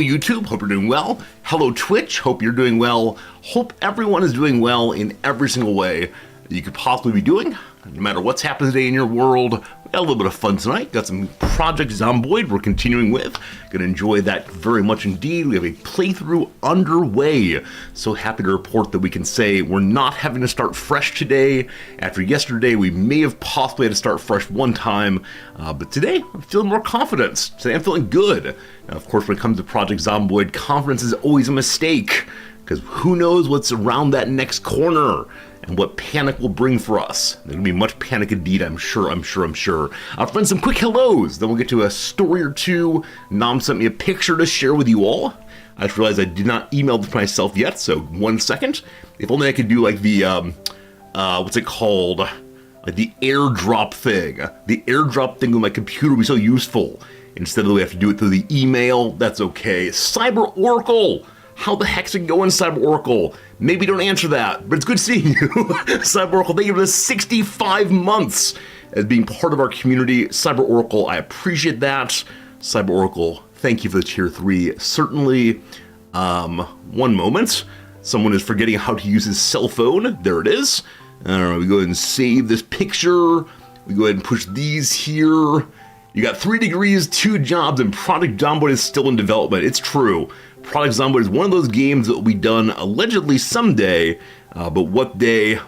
YouTube, hope you're doing well. Hello Twitch, hope you're doing well. Hope everyone is doing well in every single way that you could possibly be doing. No matter what's happened today in your world, we got a little bit of fun tonight. Got some Project Zomboid we're continuing with. Gonna enjoy that very much indeed. We have a playthrough underway. So happy to report that we can say we're not having to start fresh today. After yesterday, we may have possibly had to start fresh one time, but today I'm feeling more confident. Today I'm feeling good. Now, of course, when it comes to Project Zomboid, confidence is always a mistake, because who knows what's around that next corner and what panic will bring for us. There's gonna be much panic indeed, I'm sure. Friends, some quick hellos, then we'll get to a story or two. Nam sent me a picture to share with you all. I just realized I did not email this myself yet, so 1 second. If only I could do like the, what's it called? Like the airdrop thing. The airdrop thing on my computer would be so useful. Instead of the way I have to do it through the email, that's okay. Cyber Oracle! How the heck's it going, Cyber Oracle? Maybe don't answer that, but it's good seeing you. Cyber Oracle, thank you for the 65 months as being part of our community. Cyber Oracle, I appreciate that. Cyber Oracle, thank you for the tier 3. Certainly, one moment. Someone is forgetting how to use his cell phone. There it is. All right, we go ahead and save this picture. We go ahead and push these here. You got 3 degrees, 2 jobs, and Project Zomboid is still in development. It's true. Project Zomboid is one of those games that will be done allegedly someday, but what day,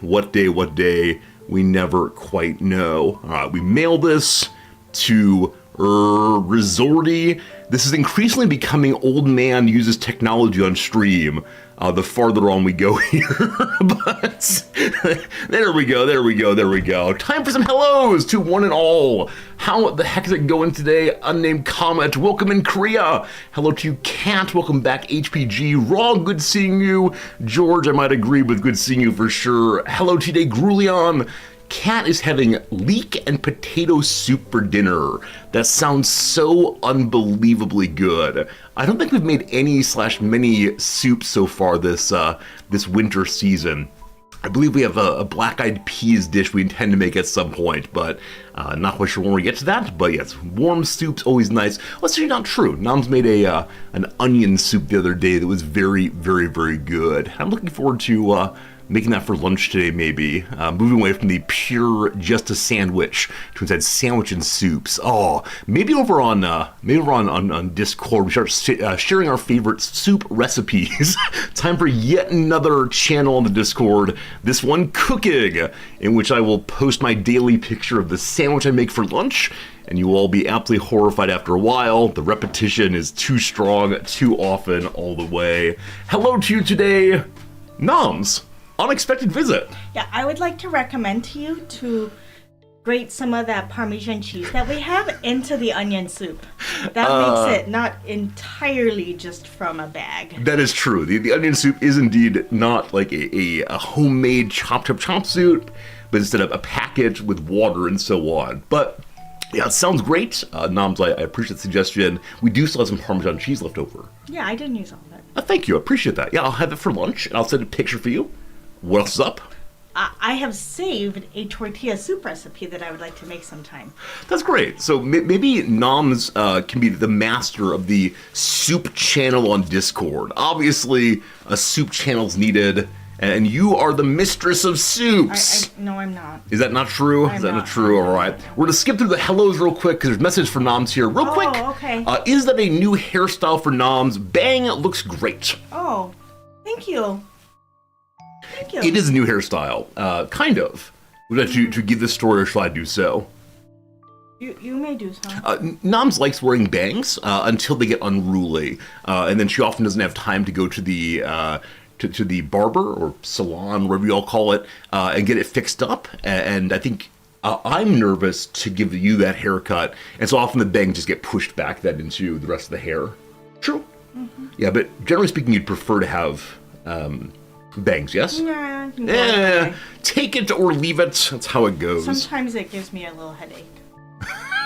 we never quite know. All right, we mail this to Resorty. This is increasingly becoming old man uses technology on stream. The farther on we go here, but there we go. Time for some hellos to one and all. How the heck is it going today? Unnamed comment, welcome in Korea. Hello to you, Cat, welcome back, HPG. Raw, good seeing you. George, I might agree with good seeing you for sure. Hello today, Grulion. Cat is having leek and potato soup for dinner. That sounds so unbelievably good. I don't think we've made any/many soups so far this winter season. I believe we have a black-eyed peas dish we intend to make at some point, but not quite sure when we get to that. But yes, warm soup's always nice. Well, that's actually not true. Nam's made an onion soup the other day that was very, very, very good. I'm looking forward to making that for lunch today, maybe. Moving away from the pure just a sandwich to instead sandwich and soups. Oh, maybe over on Discord we start sharing our favorite soup recipes. Time for yet another channel on the Discord. This one, cooking, in which I will post my daily picture of the sandwich I make for lunch, and you will all be absolutely horrified after a while. The repetition is too strong, too often, all the way. Hello to you today, Noms. Unexpected visit. Yeah, I would like to recommend to you to grate some of that Parmesan cheese that we have into the onion soup. That makes it not entirely just from a bag. That is true. The onion soup is indeed not like a homemade chop soup, but instead of a package with water and so on. But yeah, it sounds great. Noms, I appreciate the suggestion. We do still have some Parmesan cheese left over. Yeah, I didn't use all of it. Thank you. I appreciate that. Yeah, I'll have it for lunch, and I'll send a picture for you. What else is up? I have saved a tortilla soup recipe that I would like to make sometime. That's great. So maybe Noms can be the master of the soup channel on Discord. Obviously, a soup channel's needed, and you are the mistress of soups. No, I'm not. Is that not true? Is that not true? All right. We're going to skip through the hellos real quick because there's a message for Noms here. Real quick. Okay. Is that a new hairstyle for Noms? Bang, it looks great. Oh, thank you. Thank you. It is a new hairstyle, kind of. Would you like to give this story, or shall I do so? You may do so. Noms likes wearing bangs until they get unruly, and then she often doesn't have time to go to the to the barber or salon, whatever you all call it, and get it fixed up. And I think I'm nervous to give you that haircut, and so often the bangs just get pushed back then into the rest of the hair. True. Mm-hmm. Yeah, but generally speaking, you'd prefer to have bangs, yes? Yeah. Take it or leave it. That's how it goes. Sometimes it gives me a little headache.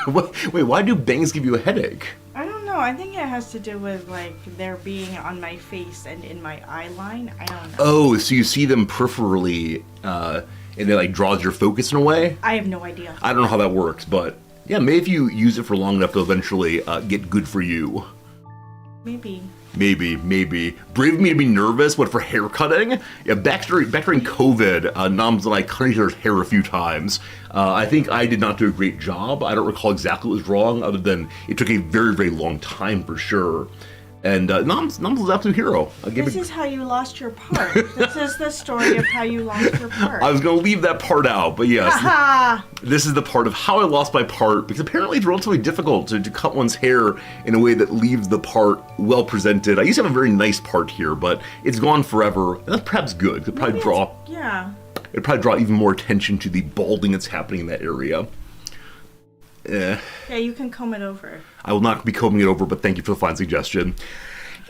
Wait, why do bangs give you a headache? I don't know. I think it has to do with like their being on my face and in my eye line. I don't know. Oh, so you see them peripherally, and it like draws your focus in a way? I have no idea. I don't know how that works, but yeah, maybe if you use it for long enough, they'll eventually get good for you. Maybe. Maybe. Brave me to be nervous, but for hair cutting, yeah, back during COVID, Noms and I cut each other's hair a few times. I think I did not do a great job. I don't recall exactly what was wrong, other than it took a very, very long time for sure. And Noms was an absolute hero. This is how you lost your part. This is the story of how you lost your part. I was going to leave that part out, but yes. This is the part of how I lost my part, because apparently it's relatively difficult to cut one's hair in a way that leaves the part well presented. I used to have a very nice part here, but it's gone forever. And that's perhaps good. It'd probably draw even more attention to the balding that's happening in that area. Yeah, you can comb it over. I will not be combing it over, but thank you for the fine suggestion.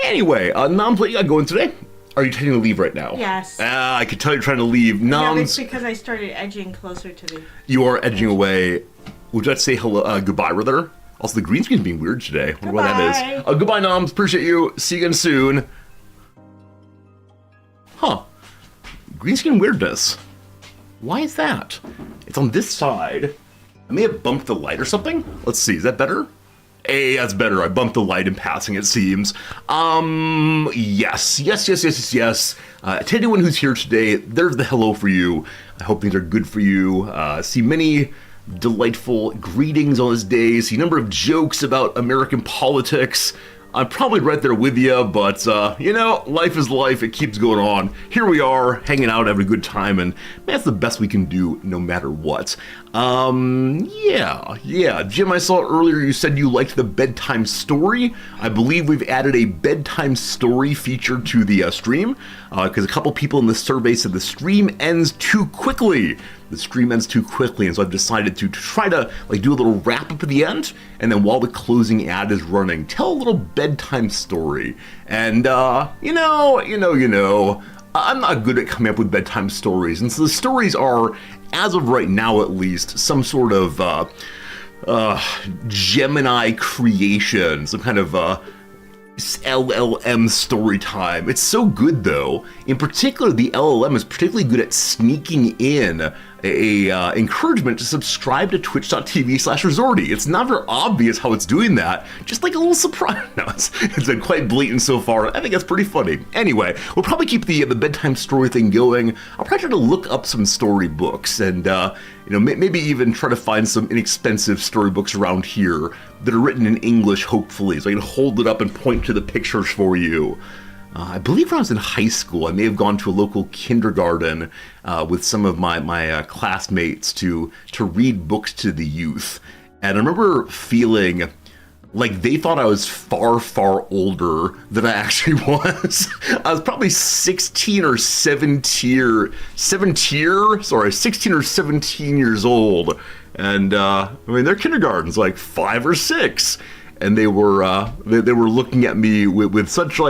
Anyway, Noms, what you got going today? Are you trying to leave right now? Yes. I can tell you're trying to leave. Noms, yeah, it's because I started edging closer to the... You are edging away. Would you like to say hello, goodbye, rather? Also, the green screen's being weird today. I wonder why that is. Goodbye, Noms. Appreciate you. See you again soon. Huh. Green screen weirdness. Why is that? It's on this side. I may have bumped the light or something. Let's see, is that better? Hey, that's better. I bumped the light in passing, it seems. Yes. To anyone who's here today, there's the hello for you. I hope things are good for you. See many delightful greetings on this day. See a number of jokes about American politics. I'm probably right there with you, but, life is life. It keeps going on. Here we are, hanging out, having a good time, and that's the best we can do no matter what. Jim, I saw earlier you said you liked the bedtime story. I believe we've added a bedtime story feature to the stream, because a couple people in the survey said the stream ends too quickly. And so I've decided to try to do a little wrap up at the end, and then while the closing ad is running, tell a little bedtime story. And I'm not good at coming up with bedtime stories, and so the stories are, as of right now at least, some sort of Gemini creation, some kind of LLM story time. It's so good though. In particular, the LLM is particularly good at sneaking in a encouragement to subscribe to twitch.tv/Resorty. It's not very obvious how it's doing that, just like a little surprise. No, it's been quite blatant so far. I think that's pretty funny. Anyway, we'll probably keep the bedtime story thing going. I'll probably try to look up some storybooks and maybe even try to find some inexpensive storybooks around here that are written in English, hopefully, so I can hold it up and point to the pictures for you. I believe when I was in high school, I may have gone to a local kindergarten with some of my classmates to read books to the youth. And I remember feeling like they thought I was far, far older than I actually was. I was probably 16 or 17 years old. And their kindergarten's like 5 or 6. And they were looking at me with such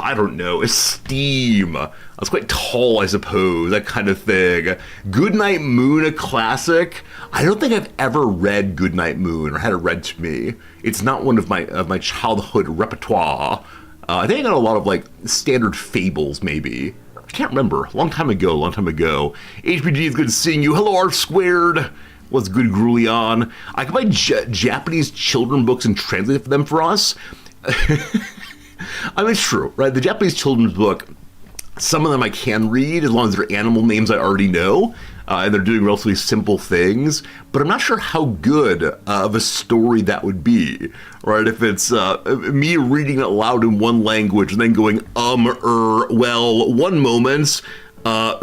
I don't know, esteem. I was quite tall, I suppose, that kind of thing. Goodnight Moon, a classic. I don't think I've ever read Goodnight Moon or had it read to me. It's not one of my childhood repertoire. I think I got a lot of standard fables, maybe. I can't remember. Long time ago. HPG is good seeing you. Hello, R Squared. What's good, Grulion? I can buy Japanese children books and translate them for us. I mean, it's true, right? The Japanese children's book, some of them I can read as long as they're animal names I already know, and they're doing relatively simple things, but I'm not sure how good of a story that would be, right? If it's me reading it aloud in one language and then going, well, one moment,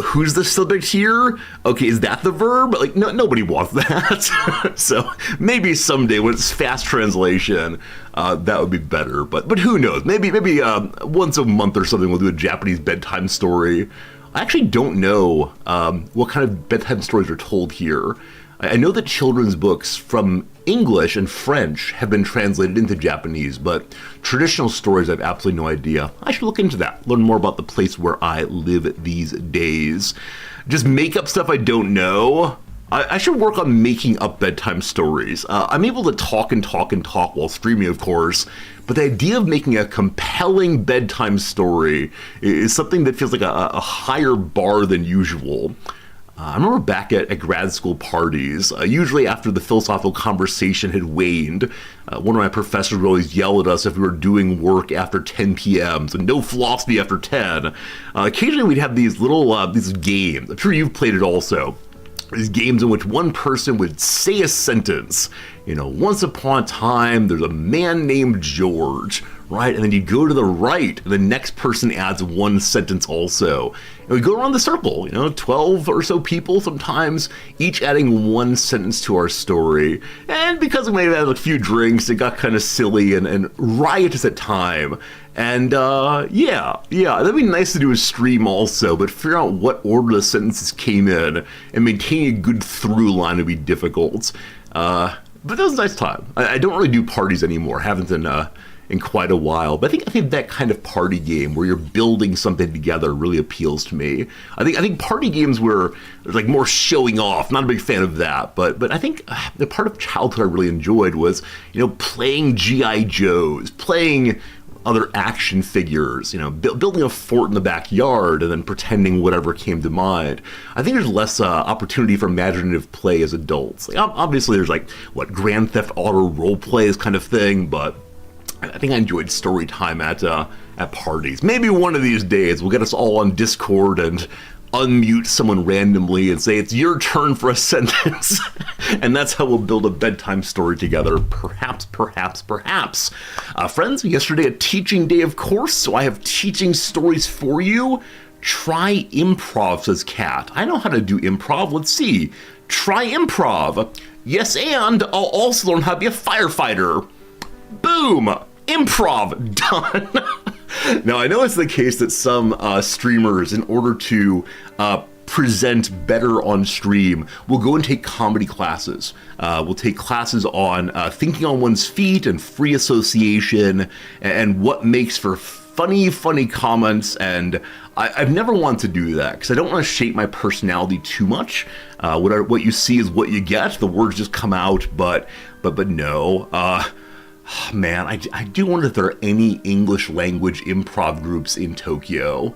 who's the subject here? Okay, is that the verb? No, nobody wants that. So maybe someday when it's fast translation, that would be better. But who knows? Maybe once a month or something we'll do a Japanese bedtime story. I actually don't know what kind of bedtime stories are told here. I know that children's books from English and French have been translated into Japanese, but traditional stories I have absolutely no idea. I should look into that, learn more about the place where I live these days. Just make up stuff I don't know. I should work on making up bedtime stories. I'm able to talk while streaming, of course, but the idea of making a compelling bedtime story is something that feels like a higher bar than usual. I remember back at grad school parties, usually after the philosophical conversation had waned, one of my professors would always yell at us if we were doing work after 10 p.m., so no philosophy after 10. Occasionally we'd have these little these games. I'm sure you've played it also. These games in which one person would say a sentence. Once upon a time, there's a man named George, right? And then you go to the right, and the next person adds one sentence also. And we go around the circle, 12 or so people sometimes, each adding one sentence to our story. And because we may have had a few drinks, it got kind of silly and riotous at time. And yeah, that'd be nice to do a stream also, but figure out what order the sentences came in and maintaining a good through line would be difficult. But that was a nice time. I don't really do parties anymore, haven't in quite a while. But I think that kind of party game where you're building something together really appeals to me. I think party games were like more showing off. Not a big fan of that. But I think the part of childhood I really enjoyed was playing G.I. Joes, playing other action figures, building a fort in the backyard and then pretending whatever came to mind. I think there's less opportunity for imaginative play as adults. Obviously there's Grand Theft Auto role play kind of thing, but I think I enjoyed story time at parties. Maybe one of these days we'll get us all on Discord and unmute someone randomly and say, it's your turn for a sentence. And that's how we'll build a bedtime story together. Perhaps. Friends, yesterday a teaching day, of course, so I have teaching stories for you. Try improv, says Kat. I know how to do improv. Let's see. Try improv. Yes, and I'll also learn how to be a firefighter. Boom! Improv done. Now, I know it's the case that some streamers, in order to present better on stream, will go and take comedy classes. We'll take classes on thinking on one's feet and free association and what makes for funny comments. And I've never wanted to do that because I don't want to shape my personality too much. What you see is what you get. The words just come out, but no. Man, I do wonder if there are any English language improv groups in Tokyo.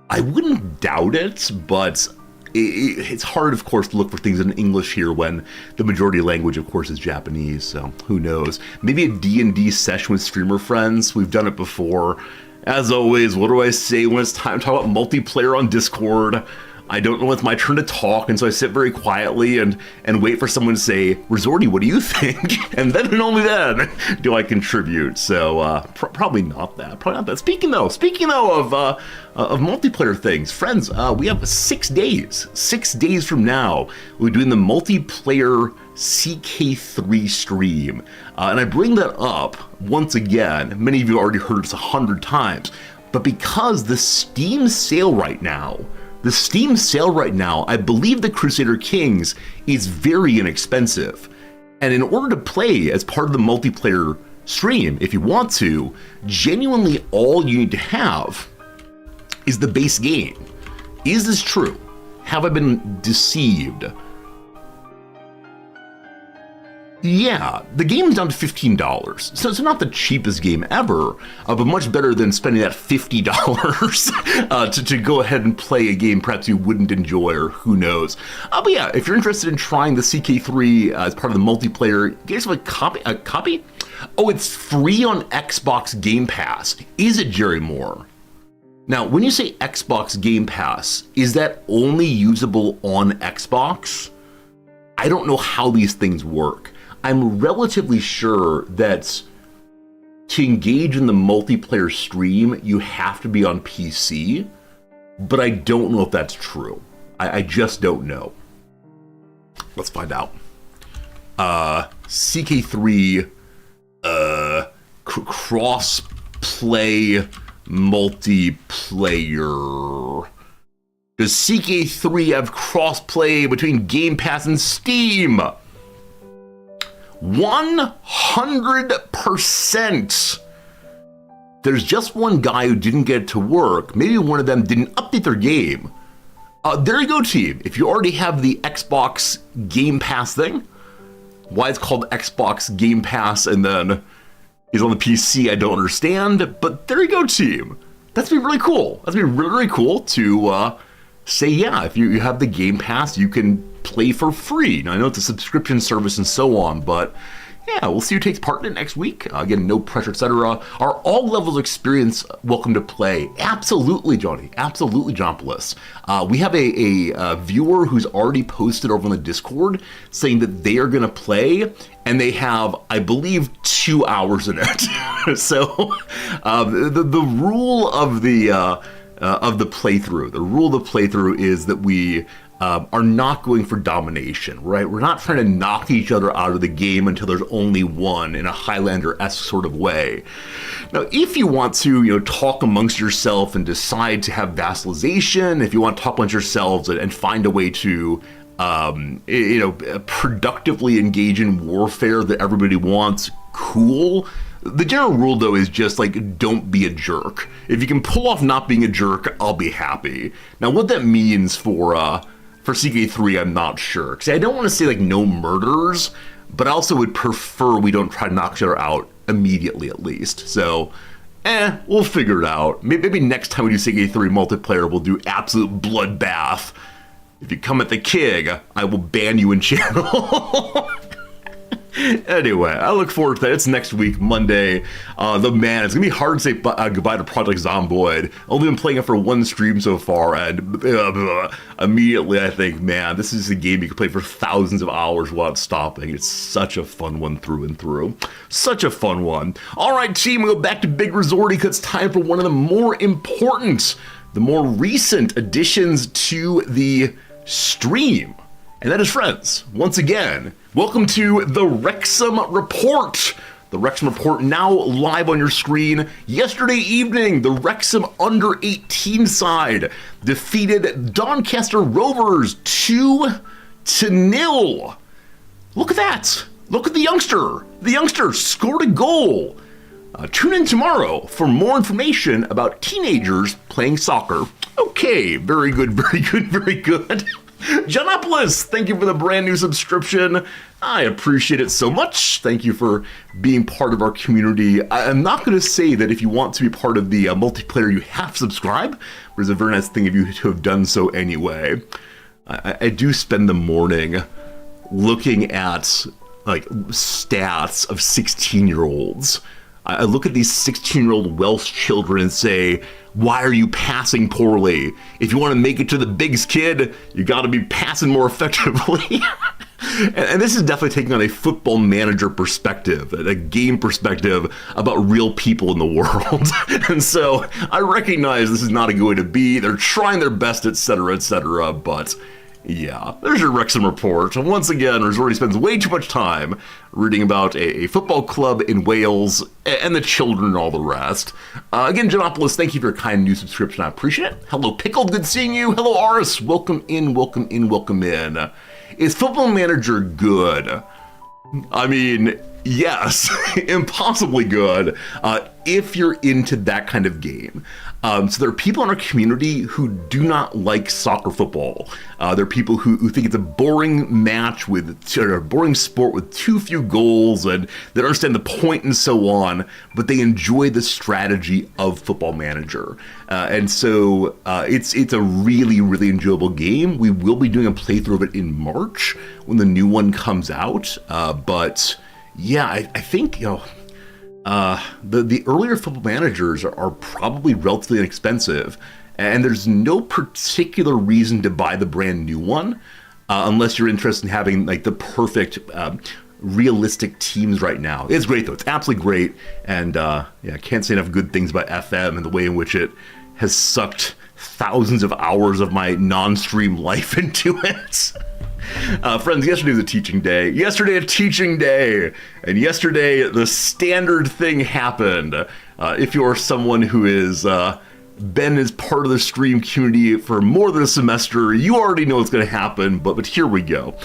I wouldn't doubt it, but it's hard, of course, to look for things in English here when the majority language, of course, is Japanese, so who knows. Maybe a D&D session with streamer friends. We've done it before. As always, what do I say when it's time to talk about multiplayer on Discord? I don't know when it's my turn to talk, and so I sit very quietly and wait for someone to say, Resorty, what do you think? And then and only then do I contribute. So probably not that. Speaking though of multiplayer things, friends, we have 6 days. 6 days from now, we're doing the multiplayer CK3 stream. And I bring that up once again. Many of you already heard this 100 times, but because the Steam sale right now, I believe the Crusader Kings is very inexpensive. And in order to play as part of the multiplayer stream, if you want to, genuinely all you need to have is the base game. Is this true? Have I been deceived? Yeah, the game's down to $15, so it's not the cheapest game ever, but much better than spending that $50 to go ahead and play a game perhaps you wouldn't enjoy, or who knows. But yeah, if you're interested in trying the CK3 as part of the multiplayer, get yourself a copy? Oh, it's free on Xbox Game Pass. Is it, Jerry Moore? Now, when you say Xbox Game Pass, is that only usable on Xbox? I don't know how these things work. I'm relatively sure that to engage in the multiplayer stream, you have to be on PC, but I don't know if that's true. I just don't know. Let's find out. CK3 cross-play multiplayer. Does CK3 have cross-play between Game Pass and Steam? 100%. There's just one guy who didn't get it to work. Maybe one of them didn't update their game. There you go, team. If you already have the Xbox Game Pass thing, why it's called Xbox Game Pass and then is on the PC, I don't understand. But there you go, team. That's be really cool. That'd be really, really cool to say, yeah, if you have the Game Pass, you can play for free. Now, I know it's a subscription service and so on, but yeah, we'll see who takes part in it next week. Again, no pressure, etc. Are all levels of experience welcome to play? Absolutely, Johnny. Absolutely, Johnpolis. We have a viewer who's already posted over on the Discord saying that they are going to play, and they have, I believe, 2 hours in it. So the rule of the playthrough is that we are not going for domination, right? We're not trying to knock each other out of the game until there's only one in a Highlander-esque sort of way. Now, if you want to, talk amongst yourself and decide to have vassalization, if you want to talk amongst yourselves and find a way to, productively engage in warfare that everybody wants, cool. The general rule, though, is just, don't be a jerk. If you can pull off not being a jerk, I'll be happy. Now, what that means for CK3, I'm not sure. Because I don't want to say, no murders, but I also would prefer we don't try to knock each other out immediately, at least. So, we'll figure it out. Maybe next time we do CK3 multiplayer, we'll do absolute bloodbath. If you come at the King, I will ban you in channel. Anyway, I look forward to that. It's next week, Monday. It's going to be hard to say goodbye to Project Zomboid. I've only been playing it for one stream so far, and immediately I think, man, this is a game you can play for thousands of hours without stopping. It's such a fun one through and through. Such a fun one. All right, team, we'll go back to Big Resorty because it's time for one of the more important, the more recent additions to the stream. And that is, friends, once again, welcome to the Wrexham Report. The Wrexham Report now live on your screen. Yesterday evening, the Wrexham under-18 side defeated Doncaster Rovers 2-0. Look at that. Look at the youngster. The youngster scored a goal. Tune in tomorrow for more information about teenagers playing soccer. Okay, very good, very good, very good. Jonopolis, thank you for the brand new subscription. I appreciate it so much. Thank you for being part of our community. I'm not going to say that if you want to be part of the multiplayer, you have to subscribe, but it's a very nice thing of you to have done so anyway. I do spend the morning looking at stats of 16-year-olds. I look at these 16-year-old Welsh children and say, why are you passing poorly? If you want to make it to the bigs, kid, you got to be passing more effectively. And this is definitely taking on a football manager perspective, a game perspective about real people in the world. And so I recognize this is not a good way to be. They're trying their best, etc., but yeah, there's your Wrexham Report. Once again, Resorty spends way too much time reading about a football club in Wales and the children and all the rest. Again, Jonopolis, thank you for your kind new subscription. I appreciate it. Hello, Pickled. Good seeing you. Hello, Aris. Welcome in, welcome in, welcome in. Is Football Manager good? I mean, yes, impossibly good if you're into that kind of game. So there are people in our community who do not like soccer football. There are people who think it's a boring match or a boring sport with too few goals, and they don't understand the point and so on, but they enjoy the strategy of Football Manager. And so it's a really, really enjoyable game. We will be doing a playthrough of it in March when the new one comes out. But yeah, I think, the earlier Football Managers are probably relatively inexpensive, and there's no particular reason to buy the brand new one unless you're interested in having the perfect realistic teams right now. It's great though. It's absolutely great, and I can't say enough good things about FM and the way in which it has sucked thousands of hours of my non-stream life into it. Friends, yesterday was a teaching day. And yesterday the standard thing happened. If you're someone who is been as part of the stream community for more than a semester, you already know what's going to happen, but here we go.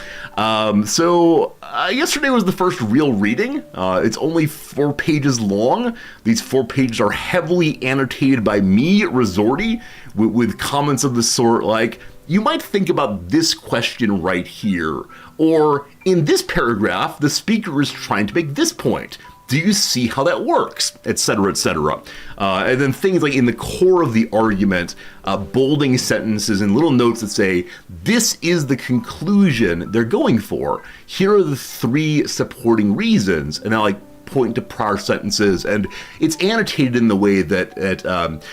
So yesterday was the first real reading. It's only 4 pages long. These 4 pages are heavily annotated by me, Resorty, with comments of the sort like, you might think about this question right here, or in this paragraph, the speaker is trying to make this point. Do you see how that works? Etc., etc. And then things like in the core of the argument, bolding sentences and little notes that say, this is the conclusion they're going for. Here are the 3 supporting reasons. And I like point to prior sentences, and it's annotated in the way that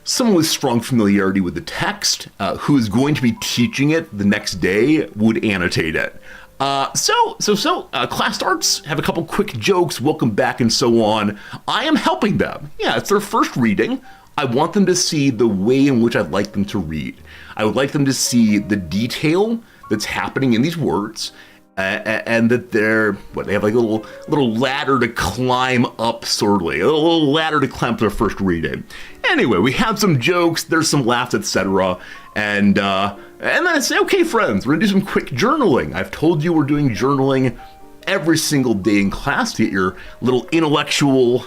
someone with strong familiarity with the text, who is going to be teaching it the next day, would annotate it. Class starts, have a couple quick jokes, welcome back, and so on. I am helping them. Yeah, it's their first reading. I want them to see the way in which I'd like them to read. I would like them to see the detail that's happening in these words, and that they have like a little ladder to climb up, sort of, a little ladder to climb up their first reading. Anyway, we have some jokes, there's some laughs, etc. And then I say, okay, friends, we're gonna do some quick journaling. I've told you we're doing journaling every single day in class to get your little intellectual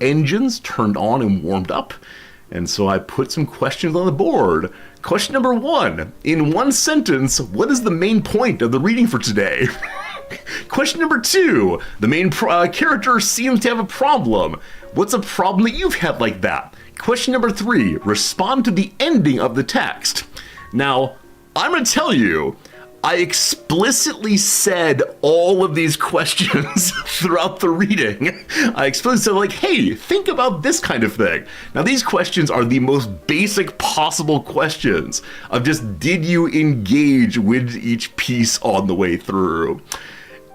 engines turned on and warmed up. And so I put some questions on the board. Question number 1, in one sentence, what is the main point of the reading for today? Question number 2, the main character seems to have a problem. What's a problem that you've had like that? Question number 3, respond to the ending of the text. Now, I'm going to tell you, I explicitly said all of these questions throughout the reading. I explicitly said, like, hey, think about this kind of thing. Now, these questions are the most basic possible questions of just, did you engage with each piece on the way through?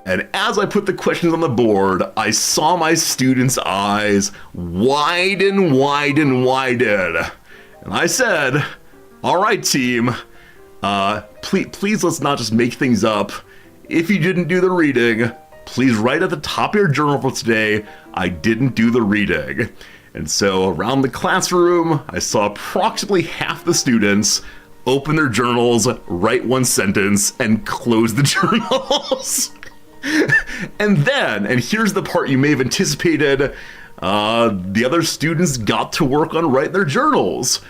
And as I put the questions on the board, I saw my students' eyes widen, widen, widen. And I said, all right, team, please let's not just make things up. If you didn't do the reading, please write at the top of your journal for today, I didn't do the reading. And so around the classroom, I saw approximately half the students open their journals, write one sentence, and close the journals. And then, and here's the part you may have anticipated, the other students got to work on writing their journals.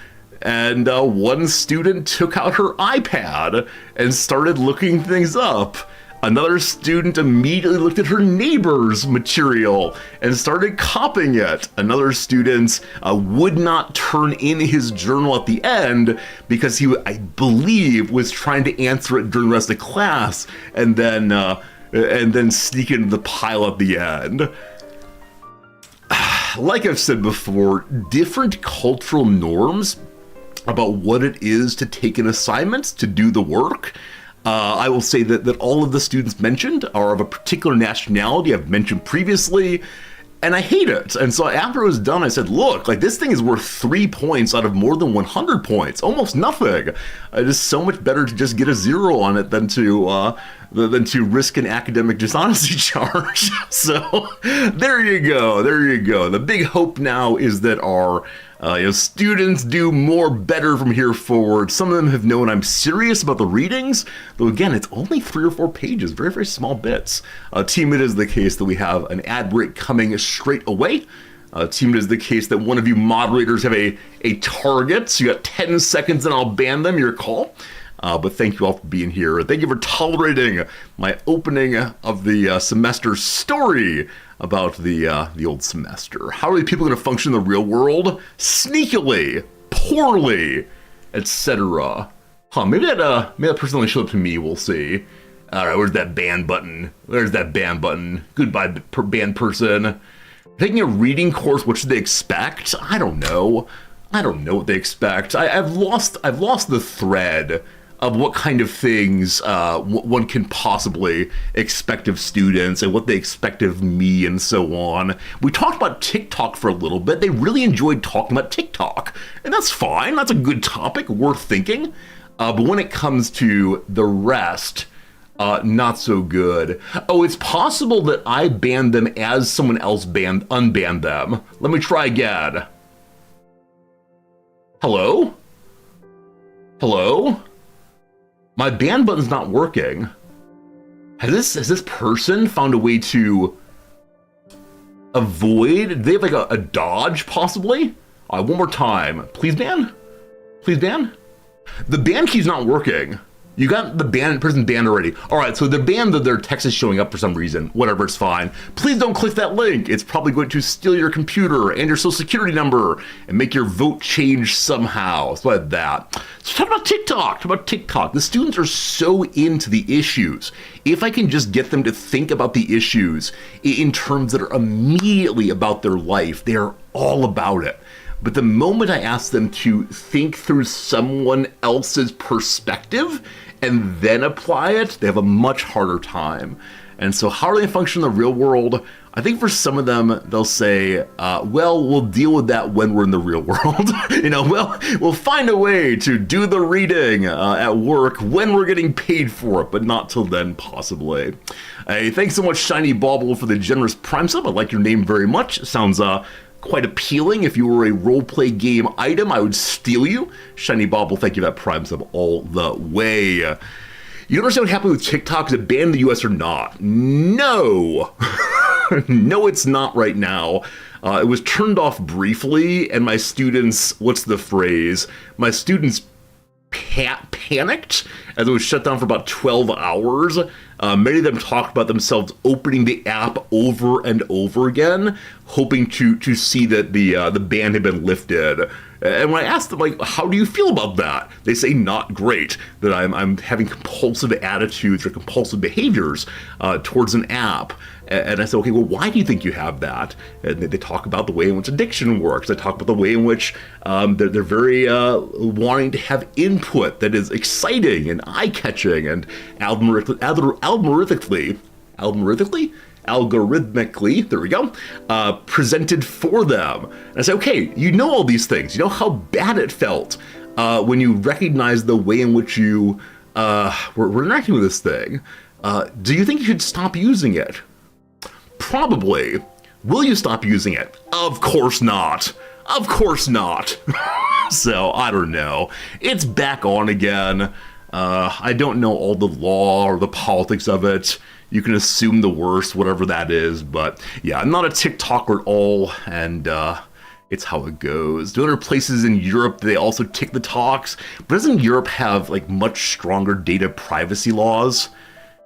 And one student took out her iPad and started looking things up. Another student immediately looked at her neighbor's material and started copying it. Another student would not turn in his journal at the end because he, I believe, was trying to answer it during the rest of the class and then sneak into the pile at the end. Like I've said before, different cultural norms about what it is to take an assignment, to do the work. I will say that all of the students mentioned are of a particular nationality I've mentioned previously, and I hate it. And so after it was done, I said, look, like this thing is worth 3 points out of more than 100 points, almost nothing. It is so much better to just get a 0 on it than to risk an academic dishonesty charge. So there you go. The big hope now is that our students do better from here forward. Some of them have known I'm serious about the readings, though again, it's only 3 or 4 pages, very, very small bits. Team, it is the case that we have an ad break coming straight away. Team, it is the case that one of you moderators have a target, so you got 10 seconds and I'll ban them, your call. But thank you all for being here. Thank you for tolerating my opening of the semester story about the old semester. How are these people going to function in the real world? Sneakily, poorly, etc. Maybe that person only showed up to me. We'll see. All right, where's that ban button? Goodbye, ban person. Taking a reading course. What should they expect? I don't know what they expect. I've lost the thread of what kind of things one can possibly expect of students and what they expect of me and so on. We talked about TikTok for a little bit. They really enjoyed talking about TikTok, and that's fine. That's a good topic, worth thinking. But when it comes to the rest, not so good. Oh, it's possible that I banned them as someone else unbanned them. Let me try again. Hello? My ban button's not working. Has this person found a way to avoid? Do they have like a dodge, possibly? All right, one more time. Please ban? The ban key's not working. You got the person banned already. All right, so they're banned, their text is showing up for some reason. Whatever, it's fine. Please don't click that link. It's probably going to steal your computer and your social security number and make your vote change somehow. So like that. So talk about TikTok. The students are so into the issues. If I can just get them to think about the issues in terms that are immediately about their life, they are all about it. But the moment I ask them to think through someone else's perspective and then apply it, they have a much harder time. And so how do they function in the real world? I think for some of them, they'll say, well, we'll deal with that when we're in the real world. We'll find a way to do the reading at work when we're getting paid for it, but not till then, possibly. Hey, thanks so much, Shiny Bauble, for the generous Prime sub. I like your name very much. Sounds quite appealing. If you were a roleplay game item, I would steal you. Shiny Bauble, thank you for that Prime sub all the way. You don't understand what happened with TikTok? Is it banned in the US or not? No. No, it's not right now. It was turned off briefly, and my students, what's the phrase? My students panicked as it was shut down for about 12 hours. Many of them talked about themselves opening the app over and over again, hoping to see that the ban had been lifted. And when I asked them, like, how do you feel about that? They say not great, that I'm having compulsive attitudes or compulsive behaviors towards an app. And I said, okay, well, why do you think you have that? And they talk about the way in which addiction works. They talk about the way in which they're very wanting to have input that is exciting and eye-catching and algorithmically, there we go, presented for them. And I said, okay, you know all these things. You know how bad it felt when you recognize the way in which you were interacting with this thing. Do you think you should stop using it? Probably. Will you stop using it? Of course not. Of course not. So, I don't know. It's back on again. I don't know all the law or the politics of it. You can assume the worst, whatever that is. But yeah, I'm not a TikToker at all, and it's how it goes. Do other places in Europe, they also tick the talks? But doesn't Europe have like much stronger data privacy laws?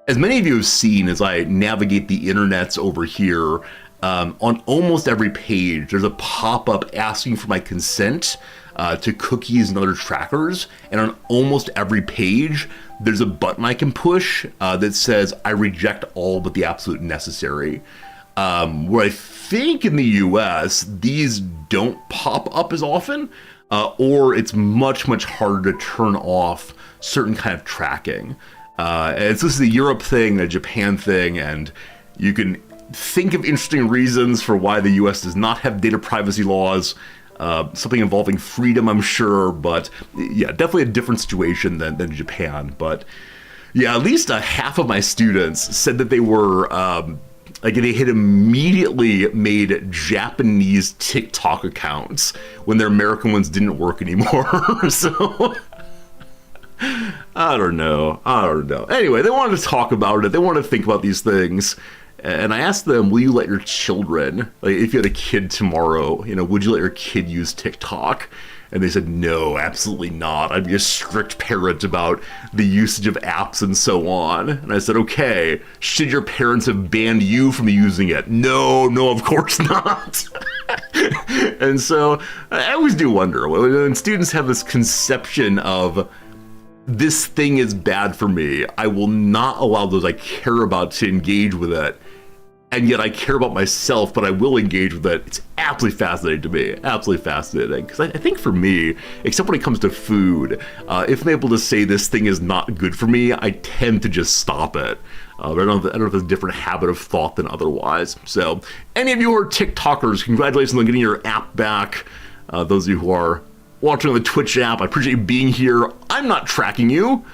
As many of you have seen as I navigate the internets over here, on almost every page, there's a pop-up asking for my consent to cookies and other trackers. And on almost every page, there's a button I can push that says, I reject all but the absolute necessary. Where I think in the US, these don't pop up as often, or it's much, much harder to turn off certain kind of tracking. And so this is a Europe thing, a Japan thing, and you can think of interesting reasons for why the US does not have data privacy laws. Something involving freedom, I'm sure, but yeah, definitely a different situation than Japan. But yeah, at least half of my students said that they were, like they had immediately made Japanese TikTok accounts when their American ones didn't work anymore. So I don't know. Anyway, they wanted to talk about it. They wanted to think about these things. And I asked them, will you let your children, like if you had a kid tomorrow, would you let your kid use TikTok? And they said, no, absolutely not. I'd be a strict parent about the usage of apps and so on. And I said, okay, should your parents have banned you from using it? No, of course not. And so I always do wonder, when students have this conception of, this thing is bad for me, I will not allow those I care about to engage with it. And yet I care about myself, but I will engage with it. It's absolutely fascinating to me. Absolutely fascinating. Because I think for me, except when it comes to food, if I'm able to say this thing is not good for me, I tend to just stop it. But I don't know if there's a different habit of thought than otherwise. So, any of you who are TikTokers, congratulations on getting your app back. Those of you who are watching on the Twitch app, I appreciate you being here. I'm not tracking you,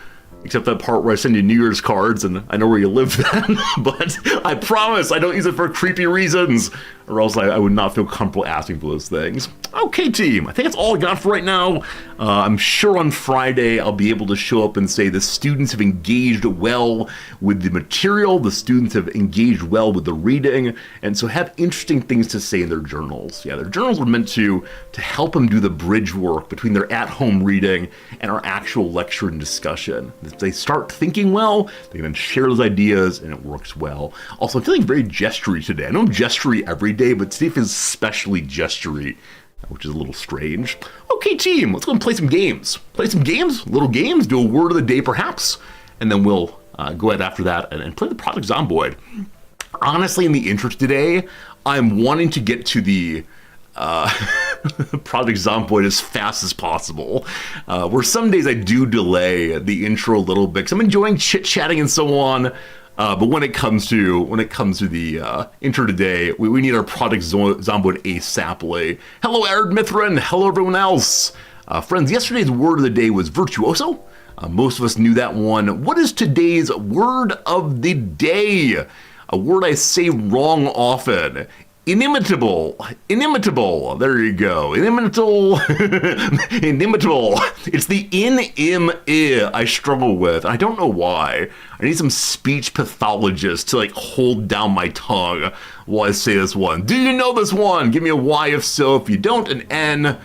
except that part where I send you New Year's cards and I know where you live then. But I promise I don't use it for creepy reasons. or else I would not feel comfortable asking for those things. Okay, team, I think that's all I got for right now. I'm sure on Friday I'll be able to show up and say the students have engaged well with the material, the students have engaged well with the reading, and so have interesting things to say in their journals. Yeah, their journals were meant to help them do the bridge work between their at-home reading and our actual lecture and discussion. If they start thinking well, they can share those ideas, and it works well. Also, I'm feeling very gestury today. I know I'm gestury every day, but today feels especially gestury, which is a little strange. Okay, team, let's go and play some games. Play some games, little games, do a word of the day perhaps, and then we'll go ahead after that and play the Project Zomboid. Honestly, in the intro today, I'm wanting to get to the Project Zomboid as fast as possible. Where some days I do delay the intro a little bit, because I'm enjoying chit-chatting and so on. But when it comes to the intro today, we need our Project Zomboid ASAPly. Hello, Arid Mithrin. Hello, everyone else. Friends, yesterday's word of the day was virtuoso. Most of us knew that one. What is today's word of the day? A word I say wrong often. Inimitable. Inimitable. There you go. Inimitable. Inimitable. It's the in-im-I I struggle with. I don't know why. I need some speech pathologist to hold down my tongue while I say this one. Do you know this one? Give me a Y if so. If you don't, an N.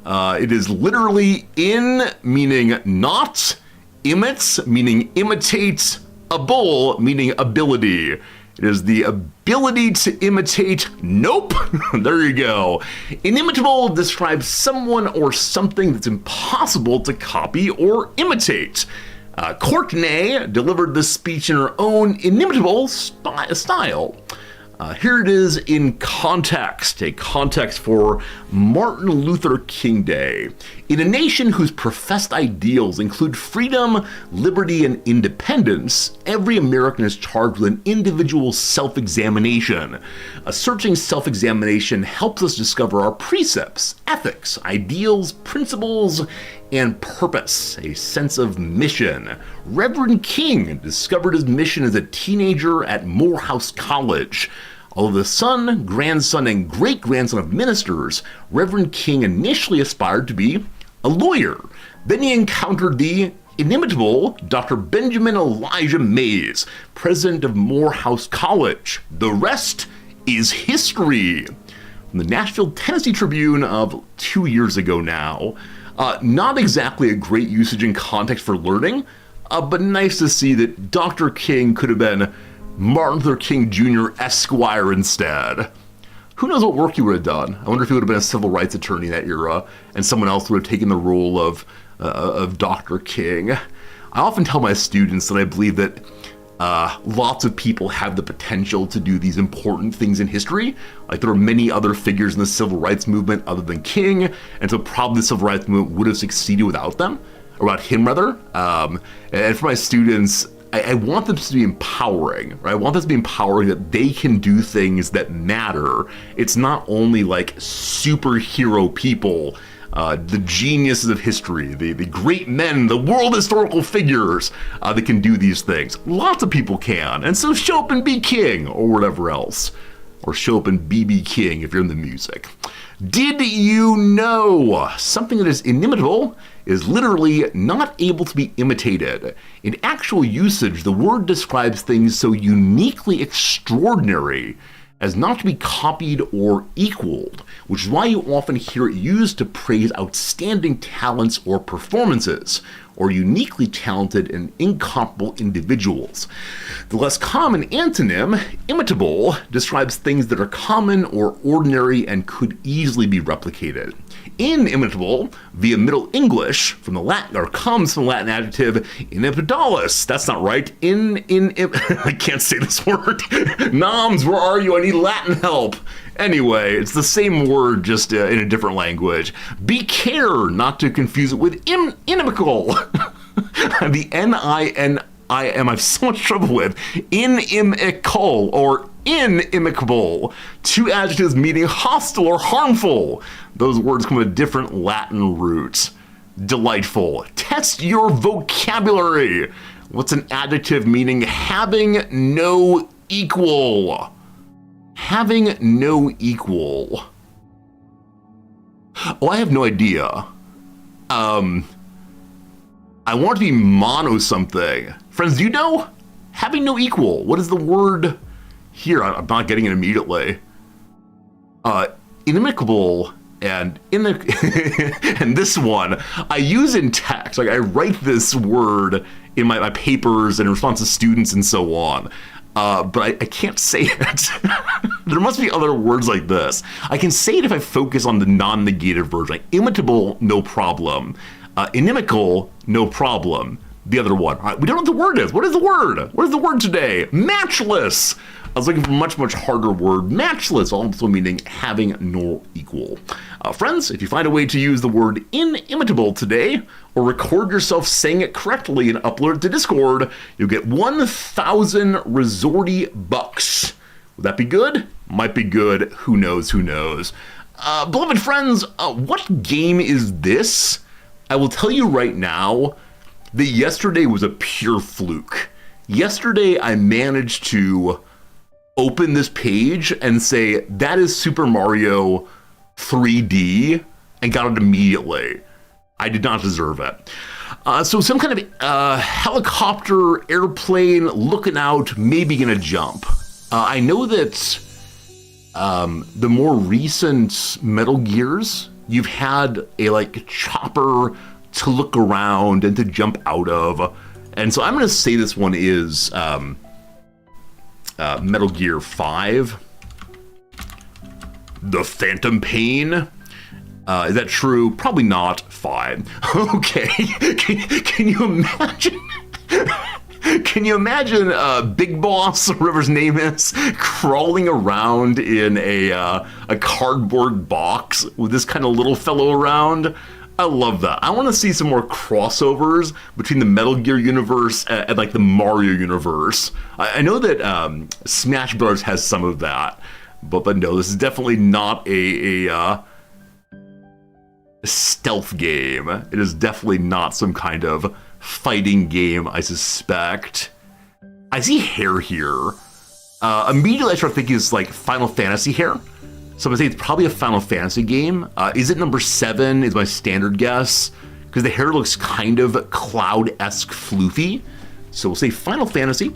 It is literally in, meaning not. Imits, meaning imitate. Able, meaning ability. It is the ability to imitate. Nope. There you go. Inimitable describes someone or something that's impossible to copy or imitate. Courtenay delivered this speech in her own inimitable style. Here it is in context, a context for Martin Luther King Day. In a nation whose professed ideals include freedom, liberty, and independence, every American is charged with an individual self-examination. A searching self-examination helps us discover our precepts, ethics, ideals, principles, and purpose, a sense of mission. Reverend King discovered his mission as a teenager at Morehouse College. Although the son, grandson, and great-grandson of ministers, Reverend King initially aspired to be a lawyer. Then he encountered the inimitable Dr. Benjamin Elijah Mays, president of Morehouse College. The rest is history. From the Nashville, Tennessee Tribune of 2 years ago now. Not exactly a great usage in context for learning, but nice to see that Dr. King could have been Martin Luther King Jr. Esquire instead. Who knows what work he would have done? I wonder if he would have been a civil rights attorney in that era, and someone else would have taken the role of Dr. King. I often tell my students that I believe that lots of people have the potential to do these important things in history. Like there are many other figures in the civil rights movement other than King, and so probably the civil rights movement would have succeeded without them, or without him rather. And for my students, I want them to be empowering, right? I want them to be empowering that they can do things that matter. It's not only superhero people, the geniuses of history, the great men, the world historical figures that can do these things. Lots of people can, and so show up and be king, or whatever else. Or show up and be king if you're in the music. Did you know something that is inimitable is literally not able to be imitated? In actual usage, the word describes things so uniquely extraordinary as not to be copied or equaled, which is why you often hear it used to praise outstanding talents or performances, or uniquely talented and incomparable individuals. The less common antonym, imitable, describes things that are common or ordinary and could easily be replicated. Inimitable, via Middle English, from the Latin, or comes from the Latin adjective inimitalis. That's not right. I can't say this word. Noms, where are you? I need Latin help. Anyway, it's the same word, just in a different language. Be care not to confuse it with inimical. The N-I-N-I-M I have so much trouble with. Inimical or inimicable. Two adjectives meaning hostile or harmful. Those words come with a different Latin root. Delightful. Test your vocabulary. What's an adjective meaning having no equal? Having no equal. Oh, I have no idea. I want to be mono something. Friends, do you know? Having no equal. What is the word here? I'm not getting it immediately. Inimicable and and this one I use in text. Like I write this word in my papers and in response to students and so on. But I can't say it. There must be other words like this. I can say it if I focus on the non-negative version. Like imitable, no problem. Inimical, no problem. The other one. We don't know what the word is. What is the word? What is the word today? Matchless. I was looking for a much, much harder word. Matchless, also meaning having no equal. Friends, if you find a way to use the word inimitable today, or record yourself saying it correctly and upload it to Discord, you'll get 1,000 Resorty bucks. Would that be good? Might be good. Who knows? Who knows? Beloved friends, what game is this? I will tell you right now that yesterday was a pure fluke. Yesterday, I managed to open this page and say, that is Super Mario 3D, and got it immediately. I did not deserve it. So some kind of helicopter, airplane, looking out, maybe gonna jump. I know that the more recent Metal Gears, you've had a chopper to look around and to jump out of. And so I'm gonna say this one is Metal Gear 5. The Phantom Pain. Is that true? Probably not. 5. Okay. Can you imagine? Can you imagine Big Boss, whatever his name is, crawling around in a cardboard box with this kind of little fellow around? I love that. I want to see some more crossovers between the Metal Gear universe and the Mario universe. I know that Smash Bros. Has some of that, but no, this is definitely not a stealth game. It is definitely not some kind of fighting game, I suspect. I see hair here. Immediately I start thinking it's Final Fantasy hair. So I'm gonna say it's probably a Final Fantasy game. Is it number 7 is my standard guess, because the hair looks kind of Cloud-esque floofy. So we'll say Final Fantasy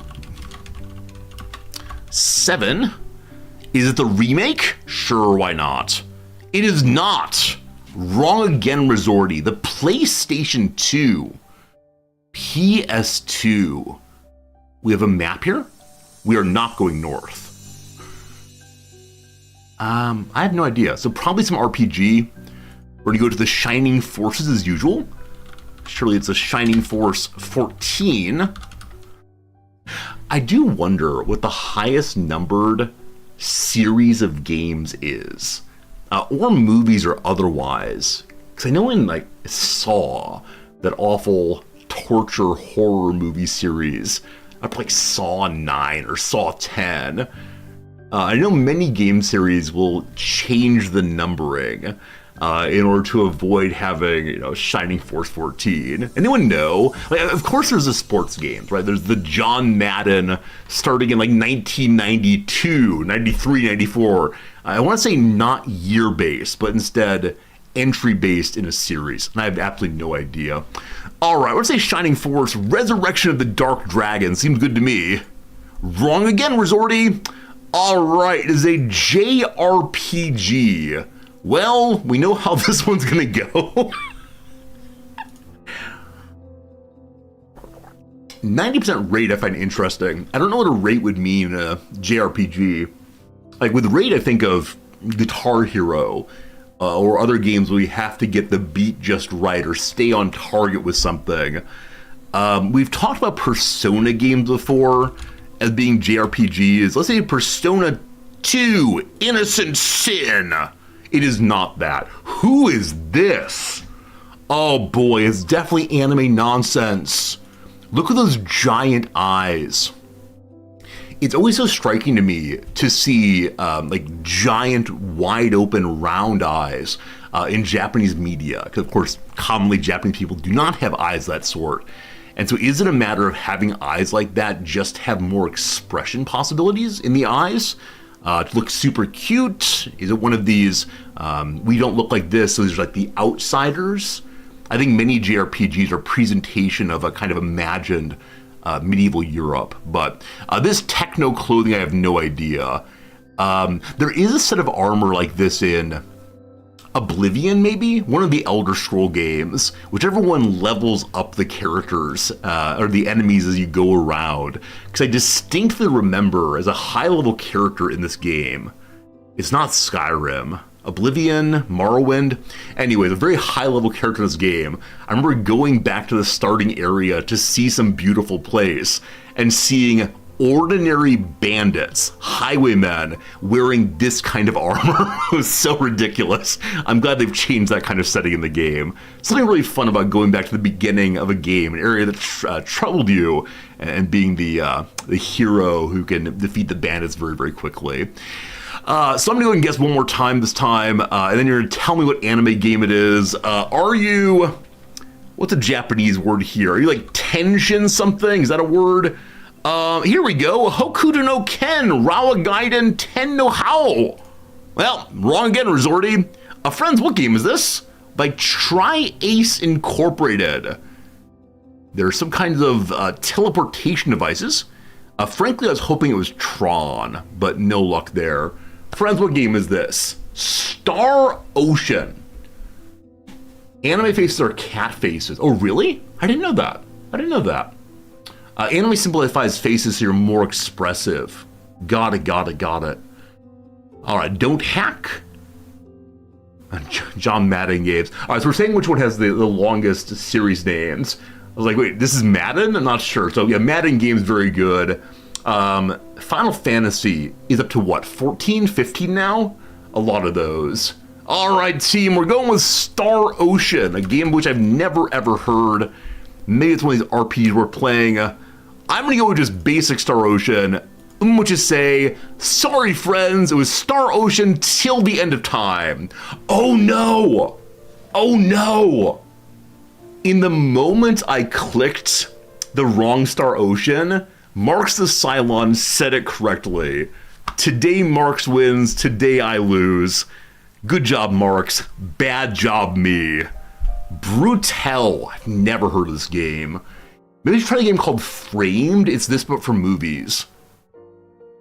7. Is it the remake? Sure, why not? It is not. Wrong again, Resorty. The PlayStation 2. PS2. We have a map here. We are not going north. I have no idea. So probably some RPG. We're gonna go to the Shining Forces as usual. Surely it's a Shining Force 14. I do wonder what the highest numbered series of games is. Or movies or otherwise. Because I know in Saw, that awful torture horror movie series, up Saw 9 or Saw 10. I know many game series will change the numbering in order to avoid having, Shining Force 14. Anyone know? Of course there's the sports games, right? There's the John Madden starting in 1992, 93, 94. I want to say not year-based, but instead entry-based in a series. And I have absolutely no idea. All right, let's say Shining Force Resurrection of the Dark Dragon. Seems good to me. Wrong again, Resorty. All right, it is a JRPG. Well, we know how this one's gonna go. 90% rate I find interesting. I don't know what a rate would mean in a JRPG. With rate, I think of Guitar Hero or other games where you have to get the beat just right or stay on target with something. We've talked about Persona games before as being JRPGs. Let's say Persona 2, Innocent Sin. It is not that. Who is this? Oh boy, it's definitely anime nonsense. Look at those giant eyes. It's always so striking to me to see giant, wide open, round eyes in Japanese media. Because of course, commonly Japanese people do not have eyes of that sort. And so is it a matter of having eyes like that just have more expression possibilities in the eyes? to look super cute? Is it one of these, we don't look like this, so these are like the outsiders? I think many JRPGs are a presentation of a kind of imagined medieval Europe, but this techno clothing, I have no idea. There is a set of armor like this in Oblivion, maybe? One of the Elder Scroll games, whichever one levels up the characters or the enemies as you go around. Because I distinctly remember as a high-level character in this game, it's not Skyrim, Oblivion, Morrowind. Anyway, the very high-level character in this game, I remember going back to the starting area to see some beautiful place and seeing ordinary bandits, highwaymen, wearing this kind of armor. It was so ridiculous. I'm glad they've changed that kind of setting in the game. Something really fun about going back to the beginning of a game, an area that troubled you, and being the hero who can defeat the bandits very, very quickly. So I'm gonna go and guess one more time this time, and then you're gonna tell me what anime game it is. Are you, what's a Japanese word here? Are you like Tenshin something? Is that a word? Here we go. Hokuto no Ken, Rawa Gaiden Ten no Hao. Well, wrong again, Resorty. Friends, what game is this? By Tri-Ace Incorporated. There are some kinds of teleportation devices. Frankly, I was hoping it was Tron, but no luck there. Friends, what game is this? Star Ocean. Anime faces are cat faces. Oh, really? I didn't know that. Anime simplifies faces so you're more expressive. Got it. All right, don't hack. John Madden games. All right, so we're saying which one has the longest series names. I was like, wait, this is Madden? I'm not sure. So yeah, Madden games, very good. Final Fantasy is up to what, 14, 15 now? A lot of those. All right, team, we're going with Star Ocean, a game which I've never ever heard. Maybe it's one of these RPGs we're playing. I'm gonna go with just basic Star Ocean, which is say, sorry friends, it was Star Ocean till the end of time. Oh no! In the moment I clicked the wrong Star Ocean, Marks the Cylon said it correctly. Today Marks wins, today I lose. Good job, Marks. Bad job, me. Brutal. I've never heard of this game. Maybe try a game called Framed. It's this, but for movies.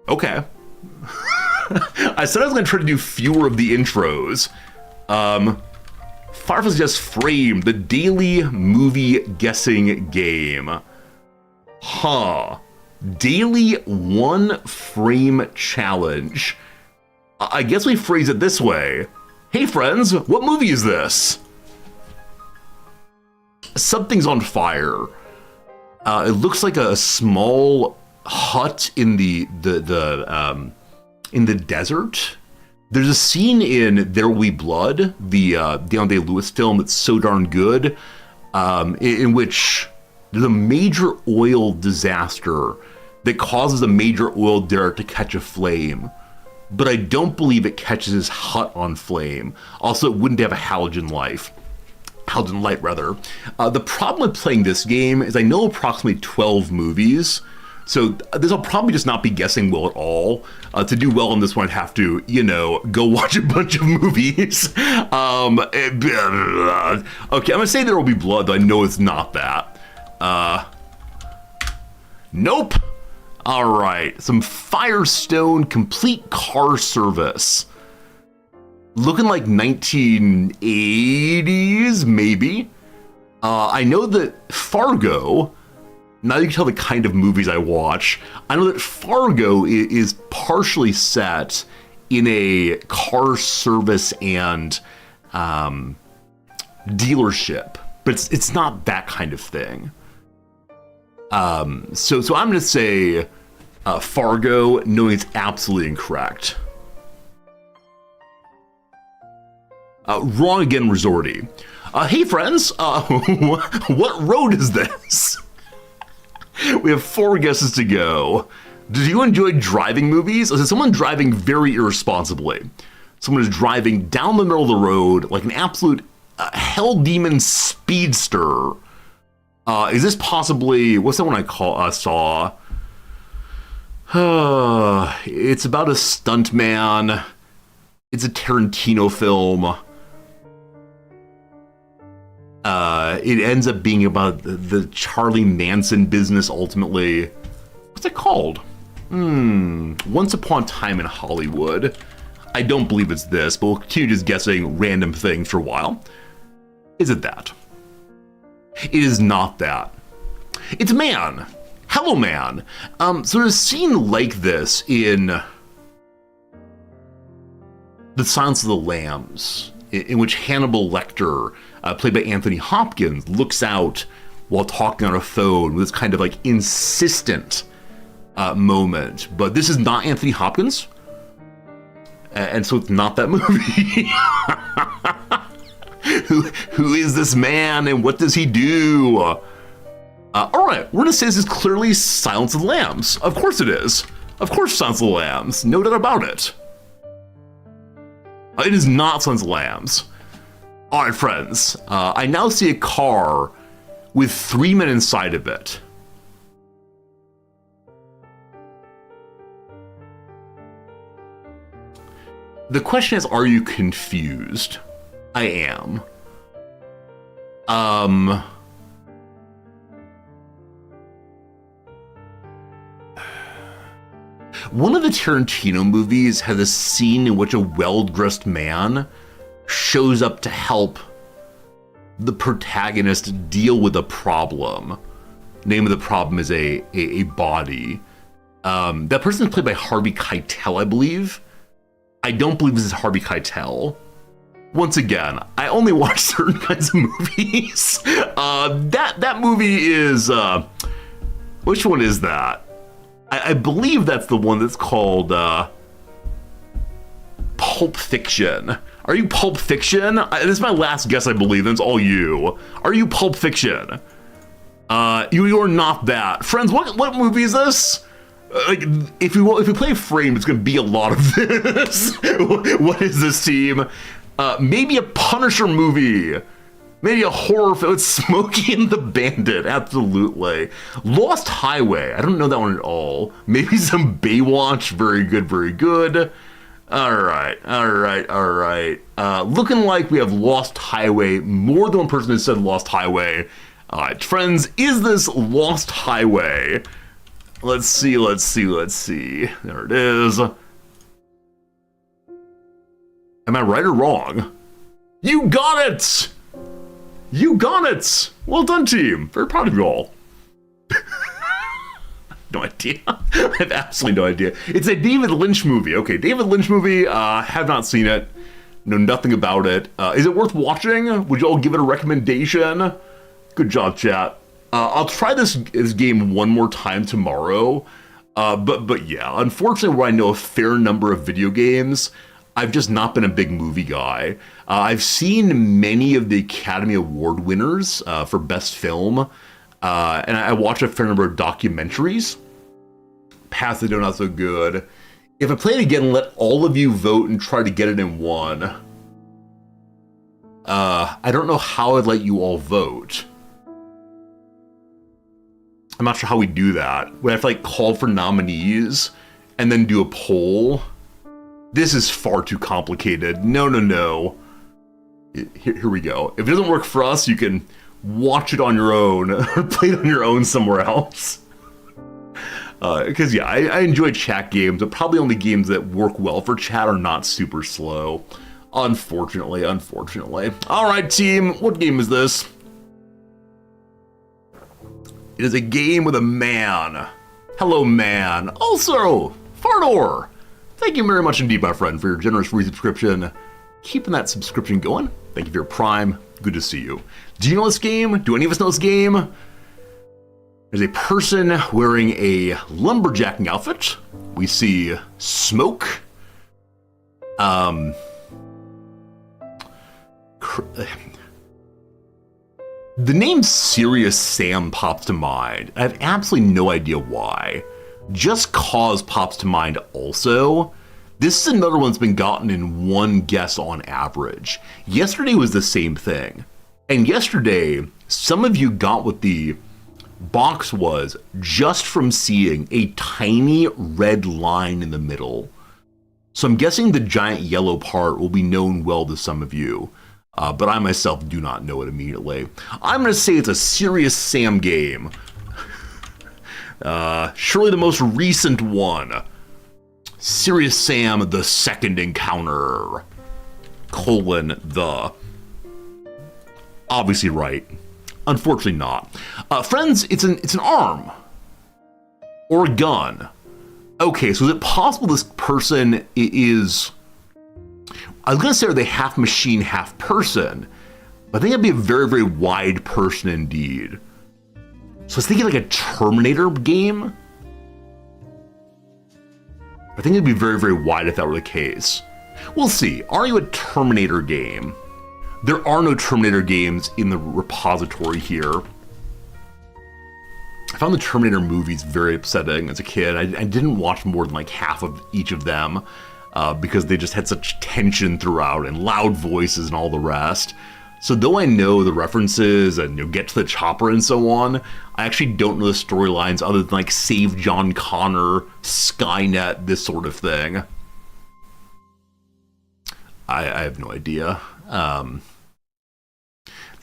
Okay. I said I was going to try to do fewer of the intros. Firefly suggests Framed, the daily movie guessing game. Huh. Daily one frame challenge. I guess we phrase it this way. Hey friends, what movie is this? Something's on fire. It looks like a small hut in the desert. There's a scene in There Will Be Blood, the Daniel Day-Lewis film that's so darn good, in which there's a major oil disaster that causes a major oil derrick to catch a flame. But I don't believe it catches his hut on flame. Also, it wouldn't have a halogen light. The problem with playing this game is I know approximately 12 movies, so this will probably just not be guessing well at all. To do well on this one, I'd have to, go watch a bunch of movies. Okay, I'm gonna say There Will Be Blood, though I know it's not that. Nope. All right, some Firestone complete car service. Looking like 1980s, maybe. I know that Fargo, now you can tell the kind of movies I watch, I know that Fargo is partially set in a car service and dealership, but it's not that kind of thing. So I'm gonna say Fargo, knowing it's absolutely incorrect. Wrong again, Resorty. Hey friends, what road is this? We have 4 guesses to go. Do you enjoy driving movies? Is it someone driving very irresponsibly? Someone is driving down the middle of the road like an absolute hell demon speedster. Is this possibly, what's that one I saw? It's about a stuntman. It's a Tarantino film. It ends up being about the Charlie Manson business ultimately. What's it called? Once Upon a Time in Hollywood. I don't believe it's this, but we'll continue just guessing random things for a while. Is it that? It is not that. It's Man. Hello, Man. So there's a scene like this in The Silence of the Lambs, in which Hannibal Lecter, played by Anthony Hopkins, looks out while talking on a phone with this kind of like insistent moment. But this is not Anthony Hopkins, and so it's not that movie. Who is this man and what does he do? All right, we're gonna say this is clearly Silence of the Lambs. Of course it is. Of course, Silence of the Lambs. No doubt about it. It is not Silence of the Lambs. All right, friends. I now see a car with 3 men inside of it. The question is, are you confused? I am. One of the Tarantino movies has a scene in which a well-dressed man shows up to help the protagonist deal with a problem. Name of the problem is a body. That person is played by Harvey Keitel, I believe. I don't believe this is Harvey Keitel. Once again, I only watch certain kinds of movies. That movie is, which one is that? I believe that's the one that's called Pulp Fiction. Are you Pulp Fiction? This is my last guess, I believe. That's all you. Are you Pulp Fiction? You are not that. Friends, what movie is this? Like, if we play Framed, it's gonna be a lot of this. What is this, team? Maybe a Punisher movie. Maybe a horror film. It's Smokey and the Bandit. Absolutely. Lost Highway. I don't know that one at all. Maybe some Baywatch. Very good, very good. All right. Looking like we have Lost Highway. More than one person has said Lost Highway. All right, friends, is this Lost Highway? Let's see. There it is. Am I right or wrong? You got it! You got it! Well done, team. Very proud of you all. No idea. I have absolutely no idea. It's a David Lynch movie. Okay, David Lynch movie. Have not seen it. Know nothing about it. Is it worth watching? Would you all give it a recommendation? Good job, chat. I'll try this game one more time tomorrow. But yeah, unfortunately, where I know a fair number of video games, I've just not been a big movie guy. I've seen many of the Academy Award winners for Best Film, and I watch a fair number of documentaries. Pass it, not so good. If I play it again, let all of you vote and try to get it in one. I don't know how I'd let you all vote. I'm not sure how we do that. We have to like call for nominees and then do a poll. This is far too complicated. No. Here we go. If it doesn't work for us, you can watch it on your own or play it on your own somewhere else. Because yeah, I enjoy chat games, but probably only games that work well for chat are not super slow. Unfortunately. All right, team, what game is this? It is a game with a man. Hello, man. Also, Fardor. Thank you very much indeed, my friend, for your generous resubscription. Keeping that subscription going. Thank you for your Prime. Good to see you. Do you know this game? Do any of us know this game? There's a person wearing a lumberjacking outfit. We see smoke. The name Serious Sam pops to mind. I have absolutely no idea why. Just Cause pops to mind also. This is another one that's been gotten in one guess on average. Yesterday was the same thing. And yesterday, some of you got what the box was just from seeing a tiny red line in the middle. So I'm guessing the giant yellow part will be known well to some of you, but I myself do not know it immediately. I'm going to say it's a Serious Sam game. Surely the most recent one. Serious Sam, the Second Encounter, : the. Obviously right. Unfortunately not. Friends, it's an arm. Or a gun. Okay, so is it possible this person is... I was going to say, are they half machine, half person? But I think that'd be a very, very wide person indeed. So I was thinking like a Terminator game. I think it'd be very, very wide if that were the case. We'll see. Are you a Terminator game? There are no Terminator games in the repository here. I found the Terminator movies very upsetting as a kid. I didn't watch more than like half of each of them because they just had such tension throughout and loud voices and all the rest. So though I know the references and get to the chopper and so on, I actually don't know the storylines other than like Save John Connor, Skynet, this sort of thing. I have no idea.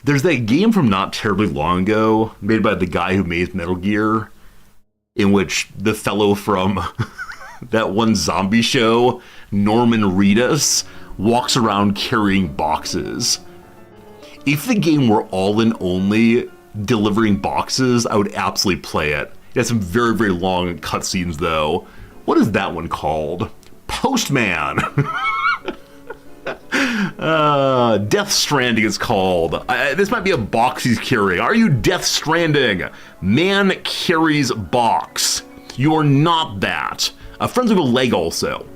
There's that game from not terribly long ago, made by the guy who made Metal Gear, in which the fellow from that one zombie show, Norman Reedus, walks around carrying boxes. If the game were all in only delivering boxes, I would absolutely play it. It has some very, very long cutscenes, though. What is that one called? Postman! Death Stranding is called. This might be a box he's carrying. Are you Death Stranding? Man carries box. You are not that. Friends with a leg also.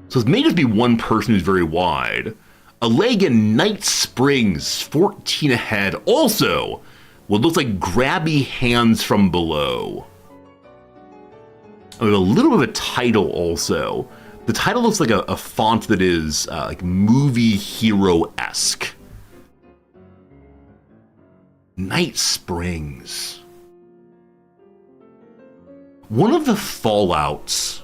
So this may just be one person who's very wide. A leg in Night Springs, 14 ahead. Also, what looks like grabby hands from below. There's a little bit of a title also. The title looks like a font that is like movie hero-esque. Night Springs. One of the Fallouts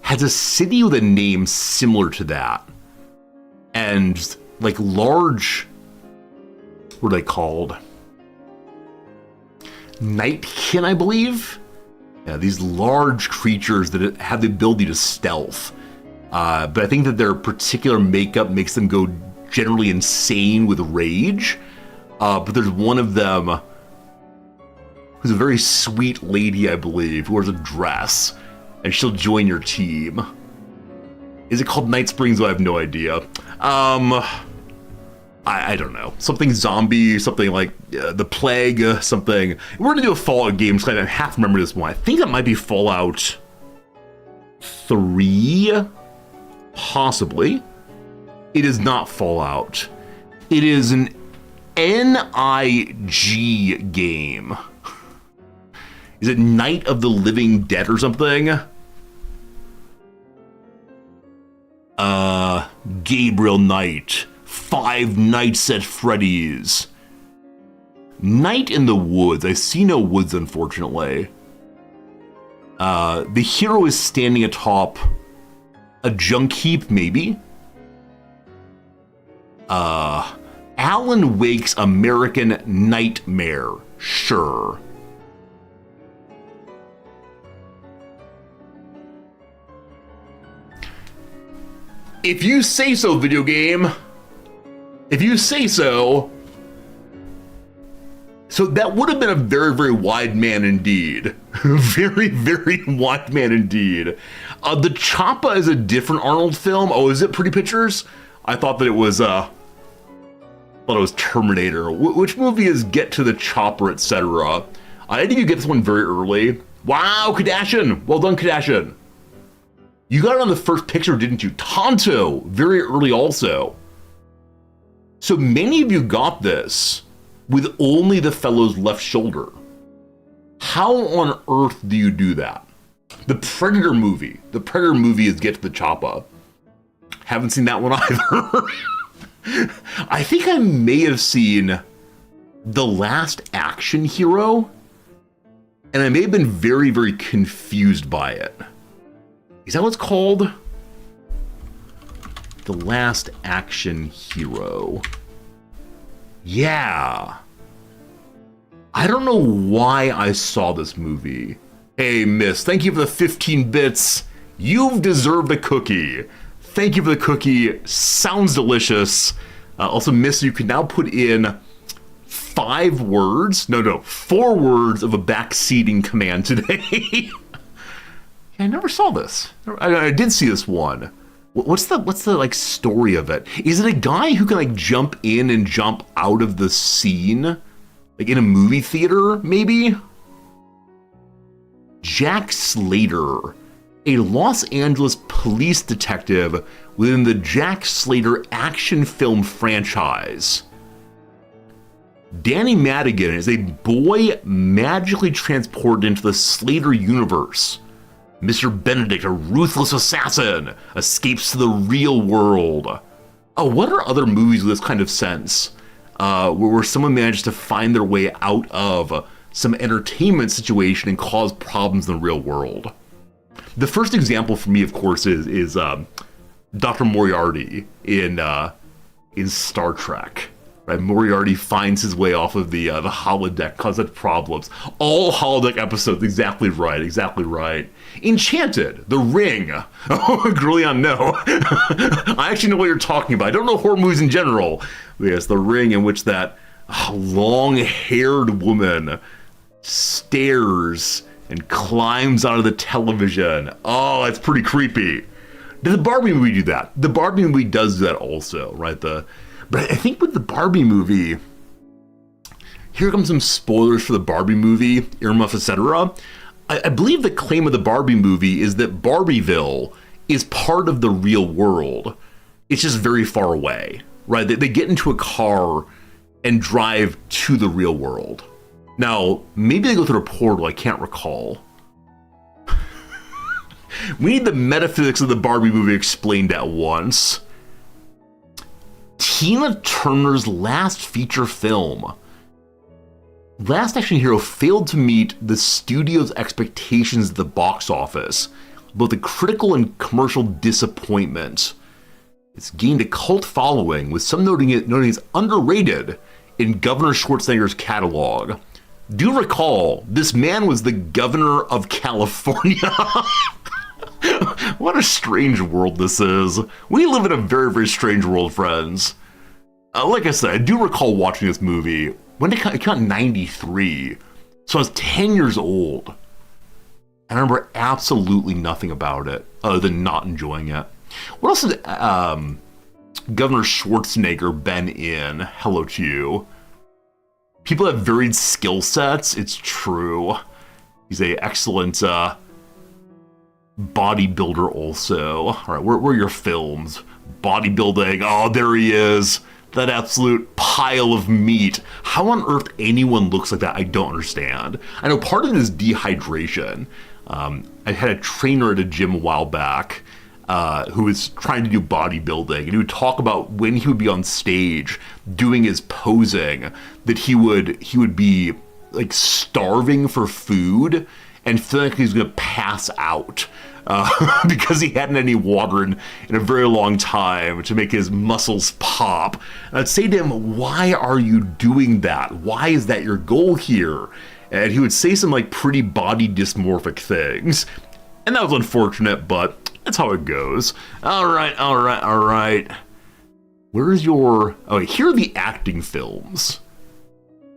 has a city with a name similar to that. And like large, what are they called? Nightkin, I believe? Yeah, these large creatures that have the ability to stealth. But I think that their particular makeup makes them go generally insane with rage. But there's one of them who's a very sweet lady, I believe, who wears a dress, and she'll join your team. Is it called Night Springs? I have no idea. I don't know. Something zombie, something like the plague, something. We're gonna do a Fallout game, so I have to remember this one. I think that might be Fallout 3, possibly. It is not Fallout. It is an NIG game. Is it Night of the Living Dead or something? Gabriel Knight. Five Nights at Freddy's. Night in the Woods. I see no woods, unfortunately. The hero is standing atop a junk heap, maybe? Alan Wake's American Nightmare. Sure. If you say so, video game. If you say so. So that would have been a very, very wide man indeed. Very, very wide man indeed. The Choppa is a different Arnold film. Oh, is it Pretty Pictures? I thought that it was Terminator. Which movie is Get to the Chopper, etc.? I think you get this one very early. Wow, Kardashian! Well done, Kardashian. You got it on the first picture, didn't you? Tonto, very early also. So many of you got this with only the fellow's left shoulder. How on earth do you do that? The Predator movie. The Predator movie is Get to the Choppa. Haven't seen that one either. I think I may have seen The Last Action Hero. And I may have been very, very confused by it. Is that what it's called? The Last Action Hero. Yeah. I don't know why I saw this movie. Hey, miss, thank you for the 15 bits. You've deserved a cookie. Thank you for the cookie. Sounds delicious. Also, miss, you can now put in 4 words of a backseating command today. I never saw this. I did see this one. What's the like story of it? Is it a guy who can like jump in and jump out of the scene? Like in a movie theater, maybe? Jack Slater, a Los Angeles police detective within the Jack Slater action film franchise. Danny Madigan is a boy magically transported into the Slater universe. Mr. Benedict, a ruthless assassin, escapes to the real world. Oh, what are other movies with this kind of sense? Where someone manages to find their way out of some entertainment situation and cause problems in the real world. The first example for me, of course, is Dr. Moriarty in Star Trek. Right, Moriarty finds his way off of the holodeck, causes problems. All holodeck episodes, exactly right. Enchanted, The Ring. Oh, Grillion, no. I actually know what you're talking about. I don't know horror movies in general. Yes, The Ring, in which that long-haired woman stares and climbs out of the television. Oh, that's pretty creepy. Did the Barbie movie do that? The Barbie movie does that also, right? But I think with the Barbie movie, here comes some spoilers for the Barbie movie, earmuffs, etc. I believe the claim of the Barbie movie is that Barbieville is part of the real world. It's just very far away, right? They get into a car and drive to the real world. Now, maybe they go through a portal, I can't recall. We need the metaphysics of the Barbie movie explained at once. Tina Turner's last feature film. Last Action Hero failed to meet the studio's expectations at the box office, both the critical and commercial disappointment. It's gained a cult following, with some noting it's underrated in Governor Schwarzenegger's catalog. Do recall, this man was the governor of California. What a strange world this is. We live in a very, very strange world, friends. Like I said, I do recall watching this movie. When did it come out? 93. So I was 10 years old. I remember absolutely nothing about it other than not enjoying it. What else has Governor Schwarzenegger been in? Hello to you. People have varied skill sets. It's true. He's an excellent bodybuilder also. All right, where are your films? Bodybuilding. Oh, there he is. That absolute pile of meat. How on earth anyone looks like that, I don't understand. I know part of it is dehydration. I had a trainer at a gym a while back who was trying to do bodybuilding, and he would talk about when he would be on stage doing his posing, that he would be like starving for food and feeling like he was going to pass out. Because he hadn't any water in a very long time to make his muscles pop. And I'd say to him, why are you doing that? Why is that your goal here? And he would say some like pretty body dysmorphic things. And that was unfortunate, but that's how it goes. All right. Where's your... Oh, here are the acting films.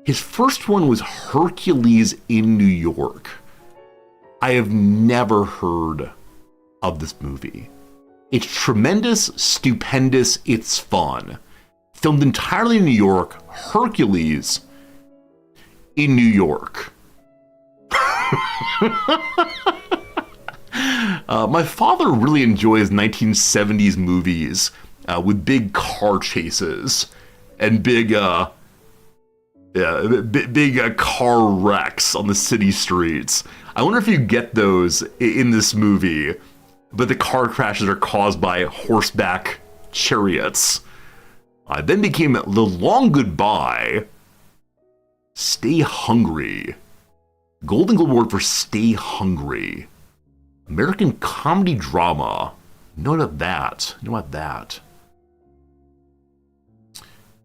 His first one was Hercules in New York. I have never heard of this movie. It's tremendous, stupendous, it's fun. Filmed entirely in New York, Hercules in New York. My father really enjoys 1970s movies with big car chases and big car wrecks on the city streets. I wonder if you get those in this movie, but the car crashes are caused by horseback chariots. Then became The Long Goodbye, Stay Hungry, Golden Globe Award for Stay Hungry. American comedy drama. Know about that. Know about that.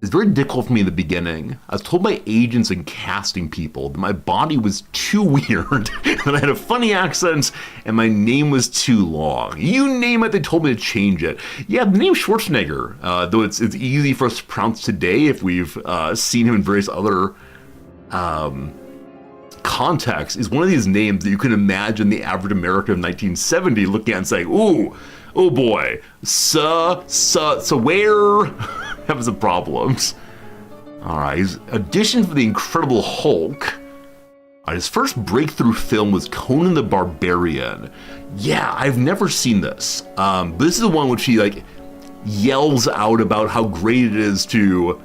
It's very difficult for me in the beginning. I was told by agents and casting people that my body was too weird, that I had a funny accent, and my name was too long. You name it, they told me to change it. Yeah, the name Schwarzenegger, though it's easy for us to pronounce today if we've seen him in various other contexts, is one of these names that you can imagine the average American of 1970 looking at and saying, ooh, oh boy, so where? Having some problems. All right, his audition for the Incredible Hulk. His first breakthrough film was Conan the Barbarian. Yeah, I've never seen this. But this is the one which he like yells out about how great it is to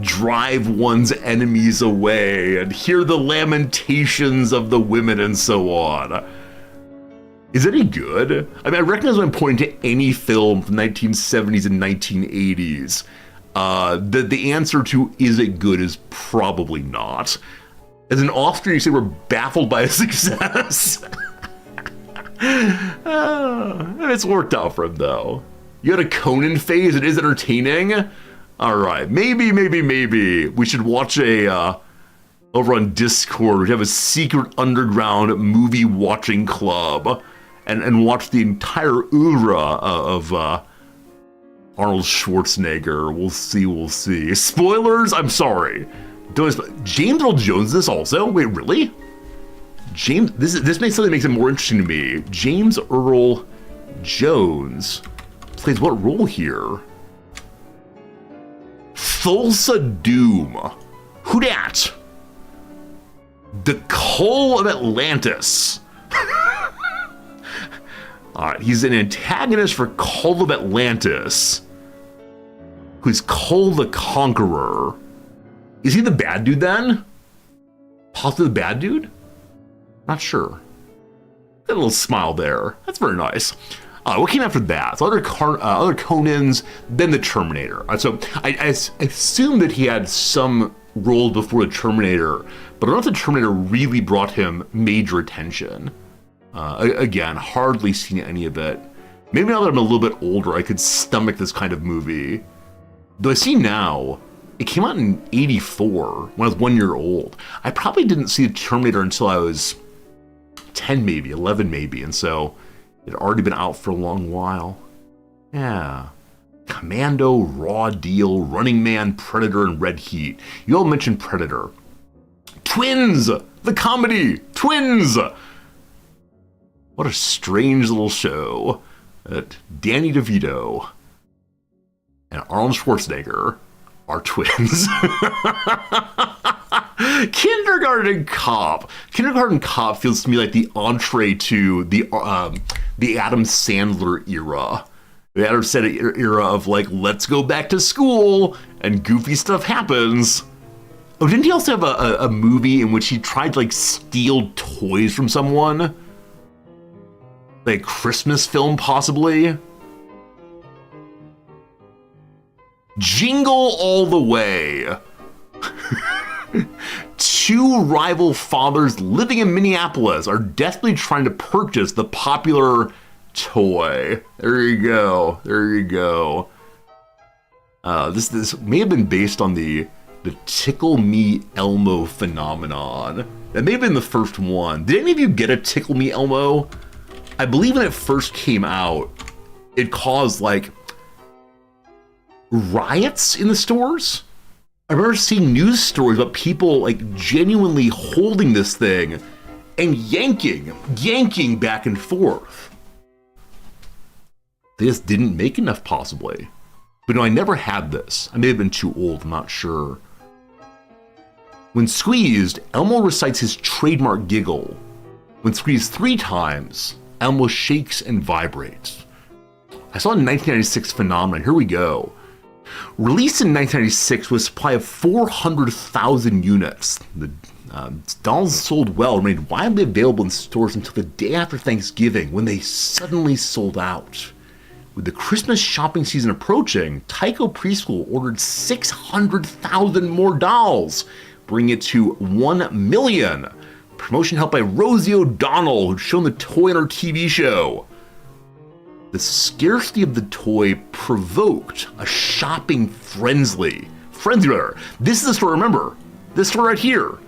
drive one's enemies away and hear the lamentations of the women and so on. Is it any good? I mean, I recognize when I'm pointing to any film from the 1970s and 1980s. The answer to is it good is probably not. As an Austrian, you say we're baffled by his success. It's worked out for him, though. You had a Conan phase, it is entertaining. All right, maybe we should watch over on Discord, we have a secret underground movie watching club and watch the entire oeuvre of Arnold Schwarzenegger. We'll see. Spoilers, I'm sorry. James Earl Jones this also? Wait, really? James, this makes something that makes it more interesting to me. James Earl Jones plays what role here? Thulsa Doom. Who dat? The Cull of Atlantis. Alright, he's an antagonist for Cull of Atlantis, who's Cull the Conqueror. Is he the bad dude then? Possibly the bad dude? Not sure. Got a little smile there. That's very nice. What came after that? So other Conans, then the Terminator. So I assume that he had some role before the Terminator, but I don't know if the Terminator really brought him major attention. Again, hardly seen any of it. Maybe now that I'm a little bit older, I could stomach this kind of movie. Though I see now, it came out in '84 when I was 1 year old. I probably didn't see the Terminator until I was 10 maybe, 11 maybe, and so it had already been out for a long while. Yeah. Commando, Raw Deal, Running Man, Predator, and Red Heat. You all mentioned Predator. Twins! The comedy! Twins! What a strange little show that Danny DeVito and Arnold Schwarzenegger are twins. Kindergarten Cop. Kindergarten Cop feels to me like the entree to the Adam Sandler era. The Adam Sandler era of like, let's go back to school and goofy stuff happens. Oh, didn't he also have a movie in which he tried to like steal toys from someone? Like a Christmas film, possibly? Jingle All the Way. Two rival fathers living in Minneapolis are desperately trying to purchase the popular toy. There you go. This may have been based on the Tickle Me Elmo phenomenon. That may have been the first one. Did any of you get a Tickle Me Elmo? I believe when it first came out, it caused like riots in the stores. I remember seeing news stories about people like genuinely holding this thing and yanking back and forth. They just didn't make enough, possibly. But no, I never had this. I may have been too old, I'm not sure. When squeezed, Elmo recites his trademark giggle. When squeezed 3 times, Elmo shakes and vibrates. I saw a 1996 phenomenon. Here we go. Released in 1996 with a supply of 400,000 units, the dolls sold well and remained widely available in stores until the day after Thanksgiving, when they suddenly sold out. With the Christmas shopping season approaching, Tyco Preschool ordered 600,000 more dolls, bringing it to 1 million Promotion helped by Rosie O'Donnell, who'd shown the toy on her TV show. The scarcity of the toy provoked a shopping frenzy. This is the story, remember. This story right here.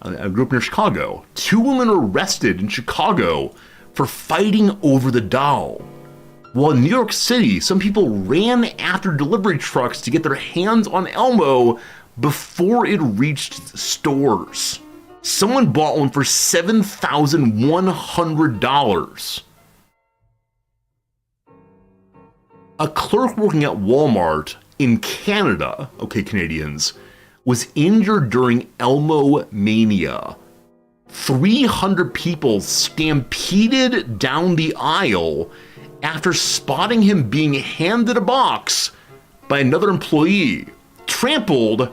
I grew up near Chicago. 2 women were arrested in Chicago for fighting over the doll. While in New York City, some people ran after delivery trucks to get their hands on Elmo before it reached stores. Someone bought one for $7,100. A clerk working at Walmart in Canada, okay, Canadians, was injured during Elmo Mania. 300 people stampeded down the aisle after spotting him being handed a box by another employee. Trampled.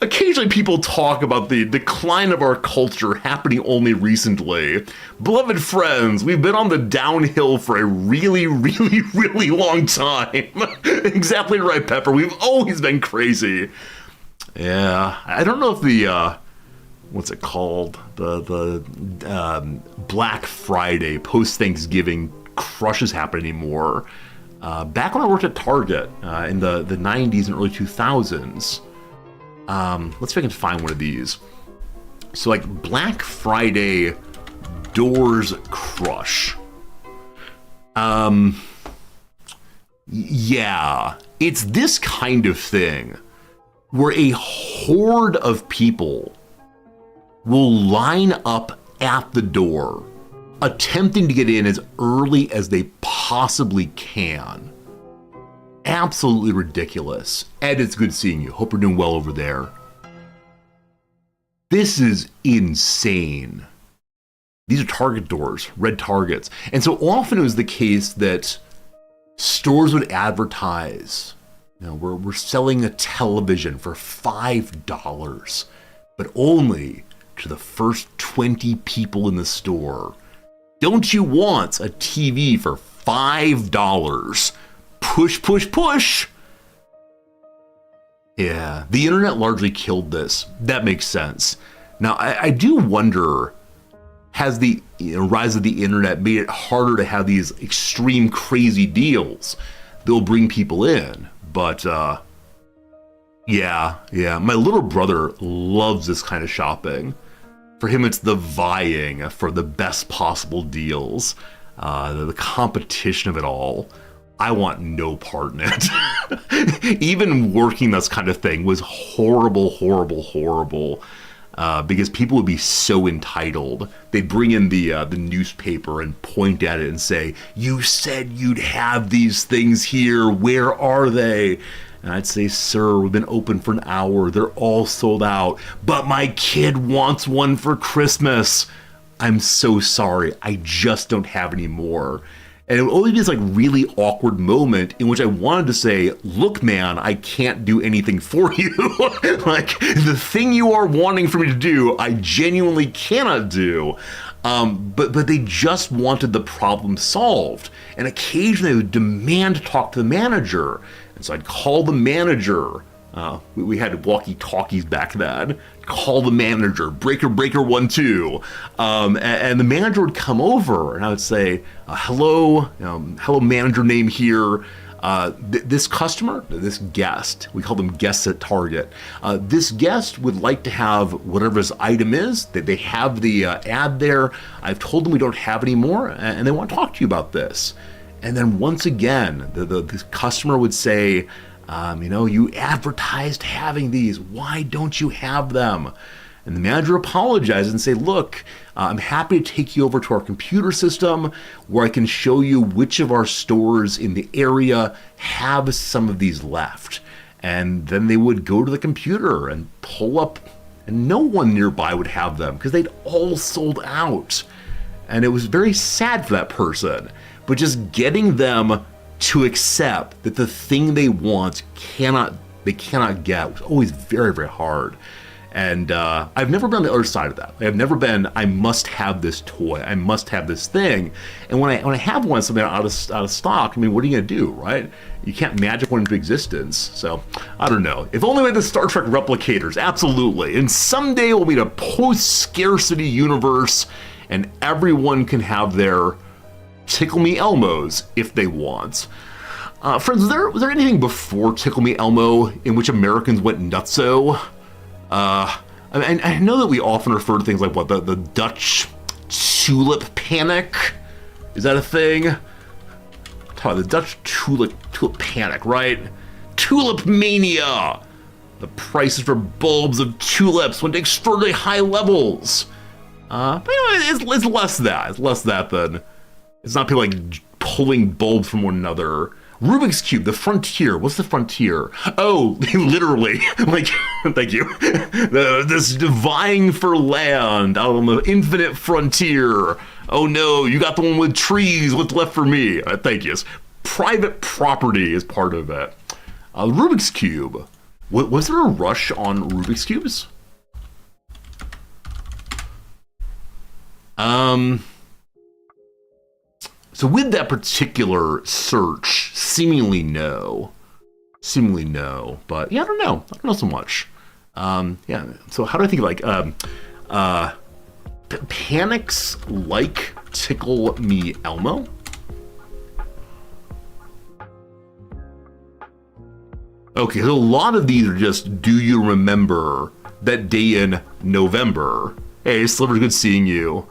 Occasionally people talk about the decline of our culture happening only recently. Beloved friends, we've been on the downhill for a really, really, really long time. Exactly right, Pepper. We've always been crazy. Yeah, I don't know if the, what's it called? The Black Friday, post-Thanksgiving crushes happen anymore. Back when I worked at Target in the 90s and early 2000s, let's see if I can find one of these. So like Black Friday doors crush. Yeah, it's this kind of thing where a horde of people will line up at the door, attempting to get in as early as they possibly can. Absolutely ridiculous. Ed, it's good seeing you. Hope you're doing well over there. This is insane. These are Target doors, red Targets. And so often it was the case that stores would advertise, you know, we're selling a television for $5, but only to the first 20 people in the store. Don't you want a TV for $5? Push, push, push. Yeah, the internet largely killed this. That makes sense. Now, I do wonder, has the rise of the internet made it harder to have these extreme crazy deals that will bring people in? But yeah, my little brother loves this kind of shopping. For him, it's the vying for the best possible deals, the competition of it all. I want no part in it. Even working this kind of thing was horrible, because people would be so entitled. They'd bring in the newspaper and point at it and say, "You said you'd have these things here. Where are they?" And I'd say, "Sir, we've been open for an hour. They're all sold out. But my kid wants one for Christmas. I'm so sorry. I just don't have any more." And it would only be this like really awkward moment in which I wanted to say, "Look, man, I can't do anything for you." Like the thing you are wanting for me to do, I genuinely cannot do. But they just wanted the problem solved. And occasionally they would demand to talk to the manager. And so I'd call the manager. We had walkie-talkies back then. Call the manager, breaker 1-2, and the manager would come over, and I would say, "Hello, hello, manager name here. This customer, this guest, we call them guests at Target. This guest would like to have whatever his item is. That they have the ad there. I've told them we don't have any more, and they want to talk to you about this." And then once again, the customer would say, "You advertised having these. Why don't you have them?" And the manager apologized and say, "Look, I'm happy to take you over to our computer system where I can show you which of our stores in the area have some of these left." And then they would go to the computer and pull up, and no one nearby would have them because they'd all sold out. And it was very sad for that person. But just getting them to accept that the thing they want they cannot get was always very, very hard. And I've never been on the other side of that. I've never been, I must have this toy. I must have this thing. And when I have one, something out of stock, I mean, what are you going to do, right? You can't magic one into existence. So, I don't know. If only with the Star Trek replicators, absolutely. And someday we'll be in a post-scarcity universe, and everyone can have their Tickle Me Elmos if they want. Friends, was there anything before Tickle Me Elmo in which Americans went nutso? I know that we often refer to things like the Dutch tulip panic. Is that a thing? Talk about the Dutch tulip panic, right? Tulip mania. The prices for bulbs of tulips went to extraordinarily high levels. But anyway, it's less that. It's less that than it's not people like pulling bulbs from one another. Rubik's Cube, the frontier. What's the frontier? Oh, literally, like, thank you. This vying for land out on the infinite frontier. Oh no, you got the one with trees. What's left for me? Thank you. Private property is part of it. Rubik's Cube. Was there a rush on Rubik's Cubes? So with that particular search, seemingly no, but yeah, I don't know so much. Yeah, so how do I think of like, panics like Tickle Me Elmo? Okay, so a lot of these are just, do you remember that day in November? Hey, Sliver, good seeing you.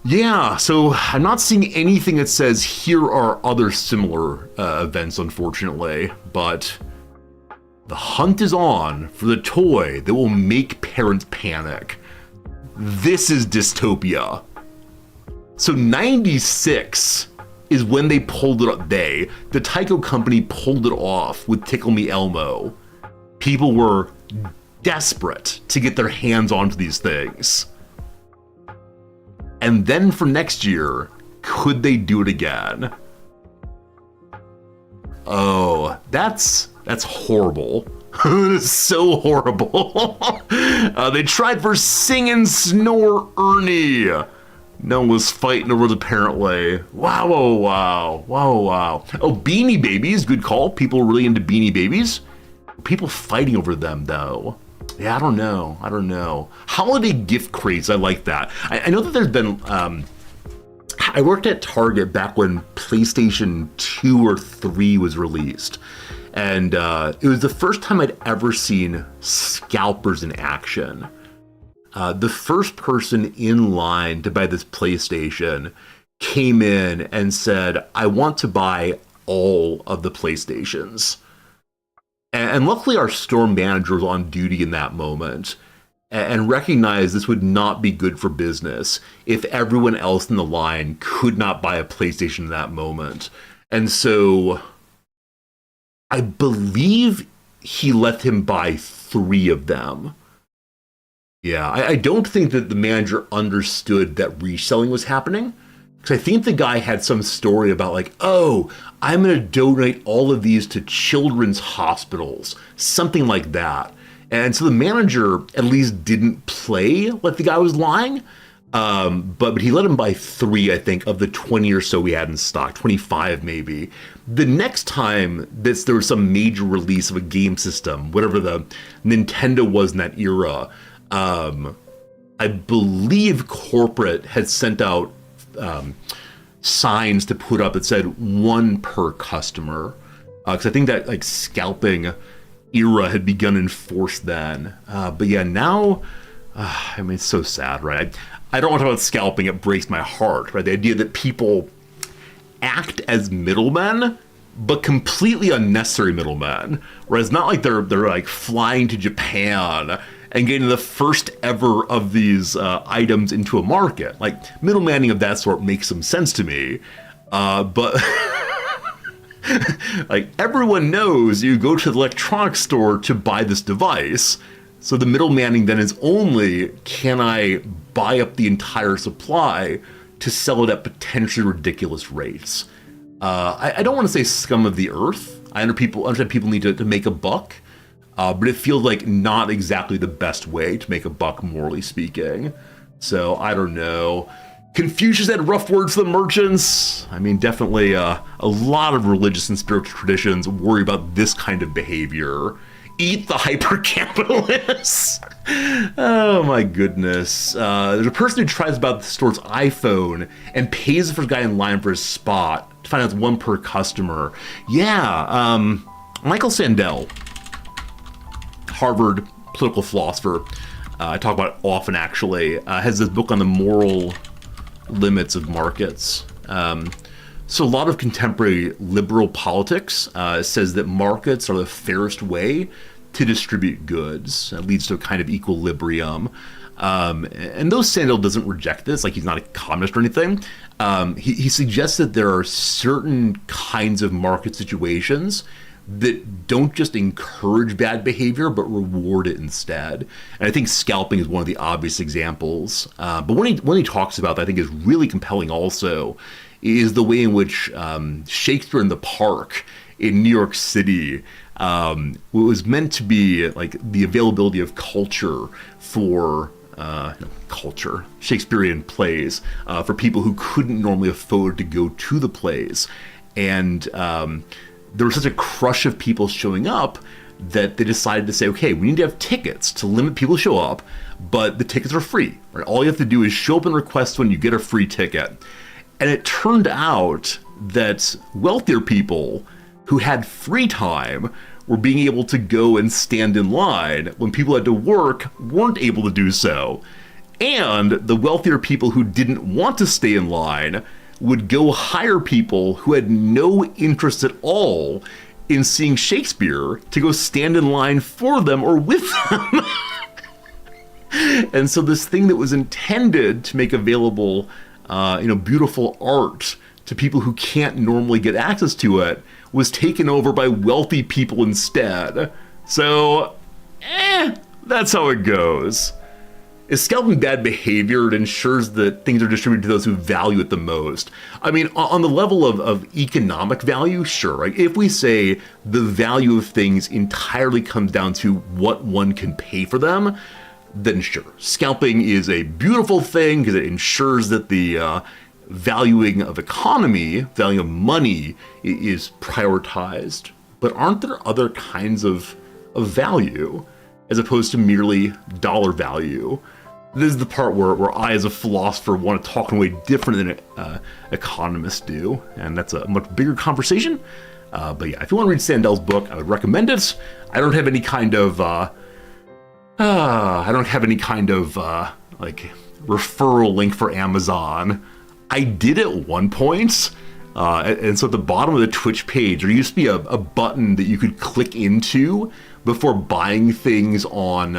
Yeah, so I'm not seeing anything that says here are other similar events, unfortunately, but the hunt is on for the toy that will make parents panic. This is dystopia. So 96 is when they pulled it up. The Tyco company pulled it off with Tickle Me Elmo. People were desperate to get their hands onto these things. And then for next year, could they do it again? Oh, that's horrible. It's so horrible. They tried for Sing and Snore Ernie. No one was fighting over it apparently. Wow. Oh, Beanie Babies, good call. People are really into Beanie Babies. People fighting over them though. Yeah, I don't know. Holiday gift crates, I like that. I know that there's been, I worked at Target back when PlayStation 2 or 3 was released. And it was the first time I'd ever seen scalpers in action. The first person in line to buy this PlayStation came in and said, I want to buy all of the PlayStations. And luckily our store manager was on duty in that moment and recognized this would not be good for business if everyone else in the line could not buy a PlayStation in that moment. And so I believe he let him buy 3 of them. Yeah, I don't think that the manager understood that reselling was happening. Because I think the guy had some story about like, oh, I'm going to donate all of these to children's hospitals, something like that. And so the manager at least didn't play like the guy was lying, but he let him buy 3, I think, of the 20 or so we had in stock, 25 maybe. The next time there was some major release of a game system, whatever the Nintendo was in that era, I believe corporate had sent out signs to put up that said 1 per customer, because I think that like scalping era had begun in force then. But yeah, now, I mean, it's so sad, right? I don't want to talk about scalping. It breaks my heart, right? The idea that people act as middlemen, but completely unnecessary middlemen, right? It's not like they're like flying to Japan and getting the first ever of these items into a market. Like, middlemaning of that sort makes some sense to me. But like, everyone knows you go to the electronics store to buy this device. So the middlemaning then is only, can I buy up the entire supply to sell it at potentially ridiculous rates? I don't want to say scum of the earth. I understand people need to make a buck. but it feels like not exactly the best way to make a buck, morally speaking. So I don't know. Confucius had rough words to the merchants. I mean, definitely a lot of religious and spiritual traditions worry about this kind of behavior. Eat the hyper-capitalists. Oh my goodness. There's a person who tries about the store's iPhone and pays for the guy in line for his spot to find out it's one per customer. Yeah, Michael Sandel, Harvard political philosopher, I talk about it often actually, has this book on the moral limits of markets. So a lot of contemporary liberal politics says that markets are the fairest way to distribute goods. It leads to a kind of equilibrium. And though Sandel doesn't reject this, like he's not a communist or anything, he suggests that there are certain kinds of market situations that don't just encourage bad behavior, but reward it instead. And I think scalping is one of the obvious examples. But when he talks about that, I think is really compelling also, is the way in which Shakespeare in the Park in New York City was meant to be like the availability of culture for culture, Shakespearean plays, for people who couldn't normally afford to go to the plays. And there was such a crush of people showing up that they decided to say, okay, we need to have tickets to limit people who show up, but the tickets are free. Right? All you have to do is show up and request when you get a free ticket. And it turned out that wealthier people who had free time were being able to go and stand in line when people had to work weren't able to do so. And the wealthier people who didn't want to stay in line would go hire people who had no interest at all in seeing Shakespeare to go stand in line for them or with them. And so this thing that was intended to make available beautiful art to people who can't normally get access to it was taken over by wealthy people instead. So, that's how it goes. Is scalping bad behavior? It ensures that things are distributed to those who value it the most. I mean, on the level of economic value, sure. Right? If we say the value of things entirely comes down to what one can pay for them, then sure. Scalping is a beautiful thing because it ensures that the valuing of economy, value of money is prioritized. But aren't there other kinds of value as opposed to merely dollar value? This is the part where I, as a philosopher, want to talk in a way different than economists do, and that's a much bigger conversation. But yeah, if you want to read Sandel's book, I would recommend it. I don't have any kind of referral link for Amazon. I did at one point, and so at the bottom of the Twitch page, there used to be a button that you could click into before buying things on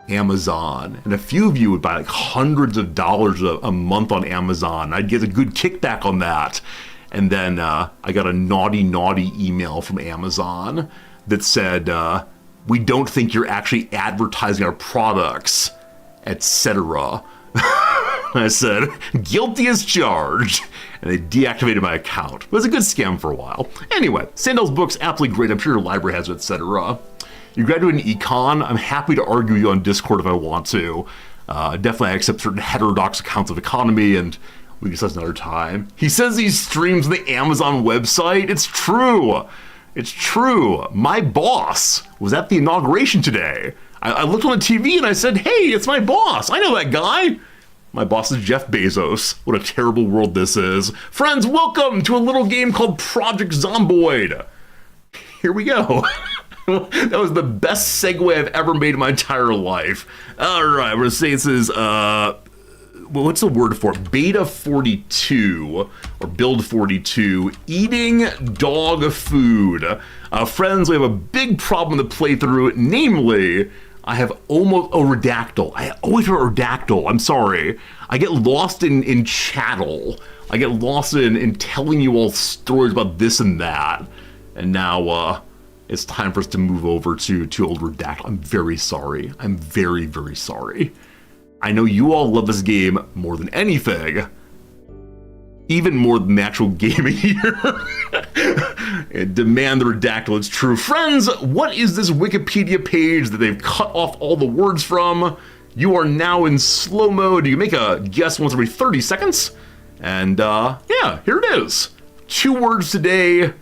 Amazon. And a few of you would buy like hundreds of dollars a month on Amazon. I'd get a good kickback on that. And then I got a naughty email from Amazon that said, we don't think you're actually advertising our products, etc. I said, guilty as charged. And they deactivated my account. It was a good scam for a while. Anyway, Sandel's book's absolutely great. I'm sure your library has it, etc. You graduate in econ. I'm happy to argue with you on Discord if I want to. Definitely I accept certain heterodox accounts of economy, and we can discuss another time. He says he streams on the Amazon website. It's true. It's true. My boss was at the inauguration today. I looked on the TV and I said, hey, it's my boss. I know that guy. My boss is Jeff Bezos. What a terrible world this is. Friends, welcome to a little game called Project Zomboid. Here we go. That was the best segue I've ever made in my entire life. All right, we're going to say this is, what's the word for it? Beta 42, or build 42, eating dog food. Friends, we have a big problem to play through, namely, I have almost a redactyl. I always have a redactyl. I'm sorry. I get lost in chattel. I get lost in telling you all stories about this and that. And now it's time for us to move over to old redactyl. I'm very sorry. I'm very, very sorry. I know you all love this game more than anything. even more than the actual gaming here. Demand the redactyl, it's true. Friends, what is this Wikipedia page that they've cut off all the words from? You are now in slow mode. You can make a guess once every 30 seconds. And yeah, here it is. 2 words today.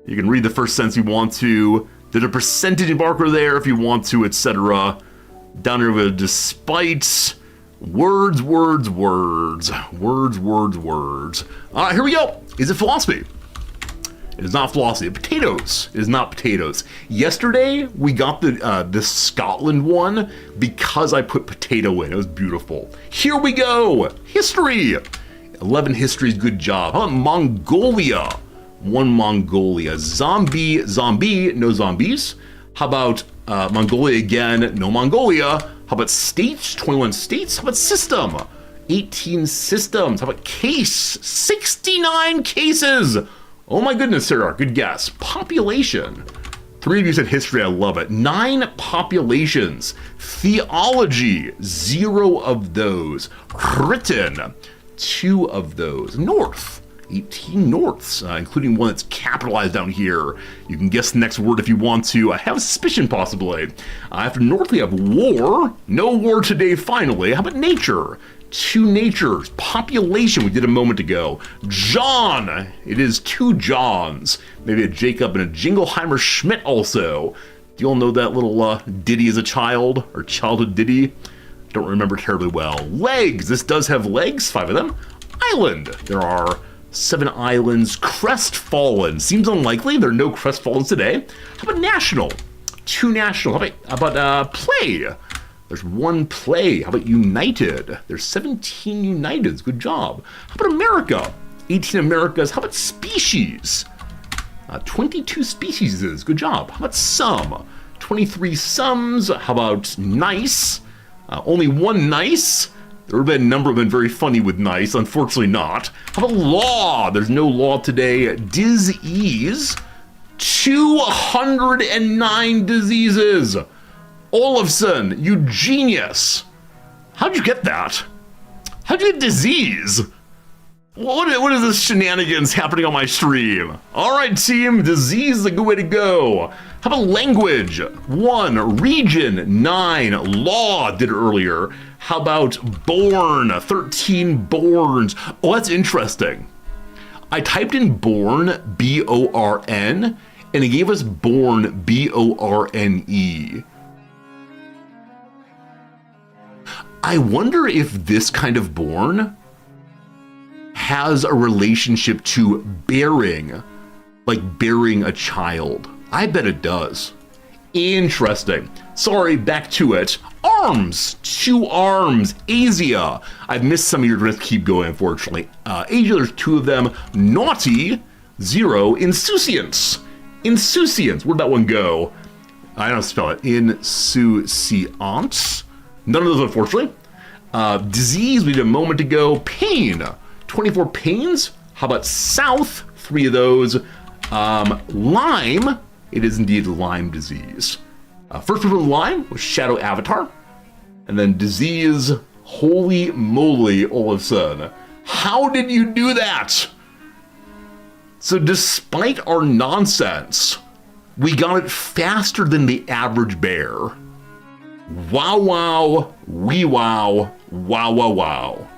You can read the first sentence you want to. There's a percentage marker there if you want to, etc. Down here with despite. Words. Here we go. Is it philosophy? It is not philosophy. Potatoes is not potatoes. Yesterday, we got the Scotland one because I put potato in. It was beautiful. Here we go. History. 11 histories, good job. How about Mongolia? 1 Mongolia. Zombie, no zombies. How about Mongolia again? No Mongolia. How about states? 21 states. How about system? 18 systems. How about case? 69 cases. Oh my goodness, Sarah. Good guess. Population. 3 of you said history. I love it. 9 populations. Theology. 0 of those. Written. 2 of those. North. 18 norths, including one that's capitalized down here. You can guess the next word if you want to. I have a suspicion, possibly. After north, we have war. No war today, finally. How about nature? 2 natures. Population, we did a moment ago. John. It is 2 Johns. Maybe a Jacob and a Jingleheimer Schmidt also. Do you all know that little ditty as a child? Or childhood ditty? Don't remember terribly well. Legs. This does have legs. 5 of them. Island. There are 7 islands. Crestfallen. Seems unlikely. There are no crestfallens today. How about national? 2 national. How about play? There's 1 play. How about united? There's 17 uniteds. Good job. How about America? 18 Americas. How about species? 22 species. Good job. How about sum? 23 sums. How about nice? Only 1 nice. There have been a number of them very funny with nice, unfortunately not. How about law? There's no law today. Disease. 209 diseases. Olafson, you genius. How'd you get that? How'd you get disease? What is this shenanigans happening on my stream? All right, team, disease is a good way to go. How about language? 1, region, 9, law, did it earlier. How about born? 13 borns. Oh, that's interesting. I typed in born, B-O-R-N, and it gave us born, B-O-R-N-E. I wonder if this kind of born has a relationship to bearing, like bearing a child. I bet it does. Interesting. Sorry, back to it. Arms. 2 arms. Asia. I've missed some of your drift. Keep going, unfortunately. Asia, there's 2 of them. Naughty. 0. Insouciance. Insouciance. Where'd that one go? I don't spell it. Insouciance. None of those, unfortunately. Disease, we did a moment ago. Pain. 24 pains. How about south? 3 of those. Lyme. It is indeed Lyme disease. First one from Lyme was Shadow Avatar. And then disease, holy moly, Olafson. How did you do that? So despite our nonsense, we got it faster than the average bear. Wow, wow, wee wow, wow, wow, wow.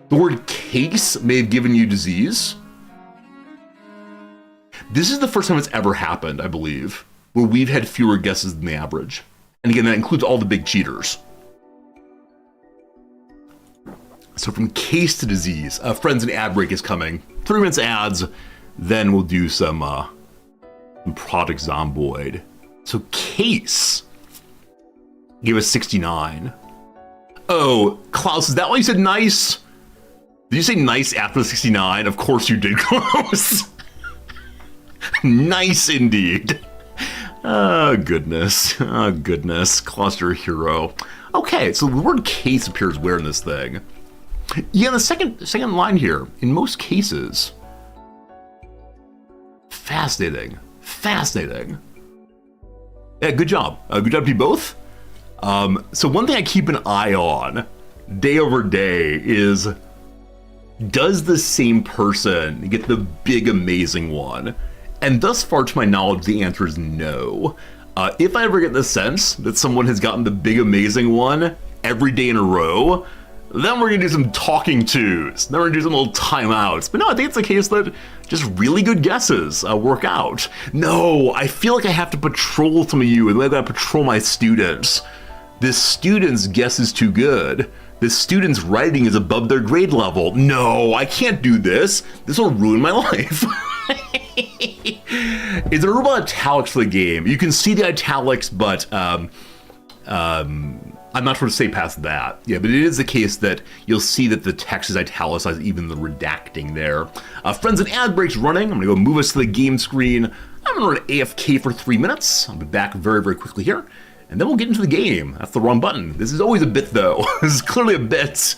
The word case may have given you disease. This is the first time it's ever happened, I believe, where we've had fewer guesses than the average. And again, that includes all the big cheaters. So from case to disease, friends, an ad break is coming. 3 minutes ads, then we'll do some product Zomboid. So case gave us 69. Oh, Klaus, is that why you said nice? Did you say nice after the 69? Of course you did, Klaus. Nice indeed. Oh, goodness. Oh, goodness. Klaus, you're a hero. Okay, so the word case appears where in this thing? Yeah, the second line here. In most cases. Fascinating. Fascinating. Yeah, good job. Good job to you both. So one thing I keep an eye on day over day is Does the same person get the big amazing one? And thus far, to my knowledge, the answer is no. If I ever get the sense that someone has gotten the big amazing one every day in a row, then we're gonna do some talking tos. Then we're gonna do some little timeouts. But no, I think it's the case that just really good guesses work out. No, I feel like I have to patrol some of you, and I gotta patrol my students. This student's guess is too good. This student's writing is above their grade level. No, I can't do this. This will ruin my life. It's a robot italics for the game. You can see the italics, but I'm not sure to say past that. Yeah, but it is the case that you'll see that the text is italicized, even the redacting there. Friends, and ad break's running. I'm gonna go move us to the game screen. I'm gonna run AFK for 3 minutes. I'll be back very, very quickly here. And then we'll get into the game. That's the wrong button. This is always a bit, though. This is clearly a bit.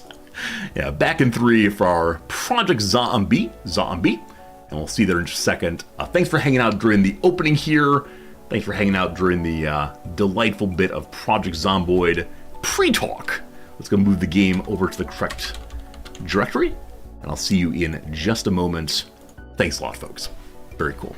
Yeah, back in 3 for our Project Zombie. And we'll see there in just a second. Thanks for hanging out during the opening here. Thanks for hanging out during the delightful bit of Project Zomboid pre-talk. Let's go move the game over to the correct directory. And I'll see you in just a moment. Thanks a lot, folks. Very cool.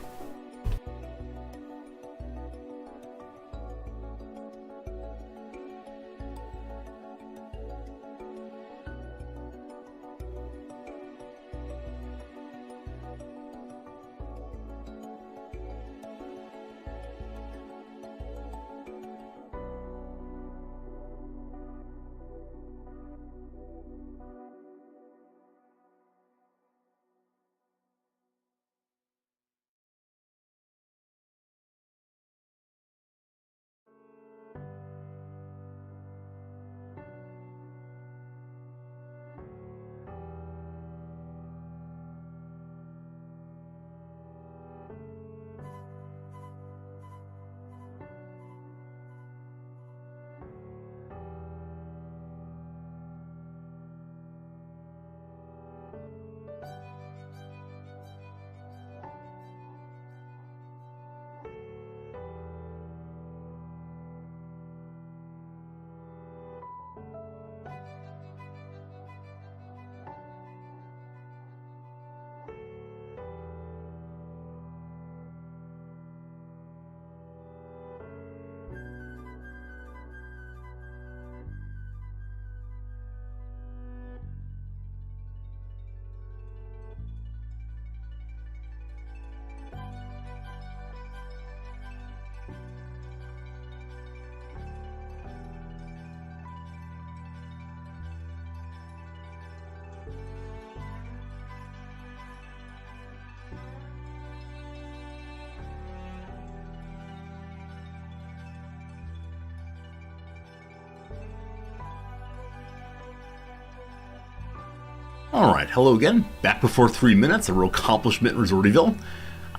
All right, hello again. Back before 3 minutes, a real accomplishment in Resortyville.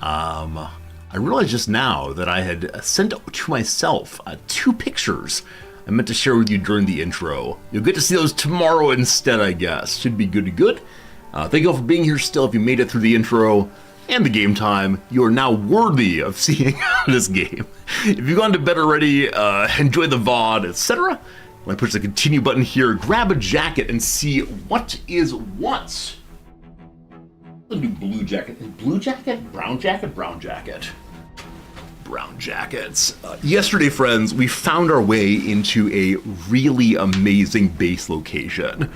I realized just now that I had sent to myself 2 pictures I meant to share with you during the intro. You'll get to see those tomorrow instead, I guess. Should be good to good. Thank you all for being here still. If you made it through the intro and the game time, you are now worthy of seeing this game. If you've gone to bed already, enjoy the VOD, etc., when I push the continue button here, grab a jacket and see what is what. I'll do blue jacket. Blue jacket? Brown jacket? Brown jacket. Brown jackets. Yesterday, friends, we found our way into a really amazing base location.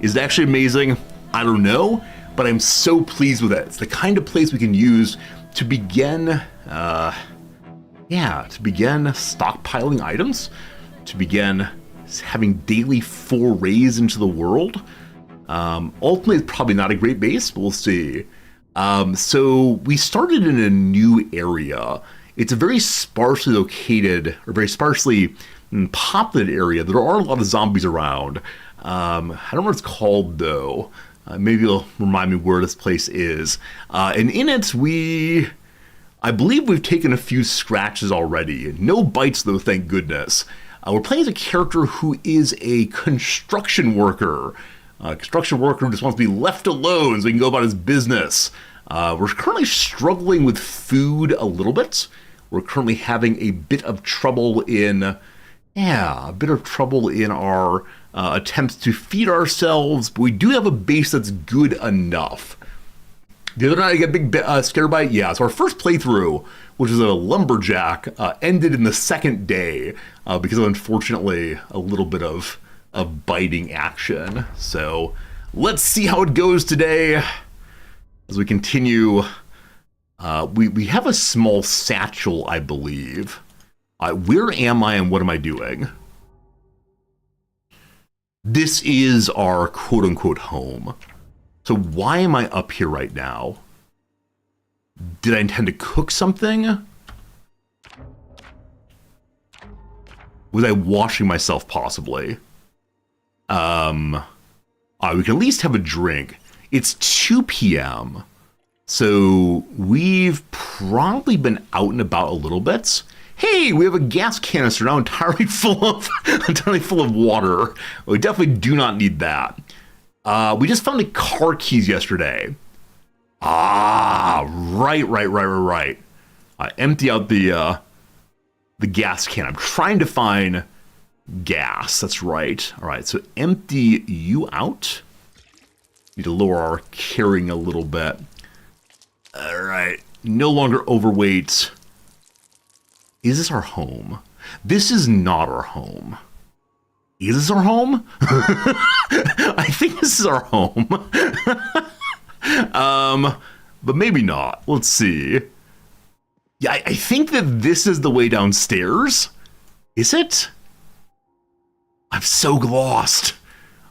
Is it actually amazing? I don't know, but I'm so pleased with it. It's the kind of place we can use to begin, stockpiling items, to begin having daily forays into the world. Ultimately, it's probably not a great base, but we'll see. So we started in a new area. It's a very sparsely located, or very sparsely populated area. There are a lot of zombies around. I don't know what it's called, though. Maybe you'll remind me where this place is. And in it, I believe we've taken a few scratches already. No bites, though, thank goodness. We're playing as a character who is a construction worker. Construction worker who just wants to be left alone so he can go about his business. We're currently struggling with food a little bit. We're currently having a bit of trouble in our attempts to feed ourselves, but we do have a base that's good enough. The other night I got big scared by it. Yeah, so our first playthrough, which is a lumberjack, ended in the second day because of, unfortunately, a little bit of biting action. So let's see how it goes today as we continue. We have a small satchel, I believe. Where am I and what am I doing? This is our quote-unquote home. So why am I up here right now? Did I intend to cook something? Was I washing myself, possibly? We can at least have a drink. It's 2 p.m., so we've probably been out and about a little bit. Hey, we have a gas canister now entirely full of water. We definitely do not need that. We just found the car keys yesterday. Right. Empty out the gas can. I'm trying to find gas. That's right. All right, so empty you out. Need to lower our carrying a little bit. All right, no longer overweight. Is this our home? This is not our home. Is this our home? I think this is our home. But maybe not. Let's see. Yeah, I think that this is the way downstairs. Is it? I'm so lost.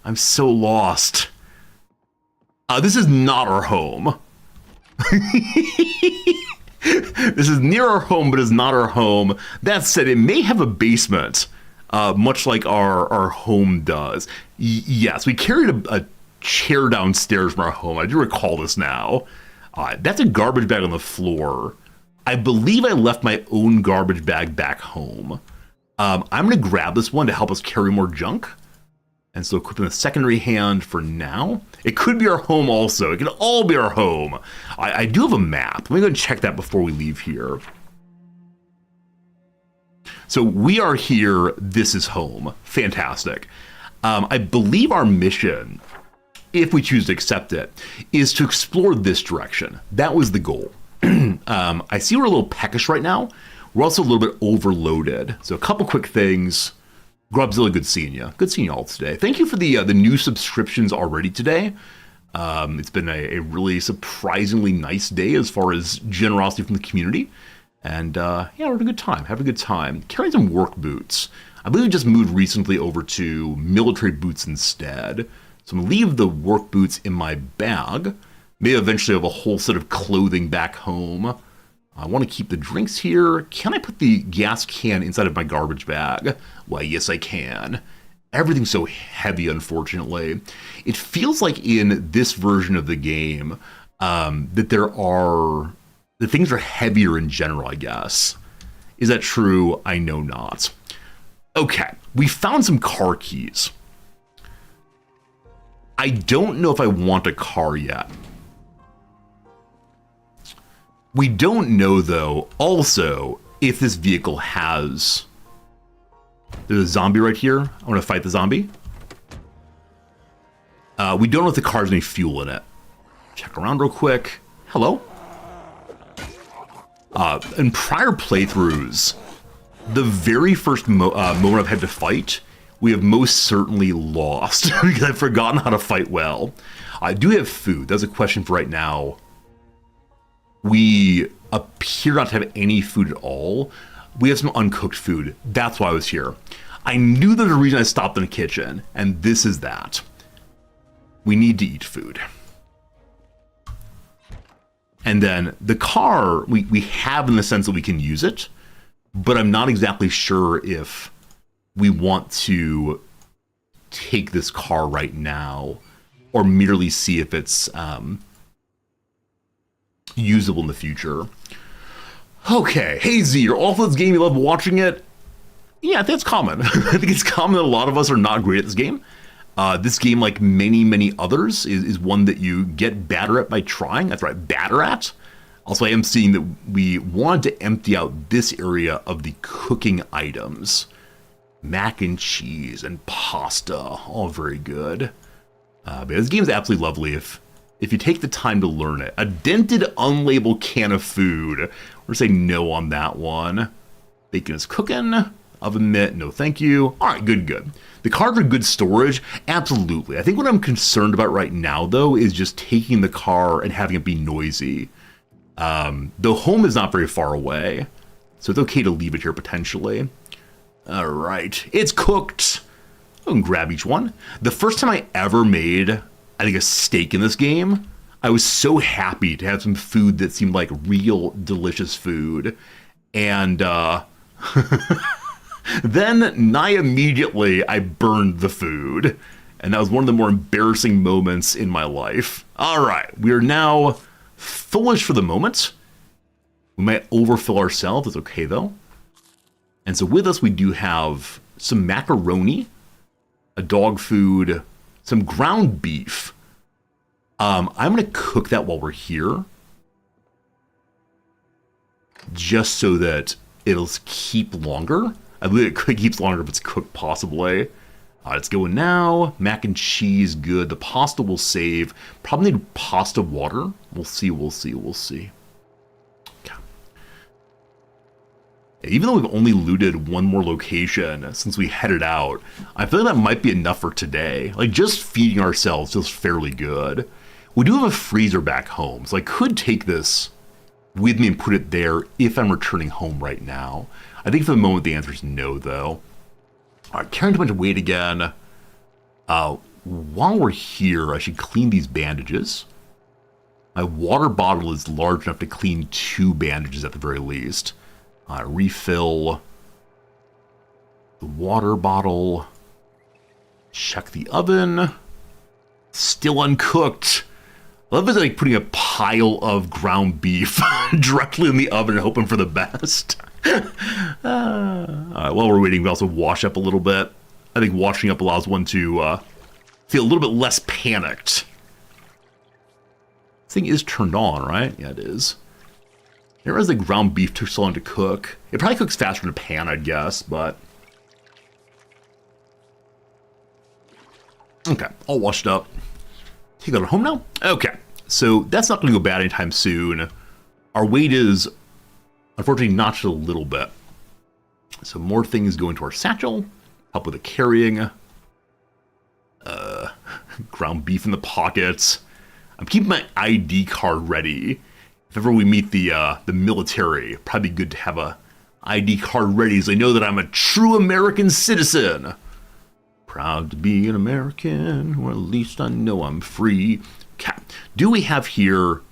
This is not our home. This is near our home, but is not our home. That said, it may have a basement, much like our home does. Yes, we carried a chair downstairs from our home. I do recall this now. That's a garbage bag on the floor. I believe I left my own garbage bag back home. I'm going to grab this one to help us carry more junk. And so equipping the secondary hand for now. It could be our home also. It could all be our home. I do have a map. Let me go and check that before we leave here. So we are here. This is home. Fantastic. I believe our mission, if we choose to accept it, is to explore this direction. That was the goal. I see we're a little peckish right now. We're also a little bit overloaded. So a couple quick things. Grubzilla, good seeing you. Good seeing you all today. Thank you for the new subscriptions already today. It's been a really surprisingly nice day as far as generosity from the community. And yeah, we're having a good time. Having a good time. Carrying some work boots. I believe we just moved recently over to military boots instead. So I'm going to leave the work boots in my bag. Maybe eventually have a whole set of clothing back home. I want to keep the drinks here. Can I put the gas can inside of my garbage bag? Why, yes, I can. Everything's so heavy, unfortunately. It feels like in this version of the game that things are heavier in general, I guess. Is that true? I know not. Okay, we found some car keys. I don't know if I want a car yet. We don't know, though, also, if this vehicle has... There's a zombie right here. I want to fight the zombie. We don't know if the car has any fuel in it. Check around real quick. Hello. In prior playthroughs, the very first moment I've had to fight, we have most certainly lost because I've forgotten how to fight well. I do have food. That's a question for right now. We appear not to have any food at all. We have some uncooked food. That's why I was here. I knew there was a reason I stopped in the kitchen, and this is that. We need to eat food. And then the car, we have in the sense that we can use it, but I'm not exactly sure if we want to take this car right now or merely see if it's usable in the future. Okay, hey Z, you're all for this game, you love watching it? Yeah, I think it's common. I think it's common that a lot of us are not great at this game. This game, like many others, is one that you get better at by trying. That's right, better at. Also, I am seeing that we wanted to empty out this area of the cooking items. Mac and cheese and pasta, all very good. But this game's absolutely lovely if you take the time to learn it. A dented, unlabeled can of food. We're gonna say no on that one. Bacon is cooking. Oven mitt, no thank you. All right, good. The cards are good storage, absolutely. I think what I'm concerned about right now, though, is just taking the car and having it be noisy. The home is not very far away, so it's okay to leave it here potentially. All right, it's cooked. I can grab each one. The first time I ever made, I think, a steak in this game, I was so happy to have some food that seemed like real delicious food. And then nigh immediately I burned the food. And that was one of the more embarrassing moments in my life. All right, we are now fullish for the moment. We might overfill ourselves, it's okay though. And so with us we do have some macaroni, a dog food, some ground beef. I'm gonna cook that while we're here, just so that it'll keep longer. I believe it keeps longer if it's cooked, possibly. It's going now. Mac and cheese, good. The pasta will save. Probably need pasta water. We'll see. Okay. Even though we've only looted one more location since we headed out, I feel like that might be enough for today. Like, just feeding ourselves feels fairly good. We do have a freezer back home, so I could take this with me and put it there if I'm returning home right now. I think for the moment the answer is no, though. All right, carrying too much weight again. While we're here, I should clean these bandages. My water bottle is large enough to clean 2 bandages at the very least. Refill the water bottle. Check the oven. Still uncooked. I love it, like putting a pile of ground beef directly in the oven and hoping for the best. All right, while we're waiting, we also wash up a little bit. I think washing up allows one to feel a little bit less panicked. This thing is turned on, right? Yeah, it is. There is the ground beef too long to cook. It probably cooks faster in a pan, I'd guess, but... Okay, all washed up. Take that home now? Okay, so that's not going to go bad anytime soon. Our weight is, unfortunately, notched a little bit. So more things go into our satchel. Help with the carrying. Ground beef in the pockets. I'm keeping my ID card ready. If ever we meet the military, probably good to have a ID card ready so I know that I'm a true American citizen. Proud to be an American, or at least I know I'm free. Okay. Do we have here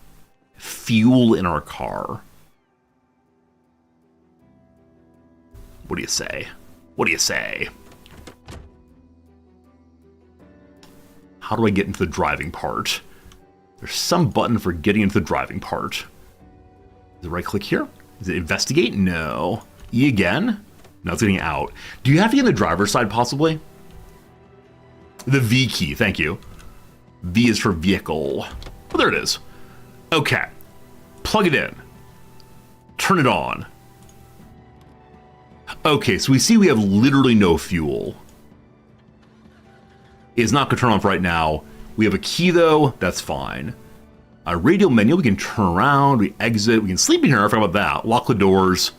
fuel in our car? What do you say? What do you say? How do I get into the driving part? There's some button for getting into the driving part. Is it right click here? Is it investigate? No. E again? No, it's getting out. Do you have to get in the driver's side possibly? The V key, thank you. V is for vehicle. Oh, there it is. Okay. Plug it in. Turn it on. Okay, so we see we have literally no fuel. It's not gonna turn off right now. We have a key though, that's fine. A radio menu, we can turn around, we exit, we can sleep in here, I forgot about that. Lock the doors,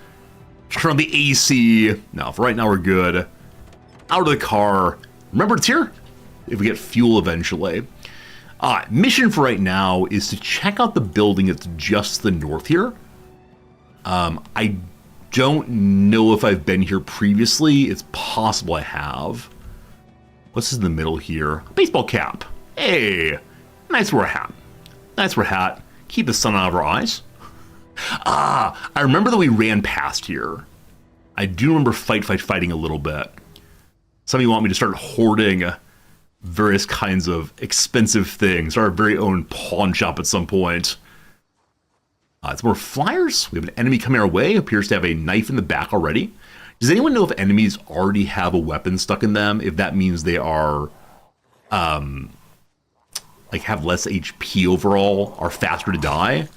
turn on the AC. No, for right now we're good. Out of the car. Remember it's here? If we get fuel eventually. Mission for right now is to check out the building that's just to the north here. I don't know if I've been here previously. It's possible I have. What's in the middle here? Baseball cap. Hey, nice wear hat. Nice wear hat. Keep the sun out of our eyes. I remember that we ran past here. I do remember fighting a little bit. Some of you want me to start hoarding various kinds of expensive things. Our very own pawn shop at some point. It's more flyers. We have an enemy coming our way. Appears to have a knife in the back already. Does anyone know if enemies already have a weapon stuck in them? If that means they are, like have less HP overall, are faster to die?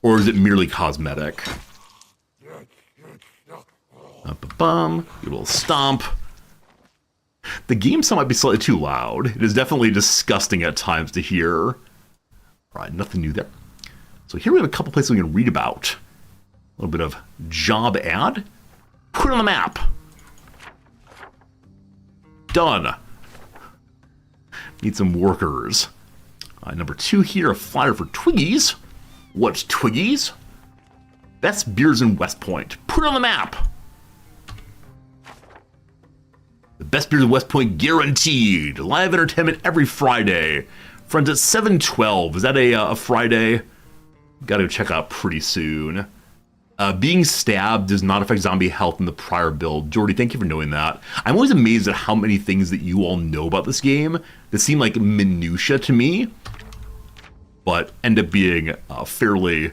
Or is it merely cosmetic? Bum, a little stomp. The game sound might be slightly too loud. It is definitely disgusting at times to hear. All right, nothing new there. So here we have a couple places we can read about. A little bit of job ad. Put it on the map. Done. Need some workers. Number 2 here, a flyer for Twiggies. What's Twiggies? Best beers in West Point. Put it on the map. The best beers in West Point guaranteed. Live entertainment every Friday. Friends at 7:12. Is that a Friday? Got to check out pretty soon. Being stabbed does not affect zombie health in the prior build. Jordy, thank you for knowing that. I'm always amazed at how many things that you all know about this game that seem like minutia to me, but end up being fairly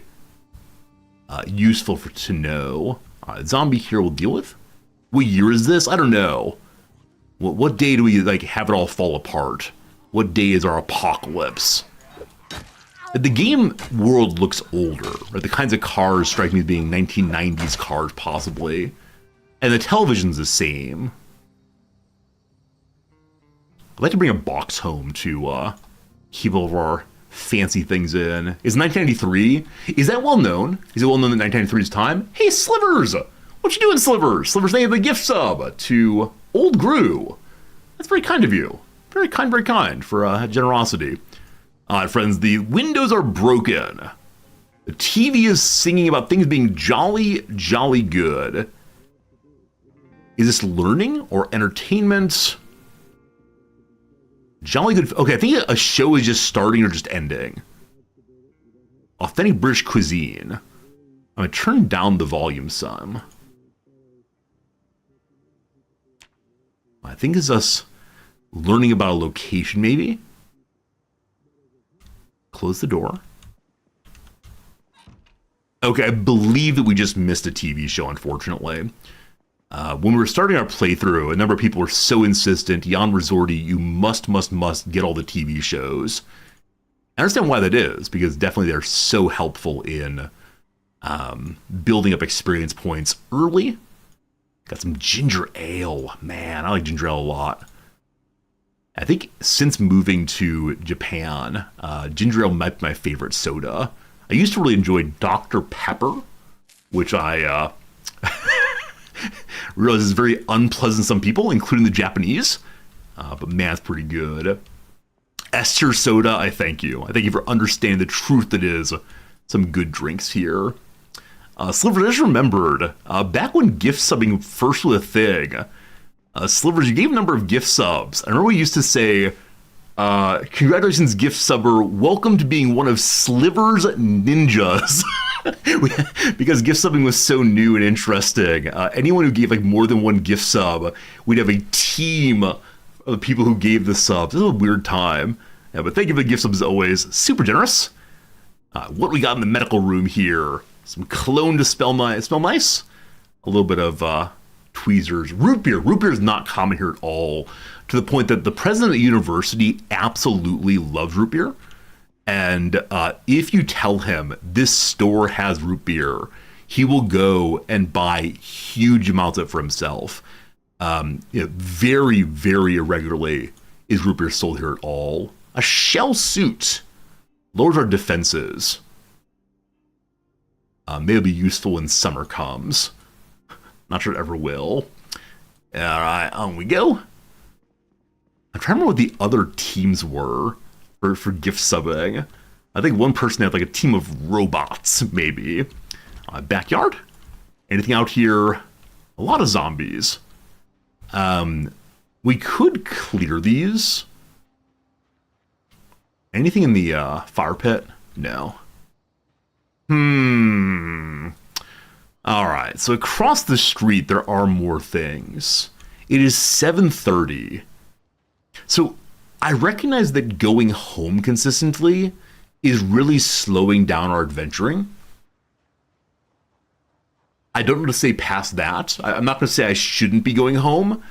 useful to know. Zombie here we'll deal with. What year is this? I don't know. What day do we like have it all fall apart? What day is our apocalypse? The game world looks older, right? The kinds of cars strike me as being 1990s cars, possibly. And the television's the same. I'd like to bring a box home to keep all of our fancy things in. Is 1993? Is that well known? Is it well known that 1993 is time? Hey, Slivers! What you doing, Slivers? Slivers named the gift sub to Old Gru. That's very kind of you. Very kind for generosity. Friends, the windows are broken. The TV is singing about things being jolly, jolly good. Is this learning or entertainment? Jolly good. Okay, I think a show is just starting or just ending. Authentic British cuisine. I'm going to turn down the volume some. I think it's us learning about a location, maybe. Close the door. Okay, I believe that we just missed a TV show, unfortunately. When we were starting our playthrough, a number of people were so insistent, Jan Resorti, you must get all the TV shows. I understand why that is, because definitely they're so helpful in building up experience points early. Got some ginger ale. Man, I like ginger ale a lot. I think since moving to Japan, ginger ale might be my favorite soda. I used to really enjoy Dr. Pepper, which I realize is very unpleasant to some people, including the Japanese. But man, it's pretty good. S tier soda, I thank you. I thank you for understanding the truth that is some good drinks here. Slivers, I just remembered, back when gift subbing first was a thing, Slivers, you gave a number of gift subs. I remember we used to say, congratulations, gift subber. Welcome to being one of Slivers' ninjas. Because gift subbing was so new and interesting. Anyone who gave like more than one gift sub, we'd have a team of the people who gave the subs. This was a weird time. Yeah, but thank you for the gift subs as always. Super generous. What we got in the medical room here? Some cologne to smell nice. A little bit of tweezers. Root beer. Root beer is not common here at all, to the point that the president of the university absolutely loves root beer. And if you tell him this store has root beer, he will go and buy huge amounts of it for himself. Very, very irregularly is root beer sold here at all. A shell suit lowers our defenses. Maybe it'll be useful when summer comes. Not sure it ever will. All right, on we go. I'm trying to remember what the other teams were for gift subbing. I think one person had like a team of robots, maybe. Backyard? Anything out here? A lot of zombies. We could clear these. Anything in the fire pit? No. Alright, so across the street there are more things. It is 7:30. So I recognize that going home consistently is really slowing down our adventuring. I don't know to say past that. I'm not going to say I shouldn't be going home,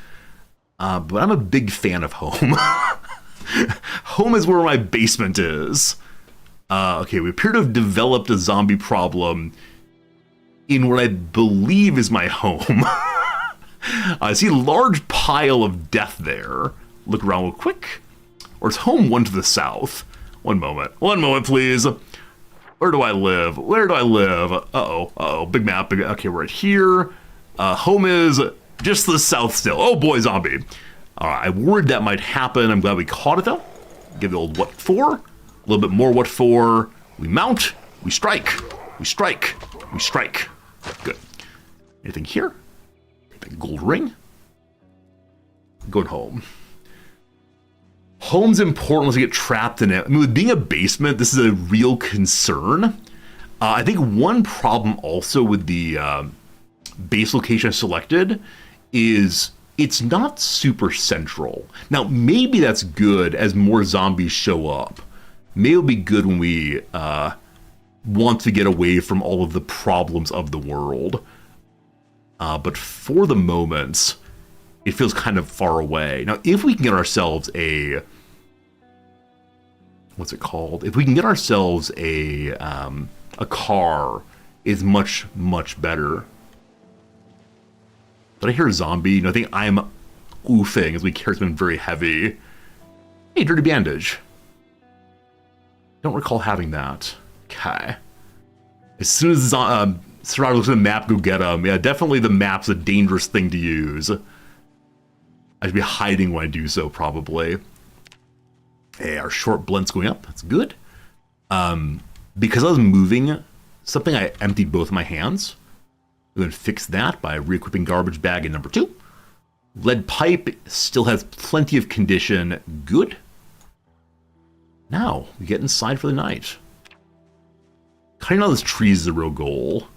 but I'm a big fan of home. Home is where my basement is. Okay, we appear to have developed a zombie problem in what I believe is my home. I see a large pile of death there. Look around real quick. Or is home one to the south? One moment, please. Where do I live? Uh-oh, big map. Okay, we're right here. Home is just to the south still. Oh boy, zombie. I worried that might happen. I'm glad we caught it though. Give the old what for. A little bit more what for. We mount, we strike. Good. Anything here? Gold ring. Going home. Home's important unless you get trapped in it. I mean, with being a basement, this is a real concern. I think one problem also with the base location I selected is it's not super central. Now, maybe that's good as more zombies show up. Maybe it'll be good when we want to get away from all of the problems of the world. But for the moment, it feels kind of far away. Now, if we can get ourselves a... What's it called? If we can get ourselves a car, is much, much better. Did I hear a zombie? No, I think I'm oofing as we carry something very heavy. Hey, dirty bandage. Don't recall having that. Okay. As soon as Survivor looks at the map, go get him. Yeah, definitely the map's a dangerous thing to use. I should be hiding when I do so, probably. Hey, our short blunt's going up. That's good. Because I was moving something, I emptied both my hands. I'm going to fix that by re-equipping garbage bag in number 2. Lead pipe still has plenty of condition. Good. Now, we get inside for the night. Cutting all those trees is a real goal.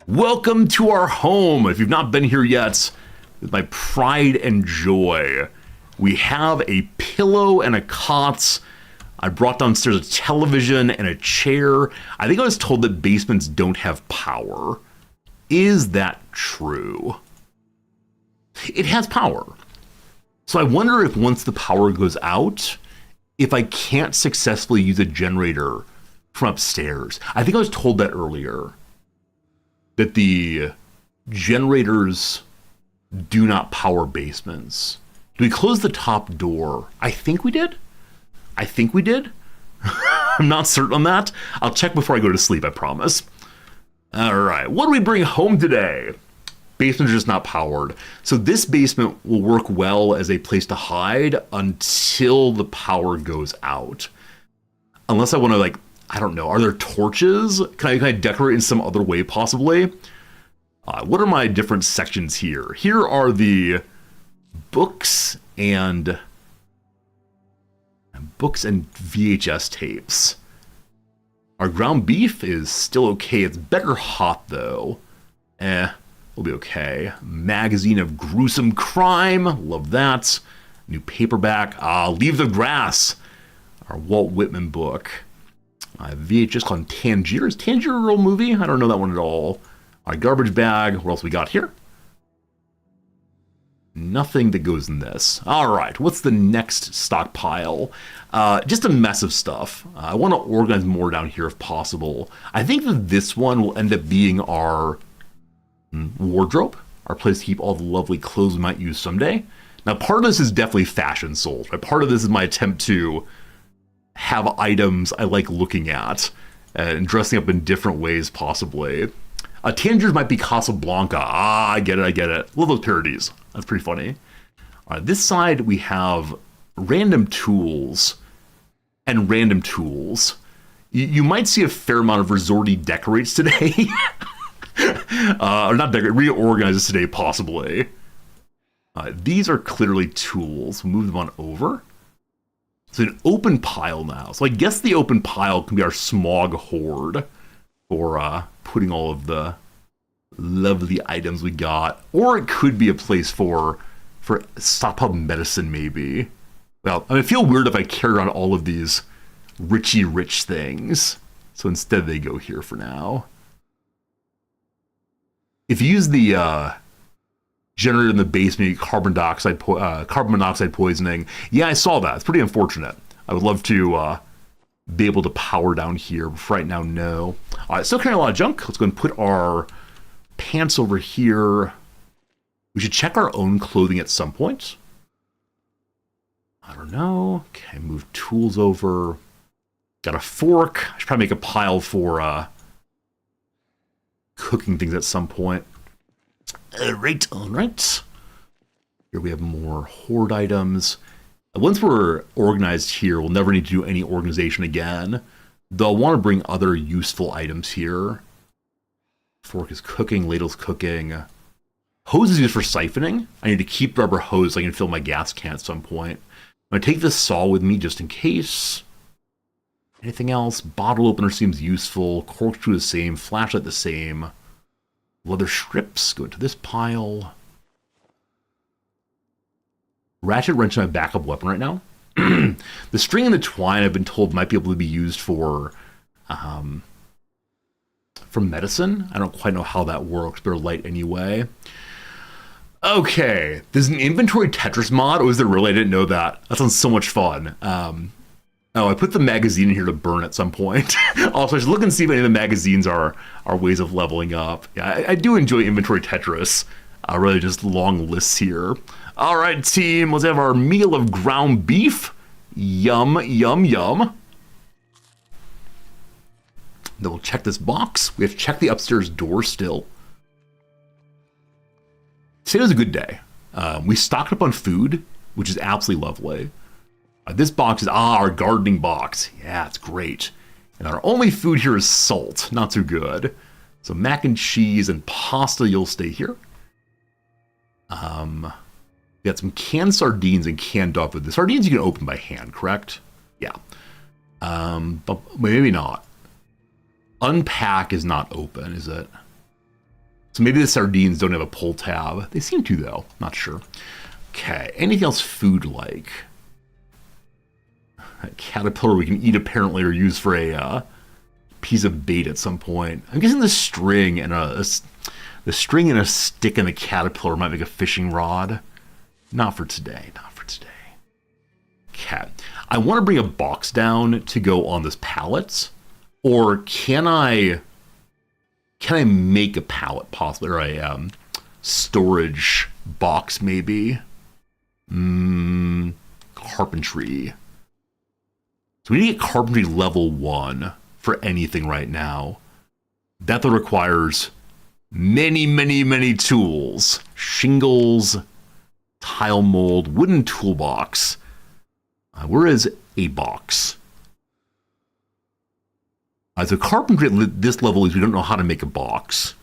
Welcome to our home. If you've not been here yet, with my pride and joy, we have a pillow and a cot. I brought downstairs a television and a chair. I think I was told that basements don't have power. Is that true? It has power. So I wonder if once the power goes out, if I can't successfully use a generator from upstairs. I think I was told that earlier. That the generators do not power basements. Do we close the top door? I think we did. I'm not certain on that. I'll check before I go to sleep, I promise. All right, what do we bring home today? Basements are just not powered. So this basement will work well as a place to hide until the power goes out. Unless I want to, like, I don't know, are there torches? Can I decorate in some other way, possibly? What are my different sections here? Here are the books and VHS tapes. Our ground beef is still okay. It's better hot, though. We'll be okay. Magazine of gruesome crime. Love that. New paperback. Leaves of Grass. Our Walt Whitman book. VHS called Tangier. Is Tangier a real movie? I don't know that one at all. Our garbage bag. What else we got here? Nothing that goes in this. All right, what's the next stockpile? Just a mess of stuff. I want to organize more down here if possible. I think that this one will end up being our wardrobe, our place to keep all the lovely clothes we might use someday. Now, part of this is definitely fashion sold. Right? Part of this is my attempt to have items I like looking at and dressing up in different ways, possibly. Tangiers might be Casablanca. I get it. Love those parodies. That's pretty funny. All right, this side we have random tools and random tools. You might see a fair amount of resorty decorates today. Or not decorate, reorganizes today, possibly. These are clearly tools. We'll move them on over. It's an open pile now. So I guess the open pile can be our smog hoard for putting all of the lovely items we got. Or it could be a place for stockpile medicine, maybe. Well, I feel weird if I carry on all of these Richie Rich things. So instead they go here for now. If you use the generator in the basement, carbon monoxide poisoning. Yeah, I saw that. It's pretty unfortunate. I would love to be able to power down here, but for right now, no. All right, still carrying a lot of junk. Let's go and put our pants over here. We should check our own clothing at some point. I don't know. Okay, move tools over. Got a fork. I should probably make a pile for cooking things at some point. All right. Here we have more hoard items. Once we're organized here, we'll never need to do any organization again. Though I want to bring other useful items here. Fork is cooking, ladle's cooking. Hose is used for siphoning. I need to keep rubber hose so I can fill my gas can at some point. I'm going to take this saw with me just in case. Anything else? Bottle opener seems useful. Corkscrew the same. Flashlight the same. Leather strips go into this pile. Ratchet wrench is my backup weapon right now. The string and the twine I've been told might be able to be used for medicine. I don't quite know how that works, but they're light anyway. Okay, there's an inventory Tetris mod. Oh, is there really? I didn't know that. That sounds so much fun. I put the magazine in here to burn at some point. Also, I should look and see if any of the magazines are ways of leveling up. Yeah, I do enjoy inventory Tetris. Really just long lists here. All right, team, let's have our meal of ground beef. Yum, yum, yum. Then we'll check this box. We have to check the upstairs door still. Today was a good day. We stocked up on food, which is absolutely lovely. This box is, our gardening box. Yeah, it's great. And our only food here is salt. Not too good. So mac and cheese and pasta, you'll stay here. We got some canned sardines and canned dog food. The sardines you can open by hand, correct? Yeah. But maybe not. Unpack is not open, is it? So maybe the sardines don't have a pull tab. They seem to, though. Not sure. Okay. Anything else food-like? A caterpillar we can eat, apparently, or use for a piece of bait at some point. I'm guessing the string and a stick and a caterpillar might make a fishing rod. Not for today. Not for today. Okay. I want to bring a box down to go on this pallet. Or can I make a pallet possibly, or a storage box maybe? Carpentry. So we need to get carpentry level 1 for anything right now. That requires many, many, many tools. Shingles, tile mold, wooden toolbox. Where is a box? So carpentry at this level is we don't know how to make a box.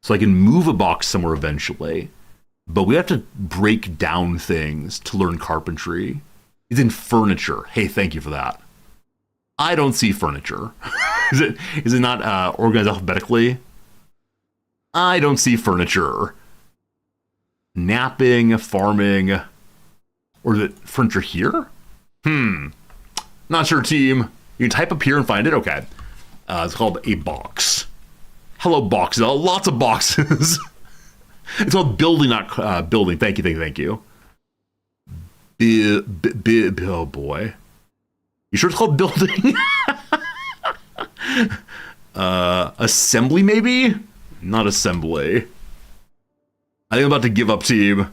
So I can move a box somewhere eventually, but we have to break down things to learn carpentry. It's in furniture. Hey, thank you for that. I don't see furniture. Is it not organized alphabetically? I don't see furniture. Napping, farming, or is it furniture here? Not sure, team. You can type up here and find it. Okay. It's called a box. Hello, boxes. Lots of boxes. It's called building, not building. Thank you. Oh, boy. You sure it's called building? Assembly, maybe? Not assembly. I think I'm about to give up, team.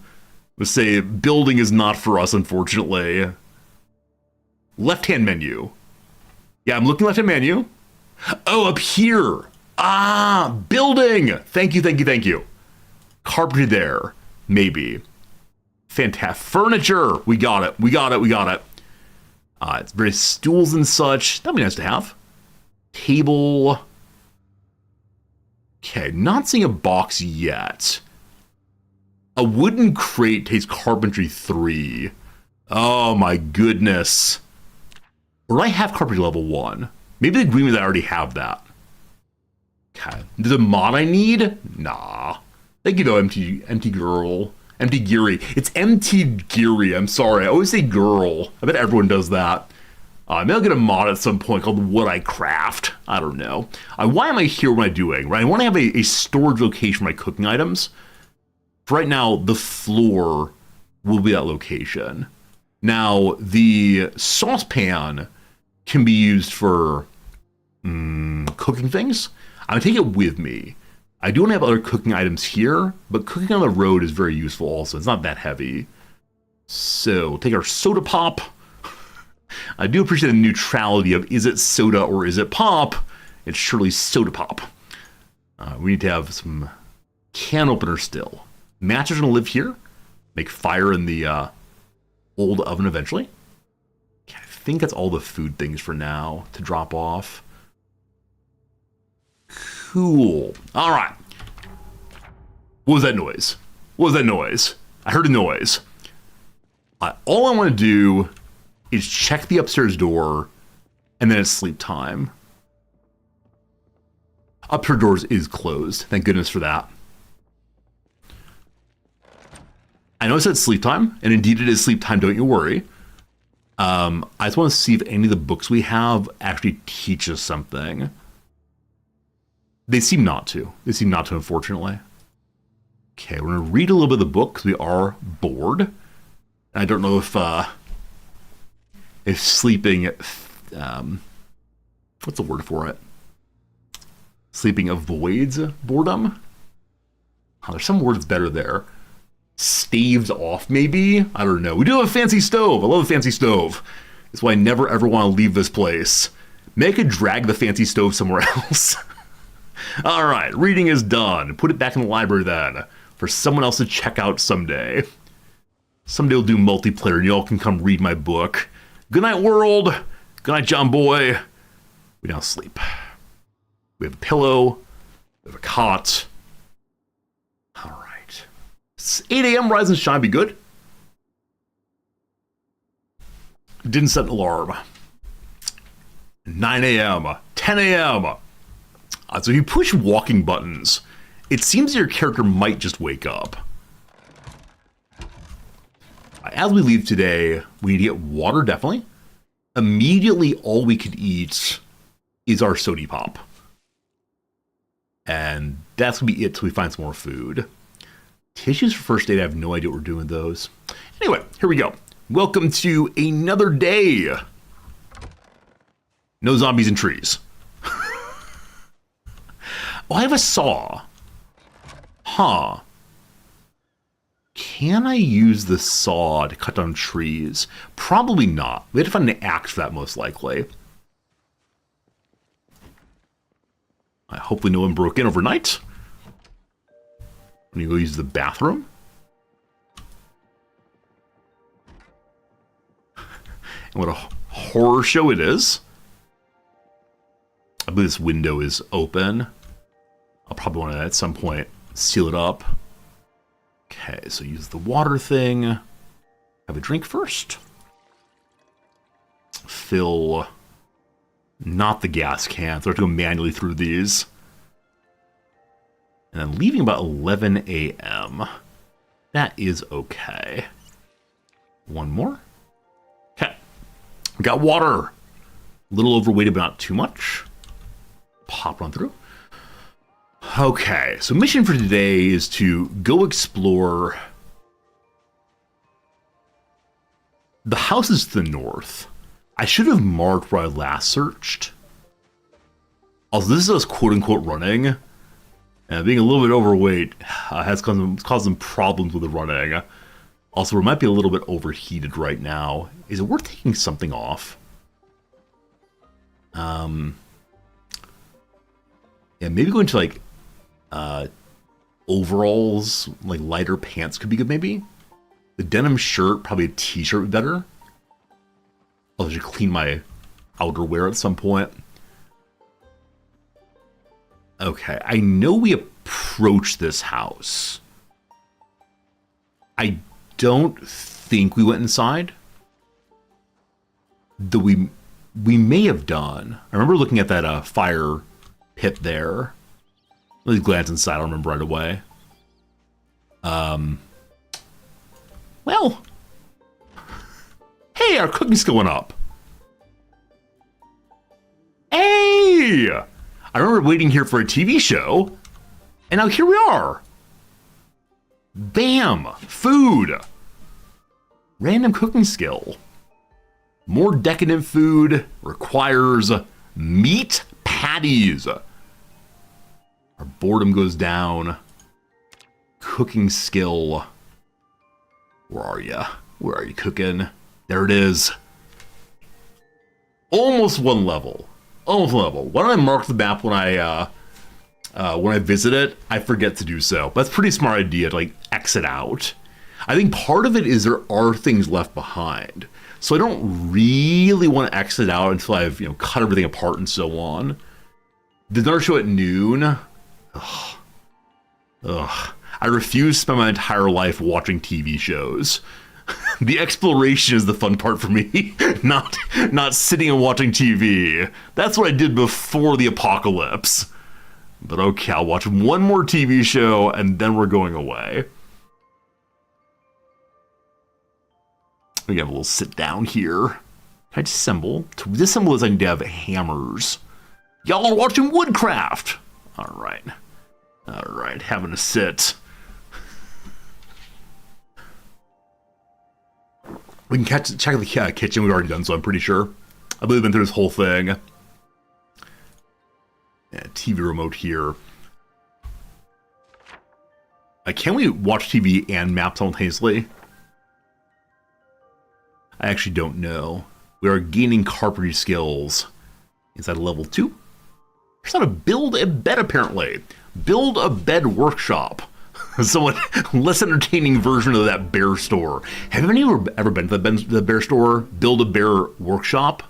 Let's say building is not for us, unfortunately. Left-hand menu. Yeah, I'm looking left-hand menu. Oh, up here. Building. Thank you. Carpentry there. Maybe. Fantastic. Furniture. We got it. It's very stools and such. That'd be nice to have. Table. Okay, not seeing a box yet. A wooden crate takes carpentry 3. Oh my goodness. Or do I have carpentry level 1? Maybe the green means I already have that. Okay. There's a mod I need? Nah. Thank you though, empty girl. Empty Geary. It's empty Geary. I'm sorry. I always say girl. I bet everyone does that. Maybe I'll get a mod at some point called What I Craft. I don't know. Why am I here? What am I doing? Right? I want to have a storage location for my cooking items. For right now, the floor will be that location. Now, the saucepan can be used for cooking things. I'm going to take it with me. I do want to have other cooking items here, but cooking on the road is very useful also. It's not that heavy. So we'll take our soda pop. I do appreciate the neutrality of is it soda or is it pop? It's surely soda pop. We need to have some can opener still. Matches are going to live here. Make fire in the old oven eventually. Okay, I think that's all the food things for now to drop off. Cool. All right. What was that noise? What was that noise? I heard a noise. All I want to do is check the upstairs door, and then it's sleep time. Upstairs doors is closed. Thank goodness for that. I know I said sleep time, and indeed it is sleep time, don't you worry. I just want to see if any of the books we have actually teach us something. They seem not to. They seem not to, unfortunately. Okay, we're going to read a little bit of the book because we are bored. I don't know if sleeping, what's the word for it? Sleeping avoids boredom? Oh, there's some words better there. Staves off, maybe? I don't know. We do have a fancy stove. I love a fancy stove. That's why I never ever want to leave this place. Maybe I could drag the fancy stove somewhere else. All right, reading is done. Put it back in the library then for someone else to check out someday. Someday we'll do multiplayer and y'all can come read my book. Good night, world. Good night, John Boy. We now sleep. We have a pillow. We have a cot. All right. It's 8 a.m. Rise and shine. Be good. Didn't set an alarm. 9 a.m. 10 a.m. So if you push walking buttons, it seems your character might just wake up. As we leave today, we need to get water, definitely. Immediately, all we could eat is our sody pop. And that's going to be it till we find some more food. Tissues for first aid, I have no idea what we're doing with those. Anyway, here we go. Welcome to another day. No zombies and trees. Oh, I have a saw. Huh. Can I use the saw to cut down trees? Probably not. We have to find an axe for that, most likely. Hopefully no one broke in overnight. I'm going to go use the bathroom. And what a horror show it is. I believe this window is open. I'll probably want to, at some point, seal it up. Okay, so use the water thing. Have a drink first. Fill, not the gas can, so I have to go manually through these. And then leaving about 11 a.m. That is okay. One more. Okay. We got water. A little overweight, but not too much. Pop on through. Okay, so mission for today is to go explore the houses to the north. I should have marked where I last searched. Also, this is us quote-unquote running. And being a little bit overweight has caused some problems with the running. Also, we might be a little bit overheated right now. Is it worth taking something off? Yeah, maybe going to like overalls, like lighter pants could be good maybe. The denim shirt, probably a t-shirt would be better. I'll just clean my outerwear at some point. Okay, I know we approached this house. I don't think we went inside. Though we may have done. I remember looking at that fire pit there. Let me glance inside, I don't remember right away. Well. Hey, our cooking's going up. Hey! I remember waiting here for a TV show, and now here we are. Bam! Food! Random cooking skill. More decadent food requires meat patties. Are Our boredom goes down. Cooking skill. Where are you? Where are you cooking? There it is. Almost one level. Almost one level. Why don't I mark the map when I visit it? I forget to do so. But that's a pretty smart idea to like exit out. I think part of it is there are things left behind. So I don't really want to exit out until I've cut everything apart and so on. The dinner show at noon. Ugh. Ugh. I refuse to spend my entire life watching TV shows. The exploration is the fun part for me, not sitting and watching TV. That's what I did before the apocalypse. But okay, I'll watch one more TV show and then we're going away. We have a little sit down here. Can I disassemble? To disassemble is I need to have hammers. Y'all are watching Woodcraft. All right, having a sit. We can check the kitchen. We've already done so, I'm pretty sure. I believe we've been through this whole thing. Yeah, TV remote here. Can we watch TV and map simultaneously? I actually don't know. We are gaining carpentry skills. Is that a level 2? There's not a build a bed, apparently. Build a bed workshop. Somewhat less entertaining version of that bear store. Have any of you ever been to the bear store? Build a bear workshop?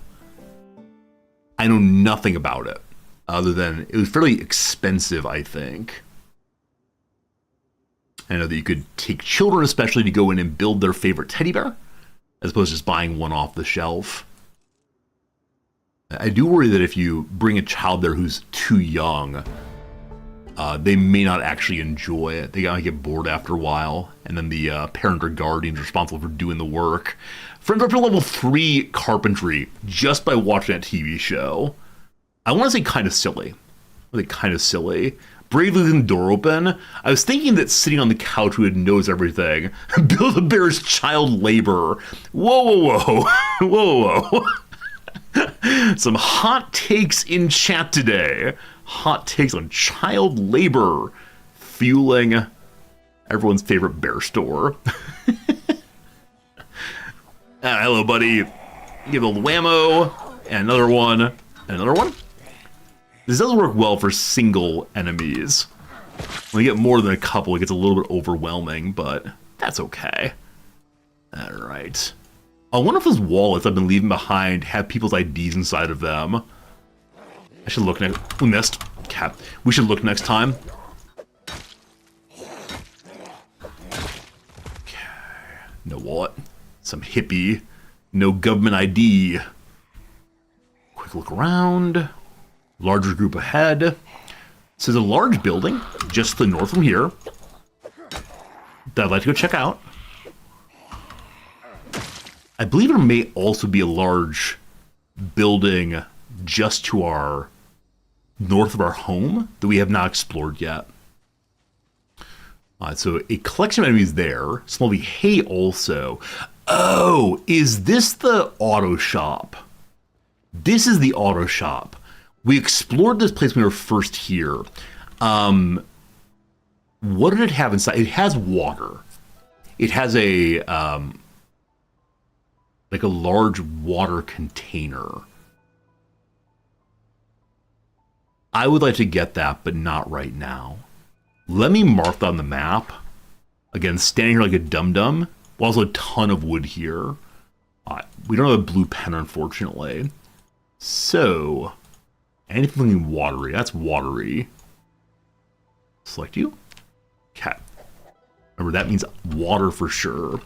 I know nothing about it. Other than it was fairly expensive, I think. I know that you could take children especially to go in and build their favorite teddy bear, as opposed to just buying one off the shelf. I do worry that if you bring a child there who's too young, they may not actually enjoy it. They gotta get bored after a while, and then the parent or guardian is responsible for doing the work. Friends are up to level 3 carpentry just by watching that TV show. I want to say kind of silly. Bravely leaving the door open. I was thinking that sitting on the couch would knows everything. Build a bear's child labor. Whoa. Some hot takes in chat today. Hot takes on child labor fueling everyone's favorite bear store. Hello, buddy. Give a little whammo. And another one. And another one. This doesn't work well for single enemies. When you get more than a couple, it gets a little bit overwhelming, but that's okay. Alright. I wonder if those wallets I've been leaving behind have people's IDs inside of them. I should look next. We missed. Cat. We should look next time. Okay. No wallet. Some hippie. No government ID. Quick look around. Larger group ahead. So there's a large building just to the north from here that I'd like to go check out. I believe there may also be a large building just to our north of our home that we have not explored yet. So a collection of enemies there. Small hay also. Oh, is this the auto shop? This is the auto shop. We explored this place when we were first here. What did it have inside? It has water. It has a like a large water container. I would like to get that, but not right now. Let me mark that on the map. Again, standing here like a dum-dum. Also a ton of wood here. We don't have a blue pen, unfortunately. So... anything watery. That's watery. Select you. Okay. Remember, that means water for sure.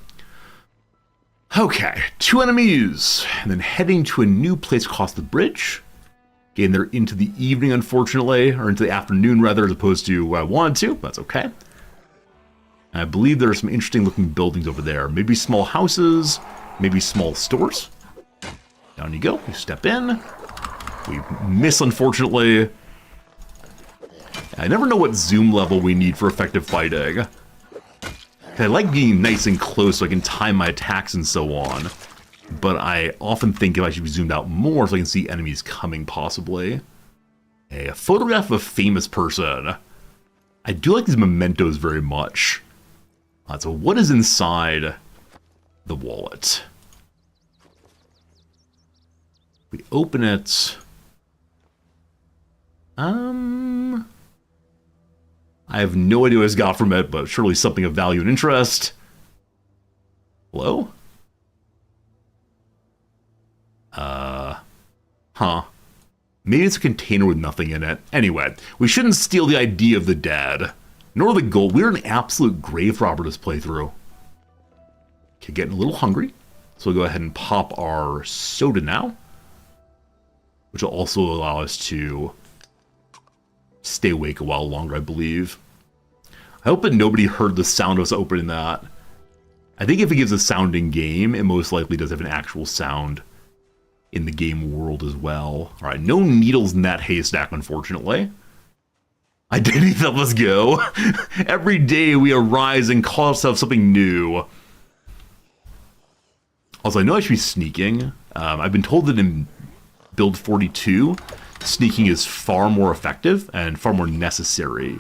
Okay. 2 enemies. And then heading to a new place across the bridge. Again, they're into the evening, unfortunately. Or into the afternoon, rather, as opposed to what I wanted to. That's okay. And I believe there are some interesting looking buildings over there. Maybe small houses. Maybe small stores. Down you go. You step in. We miss, unfortunately. I never know what zoom level we need for effective fighting. I like being nice and close so I can time my attacks and so on. But I often think if I should be zoomed out more so I can see enemies coming, possibly. A photograph of a famous person. I do like these mementos very much. So what is inside the wallet? We open it. I have no idea what it's got from it, but surely something of value and interest. Hello? Huh. Maybe it's a container with nothing in it. Anyway, we shouldn't steal the idea of the dead, nor the gold. We're an absolute grave robber this playthrough. Okay, getting a little hungry, so we'll go ahead and pop our soda now, which will also allow us to stay awake a while longer, I believe. I hope that nobody heard the sound of us opening that. I think if it gives a sound in game, it most likely does have an actual sound in the game world as well. All right, no needles in that haystack, unfortunately. I did eat that. Let's go. Every day we arise and call ourselves something new. Also, I know I should be sneaking. I've been told that in build 42, sneaking is far more effective and far more necessary.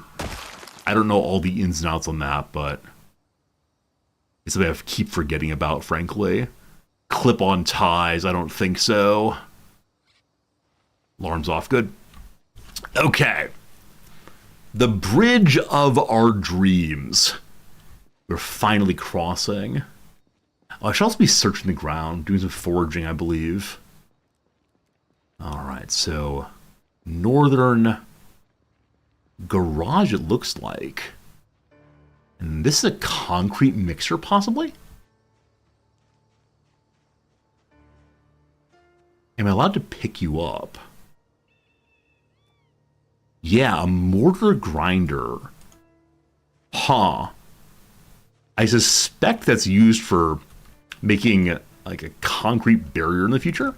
I don't know all the ins and outs on that, but it's something I keep forgetting about, frankly. Clip-on ties, I don't think so. Alarm's off, good. Okay. The bridge of our dreams. We're finally crossing. Oh, I should also be searching the ground, doing some foraging, I believe. Alright, so northern garage it looks like. And this is a concrete mixer, possibly? Am I allowed to pick you up? Yeah, a mortar grinder. Huh. I suspect that's used for making like a concrete barrier in the future.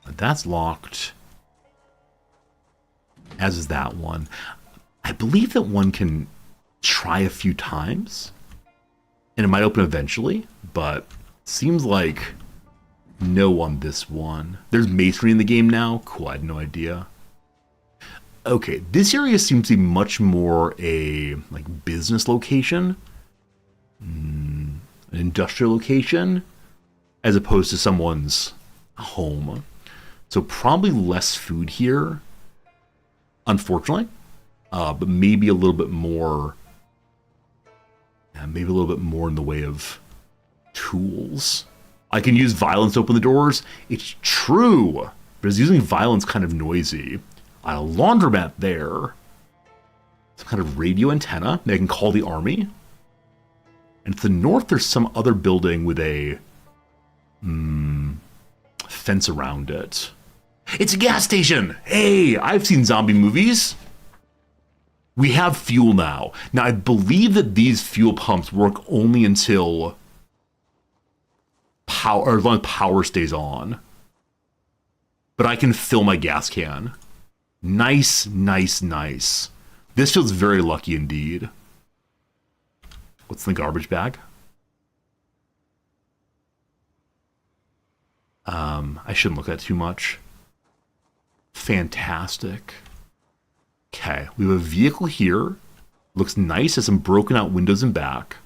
But that's locked. As is that one. I believe that one can try a few times. And it might open eventually, but seems like no on this one. There's masonry in the game now. Cool, I had no idea. Okay, this area seems to be much more a like business location, an industrial location, as opposed to someone's home. So probably less food here, unfortunately, but maybe a little bit more. Maybe a little bit more in the way of tools. I can use violence to open the doors. It's true, but is using violence kind of noisy? A laundromat there. Some kind of radio antenna. They can call the army. And to the north, there's some other building with a fence around it. It's a gas station! Hey, I've seen zombie movies. We have fuel now. Now, I believe that these fuel pumps work only until power, or as long as power stays on. But I can fill my gas can. Nice, nice, nice. This feels very lucky indeed. What's in the garbage bag? I shouldn't look at too much. Fantastic. Okay, we have a vehicle here. Looks nice, has some broken out windows in back.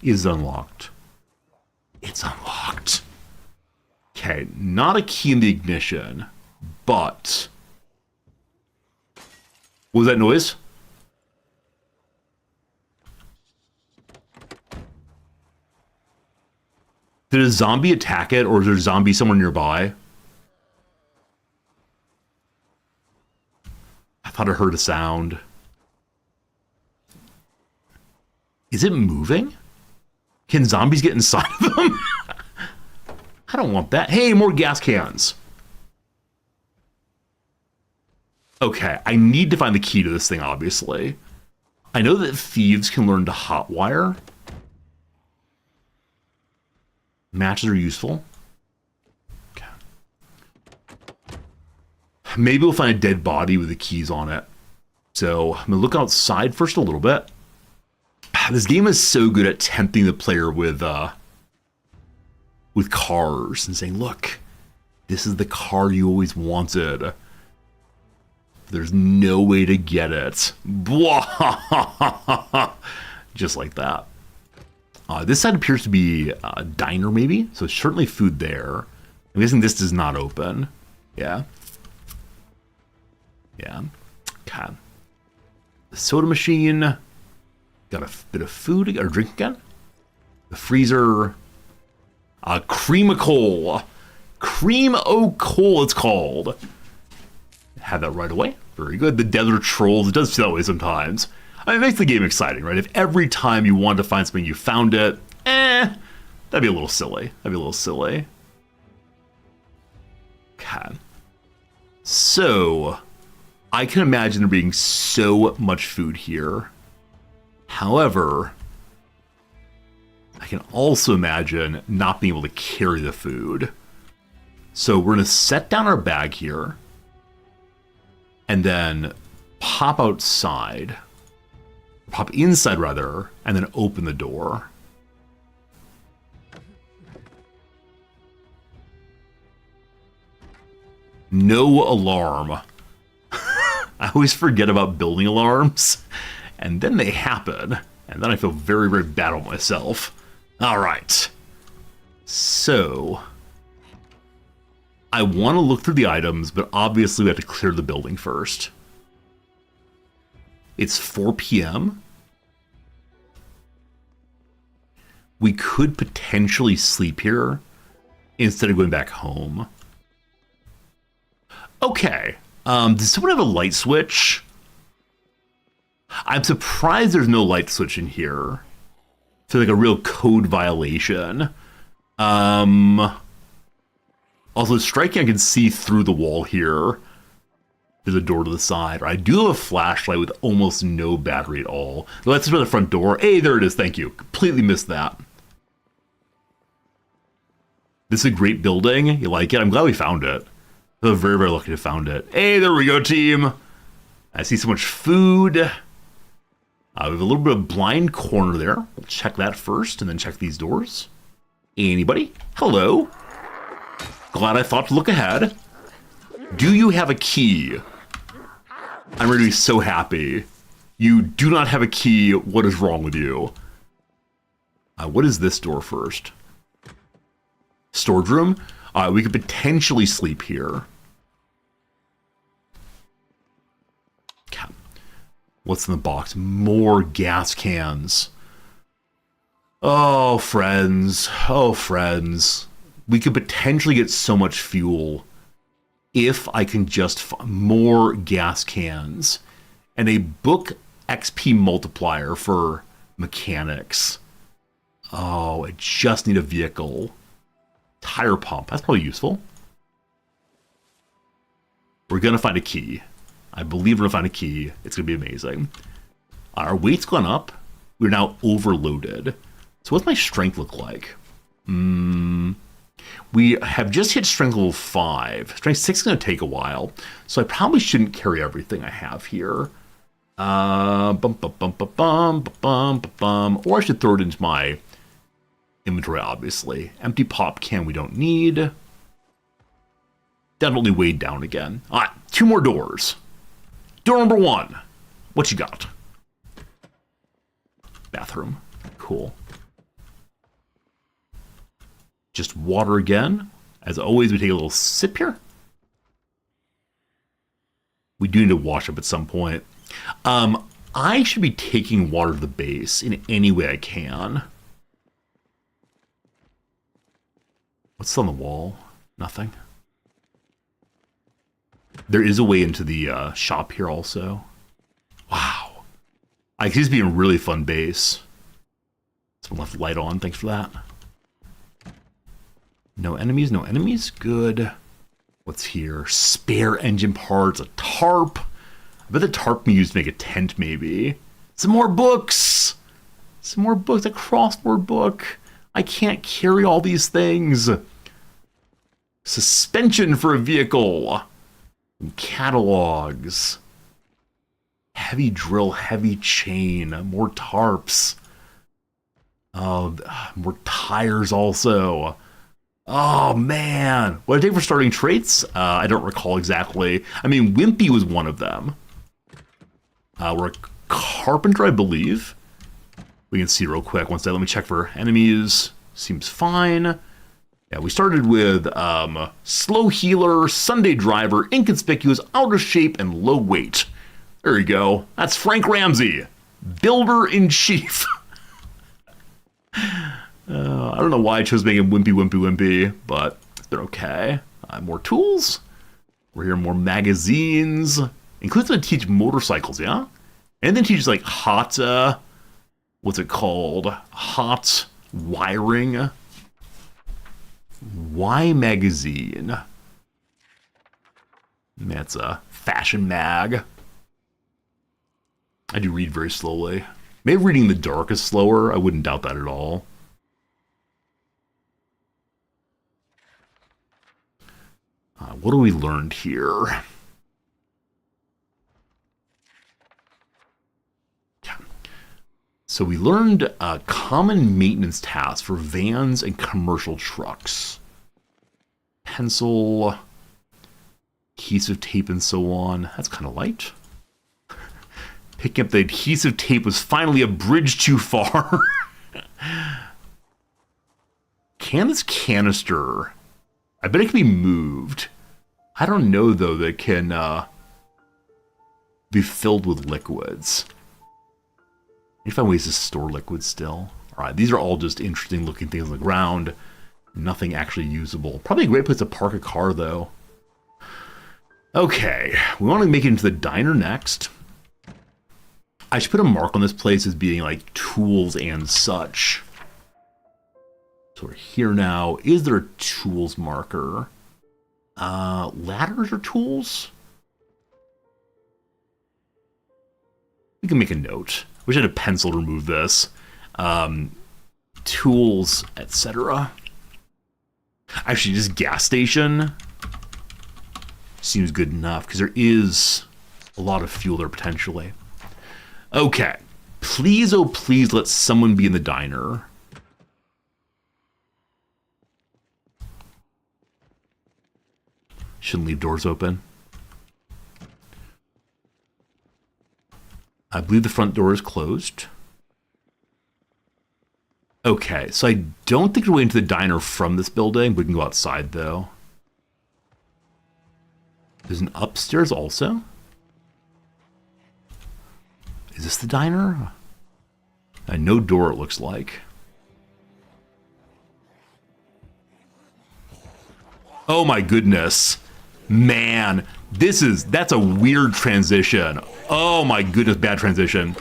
Is unlocked. It's unlocked. Okay, not a key in the ignition, but... What was that noise? Did a zombie attack it, or is there a zombie somewhere nearby? I thought I heard a sound. Is it moving? Can zombies get inside of them? I don't want that. Hey, more gas cans. Okay, I need to find the key to this thing, obviously. I know that thieves can learn to hotwire. Matches are useful. Okay. Maybe we'll find a dead body with the keys on it. So I'm gonna look outside first a little bit. This game is so good at tempting the player with cars and saying, look, This is the car you always wanted. There's no way to get it. Just like that. This side appears to be a diner, maybe. So certainly food there. I'm guessing this does not open. Yeah. Yeah. Okay. The soda machine. Got a bit of food or drink again. The freezer. Cream o' coal. Cream o' coal, it's called. Have that right away. Very good. The desert trolls. It does feel that way sometimes. I mean, it makes the game exciting, right? If every time you wanted to find something you found it, that'd be a little silly. Okay. So, I can imagine there being so much food here. However, I can also imagine not being able to carry the food. So we're going to set down our bag here and then pop inside rather, and then open the door. No alarm. I always forget about building alarms, and then they happen, and then I feel very, very bad about myself. All right. So, I want to look through the items, but obviously we have to clear the building first. It's 4 p.m. We could potentially sleep here instead of going back home. Okay. Does someone have a light switch? I'm surprised there's no light switch in here. It's like a real code violation. Also, striking, I can see through the wall here. There's a door to the side. I do have a flashlight with almost no battery at all. Let's go to the front door. Hey, there it is. Thank you. Completely missed that. This is a great building. You like it? I'm glad we found it. I'm very, very lucky to have found it. Hey, there we go, team. I see so much food. We have a little bit of blind corner there. We'll check that first and then check these doors. Anybody? Hello. Glad I thought to look ahead. Do you have a key? I'm going to be so happy. You do not have a key. What is wrong with you? What is this door first? Storage room? We could potentially sleep here. What's in the box? More gas cans. Oh, friends. Oh, friends. We could potentially get so much fuel if I can just find more gas cans and a book XP multiplier for mechanics. Oh, I just need a vehicle. Tire pump. That's probably useful. We're going to find a key. I believe we're going to find a key. It's going to be amazing. Our weight's gone up. We're now overloaded. So what's my strength look like? We have just hit strength level 5. Strength 6 is going to take a while. So I probably shouldn't carry everything I have here. Or I should throw it into my inventory, obviously. Empty pop can we don't need. Definitely weighed down again. All right, 2 more doors. Door number 1. What you got? Bathroom. Cool. Just water again. As always, we take a little sip here. We do need to wash up at some point. I should be taking water to the base in any way I can. What's on the wall? Nothing. There is a way into the shop here also. Wow. I can just be a really fun base. Someone left the light on. Thanks for that. No enemies, no enemies. Good. What's here? Spare engine parts, a tarp. I bet the tarp can be used to make a tent, maybe. Some more books. Some more books. A crossword book. I can't carry all these things. Suspension for a vehicle. Catalogs. Heavy drill, heavy chain. More tarps. Oh, more tires also. Oh, man. What did I take for starting traits? I don't recall exactly. I mean, Wimpy was one of them. We're a carpenter, I believe. We can see real quick. Let me check for enemies. Seems fine. Yeah, we started with slow healer, Sunday driver, inconspicuous, out of shape, and low weight. There you go. That's Frank Ramsey, builder in chief. I don't know why I chose making wimpy, but they're okay. More tools. We're here, more magazines. Includes to teach motorcycles, yeah? And then teaches like hot, what's it called? Hot wiring. Y magazine. That's a fashion mag. I do read very slowly. Maybe reading the dark is slower. I wouldn't doubt that at all. What have we learned here? So we learned common maintenance tasks for vans and commercial trucks. Pencil, adhesive tape, and so on. That's kind of light. Picking up the adhesive tape was finally a bridge too far. Can this canister... I bet it can be moved. I don't know, though, that it can be filled with liquids. You find ways to store liquids still. All right, these are all just interesting looking things on the ground. Nothing actually usable. Probably a great place to park a car, though. Okay, we want to make it into the diner next. I should put a mark on this place as being like tools and such. So we're here now. Is there a tools marker? Ladders or tools? We can make a note. Wish I had a pencil to remove this. Tools, etc. Actually, just gas station seems good enough because there is a lot of fuel there potentially. Okay. Please, oh please, let someone be in the diner. Shouldn't leave doors open. I believe the front door is closed. Okay, so I don't think we're way into the diner from this building. We can go outside, though. There's an upstairs also. Is this the diner? No door, it looks like. Oh my goodness. Man, that's a weird transition. Oh my goodness, bad transition.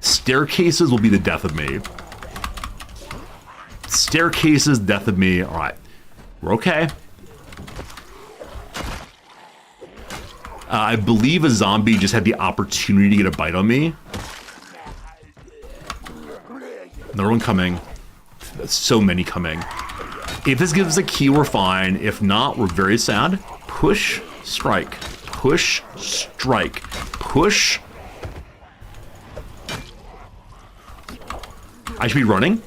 Staircases will be the death of me. Staircases, death of me. All right, we're okay. I believe a zombie just had the opportunity to get a bite on me. Another one coming. So many coming. If this gives us a key, we're fine. If not, we're very sad. Push, strike. Push, strike. Push. I should be running.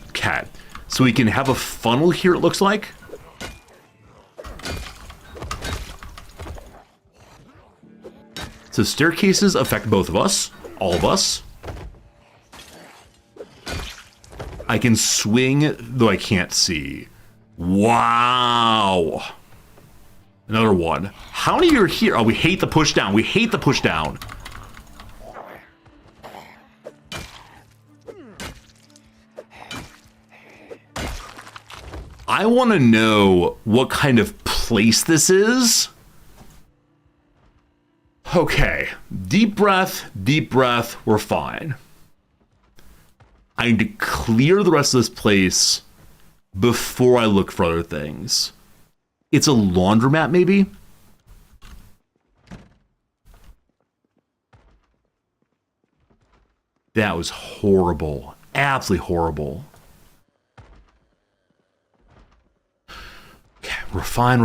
Okay. So we can have a funnel here, it looks like. So staircases affect both of us. All of us. I can swing, though I can't see. Wow. Another one. How many are here? Oh, we hate the push down. We hate the push down. I want to know what kind of place this is. Okay. Deep breath, we're fine. I need to clear the rest of this place before I look for other things. It's a laundromat, maybe? That was horrible. Absolutely horrible. Okay, refine.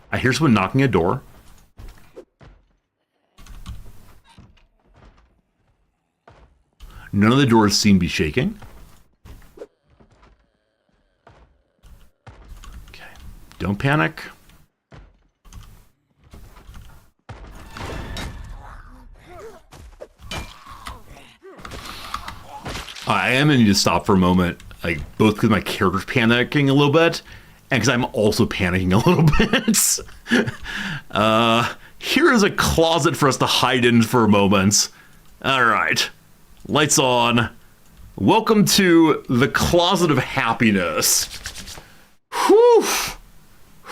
I hear someone knocking a door. None of the doors seem to be shaking. Okay, don't panic. I am going to need to stop for a moment, like both because my character's panicking a little bit, and because I'm also panicking a little bit. Here is a closet for us to hide in for a moment. All right, lights on. Welcome to the closet of happiness. Whew,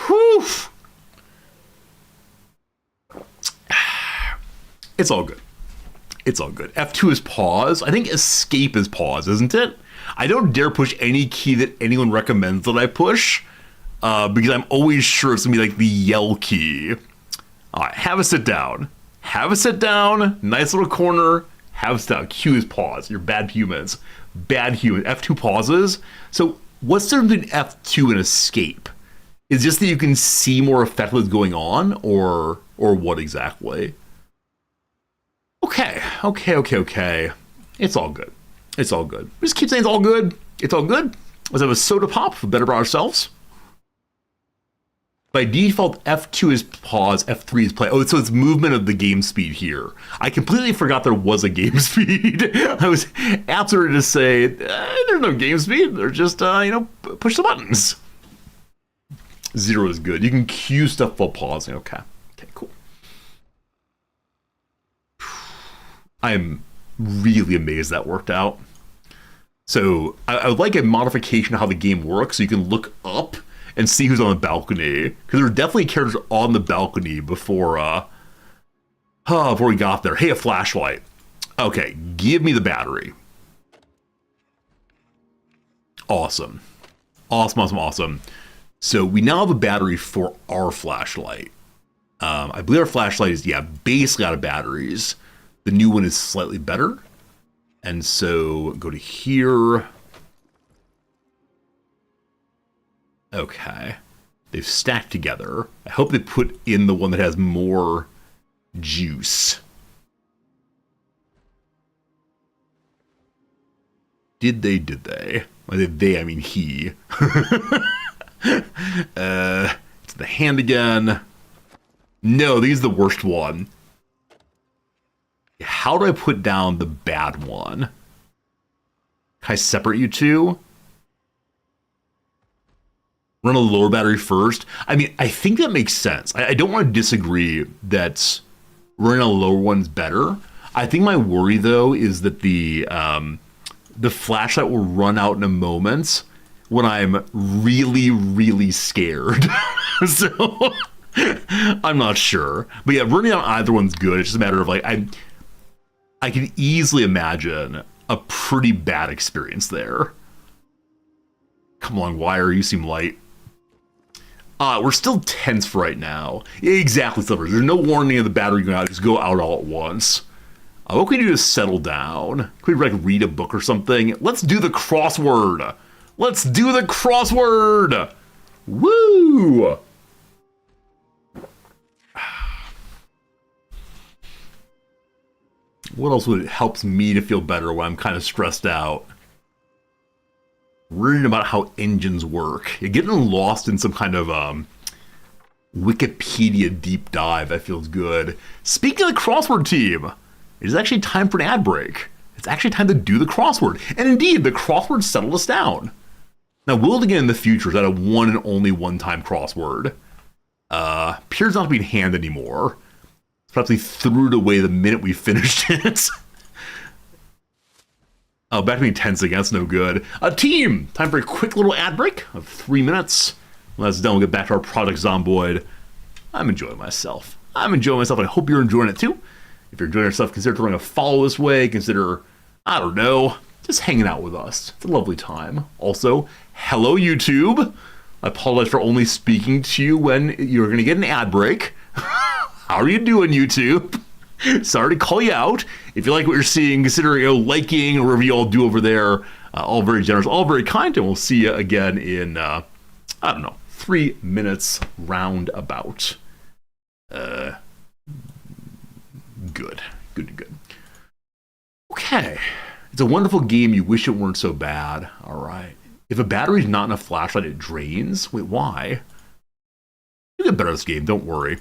whew. It's all good. It's all good. F2 is pause. I think escape is pause, isn't it? I don't dare push any key that anyone recommends that I push, because I'm always sure it's gonna be like the yell key. All right, have a sit down. Have a sit down. Nice little corner. Have a sit down. Q is pause. You're bad humans. Bad humans. F2 pauses. So what's the difference between F2 and escape? Is it just that you can see more effectively what's going on, or what exactly? Okay. It's all good. It's all good. We just keep saying it's all good. It's all good. Let's have a soda pop for better about ourselves. By default, F2 is pause, F3 is play. Oh, so it's movement of the game speed here. I completely forgot there was a game speed. I was absolutely to say, there's no game speed. There's just, push the buttons. 0 is good. You can cue stuff while pausing. Okay, cool. I'm really amazed that worked out. So I would like a modification of how the game works so you can look up and see who's on the balcony. Because there were definitely characters on the balcony before we got there. Hey, a flashlight. Okay, give me the battery. Awesome. Awesome. So we now have a battery for our flashlight. I believe our flashlight is, basically out of batteries. The new one is slightly better. And so go to here. Okay. They've stacked together. I hope they put in the one that has more juice. Did they? By they, I mean he. It's the hand again. No, these are the worst one. How do I put down the bad one? Can I separate you two? Run a lower battery first? I mean, I think that makes sense. I don't want to disagree that running a lower one's better. I think my worry, though, is that the flashlight will run out in a moment when I'm really, really scared. So I'm not sure. But yeah, running out either one's good. It's just a matter of I can easily imagine a pretty bad experience there. Come along, wire, you seem light. We're still tense for right now. Yeah, exactly, Silver. There's no warning of the battery going out. Just go out all at once. What can we do to settle down? Can we read a book or something? Let's do the crossword. Woo! What else would help me to feel better when I'm kind of stressed out? Reading about how engines work. You're getting lost in some kind of Wikipedia deep dive. That feels good. Speaking of the crossword team, it is actually time for an ad break. It's actually time to do the crossword. And indeed, the crossword settled us down. Now, will it again in the future is that a one and only one-time crossword? Appears not to be in hand anymore. Perhaps we threw it away the minute we finished it. Oh, back to being tense again. That's no good. Team! Time for a quick little ad break of 3 minutes. When that's done, we'll get back to our project Zomboid. I'm enjoying myself. I hope you're enjoying it too. If you're enjoying yourself, consider throwing a follow this way. Consider, I don't know, just hanging out with us. It's a lovely time. Also, hello, YouTube. I apologize for only speaking to you when you're going to get an ad break. How are you doing, YouTube? Sorry to call you out. If you like what you're seeing, consider liking or whatever you all do over there. All very generous, all very kind, and we'll see you again in, 3 minutes roundabout. Good. Okay. It's a wonderful game. You wish it weren't so bad. All right. If a battery's not in a flashlight, it drains. Wait, why? You get better at this game. Don't worry.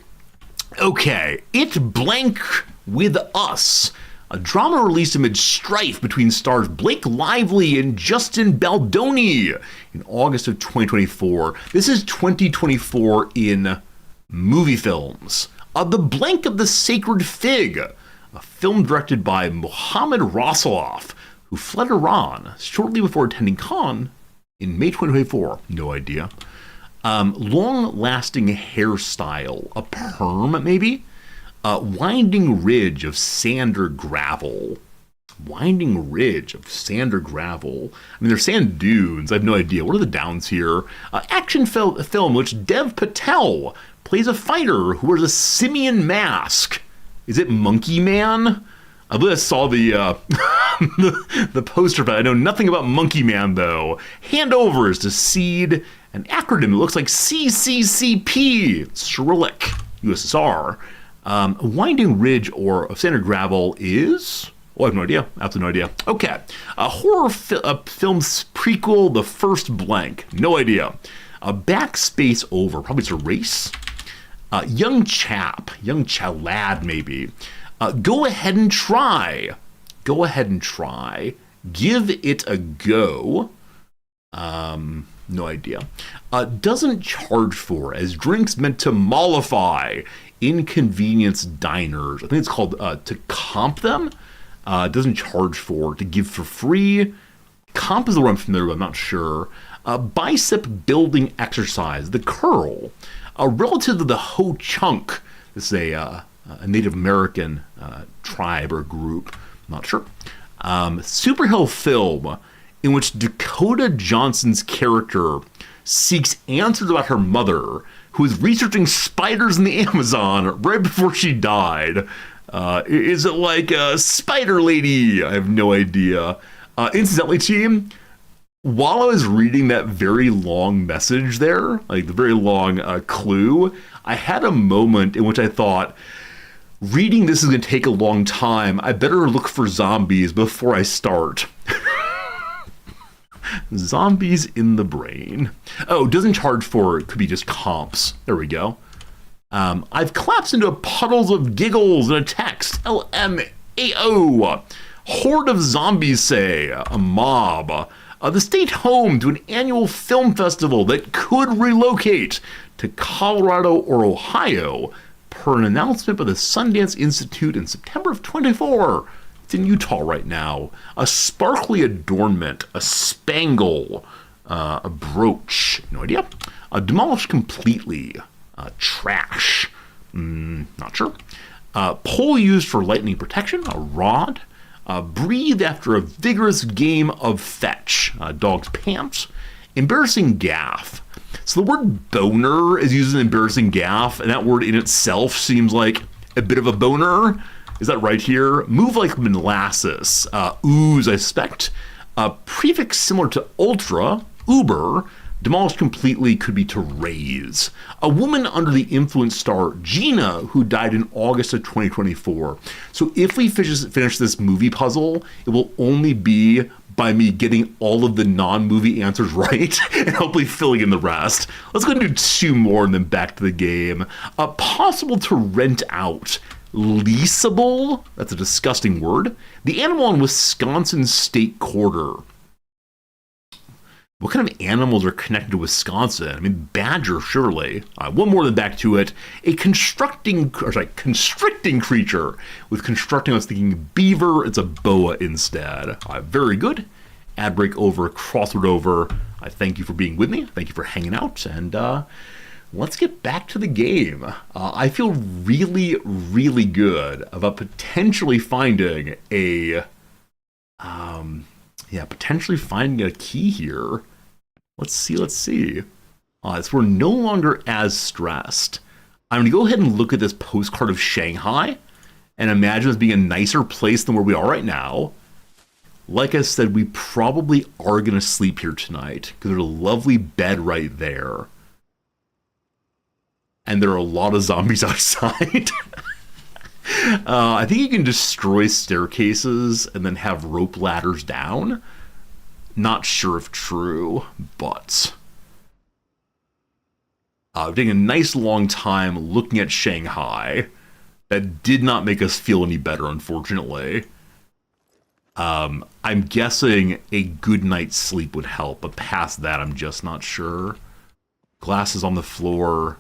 Okay. It Blank with Us. A drama released amid strife between stars Blake Lively and Justin Baldoni in August of 2024. This is 2024 in movie films. The Blank of the Sacred Fig, a film directed by Mohammad Rasoloff, who fled Iran shortly before attending Cannes in May 2024. No idea. Long-lasting hairstyle, a perm maybe? Winding ridge of sand or gravel. Winding ridge of sand or gravel. I mean, they're sand dunes. I have no idea. What are the downs here? Action film which Dev Patel plays a fighter who wears a simian mask. Is it Monkey Man? I believe I saw the the poster, but I know nothing about Monkey Man, though. Handovers to Seed, an acronym that looks like CCCP, Cyrillic, USSR. Winding Ridge or Sand or Gravel is... Oh, I have no idea. Absolutely no idea. Okay. A horror film's prequel, The First Blank. No idea. Backspace Over. Probably it's a race. Young Chalad maybe. Go Ahead and Try. Go Ahead and Try. Give It a Go. No idea. Doesn't Charge For, as drinks meant to mollify inconvenience diners. I think it's called To Comp Them. Doesn't Charge For, to give for free. Comp is the one I'm familiar with, I'm not sure. Bicep building exercise, the curl. Relative to the Ho Chunk. This is a Native American tribe or group. I'm not sure. Superhero film in which Dakota Johnson's character seeks answers about her mother, who is researching spiders in the Amazon right before she died. Is it like a Spider Lady? I have no idea. Incidentally, team, while I was reading that very long message there, like the very long clue, I had a moment in which I thought, reading this is going to take a long time. I better look for zombies before I start. Zombies in the brain. Oh, doesn't charge for, it could be just comps. There we go. I've collapsed into puddles of giggles in a text. LMAO. Horde of zombies say, a mob. The state home to an annual film festival that could relocate to Colorado or Ohio, per an announcement by the Sundance Institute in September of 24. It's in Utah right now. A sparkly adornment, a spangle, a brooch, no idea. Demolished completely, trash, not sure. Pole used for lightning protection, a rod. Breathe after a vigorous game of fetch, dog's pants. Embarrassing gaffe. So the word boner is used as an embarrassing gaffe, and that word in itself seems like a bit of a boner. Is that right here? Move like molasses. Ooze, I suspect. Prefix similar to ultra, uber. Demolished completely could be to raise. A woman under the influence star Gina, who died in August of 2024. So if we finish this movie puzzle, it will only be by me getting all of the non-movie answers right and hopefully filling in the rest. Let's go and do two more and then back to the game. Possible to rent out. Leasable, that's a disgusting word. The animal in Wisconsin State Quarter. What kind of animals are connected to Wisconsin? I mean, badger, surely. One more than back to it. A constricting creature. With constricting, I was thinking beaver. It's a boa instead. Very good. Ad break over, crossword over. I thank you for being with me. Thank you for hanging out. And let's get back to the game. I feel really, really good about potentially finding a key here. Let's see. So we're no longer as stressed. I'm going to go ahead and look at this postcard of Shanghai and imagine it being a nicer place than where we are right now. Like I said, we probably are going to sleep here tonight because there's a lovely bed right there. And there are a lot of zombies outside. I think you can destroy staircases and then have rope ladders down. Not sure if true, but taking a nice long time looking at Shanghai. That did not make us feel any better, unfortunately. I'm guessing a good night's sleep would help, but past that, I'm just not sure. Glasses on the floor.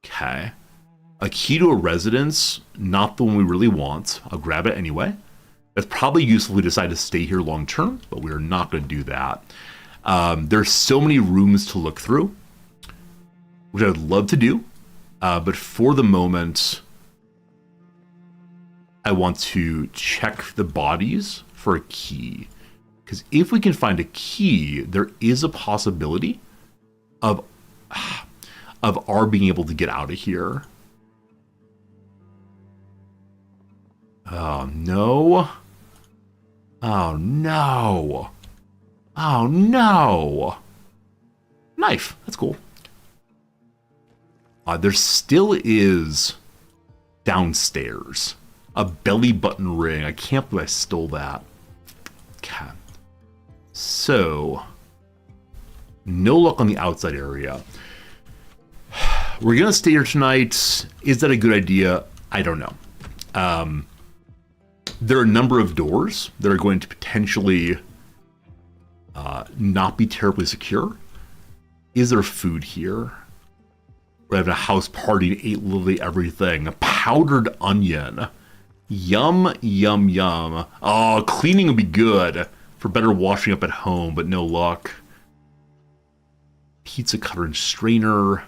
Okay. A key to a residence, not the one we really want. I'll grab it anyway. That's probably useful if we decide to stay here long term, but we're not going to do that. There's so many rooms to look through, which I would love to do, but for the moment, I want to check the bodies for a key. Because if we can find a key, there is a possibility of our being able to get out of here. Oh, no. Oh, no. Oh, no. Knife. That's cool. There still is downstairs a belly button ring. I can't believe I stole that. Okay. So, no luck on the outside area. We're going to stay here tonight. Is that a good idea? I don't know. There are a number of doors that are going to potentially not be terribly secure. Is there food here? We're having a house party and ate literally everything. A powdered onion. Yum, yum, yum. Oh, cleaning would be good for better washing up at home, but no luck. Pizza cutter and strainer.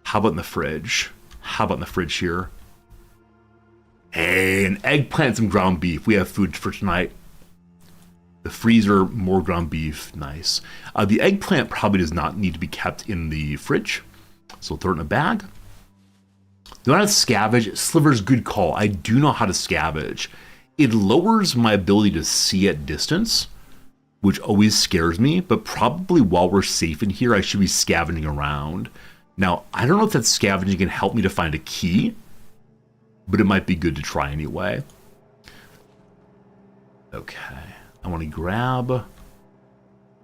How about in the fridge? How about in the fridge here? Hey, an eggplant and some ground beef. We have food for tonight. The freezer, more ground beef. Nice. The eggplant probably does not need to be kept in the fridge, so we'll throw it in a bag. Do not scavenge. Sliver's good call. I do know how to scavenge. It lowers my ability to see at distance, which always scares me, but probably while we're safe in here, I should be scavenging around. Now, I don't know if that scavenging can help me to find a key, but it might be good to try anyway. Okay. I want to grab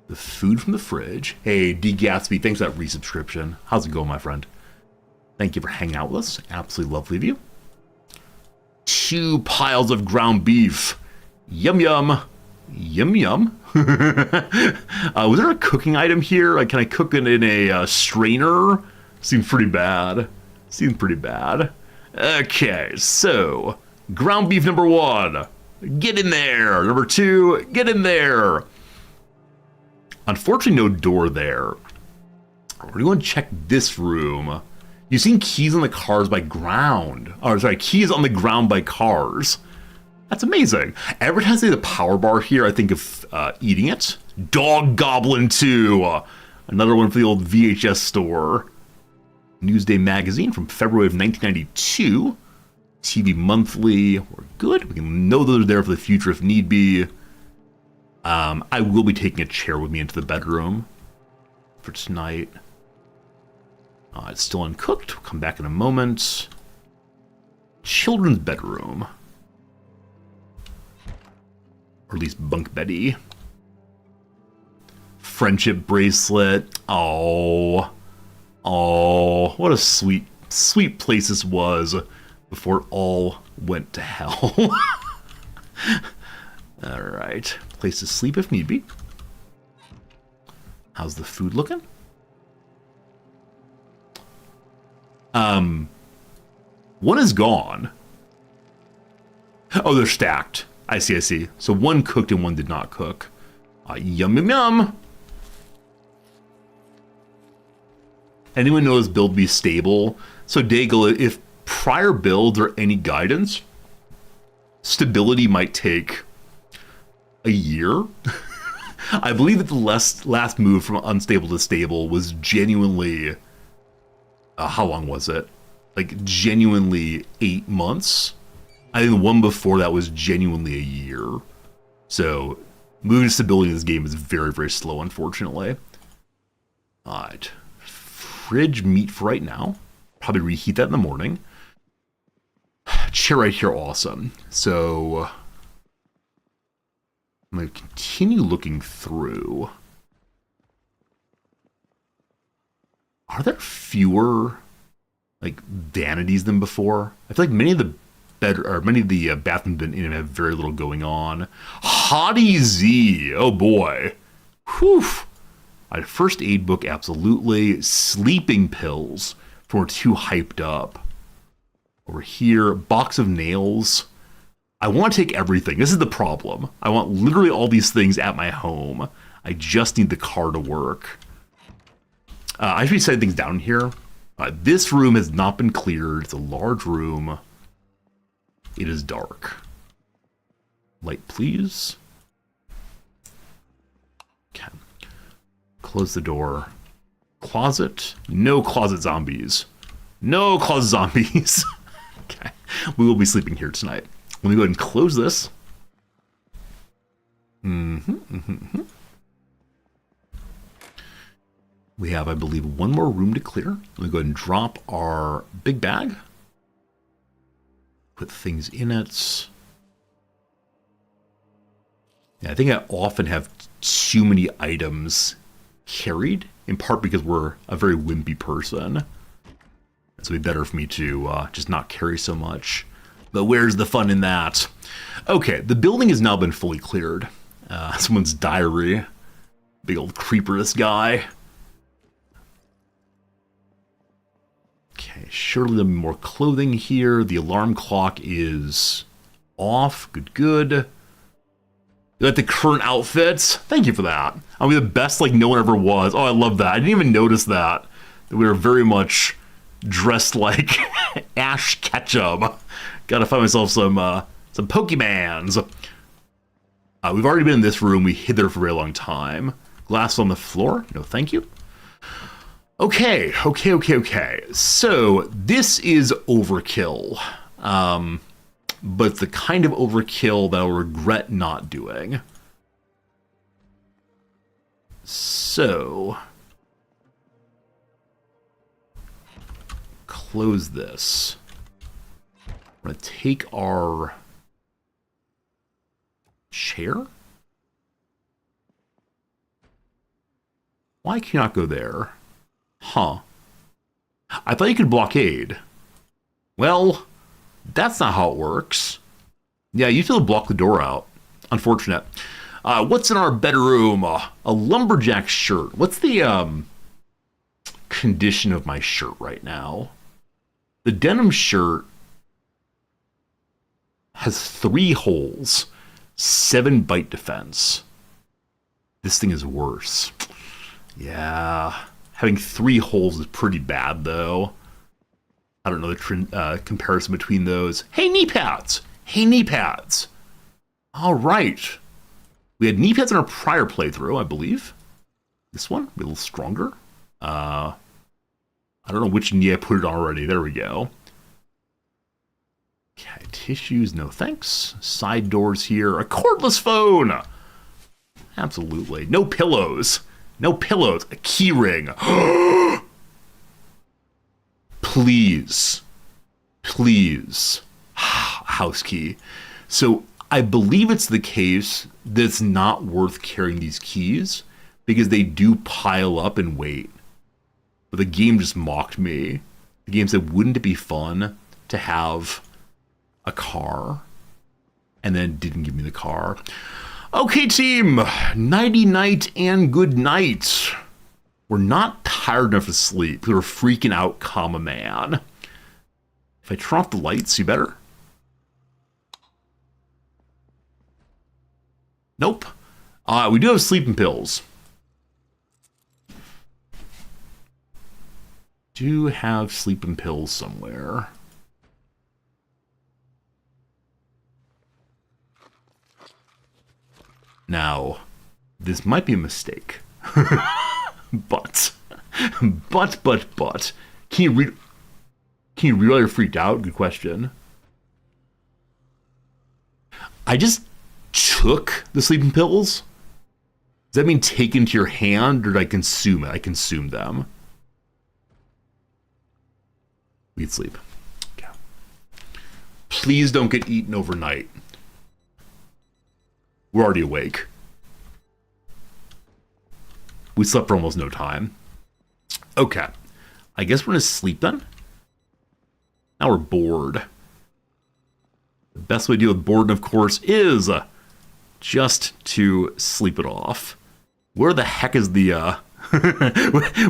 the food from the fridge. Hey, D. Gatsby, thanks for that resubscription. How's it going, my friend? Thank you for hanging out with us. Absolutely lovely of you. 2 piles of ground beef. Yum, yum. Yum, yum. Was there a cooking item here? Can I cook it in a strainer? Seems pretty bad. Seems pretty bad. Okay, so ground beef number 1. Get in there. Number 2, get in there. Unfortunately, no door there. We're going to check this room. You've seen keys on the cars by ground. Oh, sorry, keys on the ground by cars. That's amazing. Every time I say the power bar here, I think of eating it. Dog Goblin 2. Another one for the old VHS store. Newsday magazine from February of 1992. TV Monthly. We're good. We can know those are there for the future if need be. I will be taking a chair with me into the bedroom for tonight. It's still uncooked. We'll come back in a moment. Children's bedroom. Or at least bunk beddy. Friendship bracelet. Oh. Oh, what a sweet, sweet place this was before it all went to hell. Alright. Place to sleep if need be. How's the food looking? One is gone. Oh, they're stacked. I see, I see. So one cooked and one did not cook. Yum, yum, yum. Anyone knows build be stable? So Daigle, if prior builds are any guidance, stability might take a year. I believe that the last move from unstable to stable was genuinely, how long was it? Like genuinely 8 months. I think the one before that was genuinely a year. So moving to stability in this game is very, very slow, unfortunately. Alright. Fridge meat for right now. Probably reheat that in the morning. chair right here, awesome. So I'm going to continue looking through. Are there fewer like vanities than before? I feel like many of the bathrooms in have very little going on. Hottie Z, oh boy. Whew. A first aid book, absolutely. Sleeping pills for too hyped up. Over here, box of nails. I want to take everything. This is the problem. I want literally all these things at my home. I just need the car to work. I should be setting things down here. This room has not been cleared. It's a large room. It is dark. Light, please. Okay. Close the door. Closet. No closet zombies. No closet zombies. Okay. We will be sleeping here tonight. Let me go ahead and close this. We have, I believe, one more room to clear. Let me go ahead and drop our big bag. Put things in it. Yeah, I think I often have too many items carried, in part because we're a very wimpy person. So it'd be better for me to just not carry so much. But where's the fun in that? Okay, the building has now been fully cleared. Someone's diary. Big old creeper, this guy. Okay, surely there'll be more clothing here. The alarm clock is off. Good, good. You like the current outfits? Thank you for that. I'll be the best like no one ever was. Oh, I love that. I didn't even notice that. We were very much dressed like Ash Ketchum. Gotta find myself some Pokemans. We've already been in this room. We hid there for a very long time. Glass on the floor? No, thank you. Okay. So this is overkill. But it's the kind of overkill that I'll regret not doing. So close this. We're going to take our chair. Why can you not go there? Huh. I thought you could blockade. Well, that's not how it works. Yeah, you still block the door out. Unfortunate. What's in our bedroom? A lumberjack shirt. What's the condition of my shirt right now? The denim shirt has 3 holes, 7 bite defense. This thing is worse. Yeah. Having 3 holes is pretty bad, though. I don't know the comparison between those. Hey, knee pads! Hey, knee pads! All right. We had knee pads in our prior playthrough, I believe. This one, a little stronger. I don't know which knee I put it on already. There we go. Okay, tissues, no thanks. Side doors here. A cordless phone! Absolutely. No pillows. No pillows. A key ring. Please. Please. House key. So I believe it's the case that it's not worth carrying these keys because they do pile up and weight. But the game just mocked me. The game said, wouldn't it be fun to have a car? And then didn't give me the car. Okay, team. Nighty night and good night. We're not tired enough to sleep. We're freaking out, comma man. If I turn off the lights, you better. Nope. We do have sleeping pills. Do have sleeping pills somewhere. Now, this might be a mistake. But. Can you read while you're freaked out? Good question. I just took the sleeping pills. Does that mean take into your hand, or did I consume it? I consumed them. We can sleep. Okay. Please don't get eaten overnight. We're already awake. We slept for almost no time. Okay. I guess we're gonna sleep then. Now we're bored. The best way to deal with boredom, of course, is just to sleep it off. Where the heck is the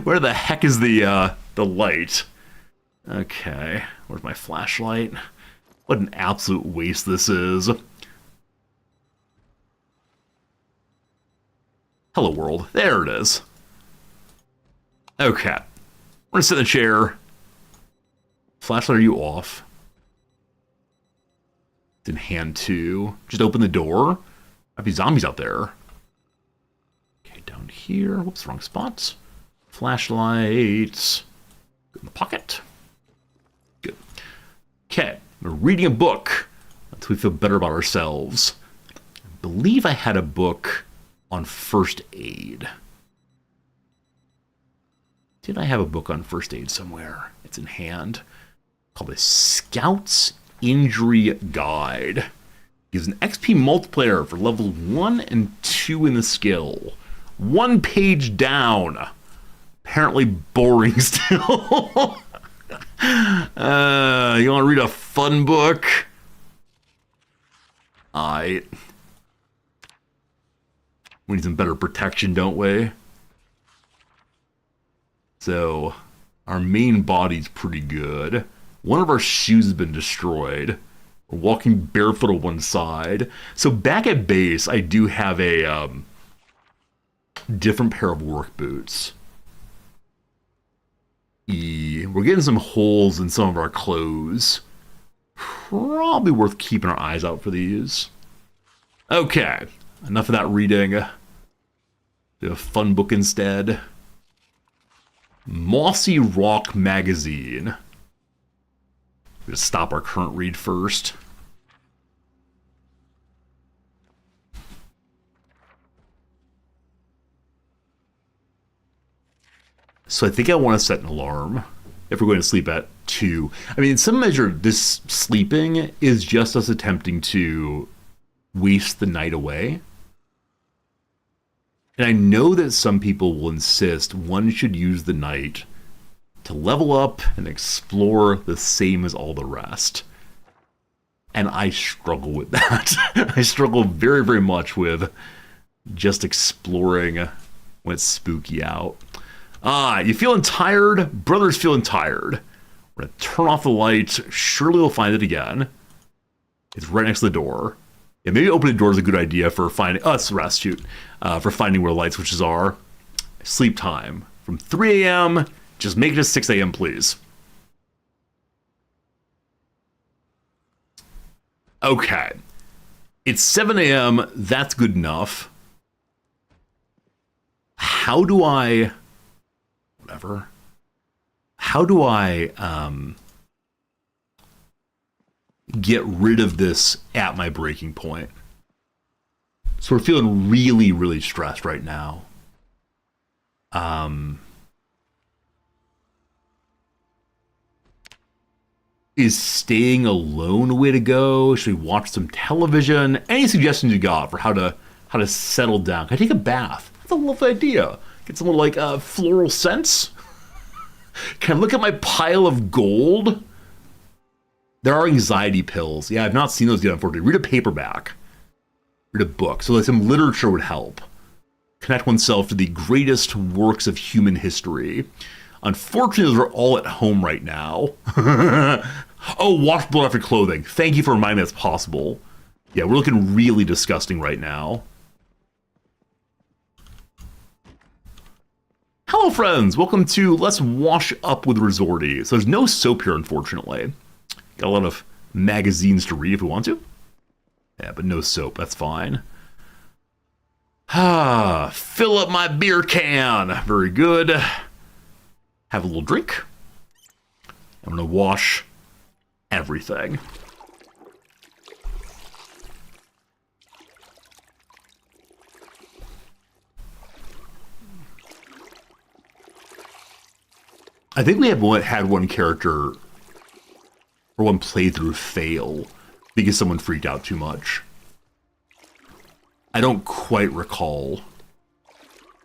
where the heck is the light? Okay, where's my flashlight? What an absolute waste this is. Hello world. There it is. Okay. We're gonna sit in the chair. Flashlight, are you off? It's in hand 2. Just open the door. Might be zombies out there. Okay, down here. Whoops, wrong spot. Flashlights. Good in the pocket. Good. Okay, we're reading a book until we feel better about ourselves. I believe I had a book on first aid. Did I have a book on first aid somewhere? It's in hand. Called the Scout's Injury Guide. Gives an XP multiplier for level 1 and 2 in the skill. 1 page down. Apparently boring still. You want to read a fun book? Aight. We need some better protection, don't we? So, our main body's pretty good. One of our shoes has been destroyed. We're walking barefoot on one side. So back at base, I do have a different pair of work boots. We're getting some holes in some of our clothes. Probably worth keeping our eyes out for these. Okay, enough of that reading. Do a fun book instead. Mossy Rock Magazine. We'll stop our current read first. So I think I want to set an alarm if we're going to sleep at 2. I mean, in some measure, this sleeping is just us attempting to waste the night away. And I know that some people will insist one should use the night to level up and explore the same as all the rest. And I struggle with that. I struggle very, very much with just exploring when it's spooky out. You feeling tired? Brother's feeling tired. We're going to turn off the lights. Surely we'll find it again. It's right next to the door. Yeah, maybe opening the door is a good idea for finding... Oh, it's the rest, shoot. For finding where the light switches are. Sleep time. From 3 a.m., just make it to 6 a.m., please. Okay. It's 7 a.m. That's good enough. How do I... Whatever. How do I... get rid of this at my breaking point? So we're feeling really, really stressed right now. Is staying alone a way to go? Should we watch some television? Any suggestions you got for how to settle down? Can I take a bath? That's a lovely idea. Get some little, like, floral scents? Can I look at my pile of gold? There are anxiety pills. Yeah, I've not seen those yet, unfortunately. Read a paperback. Read a book. So like some literature would help. Connect oneself to the greatest works of human history. Unfortunately, those are all at home right now. Oh, wash blood off your clothing. Thank you for reminding me that's possible. Yeah, we're looking really disgusting right now. Hello, friends. Welcome to Let's Wash Up with Resorty. So there's no soap here, unfortunately. Got a lot of magazines to read if we want to. Yeah, but no soap. That's fine. Fill up my beer can. Very good. Have a little drink. I'm going to wash everything. I think we have had one character or one playthrough fail because someone freaked out too much. I don't quite recall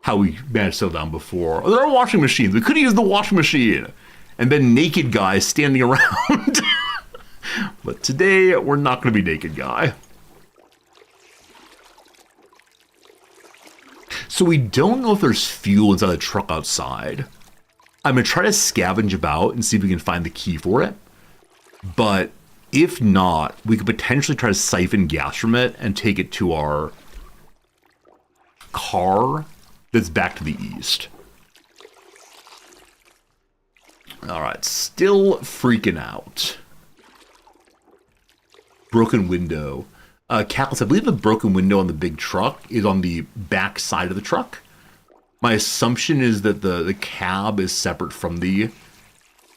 how we managed to settle down before. Oh, there are washing machines. We could have used the washing machine. And then naked guys standing around. But today, we're not going to be naked guy. So we don't know if there's fuel inside the truck outside. I'm going to try to scavenge about and see if we can find the key for it. But if not, we could potentially try to siphon gas from it and take it to our car that's back to the east. Alright, still freaking out. Broken window. Cackles, I believe the broken window on the big truck is on the back side of the truck. My assumption is that the cab is separate from the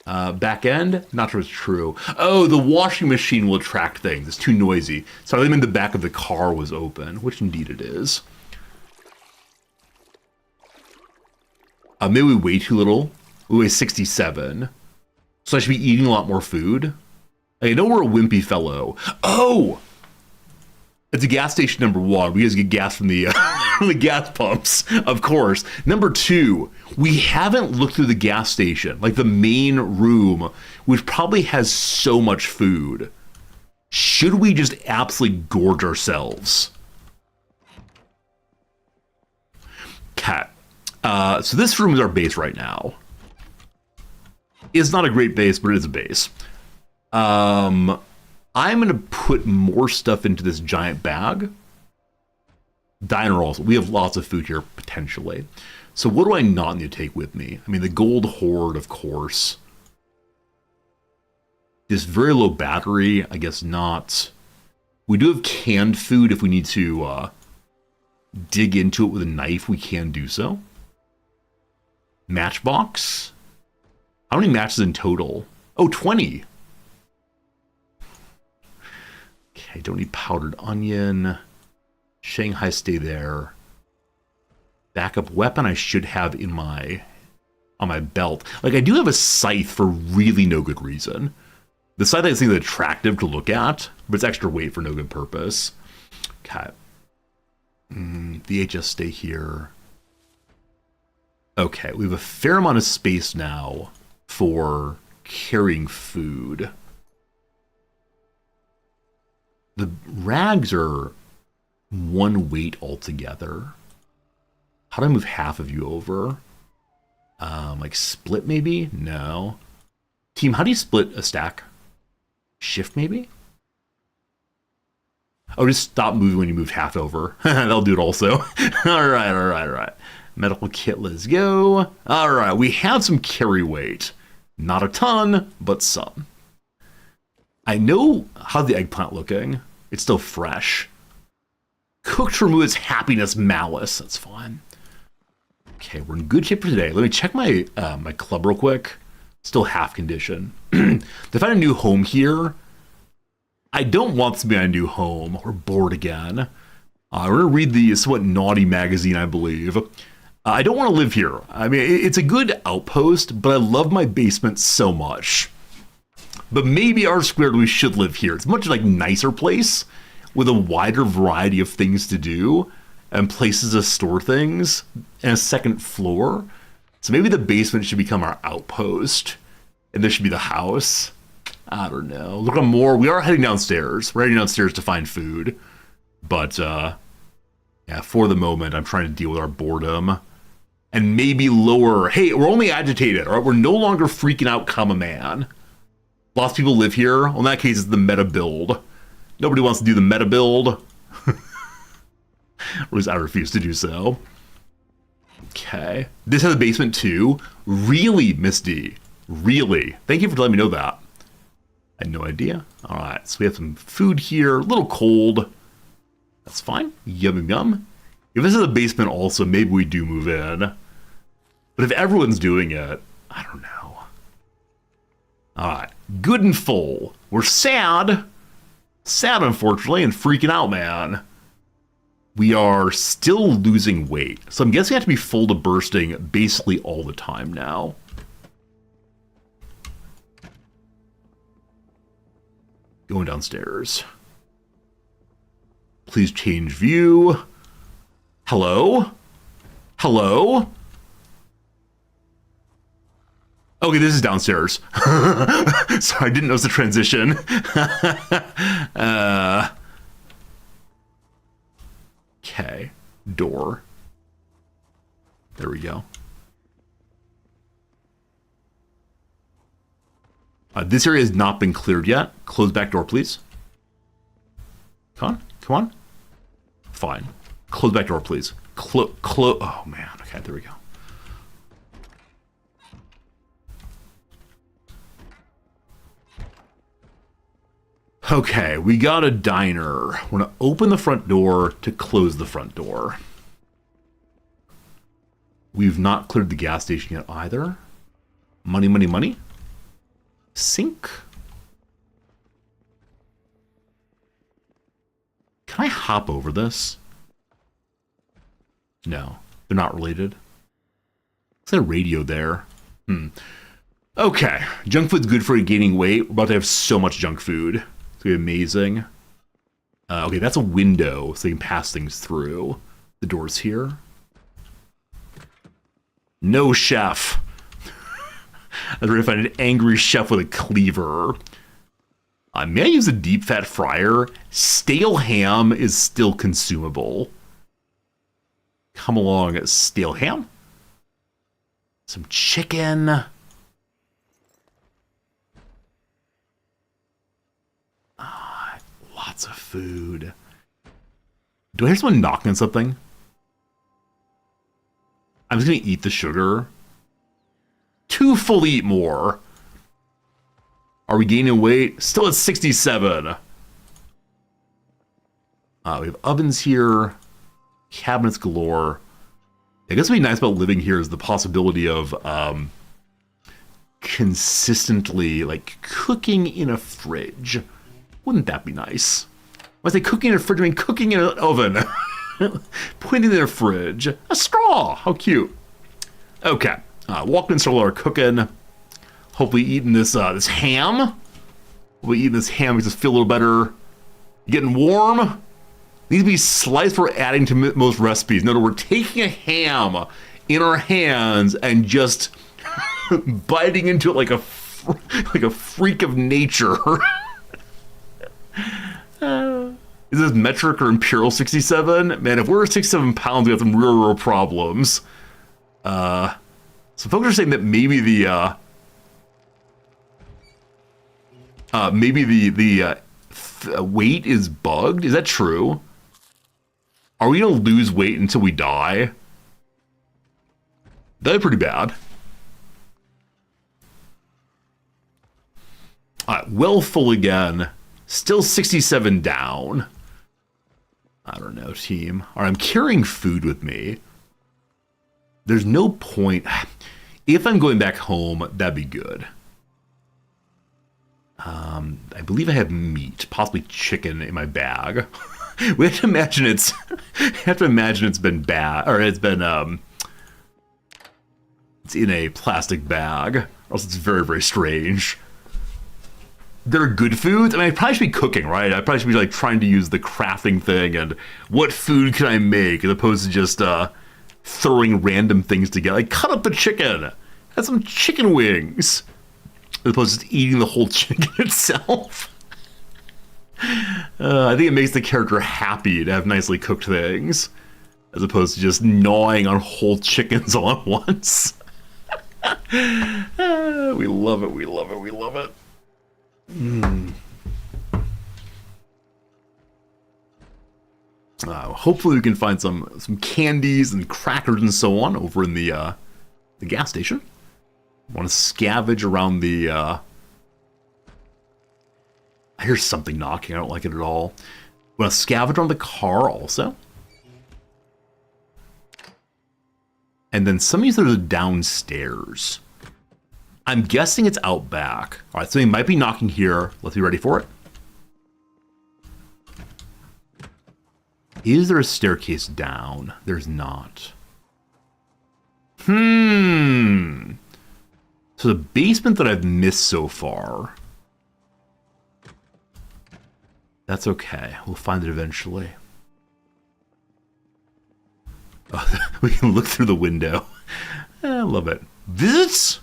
back end. Not sure it's true. Oh, the washing machine will attract things. It's too noisy. So I mean the back of the car was open, which indeed it is. Maybe we weigh too little. We weigh 67. So I should be eating a lot more food. I know we're a wimpy fellow. Oh! It's a gas station number 1. We just get gas from the, the gas pumps, of course. Number 2, we haven't looked through the gas station, like the main room, which probably has so much food. Should we just absolutely gorge ourselves? Okay. So this room is our base right now. It's not a great base, but it is a base. I'm going to put more stuff into this giant bag. Diner also. We have lots of food here, potentially. So what do I not need to take with me? I mean, the gold hoard, of course. This very low battery, I guess not. We do have canned food if we need to dig into it with a knife. We can do so. Matchbox. How many matches in total? Oh, 20. Okay, don't need powdered onion. Shanghai, stay there. Backup weapon I should have in on my belt. Like, I do have a scythe for really no good reason. The scythe I think is attractive to look at, but it's extra weight for no good purpose. Okay. VHS, stay here. Okay, we have a fair amount of space now for carrying food. The rags are 1 weight altogether. How do I move half of you over? Like split maybe? No. Team, how do you split a stack? Shift maybe? Oh, just stop moving when you move half over. That'll do it also. All right. Medical kit, let's go. All right, we have some carry weight. Not a ton, but some. I know how's the eggplant looking. It's still fresh. Cooked to remove its happiness malice. That's fine. Okay, we're in good shape for today. Let me check my my club real quick. Still half condition. To find a new home here, I don't want this to be my new home. We're bored again. We're going to read the somewhat naughty magazine, I believe. I don't want to live here. I mean, it's a good outpost, but I love my basement so much. But maybe R-squared, we should live here. It's a much like nicer place with a wider variety of things to do and places to store things and a second floor. So maybe the basement should become our outpost and this should be the house. I don't know. Look, we are heading downstairs. We're heading downstairs to find food. But, yeah, for the moment, I'm trying to deal with our boredom. And maybe lower, hey, we're only agitated, all right? We're no longer freaking out, comma man. Lots of people live here. Well, in that case, it's the meta build. Nobody wants to do the meta build. Or at least I refuse to do so. Okay. This has a basement too. Really, Miss D? Really? Thank you for letting me know that. I had no idea. All right, so we have some food here. A little cold. That's fine. Yum, yum. If this is a basement also, maybe we do move in. But if everyone's doing it, I don't know. All right, good and full. We're sad. Sad, unfortunately, and freaking out, man. We are still losing weight. So I'm guessing I have to be full to bursting basically all the time now. Going downstairs. Please change view. Hello? Hello? Okay, this is downstairs. Sorry, I didn't notice the transition. Okay. Door. There we go. This area has not been cleared yet. Close back door, please. Come on. Come on. Fine. Close back door, please. Oh, man. Okay, there we go. Okay, we got a diner. We're going to open the front door to close the front door. We've not cleared the gas station yet either. Money, money, money. Sink. Can I hop over this? No, they're not related. Is there a radio there? Okay, junk food's good for gaining weight. We're about to have so much junk food. It's gonna be amazing. Okay, that's a window, so you can pass things through. The door's here. No chef. I was ready to find an angry chef with a cleaver. May I use a deep fat fryer? Stale ham is still consumable. Come along, stale ham. Some chicken. Lots of food. Do I hear someone knocking on something? I'm just gonna eat the sugar. Too full to eat more. Are we gaining weight? Still at 67. We have ovens here. Cabinets galore. I guess what'd be nice about living here is the possibility of consistently like cooking in a fridge. Wouldn't that be nice? When I say cooking in a fridge, I mean cooking in an oven. Putting it in a fridge. A straw. How cute. Okay. Walked in, started our cooking. Hopefully eating this this ham. Hopefully eating this ham makes us feel a little better. Getting warm. These be sliced we're adding to most recipes. In other words, we're taking a ham in our hands and just biting into it like a freak of nature. Is this metric or imperial 67? Man, if we're 67 pounds, we have some real problems. So folks are saying that maybe the weight is bugged. Is that true? Are we gonna lose weight until we die? That'd be pretty bad. Alright, well full again. Still 67 down. I don't know, team. Alright, I'm carrying food with me. There's no point. If I'm going back home, that'd be good. I believe I have meat, possibly chicken in my bag. We have to imagine it's been bad, or it's been it's in a plastic bag, or else it's very, very strange. There are good foods. I mean, I probably should be cooking, right? I probably should be like trying to use the crafting thing and what food can I make as opposed to just throwing random things together. Like cut up the chicken, have some chicken wings, as opposed to just eating the whole chicken itself. I think it makes the character happy to have nicely cooked things, as opposed to just gnawing on whole chickens all at once. We love it, we love it, we love it. Hopefully we can find some candies and crackers and so on over in the gas station. Want to scavenge around the I hear something knocking. I don't like it at all. Want to scavenge on the car also. And then some of these are downstairs. I'm guessing it's out back. All right, so he might be knocking here. Let's be ready for it. Is there a staircase down? There's not. So the basement that I've missed so far That's okay. We'll find it eventually. Oh, we can look through the window. I love it. Visits?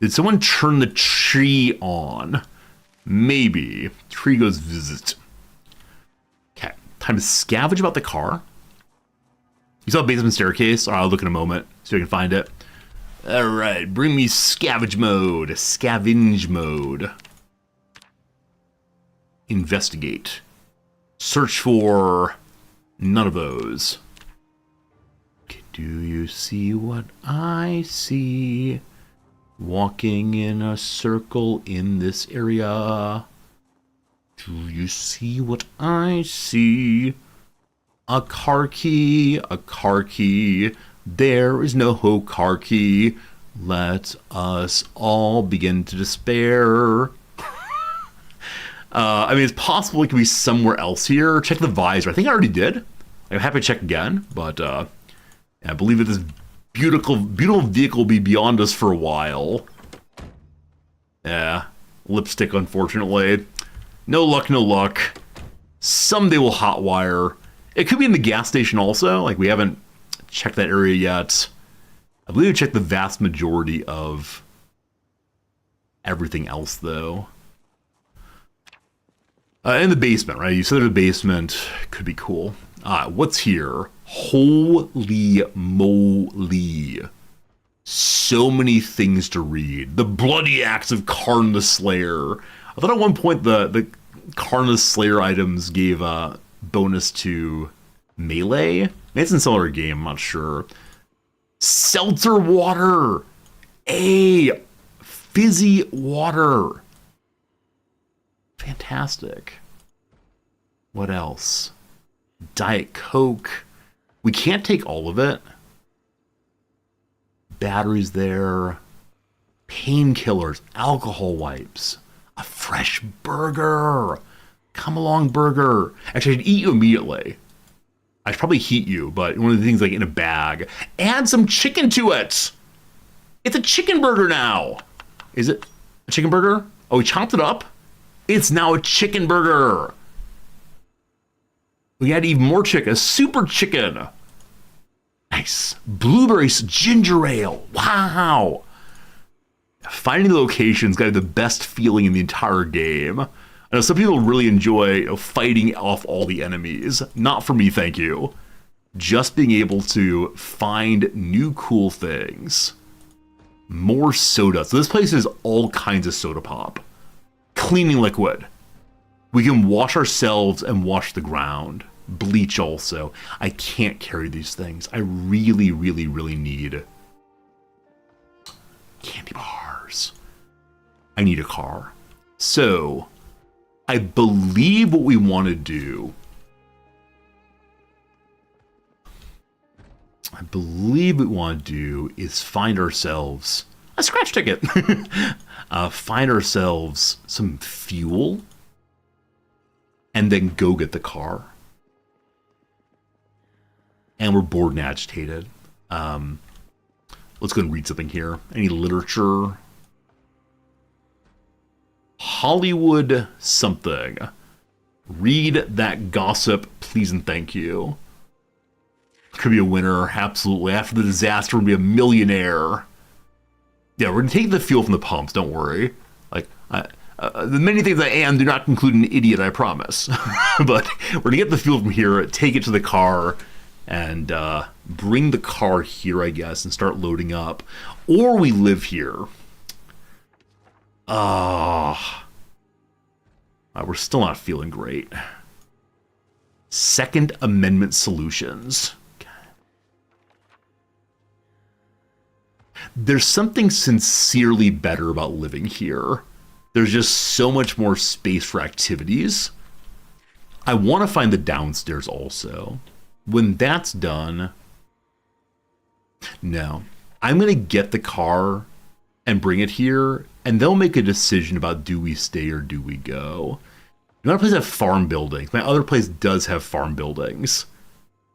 Did someone turn the tree on? Maybe. Tree goes visit. Okay. Time to scavenge about the car. You saw a basement staircase? I'll look in a moment so I can find it. Alright, bring me scavenge mode. Scavenge mode. Investigate. Search for none of those. Do you see what I see? Walking in a circle in this area. Do you see what I see? A car key, a car key. There is no car key. Let us all begin to despair. I mean, it's possible it could be somewhere else here. Check the visor. I think I already did. I'm happy to check again, but I believe that this beautiful vehicle will be beyond us for a while. Yeah, lipstick, unfortunately. No luck, no luck. Someday we'll hotwire. It could be in the gas station also. Like, we haven't checked that area yet. I believe we checked the vast majority of everything else, though. In the basement, right? You said the basement could be cool. What's here? Holy moly. So many things to read. The bloody acts of Karn the Slayer. I thought at one point the Karn the Slayer items gave a bonus to melee. Maybe it's in some other game, I'm not sure. Seltzer water. Fizzy water. Fantastic. What else? Diet Coke. We can't take all of it. Batteries there. Painkillers. Alcohol wipes. A fresh burger. Come along, burger. Actually, I should eat you immediately. I should probably heat you, but one of the things like in a bag. Add some chicken to it. It's a chicken burger now. Is it a chicken burger? Oh, we chopped it up. It's now a chicken burger. We had even more chicken, a super chicken. Nice. Blueberries ginger ale. Wow. Finding the locations got to be the best feeling in the entire game. I know some people really enjoy fighting off all the enemies. Not for me, thank you. Just being able to find new cool things. More soda. So this place is all kinds of soda pop. Cleaning liquid. We can wash ourselves and wash the ground. Bleach also. I can't carry these things. I really, really, really need candy bars. I need a car. So, I believe what we want to do. Is find ourselves a scratch ticket. Find ourselves some fuel and then go get the car. And we're bored and agitated. Let's go and read something here. Any literature? Hollywood something. Read that gossip, please and thank you. Could be a winner, absolutely. After the disaster, we're going to be a millionaire. Yeah, we're going to take the fuel from the pumps, don't worry. Like, the many things I am do not include an idiot, I promise. But we're going to get the fuel from here, take it to the car, and bring the car here, I guess, and start loading up. Or we live here. We're still not feeling great. Second Amendment solutions. There's something sincerely better about living here. There's just so much more space for activities. I want to find the downstairs also. When that's done, no. I'm going to get the car and bring it here, and they'll make a decision about do we stay or do we go. My place have farm buildings. My other place does have farm buildings.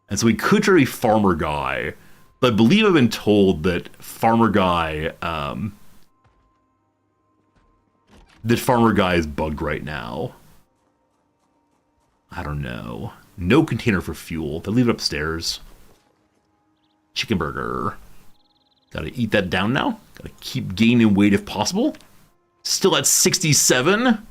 And so we could try to be Farmer Guy, but I believe I've been told that Farmer Guy The farmer guy is bugged right now. I don't know. No container for fuel. They leave it upstairs. Chicken burger. Gotta eat that down now. Gotta keep gaining weight if possible. Still at 67.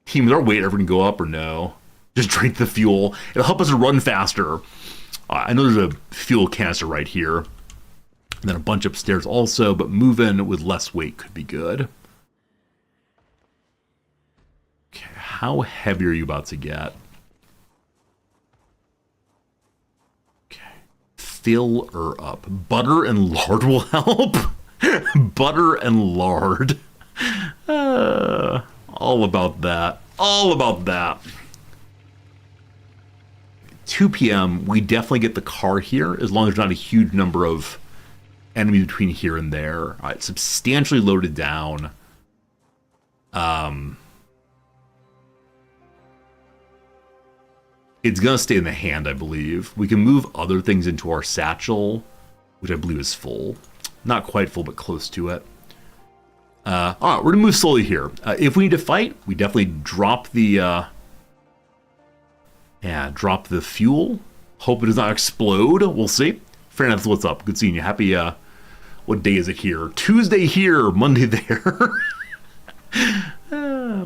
Team, is our weight ever gonna go up or no? Just drink the fuel. It'll help us run faster. I know there's a fuel canister right here. And then a bunch upstairs also, but moving with less weight could be good. Okay, how heavy are you about to get? Okay. Fill her up. Butter and lard will help. Butter and lard. All about that. All about that. 2 p.m., we definitely get the car here, as long as there's not a huge number of enemies between here and there. All right, substantially loaded down. It's going to stay in the hand, I believe. We can move other things into our satchel, which I believe is full. Not quite full, but close to it. All right, we're going to move slowly here. If we need to fight, we definitely drop the... drop the fuel. Hope it does not explode. We'll see. Fair enough, what's up? Good seeing you. Happy, what day is it here? Tuesday here, Monday there.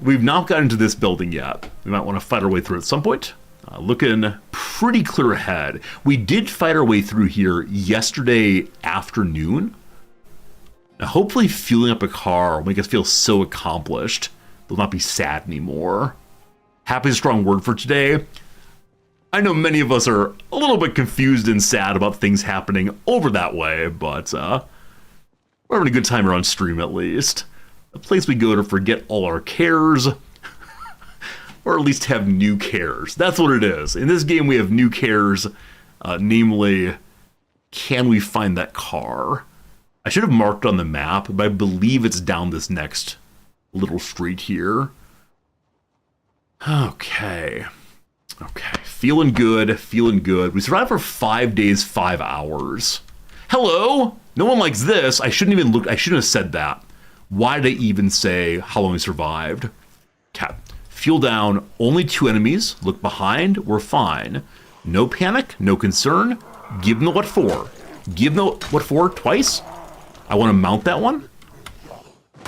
We've not gotten into this building yet. We might want to fight our way through at some point. Looking pretty clear ahead. We did fight our way through here yesterday afternoon. Now, hopefully fueling up a car will make us feel so accomplished. We'll not be sad anymore. Happy is a strong word for today. I know many of us are a little bit confused and sad about things happening over that way, but we're having a good time here on stream at least. A place we go to forget all our cares, or at least have new cares. That's what it is. In this game we have new cares, namely, can we find that car? I should have marked on the map, but I believe it's down this next little street here. Okay. Okay, feeling good, feeling good. We survived for 5 days, 5 hours. Hello? No one likes this. I shouldn't have said that. Why did I even say how long we survived? Okay, fuel down, only 2 enemies. Look behind, we're fine. No panic, no concern. Give them the what for. Give them the what for twice. I want to mount that one.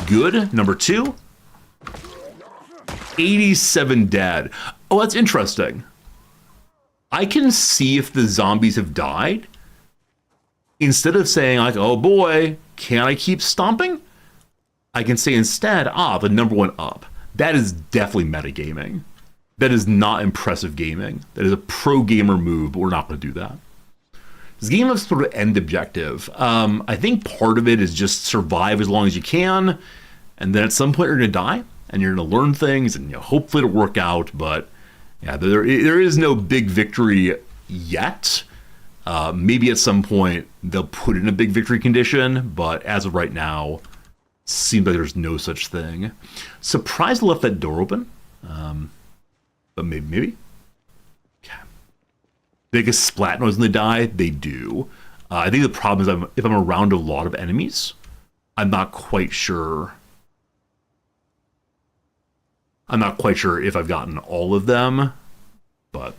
Good, number 2. 87 dead. Oh, that's interesting. I can see if the zombies have died. Instead of saying like, oh boy, can I keep stomping? I can say instead, the number 1 up. That is definitely metagaming. That is not impressive gaming. That is a pro gamer move, but we're not going to do that. This game has sort of end objective. I think part of it is just survive as long as you can, and then at some point you're going to die. And you're going to learn things, and hopefully it'll work out. But yeah, there is no big victory yet. Maybe at some point they'll put in a big victory condition, but as of right now, seems like there's no such thing. Surprised I left that door open, but maybe. Okay. Biggest splat noise when they die, they do. I think the problem is if I'm around a lot of enemies, I'm not quite sure. I'm not quite sure if I've gotten all of them, but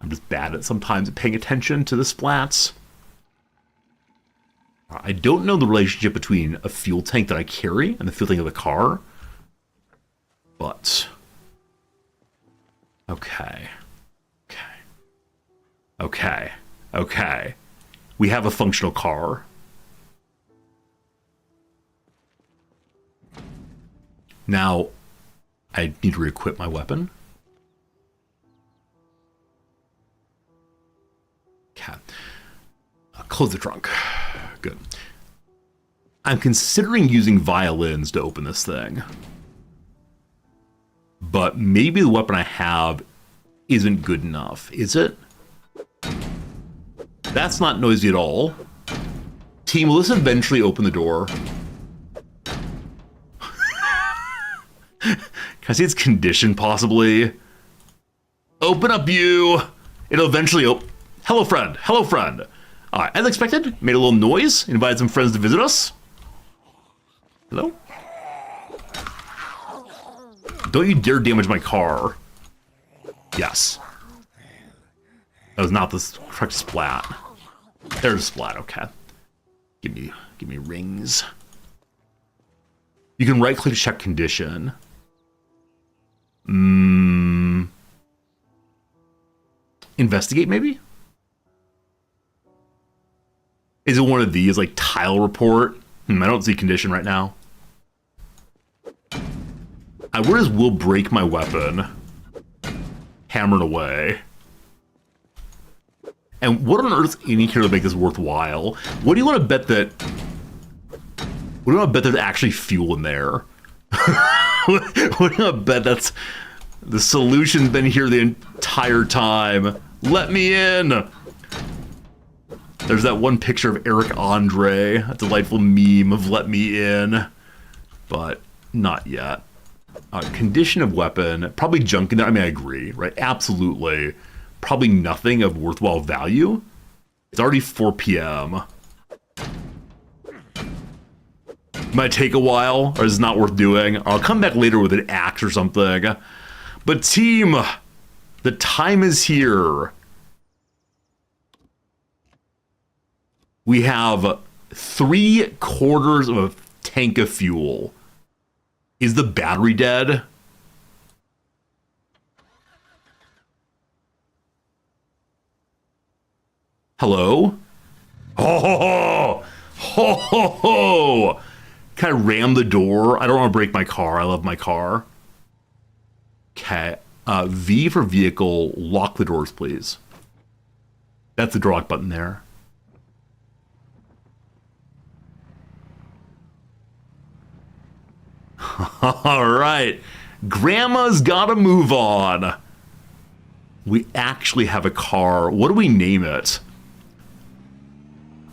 I'm just bad at sometimes paying attention to the splats. I don't know the relationship between a fuel tank that I carry and the fuel tank of the car, but okay. We have a functional car. Now, I need to re-equip my weapon. Okay. Close the trunk. Good. I'm considering using violins to open this thing. But maybe the weapon I have isn't good enough. Is it? That's not noisy at all. Team, will this eventually open the door? Can I see its condition, possibly? Open up, you! It'll eventually open. Hello, friend. Hello, friend. As expected, made a little noise, invited some friends to visit us. Hello? Don't you dare damage my car. Yes. That was not the correct splat. There's a splat, okay. Give me rings. You can right click to check condition. Investigate, maybe? Is it one of these, like tile report? I don't see condition right now. Where does will break my weapon? Hammered away. And what on earth is in here to make this worthwhile? What do you want to bet that... What do you want to bet there's actually fuel in there? What do you want to bet that's... The solution's been here the entire time. Let me in! There's that one picture of Eric Andre, a delightful meme of let me in. But not yet. Condition of weapon, probably junk in there. I mean, I agree, right? Absolutely. Probably nothing of worthwhile value. It's already 4 p.m. Might take a while, or is it not worth doing? I'll come back later with an axe or something. But team, the time is here. We have 3/4 of a tank of fuel. Is the battery dead? Hello? Oh, ho, ho, ho. Can I ram the door? I don't want to break my car. I love my car. Okay. V for vehicle. Lock the doors, please. That's the door lock button there. All right. Grandma's got to move on. We actually have a car. What do we name it?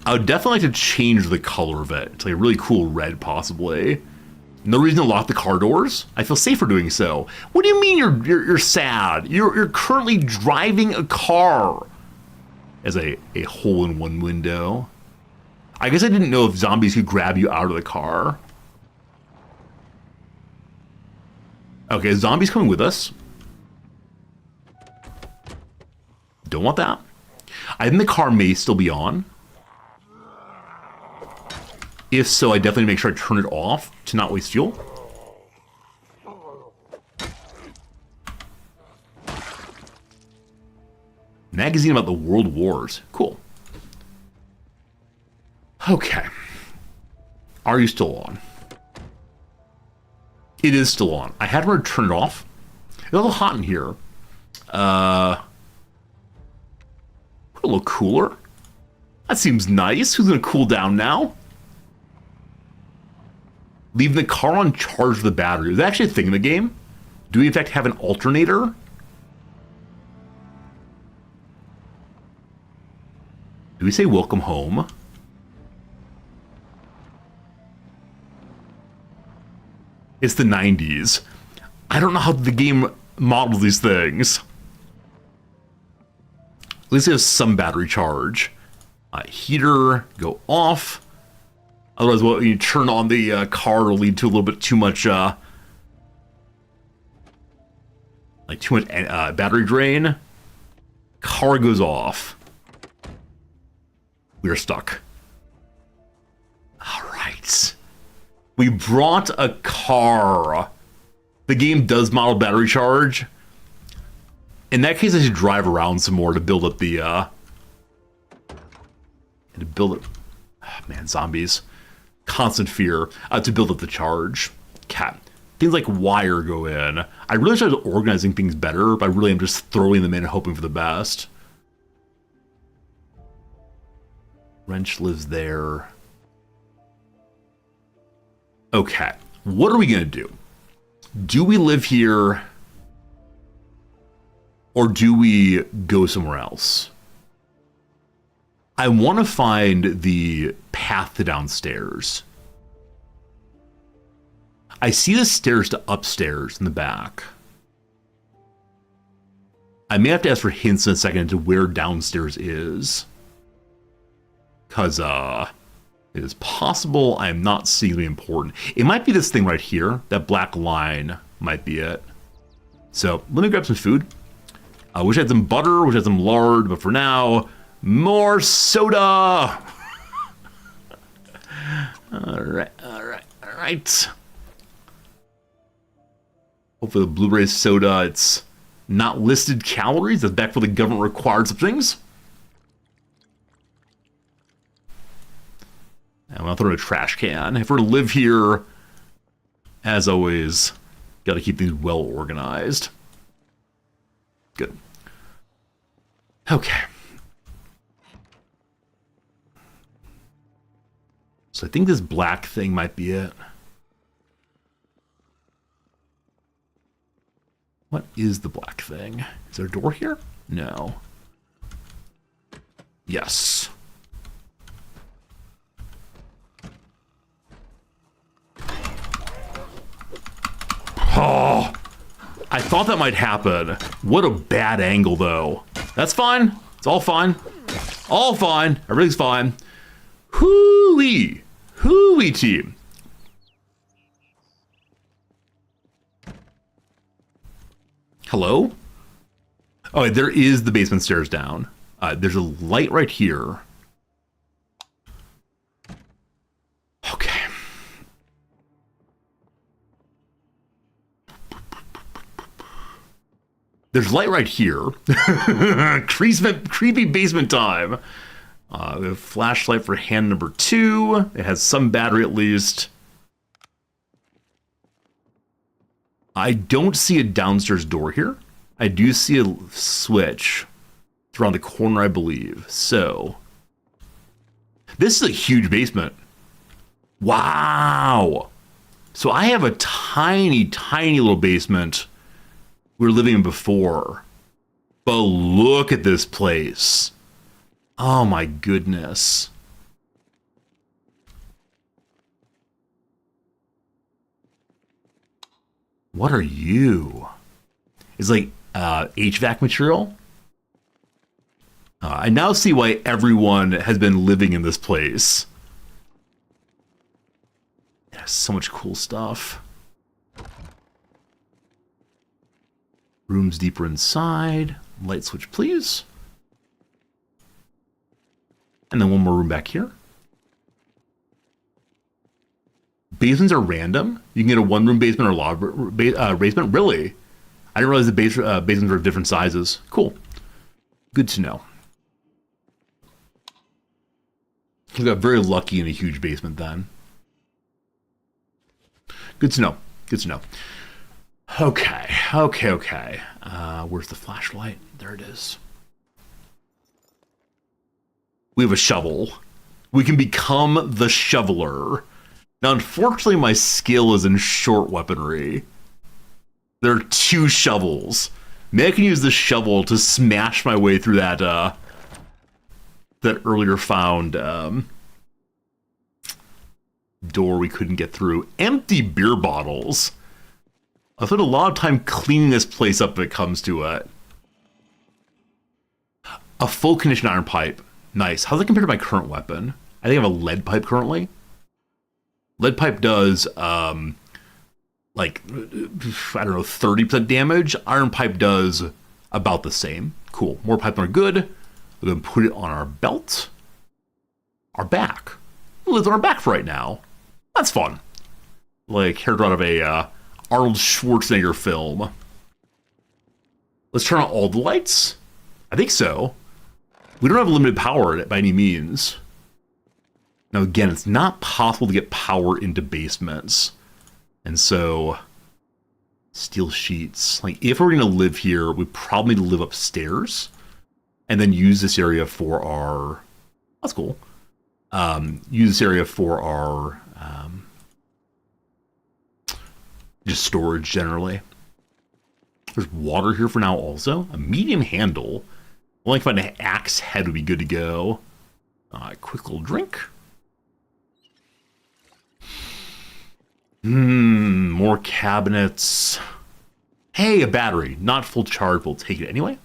I would definitely like to change the color of it. It's like a really cool red, possibly. No reason to lock the car doors. I feel safer doing so. What do you mean you're sad? You're currently driving a car. As a hole in one window. I guess I didn't know if zombies could grab you out of the car. Okay, zombies coming with us. Don't want that. I think the car may still be on. If so, I definitely make sure I turn it off to not waste fuel. Magazine about the World Wars. Cool. Okay. Are you still on? It is still on. I had to turn it off. It's a little hot in here. A little cooler. That seems nice. Who's going to cool down now? Leaving the car on charge the battery. Is that actually a thing in the game? Do we in fact have an alternator? Do we say welcome home? It's the 90s. I don't know how the game models these things. At least it has some battery charge. Heater, go off. Otherwise, when you turn on the car, it'll lead to a little bit too much, battery drain. Car goes off. We are stuck. All right. We brought a car. The game does model battery charge. In that case, I should drive around some more to build up the, man, zombies. Constant fear. To build up the charge. Cat. Things like wire go in. I really started organizing things better, but I really am just throwing them in and hoping for the best. Wrench lives there. Okay. What are we going to do? Do we live here? Or do we go somewhere else? I want to find the path to downstairs. I see the stairs to upstairs in the back. I may have to ask for hints in a second to where downstairs is. Because it is possible I am not seeing the important. It might be this thing right here. That black line might be it. So let me grab some food. I wish I had some butter, wish I had some lard, but for now, more soda. All right. Hopefully the blueberry soda, it's not listed calories. That's back for the government required some things. And I'm gonna throw in a trash can. If we're to live here, as always, gotta keep things well organized. Good. Okay. So I think this black thing might be it. What is the black thing? Is there a door here? No. Yes. Oh, I thought that might happen. What a bad angle, though. That's fine. It's all fine. All fine. Everything's fine. Hoo-wee. Hoo-wee team. Hello? Oh, there is the basement stairs down. There's a light right here. Okay. There's light right here. Creepy basement time. We have flashlight for hand number 2. It has some battery at least. I don't see a downstairs door here. I do see a switch. It's around the corner, I believe. So, this is a huge basement. Wow. So I have a tiny little basement we were living in before. But look at this place. Oh my goodness. What are you? It's like HVAC material. I now see why everyone has been living in this place. It has so much cool stuff. Rooms deeper inside. Light switch, please. And then one more room back here. Basements are random. You can get a one-room basement or a log basement. Really? I didn't realize the basements were different sizes. Cool. Good to know. We got very lucky in a huge basement then. Good to know. Good to know. Okay. Where's the flashlight? There it is. We have a shovel. We can become the shoveler. Now, unfortunately, my skill is in short weaponry. There are 2 shovels. Maybe I can use the shovel to smash my way through that that earlier found door we couldn't get through. Empty beer bottles. I've spent a lot of time cleaning this place up when it comes to it. A full condition iron pipe. Nice. How's that compared to my current weapon? I think I have a lead pipe currently. Lead pipe does, like, I don't know, 30% damage. Iron pipe does about the same. Cool. More pipe are good. We're going to put it on our belt. Our back. It lives on our back for right now. That's fun. Like, character out of a Arnold Schwarzenegger film. Let's turn on all the lights. I think so. We don't have limited power by any means. Now, again, it's not possible to get power into basements. And so, steel sheets. Like, if we're going to live here, we probably need to live upstairs. And then use this area for our... That's cool. Use this area for our... just storage, generally. There's water here for now, also. A medium handle. Only if I find an axe head would be good to go. Quick little drink. More cabinets. Hey, a battery. Not full charge, we'll take it anyway.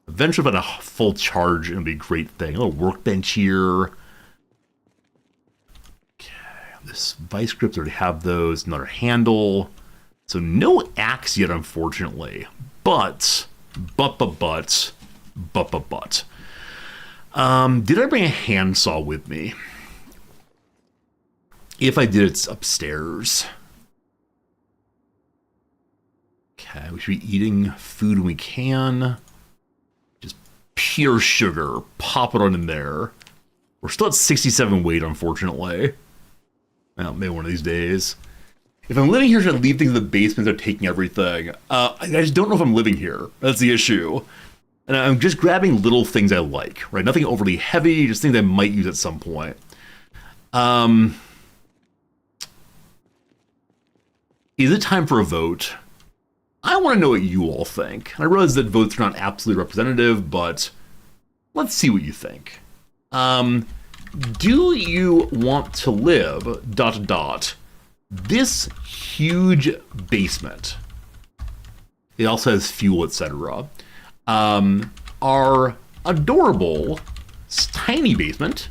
Eventually, if I had a full charge, it'll be a great thing. A little workbench here. Okay, this vice grips already have those. Another handle. So no axe yet, unfortunately. But. Did I bring a handsaw with me? If I did, it's upstairs. Okay, we should be eating food when we can. Just pure sugar. Pop it on in there. We're still at 67 weight, unfortunately. Well, maybe one of these days. If I'm living here, should I leave things in the basement? They're taking everything. I just don't know if I'm living here. That's the issue. And I'm just grabbing little things I like, right? Nothing overly heavy, just things I might use at some point. Is it time for a vote? I want to know what you all think. I realize that votes are not absolutely representative, but let's see what you think. Do you want to live ... this huge basement? It also has fuel, etc. Our adorable tiny basement,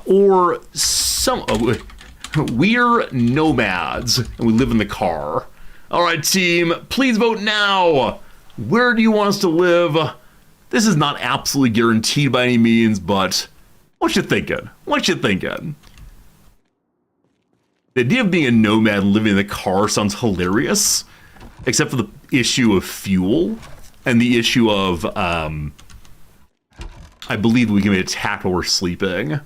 or some we're nomads and we live in the car. All right, team, please vote now. Where do you want us to live? This is not absolutely guaranteed by any means, but what you thinking? What you thinking? The idea of being a nomad and living in the car sounds hilarious, except for the issue of fuel and the issue of, I believe we can be attacked while we're sleeping.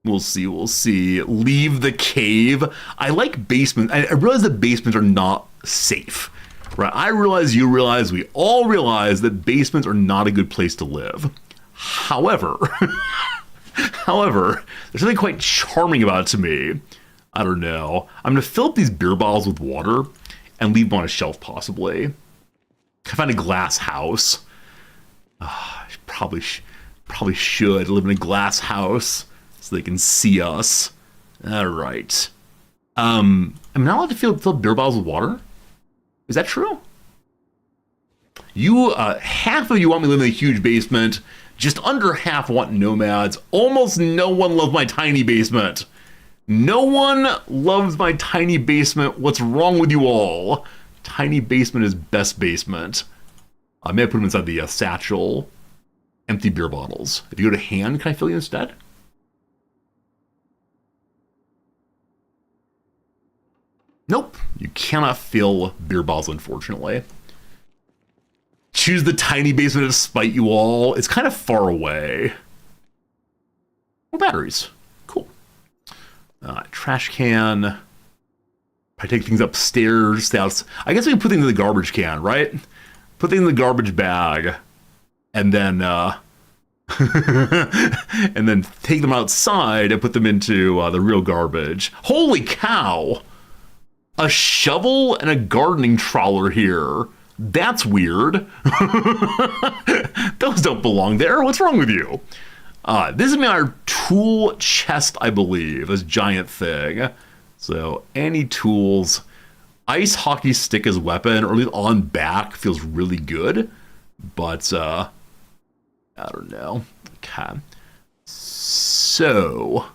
We'll see, we'll see. Leave the cave. I like basements. I realize that basements are not safe, right? I realize, you realize, we all realize that basements are not a good place to live. However, there's something quite charming about it to me. I don't know. I'm going to fill up these beer bottles with water and leave them on a shelf, possibly. I find a glass house. I probably should live in a glass house so they can see us. All right. I'm not allowed to fill beer bottles with water? Is that true? You, half of you want me to live in a huge basement. Just under half want nomads. Almost no one loves my tiny basement. No one loves my tiny basement. What's wrong with you all? Tiny basement is best basement. I may have put them inside the satchel. Empty beer bottles. If you go to hand, can I fill you instead? Nope. You cannot fill beer bottles, unfortunately. Choose the tiny basement to spite you all. It's kind of far away. More batteries. Cool. Trash can. I take things upstairs. I guess we can put things in the garbage can, right? Put things in the garbage bag. And then and then take them outside and put them into the real garbage. Holy cow! A shovel and a gardening trawler here. That's weird. Those don't belong there. What's wrong with you? This is our tool chest, I believe. This giant thing. So, any tools. Ice hockey stick as weapon, or at least on back, feels really good. But, I don't know. Okay. So,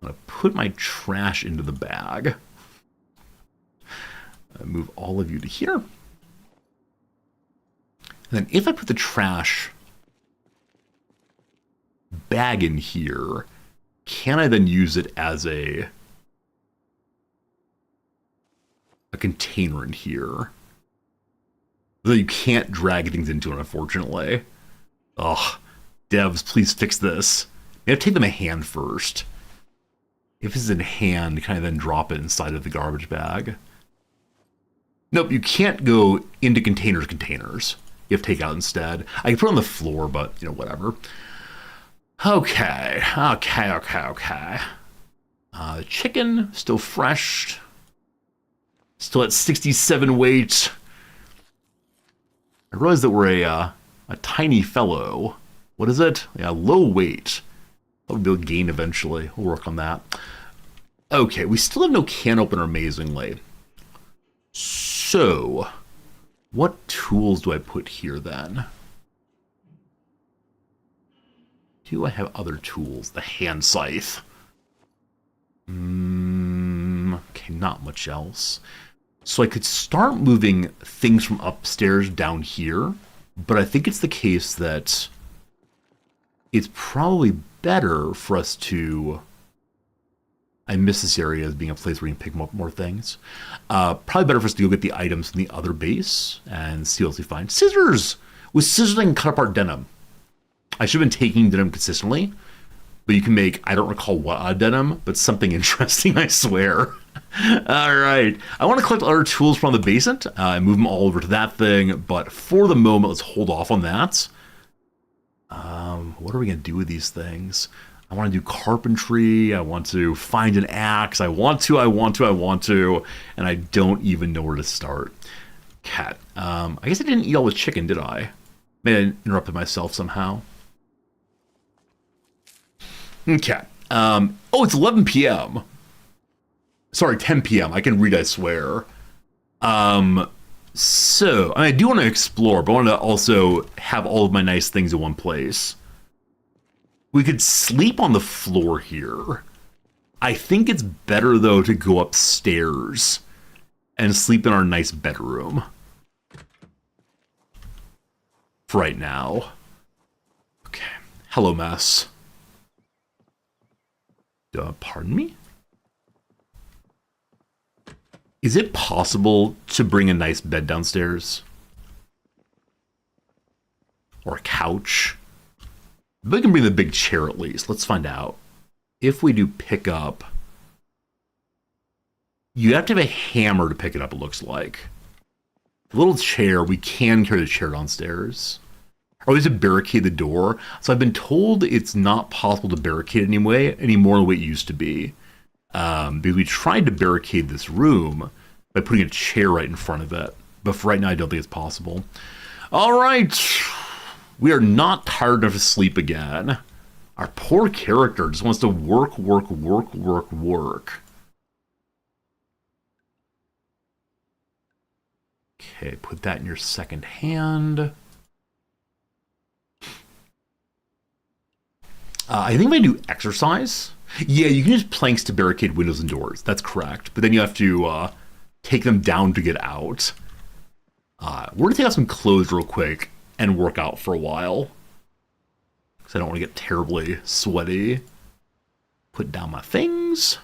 I'm going to put my trash into the bag. Move all of you to here. And then if I put the trash bag in here, can I then use it as a container in here? Though you can't drag things into it, unfortunately. Ugh. Devs, please fix this. You have to take them in hand first. If it's in hand, can I then drop it inside of the garbage bag? Nope, you can't go into containers. You have to take out instead. I can put it on the floor, but, you know, whatever. Okay. Chicken, still fresh. Still at 67 weight. I realize that we're a tiny fellow. What is it? Yeah, low weight. Probably be able to gain eventually. We'll work on that. Okay, we still have no can opener, amazingly. So, What tools do I put here then? Do I have other tools? The hand scythe. Okay, not much else. So I could start moving things from upstairs down here, but I think it's the case that it's probably better for us to... I miss this area as being a place where you can pick up more things. Probably better for us to go get the items from the other base and see what else we find. Scissors! With scissors I can cut apart denim. I should have been taking denim consistently, but you can make, I don't recall what out of denim, but something interesting, I swear. All right. I want to collect other tools from the basement and move them all over to that thing, but for the moment, let's hold off on that. What are we going to do with these things? I want to do carpentry. I want to find an axe. I want to, and I don't even know where to start. Cat. I guess I didn't eat all the chicken, did I? Maybe I interrupted myself somehow. Okay. Oh, it's 11 p.m. Sorry, 10 p.m. I can read, I swear. So, I do want to explore, but I want to also have all of my nice things in one place. We could sleep on the floor here. I think it's better, though, to go upstairs and sleep in our nice bedroom. For right now. Okay. Hello, mess. Pardon me? Is it possible to bring a nice bed downstairs? Or a couch? We can bring the big chair at least. Let's find out. If we do pick up... You have to have a hammer to pick it up, it looks like. The little chair, we can carry the chair downstairs. Or at least to barricade the door. So I've been told it's not possible to barricade any more than the way it used to be. Because we tried to barricade this room by putting a chair right in front of it. But for right now, I don't think it's possible. All right. We are not tired enough to sleep again. Our poor character just wants to work. Okay, put that in your second hand. I think if I do exercise... Yeah, you can use planks to barricade windows and doors. That's correct. But then you have to take them down to get out. We're going to take off some clothes real quick and work out for a while. Because I don't want to get terribly sweaty. Put down my things.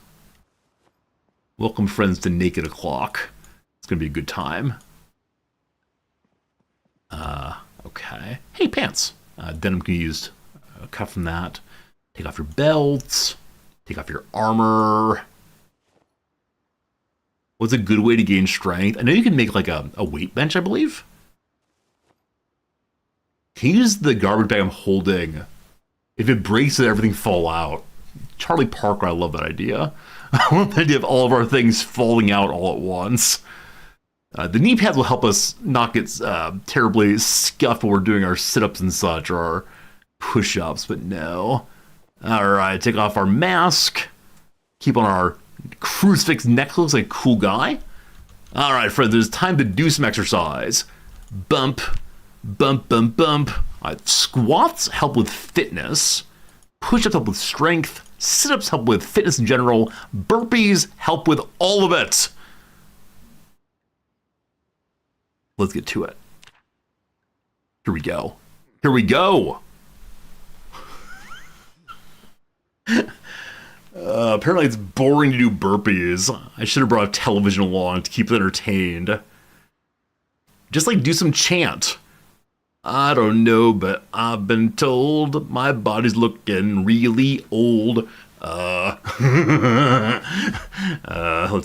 Welcome, friends, to Naked O'Clock. It's going to be a good time. Okay. Hey, pants. Denim can be used. Cut from that. Take off your belts. Take off your armor. What's a good way to gain strength? I know you can make like a weight bench, I believe. Can you use the garbage bag I'm holding? If it breaks, let everything fall out. Charlie Parker, I love that idea. I love the idea of all of our things falling out all at once. The knee pads will help us not get terribly scuffed when we're doing our sit-ups and such, or our push-ups, but no. Alright, take off our mask. Keep on our crucifix necklace like a cool guy. Alright, friends, it's time to do some exercise. Bump. Squats help with fitness. Push-ups help with strength. Sit-ups help with fitness in general. Burpees help with all of it. Let's get to it. Here we go. Apparently it's boring to do burpees. I should have brought a television along to keep it entertained. Just like do some chant. I don't know, but I've been told my body's looking really old. Let's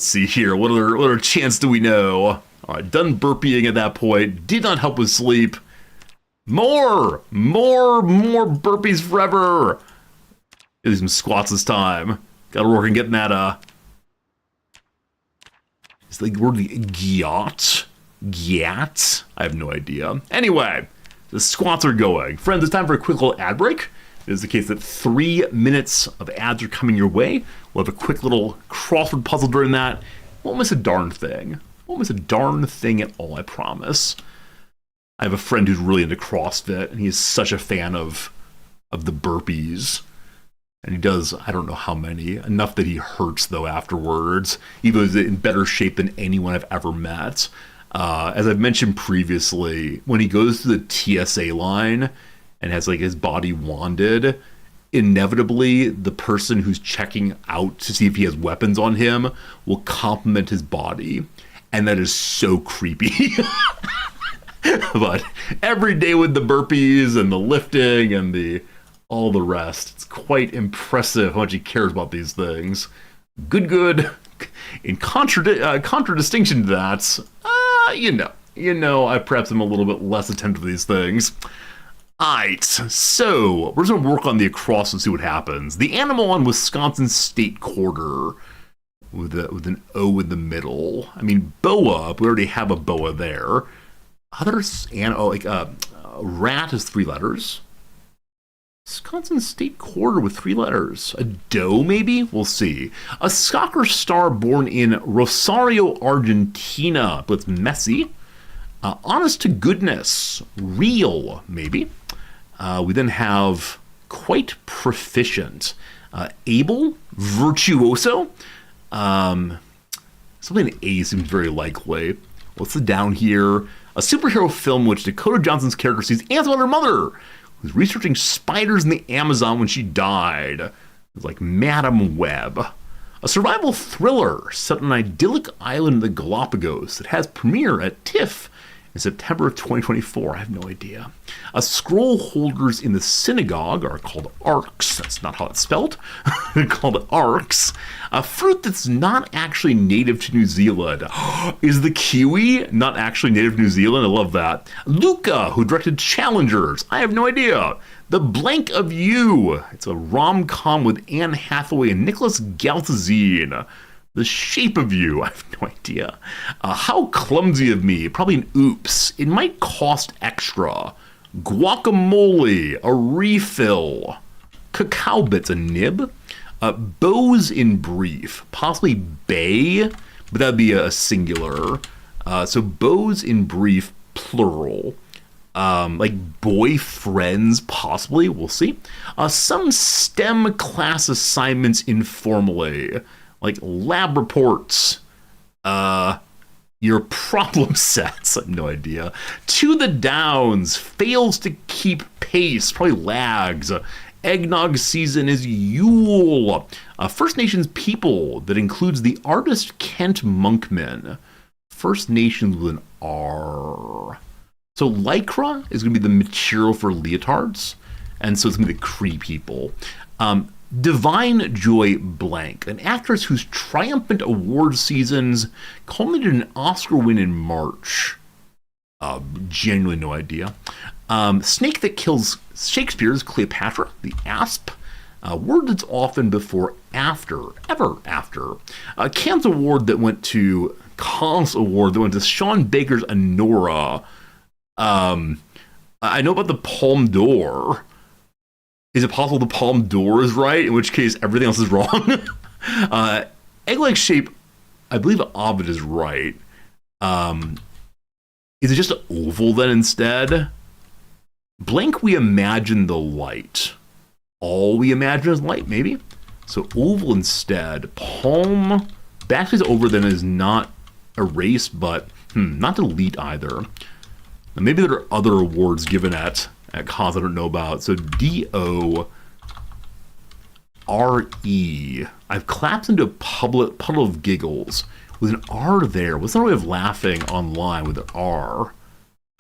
see here. What other chants do we know? Alright, done burping at that point. Did not help with sleep. More burpees forever. Do some squats this time. Gotta work on getting that, is the word gyat? Gyat? I have no idea. Anyway, the squats are going. Friends, it's time for a quick little ad break. It is the case that 3 minutes of ads are coming your way. We'll have a quick little crossword puzzle during that. Won't miss a darn thing. Won't miss a darn thing at all, I promise. I have a friend who's really into CrossFit, and he is such a fan of the burpees. And he does, I don't know how many, enough that he hurts, though, afterwards. He was in better shape than anyone I've ever met. As I've mentioned previously, when he goes to the TSA line and has, like, his body wanded, inevitably, the person who's checking out to see if he has weapons on him will compliment his body. And that is so creepy. But every day with the burpees and the lifting and all the rest, it's quite impressive how much he cares about these things. Good. In contradistinction to that, you know, I perhaps am a little bit less attentive to these things. Alright, so we're just going to work on the across and see what happens. The animal on Wisconsin State Quarter with an O in the middle. I mean, boa, we already have a boa there. Others, rat is 3 letters. Wisconsin State Quarter with 3 letters. A doe, maybe? We'll see. A soccer star born in Rosario, Argentina, but it's messy. Honest to goodness. Real, maybe. We then have quite proficient. Able, virtuoso. Something in A seems very likely. What's the down here? A superhero film in which Dakota Johnson's character sees ants on her mother, who's researching spiders in the Amazon when she died. It's like Madam Web. A survival thriller set on an idyllic island in the Galapagos that has premiere at TIFF in September of 2024. I have no idea. Scroll holders in the synagogue are called arcs. That's not how it's spelled. They're called arcs. A fruit that's not actually native to New Zealand. Is the kiwi not actually native to New Zealand? I love that. Luca, who directed Challengers. I have no idea. The Blank of You. It's a rom-com with Anne Hathaway and Nicholas Galtazine. The Shape of You. I have no idea. How clumsy of me. Probably an oops. It might cost extra. Guacamole. A refill. Cacao bits. A nib. Bows in brief. Possibly bay, but that'd be a singular. So bows in brief, plural. Like boyfriends, possibly. We'll see. Some STEM class assignments informally. Like lab reports, your problem sets, I have no idea. To the Downs, fails to keep pace, probably lags. Eggnog season is Yule. First Nations people, that includes the artist Kent Monkman. First Nations with an R. So Lycra is going to be the material for leotards, and so it's going to be the Cree people. Divine Joy Blank, an actress whose triumphant award seasons culminated in an Oscar win in March. Genuinely no idea. Snake that kills Shakespeare's Cleopatra, the asp. Word that's often before after, ever after. Cannes Award that went to Sean Baker's Anora. I know about the Palme d'Or. Is it possible the Palme d'Or is right? In which case, everything else is wrong. Egg-like shape, I believe Ovid is right. Is it just an oval then instead? Blank, we imagine the light. All we imagine is light, maybe? So oval instead. Palm, backspace over then is not erase, but not delete either. And maybe there are other awards given at cons I don't know about. So D-O-R-E. I've collapsed into a puddle of giggles with an R there. What's the way of laughing online with an R?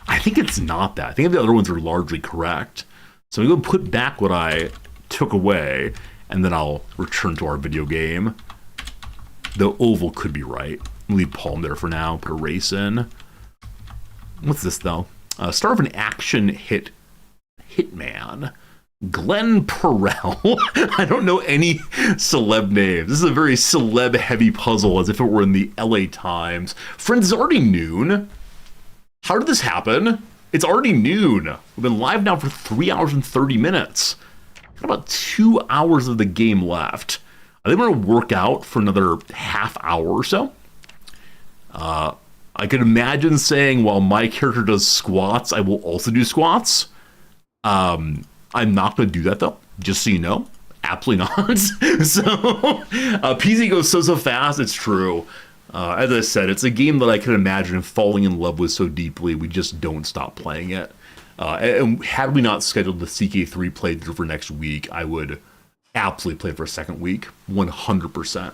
I think it's not that. I think the other ones are largely correct. So I'm going to put back what I took away, and then I'll return to our video game. The oval could be right. Leave palm there for now. Put a race in. What's this, though? Star of an action hitman. Glenn Perel. I don't know any celeb names. This is a very celeb-heavy puzzle, as if it were in the LA Times. Friends, it's already noon. How did this happen? It's already noon. We've been live now for 3 hours and 30 minutes. Got about 2 hours of the game left. I think we're going to work out for another half hour or so. I I could imagine saying, while my character does squats, I will also do squats. I'm not going to do that, though, just so you know. Absolutely not. So, PZ goes so fast, it's true. As I said, it's a game that I can imagine falling in love with so deeply, we just don't stop playing it. And had we not scheduled the CK3 playthrough for next week, I would absolutely play for a second week, 100%.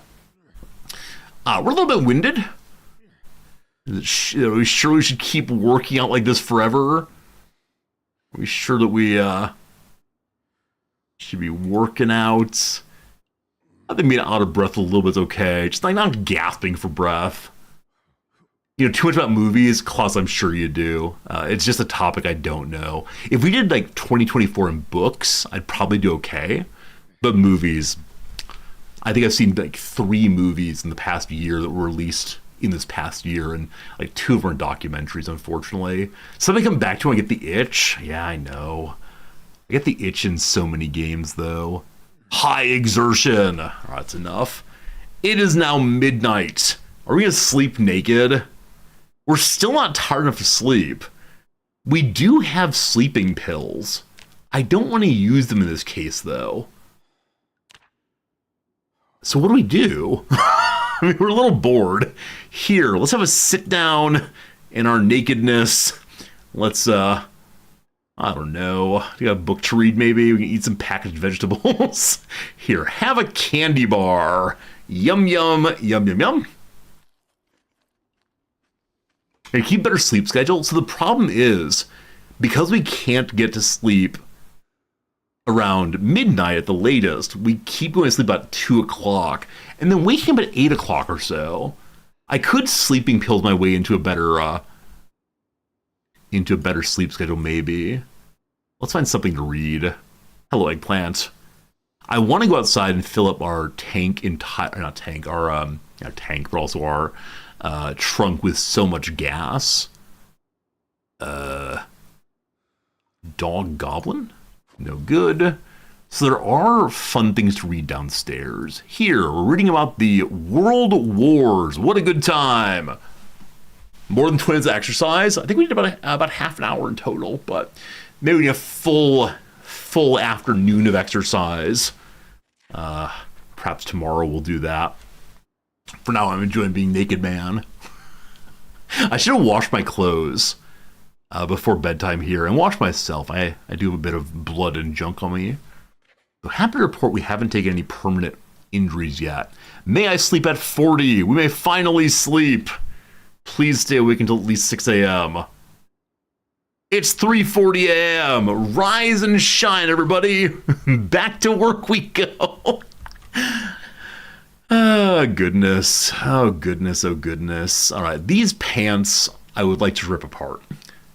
We're a little bit winded. Are we sure we should keep working out like this forever? Are we sure that we should be working out? I think being out of breath a little bit's okay. Just like not gasping for breath. You know, too much about movies, Klaus, I'm sure you do. It's just a topic I don't know. If we did like 2024 in books, I'd probably do okay. But movies, I think I've seen like 3 movies in the past year that were released in this past year, and like 2 of them are documentaries, unfortunately. Something come back to when I get the itch. Yeah, I know. I get the itch in so many games, though. High exertion. All right, that's enough. It is now midnight. Are we going to sleep naked? We're still not tired enough to sleep. We do have sleeping pills. I don't want to use them in this case, though. So what do we do? I mean, we're a little bored. Here, let's have a sit down in our nakedness. Let's, I don't know. You got a book to read, maybe? We can eat some packaged vegetables. Here, have a candy bar. Yum, yum, yum, yum, yum. And keep better sleep schedule. So the problem is, because we can't get to sleep around midnight at the latest, we keep going to sleep about 2 o'clock, and then waking up at 8 o'clock or so. I could sleeping pills my way into a better sleep schedule, maybe. Let's find something to read. Hello, eggplant. I want to go outside and fill up our tank our tank, but also our trunk with so much gas. Dog goblin? No good. So there are fun things to read downstairs. Here, we're reading about the World Wars. What a good time. More than 20 minutes of exercise. I think we did about half an hour in total, but maybe we need a full afternoon of exercise. Perhaps tomorrow we'll do that. For now, I'm enjoying being naked man. I should have washed my clothes before bedtime here, and wash myself. I do have a bit of blood and junk on me. So happy to report we haven't taken any permanent injuries yet. May I sleep at 40. We may finally sleep. Please stay awake until at least 6 a.m. It's 3:40 a.m. Rise and shine, everybody. Back to work we go. Goodness. Oh, goodness. Oh, goodness. All right. These pants I would like to rip apart.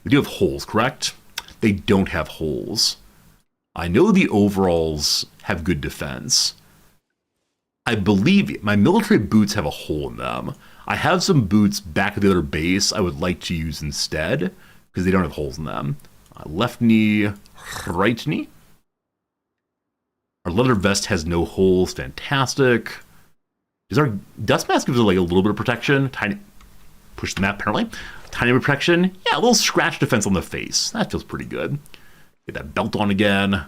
They do have holes, correct? They don't have holes. I know the overalls have good defense. I believe my military boots have a hole in them. I have some boots back at the other base I would like to use instead, because they don't have holes in them. Left knee, right knee. Our leather vest has no holes. Fantastic. Is our dust mask gives it like a little bit of protection? Tiny. Push the map, apparently. Tiny bit of protection. Yeah, a little scratch defense on the face. That feels pretty good. Get that belt on again.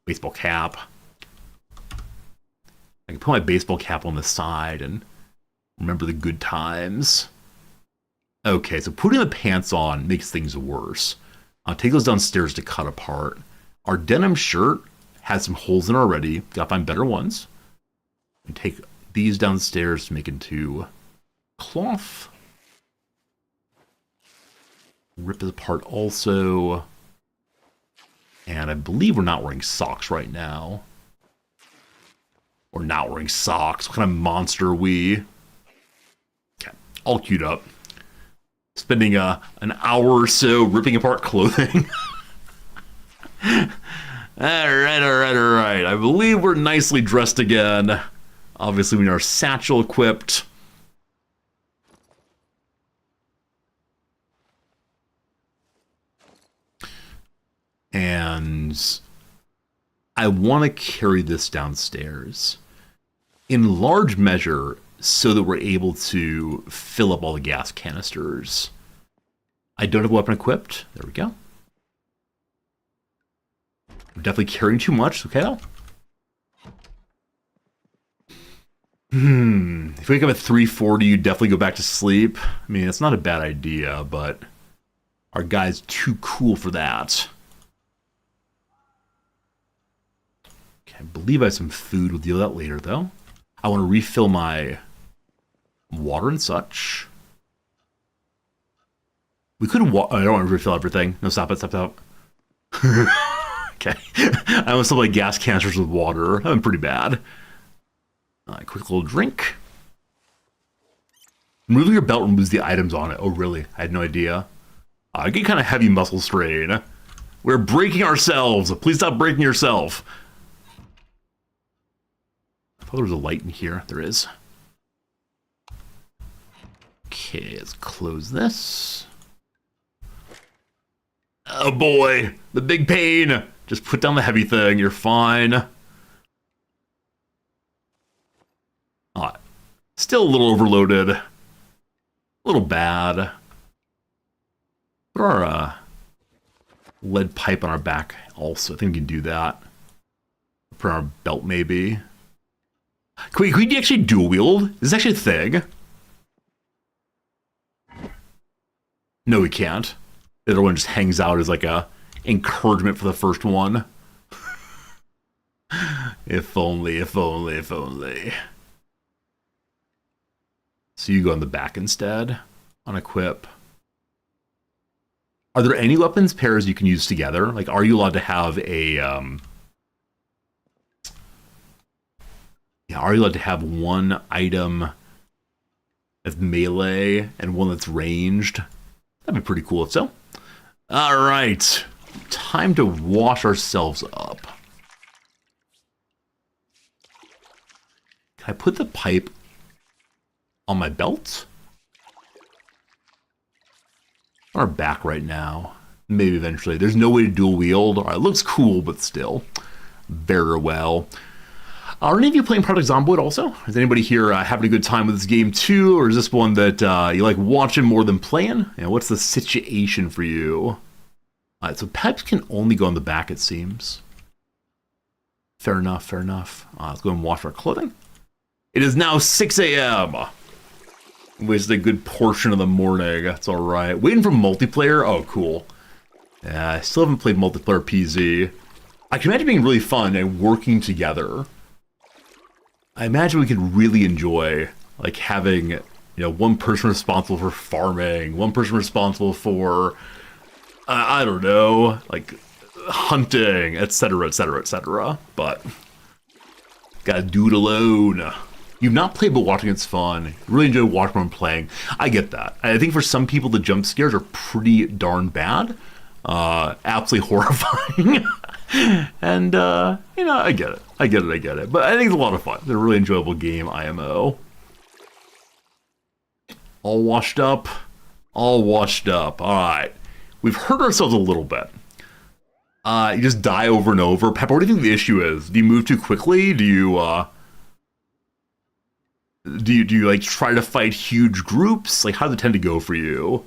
Baseball cap. I can put my baseball cap on the side and remember the good times. Okay, so putting the pants on makes things worse. I'll take those downstairs to cut apart. Our denim shirt has some holes in it already. Gotta find better ones. And take these downstairs to make into cloth. Rip it apart also. And I believe we're not wearing socks right now. We're not wearing socks. What kind of monster are we? Okay, all queued up. Spending an hour or so ripping apart clothing. All right. I believe we're nicely dressed again. Obviously, we need our satchel equipped. And I want to carry this downstairs. In large measure, so that we're able to fill up all the gas canisters. I don't have a weapon equipped. There we go. I'm definitely carrying too much. Okay, though. If you wake up at 3:40, you definitely go back to sleep. I mean, it's not a bad idea, but our guy's too cool for that. Okay, I believe I have some food. We'll deal with that later, though. I want to refill my water and such. We could I don't want to refill everything. No, stop it, stop it. Okay. I almost fill like gas canisters with water. I'm pretty bad. Quick little drink. Removing your belt removes the items on it. Oh, really? I had no idea. I get kind of heavy muscle strain. We're breaking ourselves. Please stop breaking yourself. I thought there was a light in here. There is. Okay, let's close this. Oh boy, the big pain. Just put down the heavy thing. You're fine. Still a little overloaded. A little bad. Put our lead pipe on our back also. I think we can do that. Put on our belt maybe. Can we actually dual wield? Is this actually a thing? No, we can't. The other one just hangs out as like a encouragement for the first one. If only, if only, if only. So you go on the back instead. Unequip. Are there any weapons pairs you can use together? Like, are you allowed to have a... are you allowed to have one item that's melee and one that's ranged? That'd be pretty cool if so. Alright. Time to wash ourselves up. Can I put the pipe on my belt? Or back right now. Maybe eventually. There's no way to dual wield. Alright, it looks cool, but still. Very well. Are any of you playing Project Zomboid also? Is anybody here having a good time with this game too? Or is this one that you like watching more than playing? You know, what's the situation for you? Alright, so pipes can only go on the back, it seems. Fair enough, fair enough. Let's go and wash our clothing. It is now 6 a.m. Wasted a good portion of the morning. That's alright. Waiting for multiplayer? Oh, cool. Yeah, I still haven't played multiplayer PZ. I can imagine being really fun and working together. I imagine we could really enjoy, like, having, you know, one person responsible for farming, one person responsible for, I don't know, like, hunting, etc., etc., etc. But, gotta do it alone. You've not played, but watching it's fun. You really enjoy watching when I'm playing. I get that. I think for some people, the jump scares are pretty darn bad. Absolutely horrifying. And, you know, I get it. I get it. But I think it's a lot of fun. It's a really enjoyable game, IMO. All washed up. All right. We've hurt ourselves a little bit. You just die over and over. Pepper, what do you think the issue is? Do you move too quickly? Do you like try to fight huge groups? Like, how does it tend to go for you?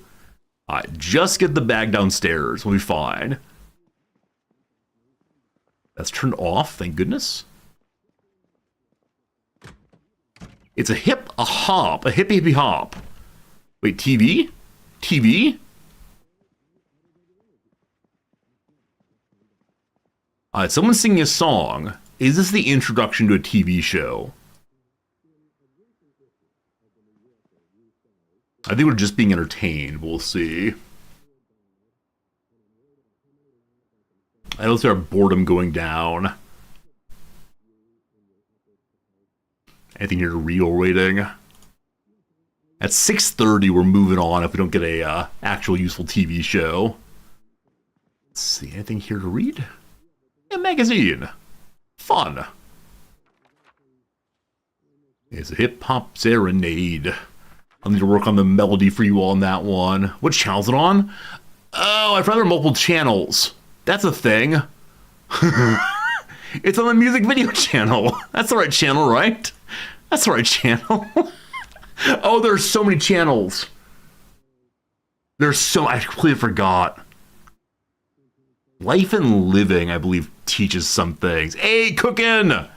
Just get the bag downstairs. We'll be fine. That's turned off, thank goodness. It's a hip, a hop, a hippy hippy hop. Wait, TV? TV? Someone's singing a song. Is this the introduction to a TV show? I think we're just being entertained. We'll see. I don't see our boredom going down. Anything here to read or waiting? At 6:30, we're moving on if we don't get a actual useful TV show. Let's see, anything here to read? A magazine. Fun. It's a hip-hop serenade. I'll need to work on the melody for you all on that one. What channel's it on? Oh, I've rather multiple channels. That's a thing. It's on the music video channel. That's the right channel, right? That's the right channel. Oh, there's so many channels. I completely forgot. Life and Living, I believe, teaches some things. Hey, cooking! I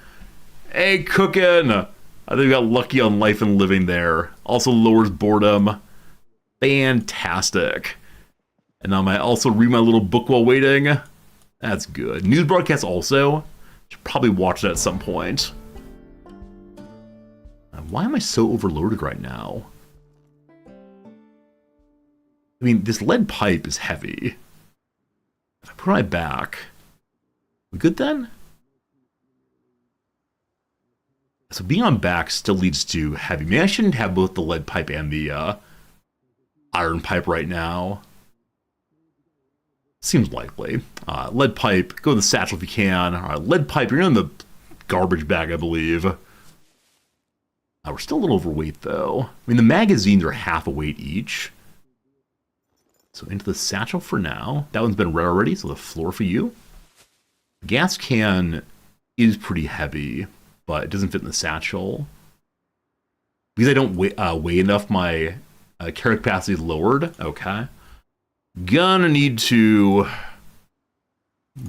think we got lucky on Life and Living there. Also lowers boredom. Fantastic. And now I might also read my little book while waiting. That's good. News broadcasts also. Should probably watch that at some point. Why am I so overloaded right now? I mean, this lead pipe is heavy. If I put my back, we good then? So being on back still leads to heavy. Maybe I shouldn't have both the lead pipe and the iron pipe right now. Seems likely. Lead pipe, go to the satchel if you can. Lead pipe, you're in the garbage bag, I believe. We're still a little overweight, though. I mean, the magazines are half a weight each. So into the satchel for now. That one's been read already, so the floor for you. Gas can is pretty heavy, but it doesn't fit in the satchel. Because I don't weigh enough, my carry capacity is lowered. Okay. Gonna need to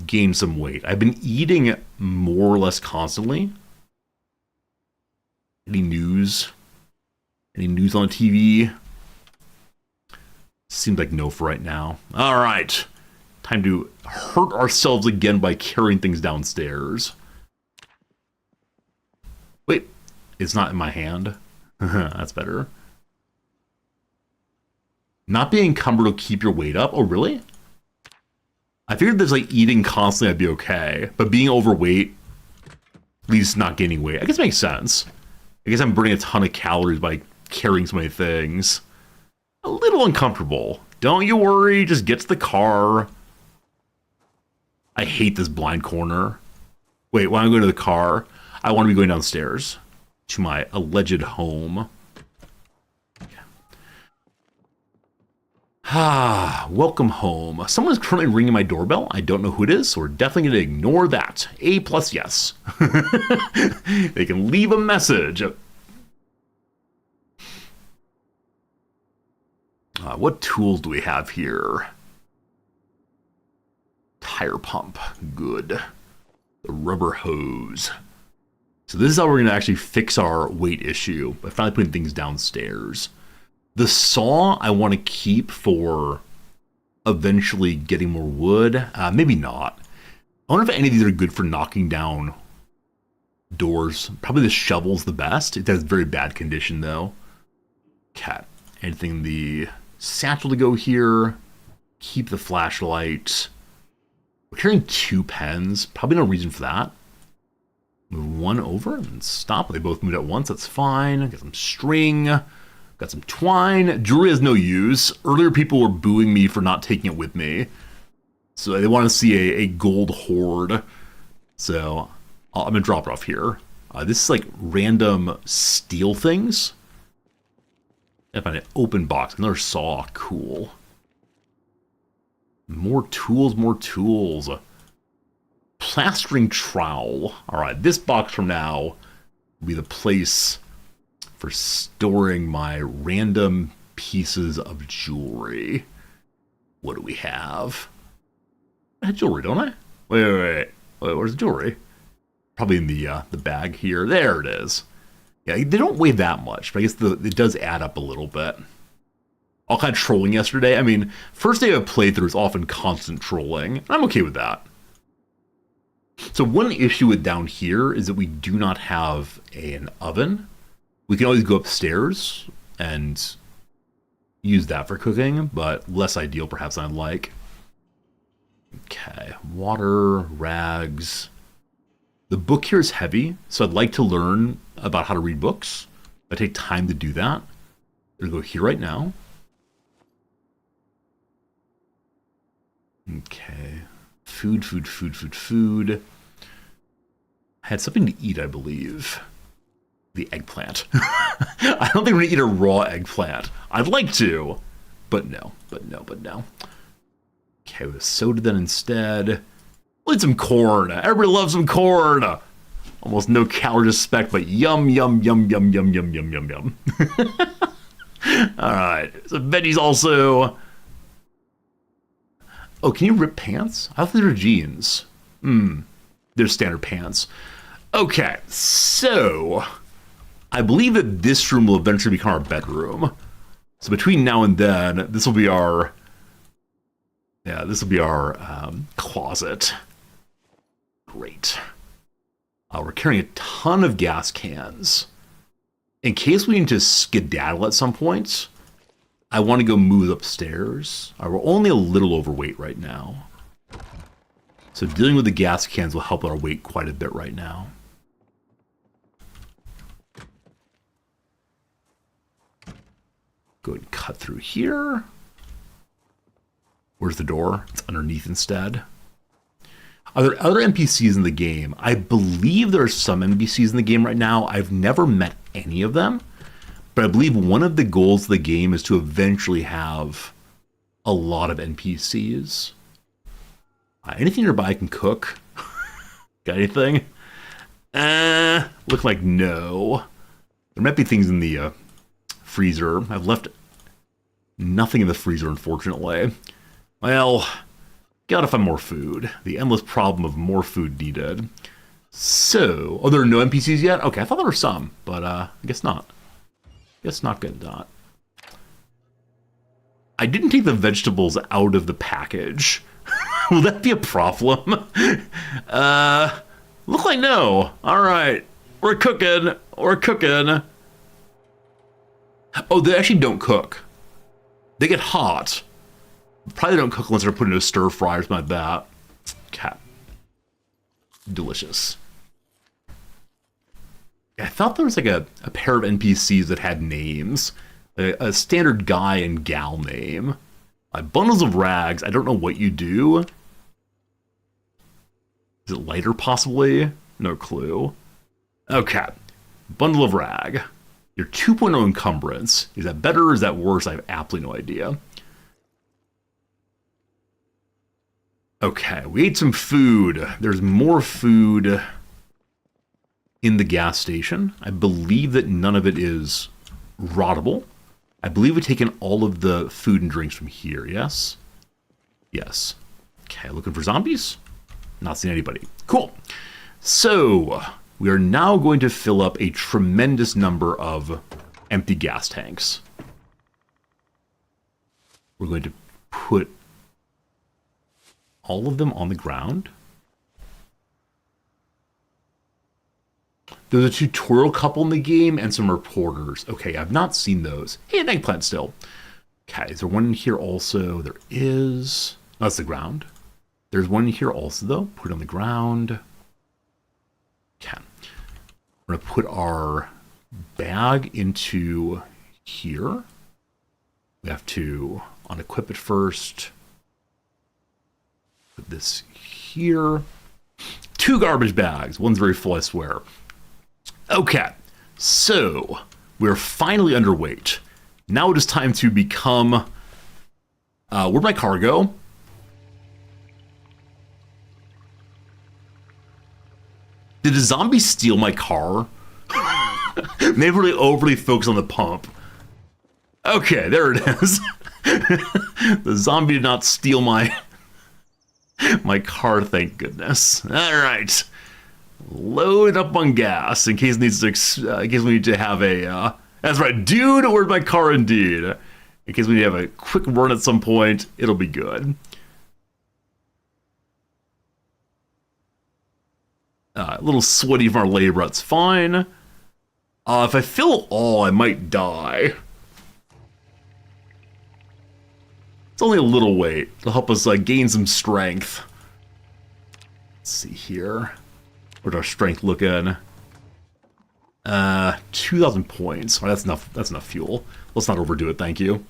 gain some weight. I've been eating more or less constantly. Any news? Any news on the TV? Seems like no for right now. All right. Time to hurt ourselves again by carrying things downstairs. Wait, it's not in my hand. That's better. Not being encumbered will keep your weight up. Oh, really? I figured there's like eating constantly, I'd be okay. But being overweight leads to not gaining weight. I guess it makes sense. I guess I'm burning a ton of calories by carrying so many things. A little uncomfortable. Don't you worry, just get to the car. I hate this blind corner. Wait, when I go to the car, I want to be going downstairs to my alleged home. Welcome home. Someone is currently ringing my doorbell. I don't know who it is, so we're definitely going to ignore that. A plus yes. They can leave a message. What tools do we have here? Tire pump. Good. The rubber hose. So this is how we're going to actually fix our weight issue by finally putting things downstairs. The saw I want to keep for eventually getting more wood. Maybe not. I wonder if any of these are good for knocking down doors. Probably the shovel's the best. It has very bad condition though. Cat. Anything in the satchel to go here. Keep the flashlight. We're carrying 2 pens. Probably no reason for that. Move one over and stop. They both moved at once. That's fine. Got some string. Got some twine. Jewelry has no use. Earlier people were booing me for not taking it with me. So they want to see a gold hoard. So I'm going to drop it off here. This is like random steel things. I find an open box. Another saw. Cool. More tools, more tools. Plastering trowel. Alright, this box from now will be the place for storing my random pieces of jewelry. What do we have? I had jewelry, don't I? Wait, where's the jewelry? Probably in the bag here. There it is. Yeah, they don't weigh that much, but I guess it does add up a little bit. All kind of trolling yesterday. I mean, first day of a playthrough is often constant trolling. I'm okay with that. So one issue with down here is that we do not have an oven. We can always go upstairs and use that for cooking, but less ideal perhaps than I'd like. Okay, water, rags. The book here is heavy, so I'd like to learn about how to read books. I take time to do that. I'm gonna go here right now. Okay. Food. I had something to eat, I believe. The eggplant. I don't think we're gonna eat a raw eggplant. I'd like to, but no. Okay, with soda then instead. We'll eat some corn. Everybody loves some corn. Almost no calorie to spec, but yum, yum, yum, yum, yum, yum, yum, yum, yum. All right. So veggies also. Oh, can you rip pants? I thought they were jeans. They're standard pants. Okay, so I believe that this room will eventually become our bedroom. So between now and then, this will be our closet. Great. We're carrying a ton of gas cans. In case we need to skedaddle at some point, I want to go move upstairs. We're only a little overweight right now. So dealing with the gas cans will help our weight quite a bit right now. Go ahead and cut through here. Where's the door? It's underneath instead. Are there other NPCs in the game? I believe there are some NPCs in the game right now. I've never met any of them. But I believe one of the goals of the game is to eventually have a lot of NPCs. Anything nearby I can cook? Got anything? Look like no. There might be things in the freezer. I've left nothing in the freezer, unfortunately. Well, gotta find more food. The endless problem of more food needed. So, there are no NPCs yet? Okay, I thought there were some, but I guess not. Guess not good, not. I didn't take the vegetables out of the package. Will that be a problem? Look like no. All right, we're cooking. We're cooking. Oh, they actually don't cook. They get hot. Probably don't cook unless they're put into a stir fry or something like that. Cat. Delicious. I thought there was like a pair of NPCs that had names. A standard guy and gal name. Bundles of rags. I don't know what you do. Is it lighter, possibly? No clue. Okay. Bundle of rag. Your 2.0 encumbrance. Is that better or is that worse? I have absolutely no idea. Okay, we ate some food. There's more food in the gas station. I believe that none of it is rottable. I believe we've taken all of the food and drinks from here, yes? Yes. Okay, looking for zombies? Not seeing anybody. Cool. So, we are now going to fill up a tremendous number of empty gas tanks. We're going to put all of them on the ground. There's a tutorial couple in the game and some reporters. Okay, I've not seen those. Hey, an eggplant still. Okay, is there one in here also? There is. Oh, that's the ground. There's one in here also, though. Put it on the ground. Okay. We're going to put our bag into here. We have to unequip it first. Put this here. 2 garbage bags. One's very full, I swear. Okay, so we're finally underweight. Now it is time to become... where'd my car go? Did a zombie steal my car? Maybe really overly focused on the pump. Okay, there it is. The zombie did not steal my car, thank goodness. All right. Load up on gas in case we need to have a. That's right, dude. Where's my car? Indeed. In case we need to have a quick run at some point, it'll be good. A little sweaty from our labor. That's fine. If I fill all, I might die. It's only a little weight. It'll help us gain some strength. Let's see here. Where's our strength looking? 2,000 points. Oh, that's enough. That's enough fuel. Let's not overdo it. Thank you.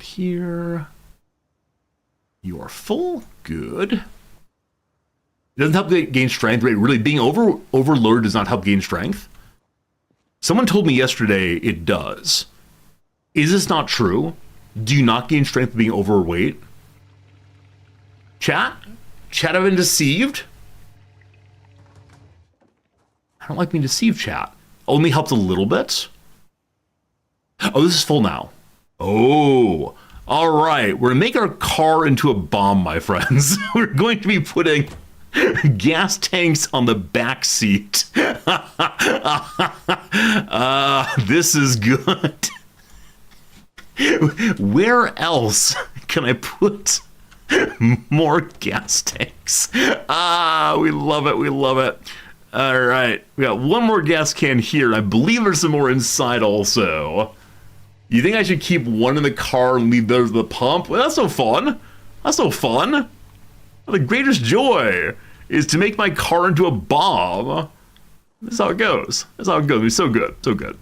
Here. You are full. Good. It doesn't help gain strength. Right? Really, being overloaded does not help gain strength. Someone told me yesterday it does. Is this not true? Do you not gain strength being overweight? Chat? Chat, I've been deceived? I don't like being deceived, chat. Only helps a little bit. Oh, this is full now. Oh, all right. We're going to make our car into a bomb, my friends. We're going to be putting gas tanks on the back seat. This is good. Where else can I put more gas tanks? We love it. We love it. All right. We got one more gas can here. I believe there's some more inside also. You think I should keep one in the car and leave those at the pump? Well, that's no fun. That's no fun. The greatest joy is to make my car into a bomb. This is how it goes. That's how it goes. It's so good. So good.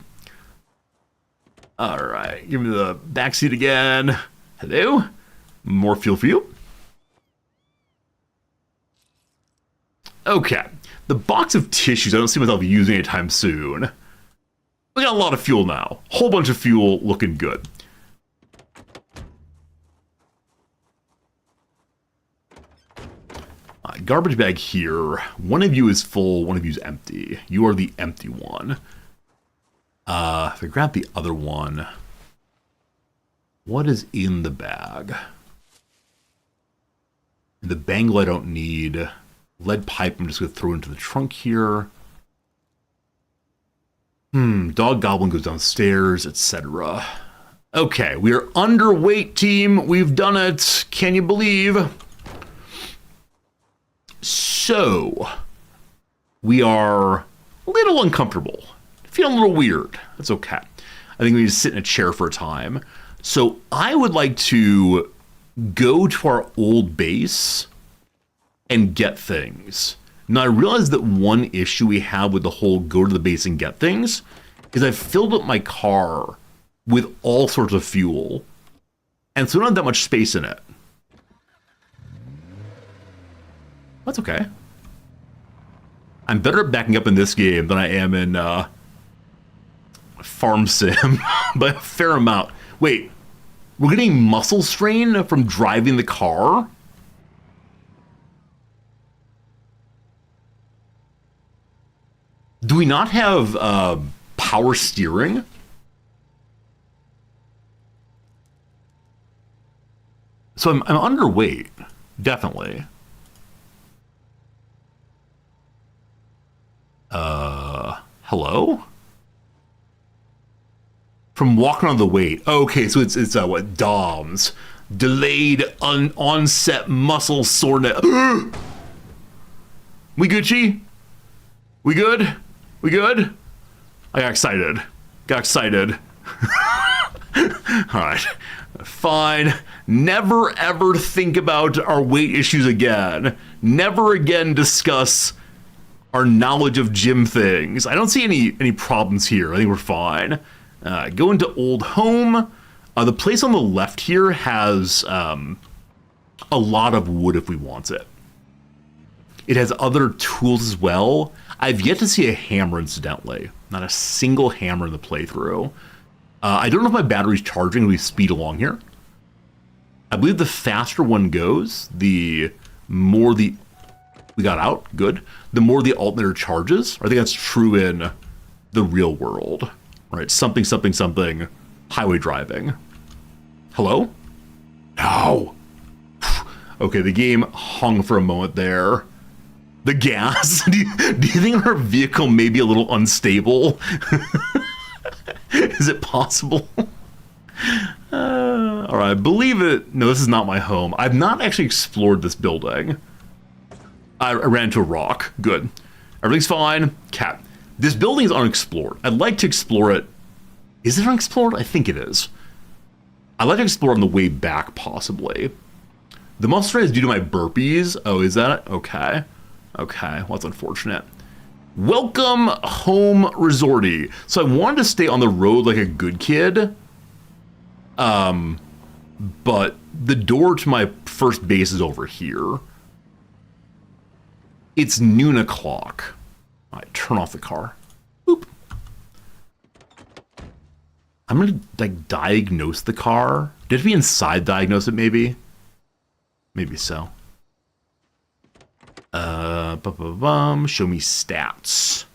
All right. Give me the back seat again. Hello. More fuel for you. Okay. The box of tissues I don't see myself using anytime soon. We got a lot of fuel now. Whole bunch of fuel looking good. Garbage bag here. One of you is full, one of you is empty. You are the empty one. If I grab the other one, what is in the bag? The bangle I don't need. Lead pipe I'm just going to throw into the trunk here. Dog goblin goes downstairs, etc. Okay, we are underweight, team. We've done it. Can you believe? So, we are a little uncomfortable. Feeling a little weird. That's okay. I think we need to sit in a chair for a time. So, I would like to go to our old base and get things. Now, I realize that one issue we have with the whole go to the base and get things is I've filled up my car with all sorts of fuel, and so I don't have that much space in it. That's okay. I'm better at backing up in this game than I am in Farm Sim by a fair amount. Wait, we're getting muscle strain from driving the car? Do we not have power steering? So I'm underweight, definitely. Hello? From walking on the weight. Okay, so it's what, DOMS. Delayed onset muscle soreness. We Gucci? We good? We good? I got excited. Alright. Fine. Never ever think about our weight issues again. Never again discuss our knowledge of gym things. I don't see any problems here. I think we're fine. Go into old home. The place on the left here has a lot of wood if we want it. It has other tools as well. I've yet to see a hammer, incidentally. Not a single hammer in the playthrough. I don't know if my battery's charging as we speed along here. I believe the faster one goes, the more the... We got out, good. The more the alternator charges. I think that's true in the real world. Right, something, highway driving. Hello? No. Okay, the game hung for a moment there. The gas? Do you think our vehicle may be a little unstable? Is it possible? All right, I believe it. No, this is not my home. I've not actually explored this building. I ran into a rock. Good. Everything's fine. Cat. This building is unexplored. I'd like to explore it. Is it unexplored? I think it is. I'd like to explore on the way back, possibly. The muscle strain is due to my burpees. Oh, is that it? Okay. Okay, well, that's unfortunate. Welcome home, resorty. So I wanted to stay on the road like a good kid. But the door to my first base is over here. It's noon o'clock. All right, turn off the car. Boop. I'm gonna like diagnose the car. Did we inside diagnose it? Maybe so. Show me stats.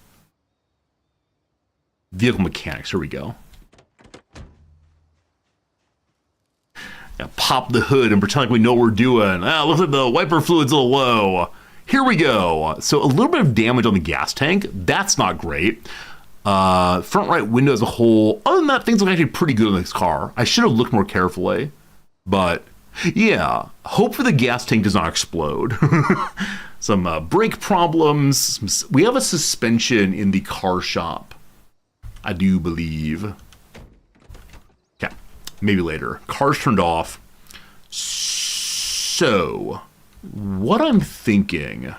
Vehicle mechanics, here we go. Pop the hood and pretend like we know what we're doing. Looks like the wiper fluid's a little low. Here we go. So a little bit of damage on the gas tank. That's not great. Front right window as a whole. Other than that, things look actually pretty good on this car. I should have looked more carefully. But yeah, hopefully the gas tank does not explode. Some brake problems. We have a suspension in the car shop, I do believe. Okay, maybe later. Car's turned off. So, what I'm thinking...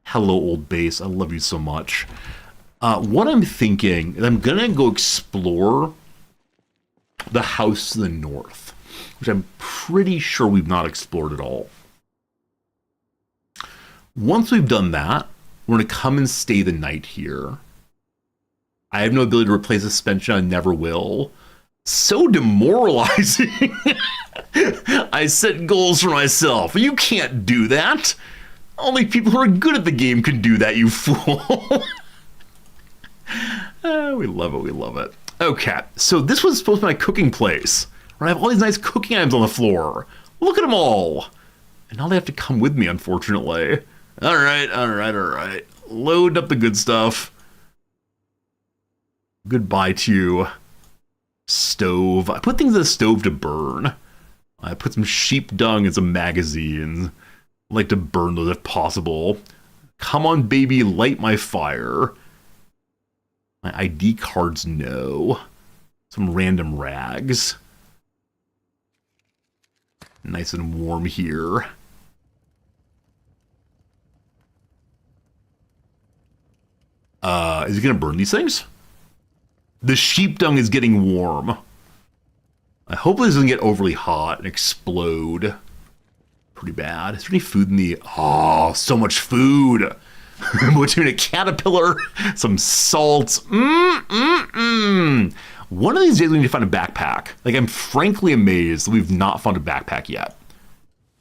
Hello, old base. I love you so much. What I'm thinking is I'm going to go explore the house to the north, which I'm pretty sure we've not explored at all. Once we've done that, we're going to come and stay the night here. I have no ability to replace suspension. I never will. So demoralizing. I set goals for myself. You can't do that. Only people who are good at the game can do that, you fool. We love it. We love it. Okay, so this was supposed to be my cooking place. Where I have all these nice cooking items on the floor. Look at them all. And now they have to come with me, unfortunately. All right. Load up the good stuff. Goodbye to you. Stove. I put things in the stove to burn. I put some sheep dung in some magazines. I like to burn those if possible. Come on, baby, light my fire. My ID cards, no. Some random rags. Nice and warm here. Is he gonna burn these things? The sheep dung is getting warm. I hope this doesn't get overly hot and explode. Pretty bad. Is there any food in the... Oh, so much food. Between a caterpillar, some salt. One of these days we need to find a backpack. Like, I'm frankly amazed that we've not found a backpack yet.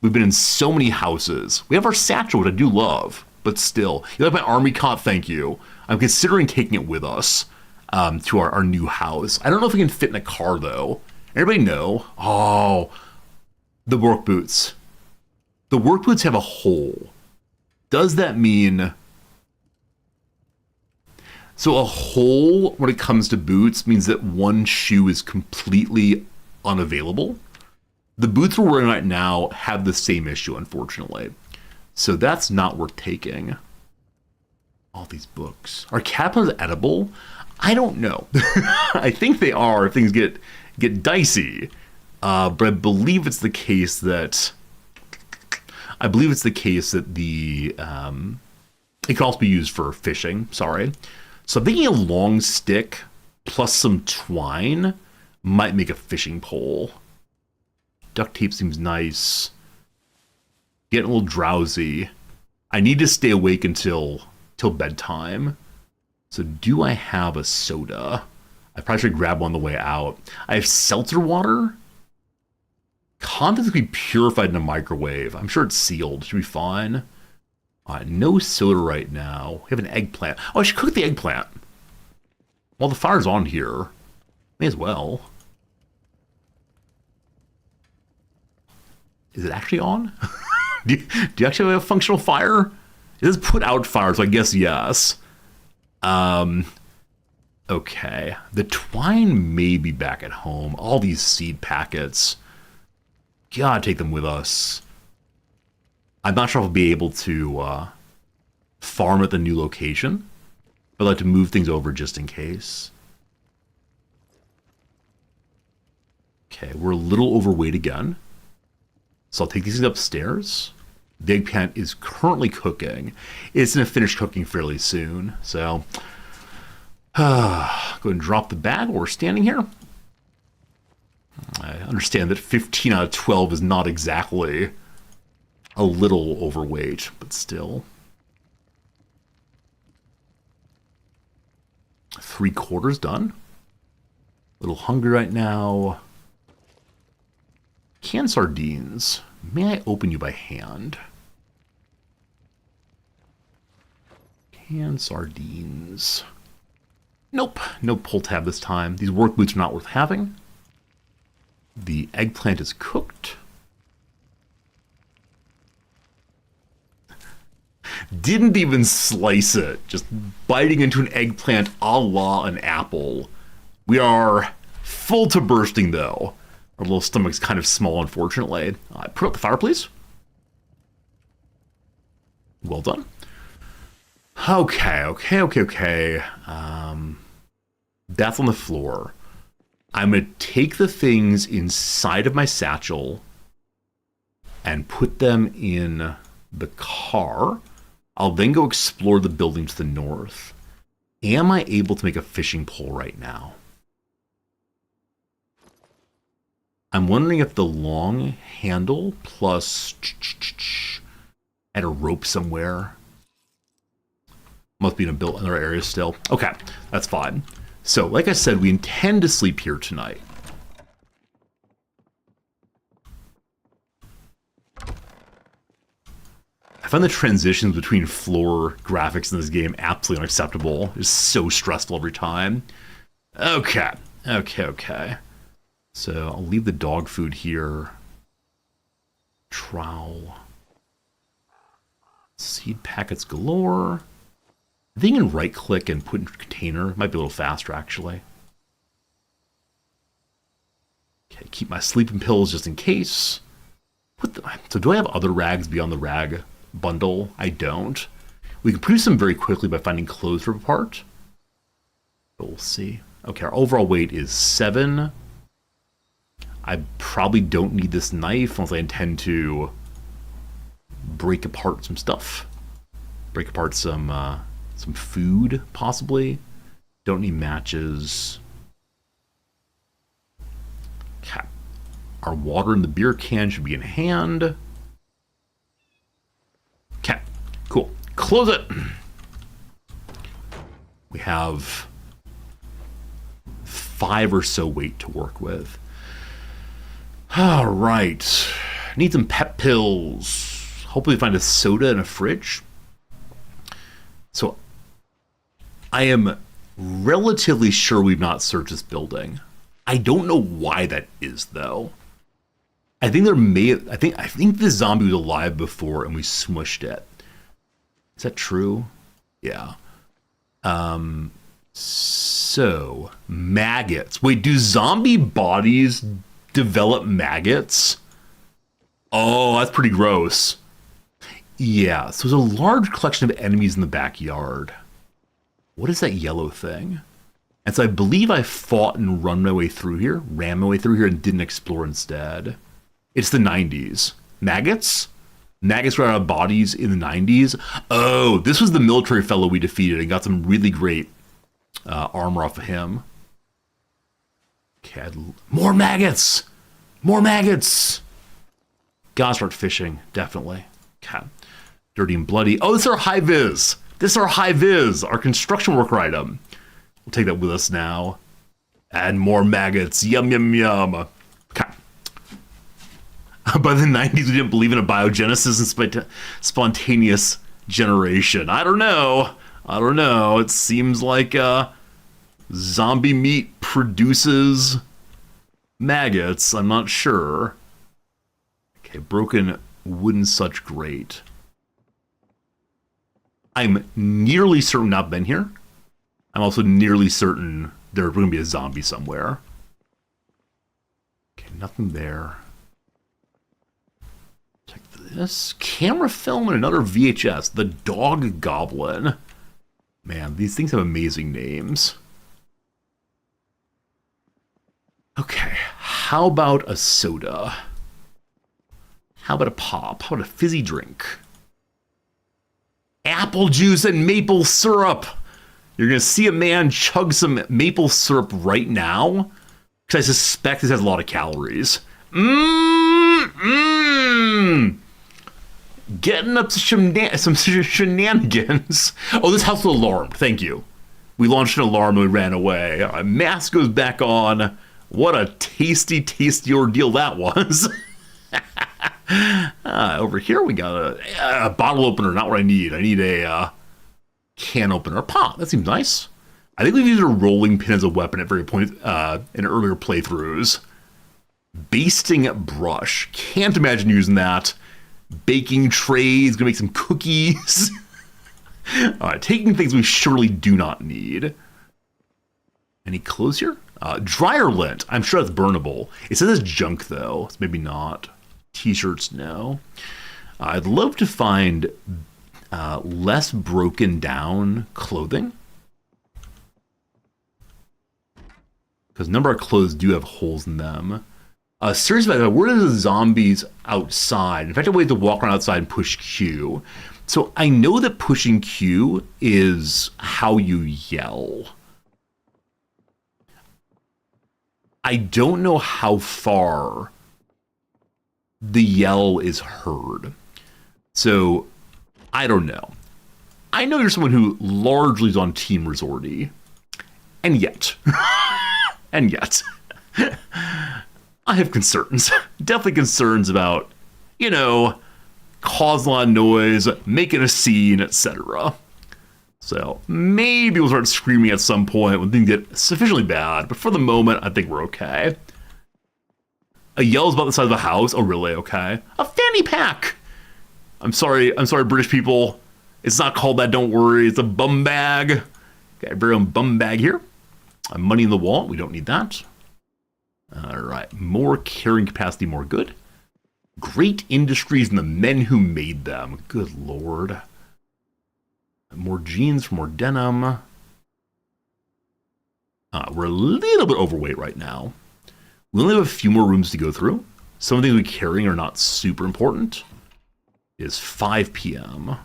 We've been in so many houses. We have our satchel, which I do love, but still. You like my army cot? Thank you. I'm considering taking it with us to our new house. I don't know if we can fit in a car, though. Everybody know? Oh, the work boots. The work boots have a hole. Does that mean... So a hole when it comes to boots means that one shoe is completely unavailable. The boots we're wearing right now have the same issue, unfortunately. So that's not worth taking. All these books. Are caterpillars edible? I don't know. I think they are if things get dicey. But I believe it's the case that... the... it can also be used for fishing, sorry. So I'm thinking a long stick plus some twine might make a fishing pole. Duct tape seems nice. Getting a little drowsy. I need to stay awake until bedtime. So do I have a soda? I probably should grab one on the way out. I have seltzer water. Contents can be purified in a microwave. I'm sure it's sealed. Should be fine. No soda right now. We have an eggplant. Oh, I should cook the eggplant. While the fire's on here. May as well. Is it actually on? do you actually have a functional fire? It does put out fire, so I guess yes. Okay. The twine may be back at home. All these seed packets. Gotta take them with us. I'm not sure if I'll be able to farm at the new location. I'd like to move things over just in case. Okay, we're a little overweight again. So I'll take these things upstairs. The eggplant is currently cooking. It's going to finish cooking fairly soon. So, go ahead and drop the bag while we're standing here. I understand that 15 out of 12 is not exactly a little overweight, but still. 3/4 done. A little hungry right now. Canned sardines. May I open you by hand? Canned sardines. Nope, no pull tab this time. These work boots are not worth having. The eggplant is cooked. Didn't even slice it. Just biting into an eggplant a la an apple. We are full to bursting, though. Our little stomach's kind of small, unfortunately. Put up the fire, please. Well done. Okay. That's on the floor. I'm going to take the things inside of my satchel and put them in the car. I'll then go explore the building to the north. Am I able to make a fishing pole right now? I'm wondering if the long handle plus and a rope somewhere. Must be in another area still. Okay, that's fine. So, like I said, we intend to sleep here tonight. I find the transitions between floor graphics in this game absolutely unacceptable. It's so stressful every time. Okay. So, I'll leave the dog food here. Trowel. Seed packets galore. I think you can right-click and put in container. Might be a little faster, actually. Okay, keep my sleeping pills just in case. So do I have other rags beyond the rag bundle? I don't. We can produce them very quickly by finding clothes to rip apart. But we'll see. Okay, our overall weight is 7. I probably don't need this knife unless I intend to break apart some stuff. Break apart some food, possibly. Don't need matches. Okay. Our water in the beer can should be in hand. Okay, cool. Close it. We have 5 or so weight to work with. All right. Need some pep pills. Hopefully find a soda in a fridge. So I am relatively sure we've not searched this building. I don't know why that is, though. I think I think the zombie was alive before and we smushed it. Is that true? Yeah. So maggots. Wait, do zombie bodies develop maggots? Oh, that's pretty gross. Yeah, so there's a large collection of enemies in the backyard. What is that yellow thing? And so I believe I fought and ran my way through here, and didn't explore instead. It's the 90s. Maggots? Maggots were out of bodies in the 90s? Oh, this was the military fellow we defeated and got some really great armor off of him. Okay, more maggots! More maggots! Gotta start fishing, definitely. Okay. Dirty and bloody. Oh, this is our high-vis. Our construction worker item. We'll take that with us now. Add more maggots. Yum, yum, yum. Okay. By the 90s, we didn't believe in a biogenesis and spontaneous generation. I don't know. It seems like zombie meat produces maggots. I'm not sure. Okay, broken wooden such grate. I'm nearly certain we've not been here. I'm also nearly certain there's going to be a zombie somewhere. Okay, nothing there. Check this. Camera film and another VHS. The Dog Goblin. Man, these things have amazing names. Okay, how about a soda? How about a pop? How about a fizzy drink? Apple juice and maple syrup. You're going to see a man chug some maple syrup right now, because I suspect this has a lot of calories. Getting up to some shenanigans. Oh, this house is alarmed. Thank you. We launched an alarm and we ran away. Our mask goes back on. What a tasty, tasty ordeal that was. Over here we got a bottle opener, not what I need. I need a can opener. Pop, that seems nice. I think we've used a rolling pin as a weapon at very point in earlier playthroughs. Basting brush. Can't imagine using that. Baking trays, gonna make some cookies. Taking things we surely do not need. Any clothes here? Dryer lint. I'm sure that's burnable. It says it's junk though, so maybe not. T-shirts, no. I'd love to find less broken down clothing. Because a number of clothes do have holes in them. Seriously, where are the zombies outside? In fact, I wait to walk around outside and push Q. So I know that pushing Q is how you yell. I don't know how far the yell is heard. So I don't know. I know you're someone who largely is on Team Resorty. And yet, I have concerns. Definitely concerns about, cause a lot of noise, making a scene, etc. So maybe we'll start screaming at some point when things get sufficiently bad, but for the moment, I think we're okay. A yell's about the size of a house. Oh, really? Okay. A fanny pack. I'm sorry, British people. It's not called that, don't worry. It's a bum bag. Got a very own bum bag here. Money in the wall. We don't need that. All right. More carrying capacity, more good. Great industries and the men who made them. Good lord. More jeans for more denim. We're a little bit overweight right now. We only have a few more rooms to go through. Some of the things we're carrying are not super important. It is 5 p.m.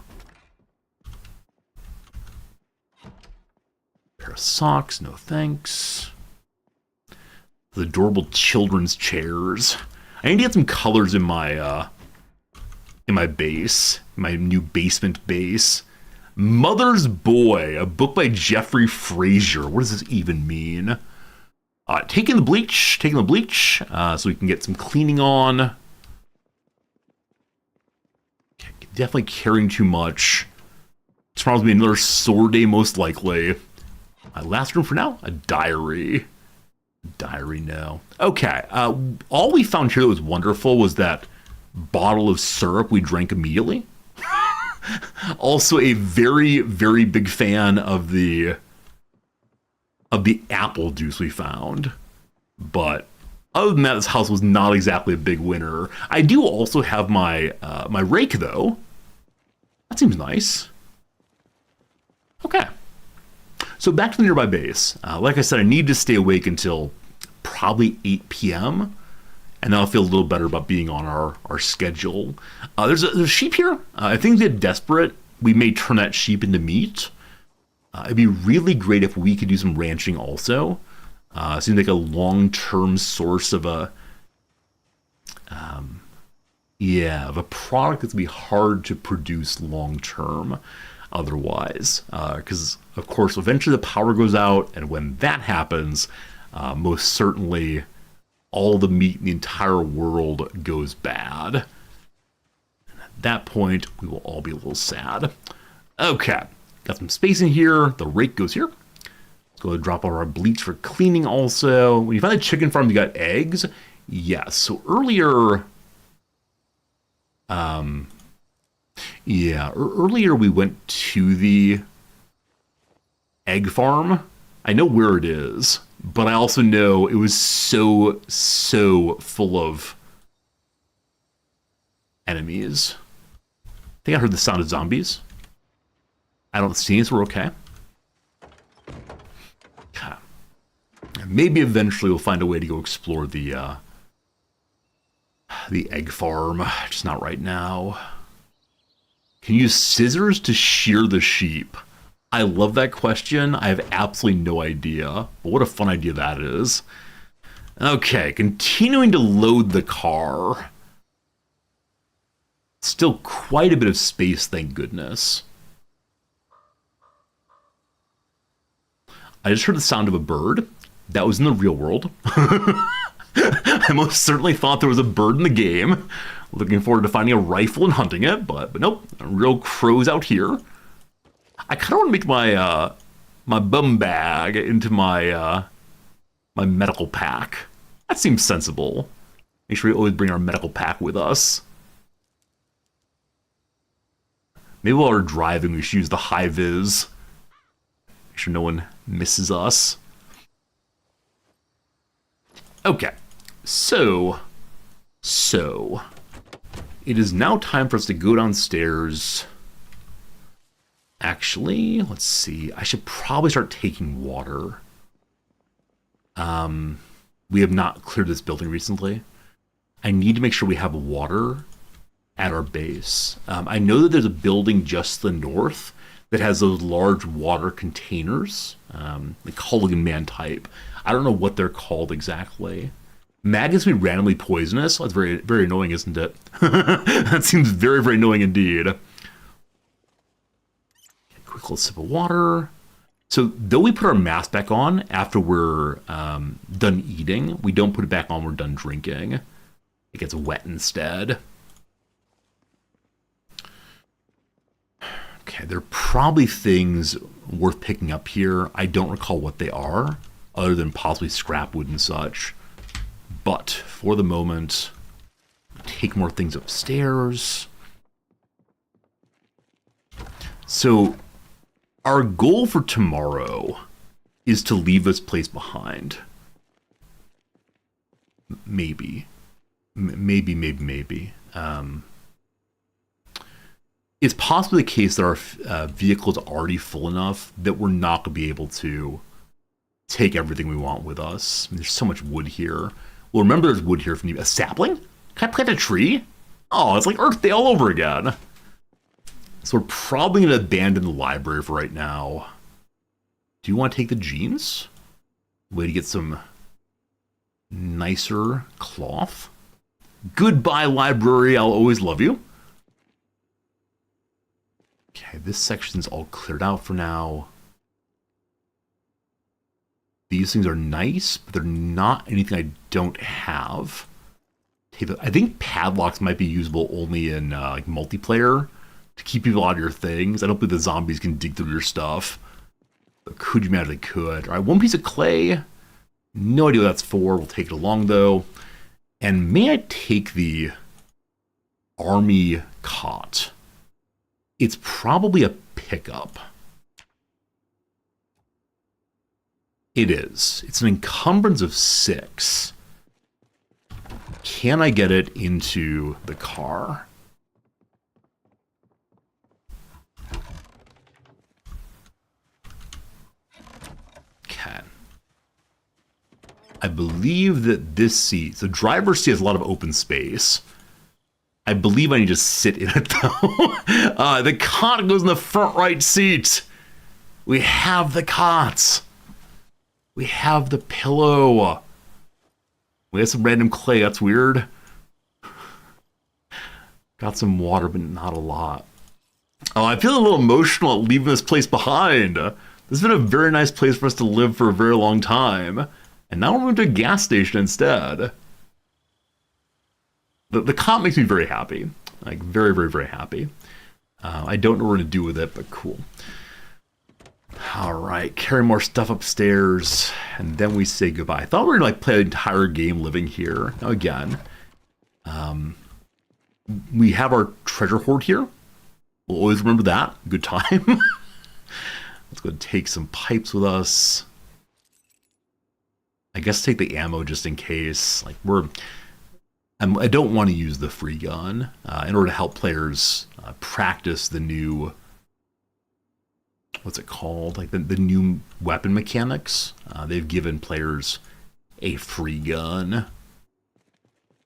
Pair of socks, no thanks. The adorable children's chairs. I need to get some colors in my base, my new basement base. Mother's Boy, a book by Jeffrey Frazier. What does this even mean? Taking the bleach, so we can get some cleaning on. Okay, definitely carrying too much. Tomorrow's gonna be another sore day, most likely. My last room for now, a diary. Diary, no. Okay, all we found here that was wonderful was that bottle of syrup we drank immediately. Also a very, very big fan of the apple juice we found. But other than that, this house was not exactly a big winner. I do also have my my rake, though. That seems nice. Okay. So back to the nearby base. Like I said, I need to stay awake until probably 8 p.m. And then I'll feel a little better about being on our schedule. There's a sheep here. I think they're desperate. We may turn that sheep into meat. It'd be really great if we could do some ranching also. Seems like a long-term source of a product that's gonna be hard to produce long-term otherwise. Because of course, eventually the power goes out, and when that happens, most certainly all the meat in the entire world goes bad. And at that point, we will all be a little sad. Okay, got some space in here. The rake goes here. Let's go ahead and drop all our bleach for cleaning also. When you find a chicken farm, you got eggs. Yes, so earlier... earlier we went to the egg farm. I know where it is, but I also know it was so full of enemies. I think I heard the sound of zombies. I don't see it, so we're okay. Maybe eventually we'll find a way to go explore the egg farm, just not right now. Can you use scissors to shear the sheep? I love that question. I have absolutely no idea, but what a fun idea that is. Okay, continuing to load the car. Still quite a bit of space, thank goodness. I just heard the sound of a bird. That was in the real world. I most certainly thought there was a bird in the game. Looking forward to finding a rifle and hunting it, but nope, real crows out here. I kind of want to make my bum bag into my my medical pack. That seems sensible. Make sure we always bring our medical pack with us. Maybe while we're driving, we should use the high vis. Make sure no one misses us. Okay, so it is now time for us to go downstairs. Actually, let's see. I should probably start taking water. We have not cleared this building recently. I need to make sure we have water at our base. I know that there's a building just to the north that has those large water containers, the Culligan Man type. I don't know what they're called exactly. Maggots can be randomly poisonous. That's very, very annoying, isn't it? That seems very, very annoying indeed. Quick little sip of water. So, though we put our mask back on after we're done eating, we don't put it back on when we're done drinking. It gets wet instead. Okay, there are probably things worth picking up here. I don't recall what they are, other than possibly scrap wood and such. But for the moment, take more things upstairs. So, our goal for tomorrow is to leave this place behind. Maybe. It's possibly the case that our vehicle is already full enough that we're not going to be able to take everything we want with us. I mean, there's so much wood here. Well, remember there's wood here if you need a sapling? Can I plant a tree? Oh, it's like Earth Day all over again. So we're probably going to abandon the library for right now. Do you want to take the jeans? Way to get some nicer cloth. Goodbye, library. I'll always love you. Okay, this section's all cleared out for now. These things are nice, but they're not anything I don't have. I think padlocks might be usable only in like multiplayer to keep people out of your things. I don't think the zombies can dig through your stuff. But could you imagine they could? All right, one piece of clay. No idea what that's for. We'll take it along though. And may I take the army cot? It's probably a pickup. It is. It's an encumbrance of 6. Can I get it into the car? Okay. I believe that this seat, the driver's seat has a lot of open space. I believe I need to sit in it though. The cot goes in the front right seat. We have the cots. We have the pillow. We have some random clay. That's weird. Got some water, but not a lot. Oh, I feel a little emotional at leaving this place behind. This has been a very nice place for us to live for a very long time. And now we're going to a gas station instead. The cot makes me very happy. Like, very, very, very happy. I don't know what we're going to do with it, but cool. Alright, carry more stuff upstairs, and then we say goodbye. I thought we were going to like play the entire game living here. Now again, we have our treasure hoard here. We'll always remember that. Good time. Let's go take some pipes with us. I guess take the ammo just in case. Like I don't want to use the free gun in order to help players practice the new... What's it called? Like the new weapon mechanics. They've given players a free gun.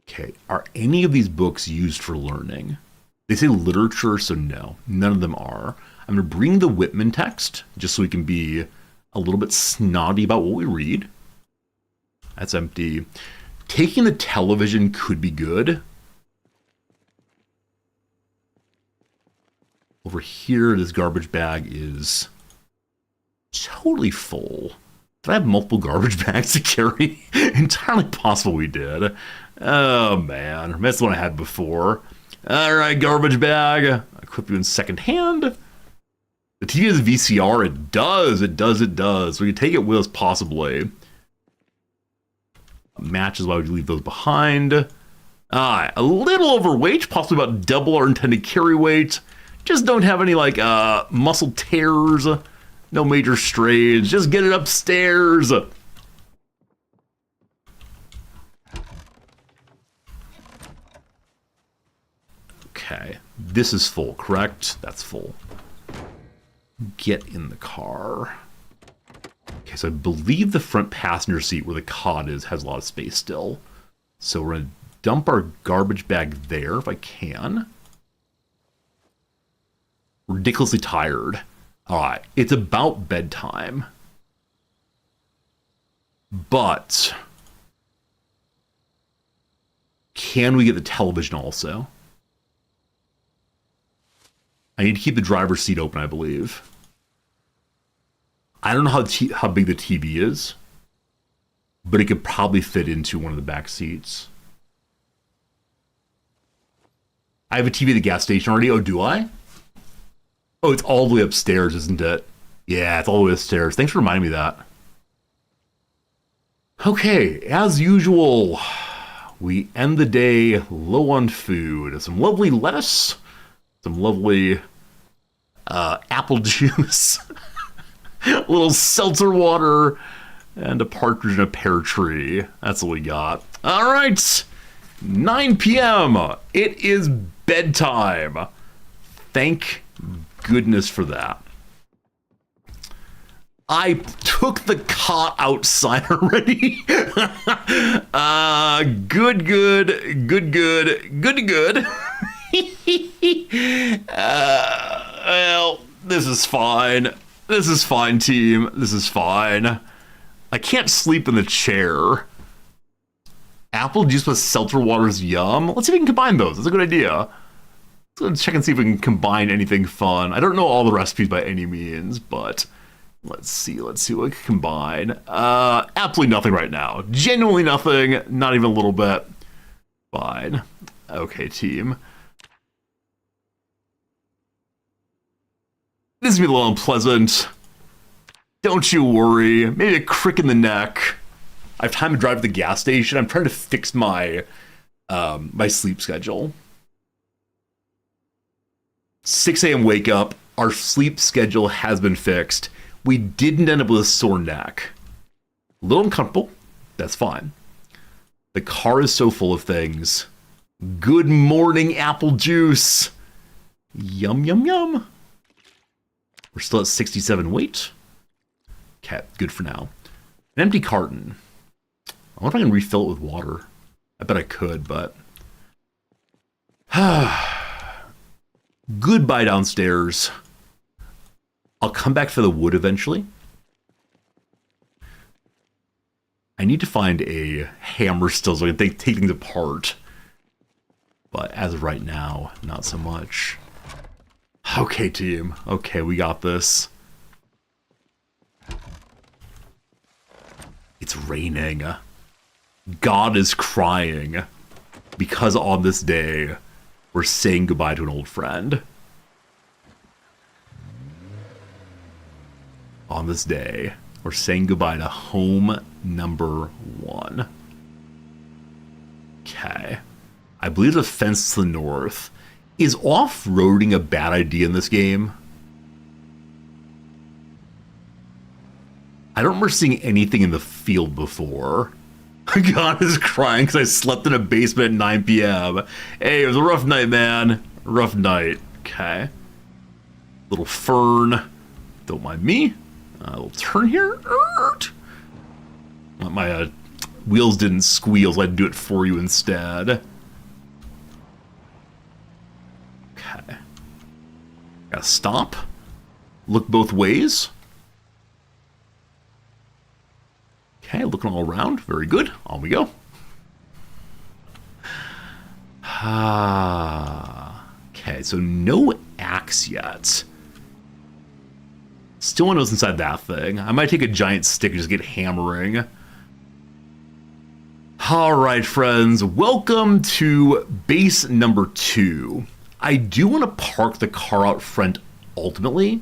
Okay, are any of these books used for learning? They say literature, so no, none of them are. I'm going to bring the Whitman text just so we can be a little bit snotty about what we read. That's empty. Taking the television could be good. Over here, this garbage bag is totally full. Did I have multiple garbage bags to carry? Entirely possible we did. Oh, man. That's the one I had before. All right, garbage bag. Equip you in second hand. The TV has VCR. It does. It does. It does. We can take it with us possibly. Matches, why would you leave those behind? A little overweight, possibly about double our intended carry weight. Just don't have any like muscle tears, no major strains. Just get it upstairs. Okay, this is full, correct? That's full. Get in the car. Okay, so I believe the front passenger seat where the cot is has a lot of space still. So we're going to dump our garbage bag there if I can. Ridiculously tired. All right, it's about bedtime. But can we get the television also? I need to keep the driver's seat open, I believe. I don't know how big the TV is, but it could probably fit into one of the back seats. I have a TV at the gas station already. Oh, do I? Oh, it's all the way upstairs, isn't it? Yeah, it's all the way upstairs. Thanks for reminding me of that. Okay, as usual, we end the day low on food. Some lovely lettuce, some lovely apple juice, a little seltzer water, and a partridge in a pear tree. That's what we got. All right, 9 p.m. It is bedtime. Thank goodness for that. I took the cot outside already. Good. Well, this is fine. This is fine, team. This is fine. I can't sleep in the chair. Apple juice with seltzer water is yum. Let's see if we can combine those. That's a good idea. Let's check and see if we can combine anything fun. I don't know all the recipes by any means, but let's see what we can combine. Absolutely nothing right now. Genuinely nothing. Not even a little bit. Fine. Okay, team. This is gonna be a little unpleasant. Don't you worry. Maybe a crick in the neck. I have time to drive to the gas station. I'm trying to fix my my sleep schedule. 6 a.m. wake up. Our sleep schedule has been fixed. We didn't end up with a sore neck. A little uncomfortable. That's fine. The car is so full of things. Good morning, apple juice. Yum, yum, yum. We're still at 67 weight. Okay, good for now. An empty carton. I wonder if I can refill it with water. I bet I could, but... Goodbye downstairs. I'll come back for the wood eventually. I need to find a hammer still so I can take things apart. But as of right now, not so much. Okay, team. Okay, we got this. It's raining. God is crying. Because on this day, we're saying goodbye to an old friend. On this day, we're saying goodbye to home number 1. Okay. I believe the fence to the north. Is off-roading a bad idea in this game? I don't remember seeing anything in the field before. God is crying because I slept in a basement at 9 p.m. Hey, it was a rough night, man. Rough night. Okay. Little fern. Don't mind me. A little turn here. My wheels didn't squeal, so I had to do it for you instead. Okay. Gotta stop. Look both ways. Okay, looking all around. Very good. On we go. Okay, so no axe yet. Still want to know what's inside that thing. I might take a giant stick and just get hammering. All right, friends. Welcome to base number 2. I do want to park the car out front ultimately,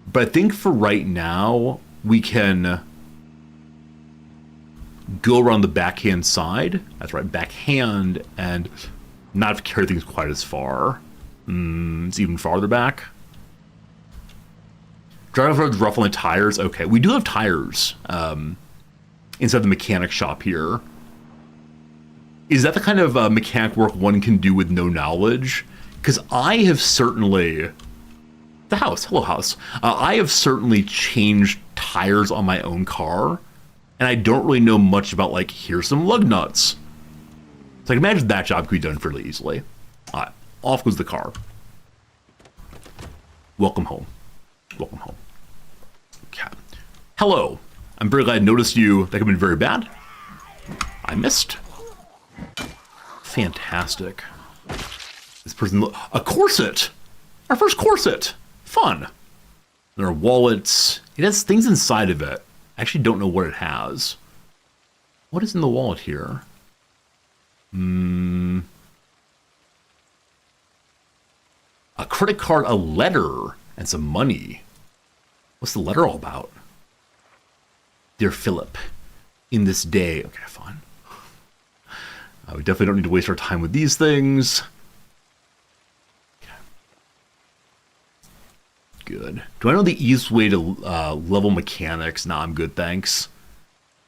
But I think for right now, we can go around the backhand side. That's right, backhand, and not have to carry things quite as far. It's even farther back. Drive roads rough on the tires. Okay, we do have tires inside the mechanic shop here. Is that the kind of mechanic work one can do with no knowledge? Because I have certainly... The house. Hello, house. I have certainly changed tires on my own car, and I don't really know much about, like, here's some lug nuts. So I can imagine that job could be done fairly easily. All right, off goes the car. Welcome home. Welcome home. Okay. Hello. I'm very glad I noticed you. That could have been very bad. I missed. Fantastic. This person... A corset! Our first corset! Fun. There are wallets. It has things inside of it. I actually don't know what it has. What is in the wallet here? A credit card, a letter, and some money. What's the letter all about? Dear Philip, in this day... Okay, fine. We definitely don't need to waste our time with these things. Okay. Good. Do I know the easiest way to level mechanics? Nah, I'm good, thanks.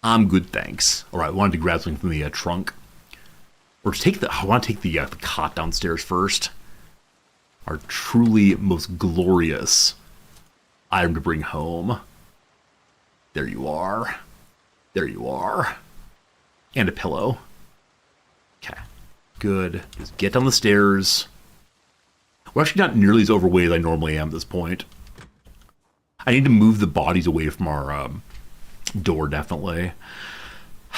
I'm good, thanks. All right, I wanted to grab something from the trunk. Or take the... I want to take the cot downstairs first. Our truly most glorious item to bring home. There you are. There you are. And a pillow. Okay. Good. Just get down the stairs. We're actually not nearly as overweight as I normally am at this point. I need to move the bodies away from our door, definitely.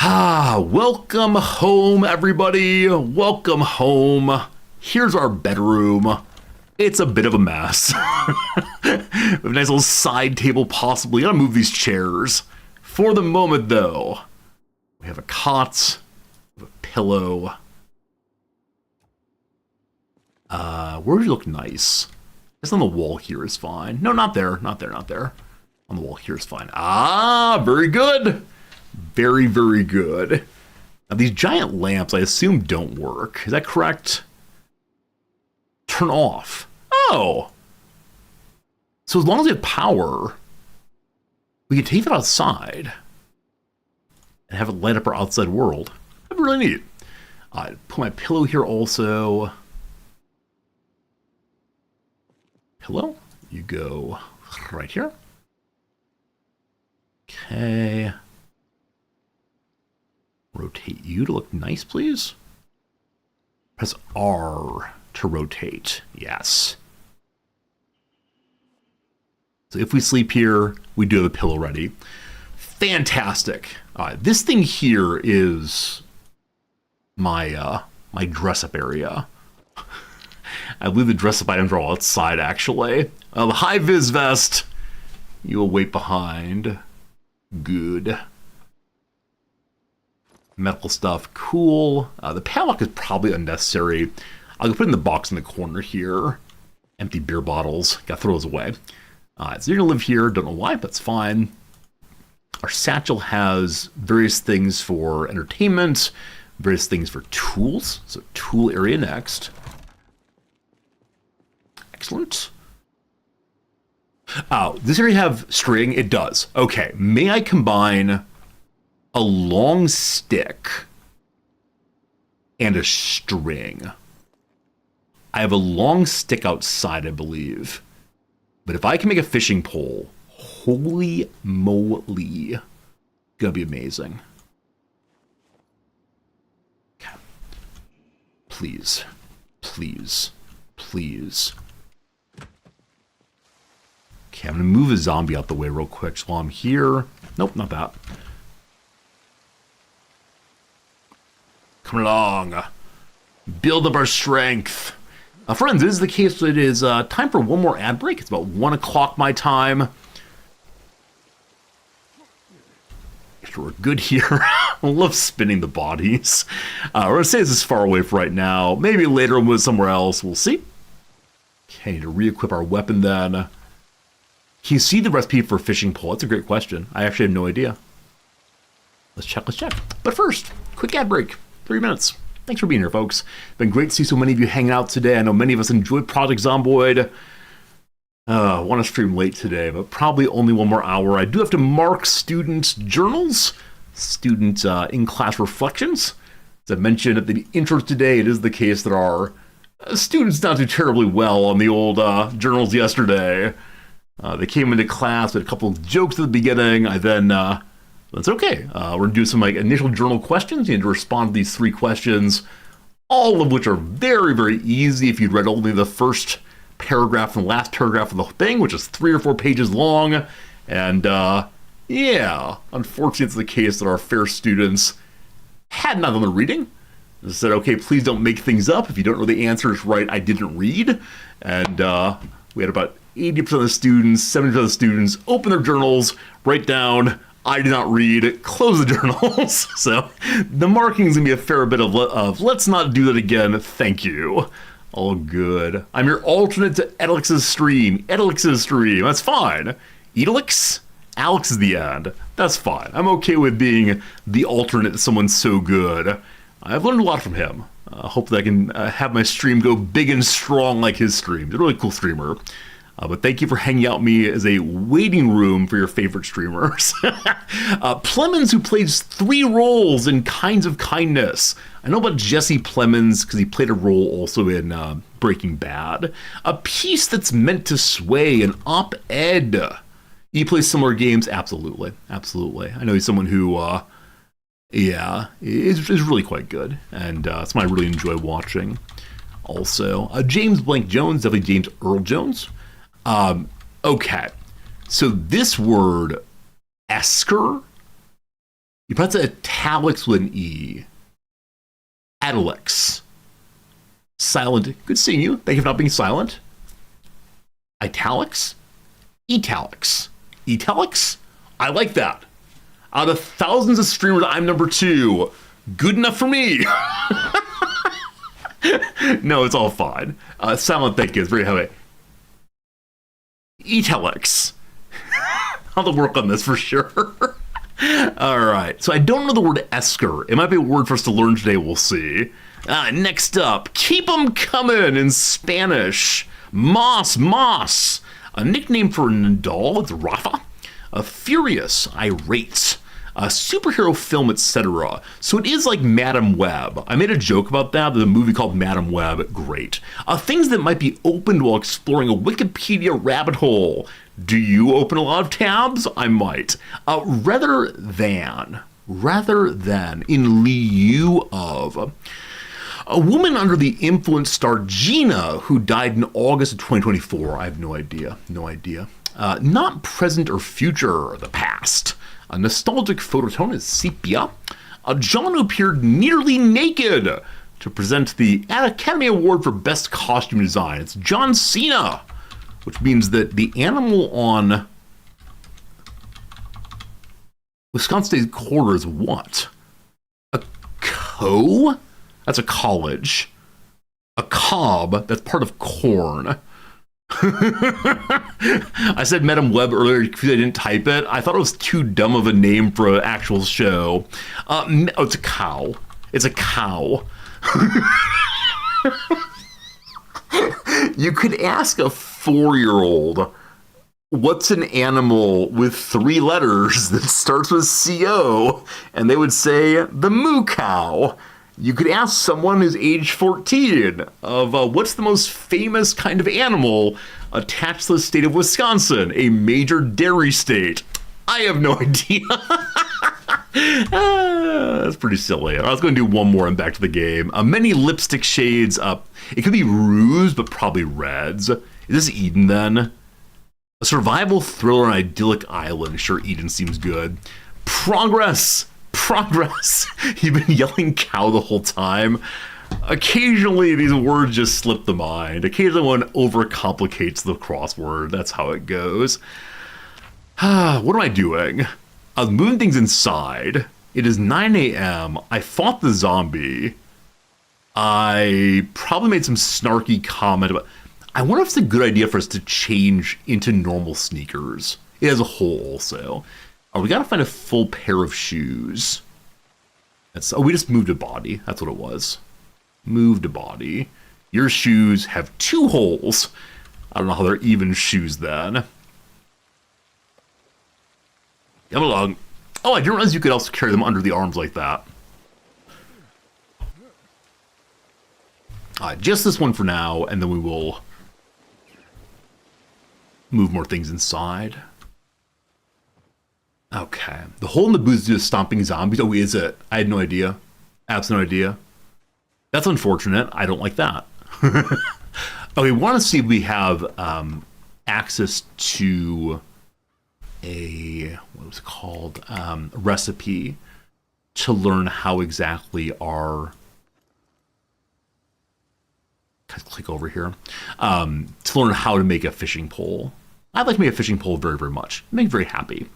Welcome home, everybody. Welcome home. Here's our bedroom. It's a bit of a mess. We have a nice little side table, possibly. Gotta move these chairs. For the moment, though, we have a cot, we have a pillow. Where would you look nice? Just on the wall here is fine. No, not there. Not there, not there. On the wall here is fine. Ah, very good. Very, very good. Now, these giant lamps, I assume, don't work. Is that correct? Turn off. Oh. So as long as we have power, we can take that outside and have it light up our outside world. That'd be really neat. Put my pillow here also. Pillow, you go right here. Okay. Rotate you to look nice, please. Press R to rotate. Yes. So if we sleep here, we do have a pillow ready. Fantastic. This thing here is my my dress-up area. I believe the dress-up items are all outside, actually. The high-vis vest, you will wait behind. Good. Medical stuff, cool. The padlock is probably unnecessary. I'll put it in the box in the corner here. Empty beer bottles, gotta throw those away. So you're gonna live here, don't know why, but that's fine. Our satchel has various things for entertainment, various things for tools. So tool area next. Excellent. Oh, does this area have string? It does. Okay, may I combine a long stick and a string? I have a long stick outside, I believe. But if I can make a fishing pole, holy moly, gonna be amazing. Okay. Please, please, please. Okay, I'm gonna move a zombie out the way real quick while I'm here. Nope, not that. Come along. Build up our strength. Friends, this is the case that it is time for one more ad break. It's about 1 o'clock my time. Make sure we're good here. I love spinning the bodies. We're going to say this is far away for right now. Maybe later we'll move somewhere else. We'll see. Okay, need to re-equip our weapon then. Can you see the recipe for fishing pole? That's a great question. I actually have no idea. Let's check. But first, quick ad break. 3 minutes. Thanks for being here, folks. It's been great to see so many of you hanging out today. I know many of us enjoyed Project Zomboid. Want to stream late today, but probably only one more hour. I do have to mark students' journals, student in-class reflections. As I mentioned at the intro today, it is the case that our students not do terribly well on the old journals yesterday. They came into class with a couple of jokes at the beginning. That's okay. We're going to do some initial journal questions. You need to respond to these 3 questions, all of which are very, very easy if you'd read only the first paragraph and the last paragraph of the thing, which is 3 or 4 pages long. And unfortunately, it's the case that our fair students had not done the reading. They said, okay, please don't make things up. If you don't know the answers right, I didn't read. And we had about 80% of the students, 70% of the students open their journals, write down, I did not read, close the journals. So the marking is going to be a fair bit of let's not do that again, thank you. All good. I'm your alternate to Edalix's stream. That's fine. Edalix? Alex is the end. That's fine. I'm okay with being the alternate to someone so good. I've learned a lot from him. Hope that I can have my stream go big and strong like his stream. He's a really cool streamer. But thank you for hanging out with me as a waiting room for your favorite streamers. Plemons, who plays 3 roles in Kinds of Kindness. I know about Jesse Plemons because he played a role also in Breaking Bad. A piece that's meant to sway, an op-ed. He plays similar games? Absolutely. I know he's someone who, is really quite good. And someone I really enjoy watching. Also, James Blank Jones, definitely James Earl Jones. Okay, so this word, esker, you pronounce it italics with an E. Adalix. Silent. Good seeing you. Thank you for not being silent. Italics? Italics. Italics? I like that. Out of thousands of streamers, I'm number 2. Good enough for me. No, it's all fine. Silent, thank you. It's very heavy. Italics. I'll have to work on this for sure. All right. So I don't know the word esker. It might be a word for us to learn today. We'll see. Next up, keep 'em coming in Spanish. Moss. A nickname for Nadal. It's Rafa. Furious, irate. A superhero film, etc. So it is like Madam Web. I made a joke about that. There's a movie called Madam Web. Great. Things that might be opened while exploring a Wikipedia rabbit hole. Do you open a lot of tabs? I might. Rather than, in lieu of. A woman under the influence star Gina, who died in August of 2024. I have no idea. Not present or future, the past. A nostalgic phototone is sepia. John, who appeared nearly naked to present the Academy Award for Best Costume Design. It's John Cena, which means that the animal on Wisconsin State Quarter is what? A co? That's a college. A cob, that's part of corn. I said Madam Web earlier because I didn't type it. I thought it was too dumb of a name for an actual show. It's a cow. It's a cow. You could ask a 4-year-old, what's an animal with 3 letters that starts with CO? And they would say the moo cow. You could ask someone who's age 14 of what's the most famous kind of animal attached to the state of Wisconsin, a major dairy state. I have no idea. That's pretty silly. I was going to do one more and back to the game. Many lipstick shades. It could be rouge, but probably reds. Is this Eden then? A survival thriller on an idyllic island. Sure, Eden seems good. Progress. You've been yelling cow the whole time. Occasionally, these words just slip the mind. Occasionally, one overcomplicates the crossword. That's how it goes. What am I doing? I was moving things inside. It is 9 a.m. I fought the zombie. I probably made some snarky comment about... I wonder if it's a good idea for us to change into normal sneakers as a whole also. Oh, we gotta find a full pair of shoes. We just moved a body. That's what it was. Moved a body. Your shoes have 2 holes. I don't know how they're even shoes then. Come along. Oh, I didn't realize you could also carry them under the arms like that. Just this one for now, and then we will move more things inside. Okay. The hole in the boots is just stomping zombies. Oh, is it? I had no idea. Absolute no idea. That's unfortunate. I don't like that. Okay, we want to see if we have access to a, what was it called? Recipe to learn how exactly our... Click over here. To learn how to make a fishing pole. I'd like to make a fishing pole very, very much. Make me very happy.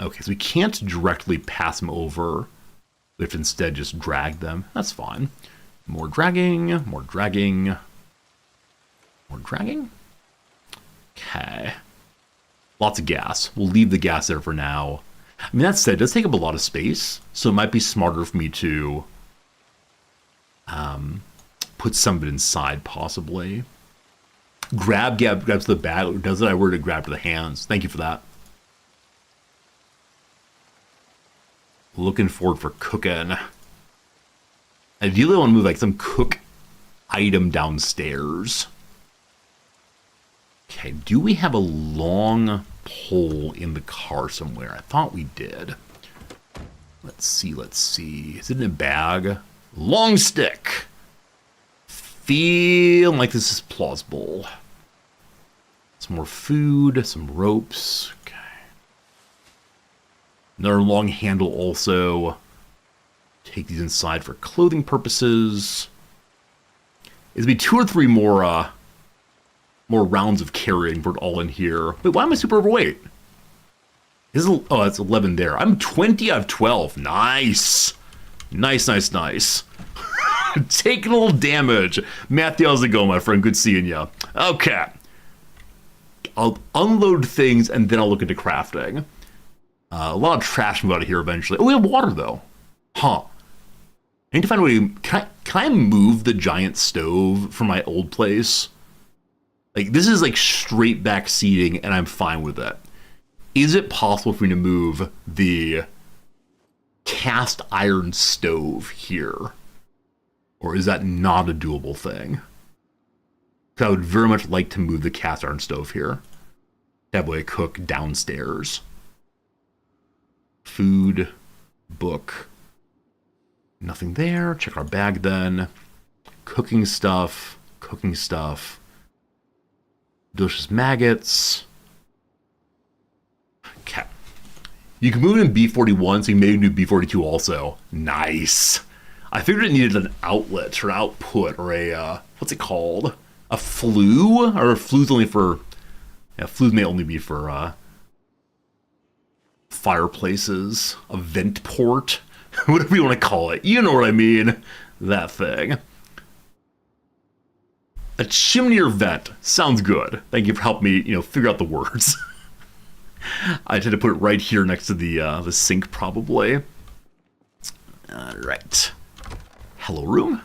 Okay, so we can't directly pass them over. We have to instead just drag them. That's fine. More dragging, more dragging, more dragging. Okay. Lots of gas. We'll leave the gas there for now. I mean, that said, it does take up a lot of space, so it might be smarter for me to put some of it inside, possibly. Grabs the bag, or does it? I were to grab to the hands. Thank you for that. Looking forward for cooking. Ideally, I want to move like some cook item downstairs. Okay, do we have a long pole in the car somewhere? I thought we did. Let's see. Is it in a bag? Long stick. Feel like this is plausible. Some more food, some ropes. Okay. Another long handle also. Take these inside for clothing purposes. It'll be 2 or 3 more rounds of carrying for it all in here. Wait, why am I super overweight? Oh, that's 11 there. I'm 20 out of 12. Nice. Nice. Taking a little damage. Matthew, how's it going, my friend? Good seeing you. Okay. I'll unload things, and then I'll look into crafting. A lot of trash move out of here eventually. Oh, we have water, though. Huh. I need to find a way. Can I move the giant stove from my old place? Like, this is like straight back seating, and I'm fine with it. Is it possible for me to move the cast iron stove here? Or is that not a doable thing? Because I would very much like to move the cast iron stove here. To have a way to cook downstairs. Food, book. Nothing there. Check our bag then. Cooking stuff. Delicious maggots. Okay. You can move it in B41, so you may do B42 also. Nice. I figured it needed an outlet or output or a, what's it called? A flue? Or a flue's only for, yeah, flues may only be for fireplaces, a vent port, whatever you want to call it. You know what I mean. That thing. A chimney or vent. Sounds good. Thank you for helping me, figure out the words. I tend to put it right here next to the sink, probably. All right. Hello, room.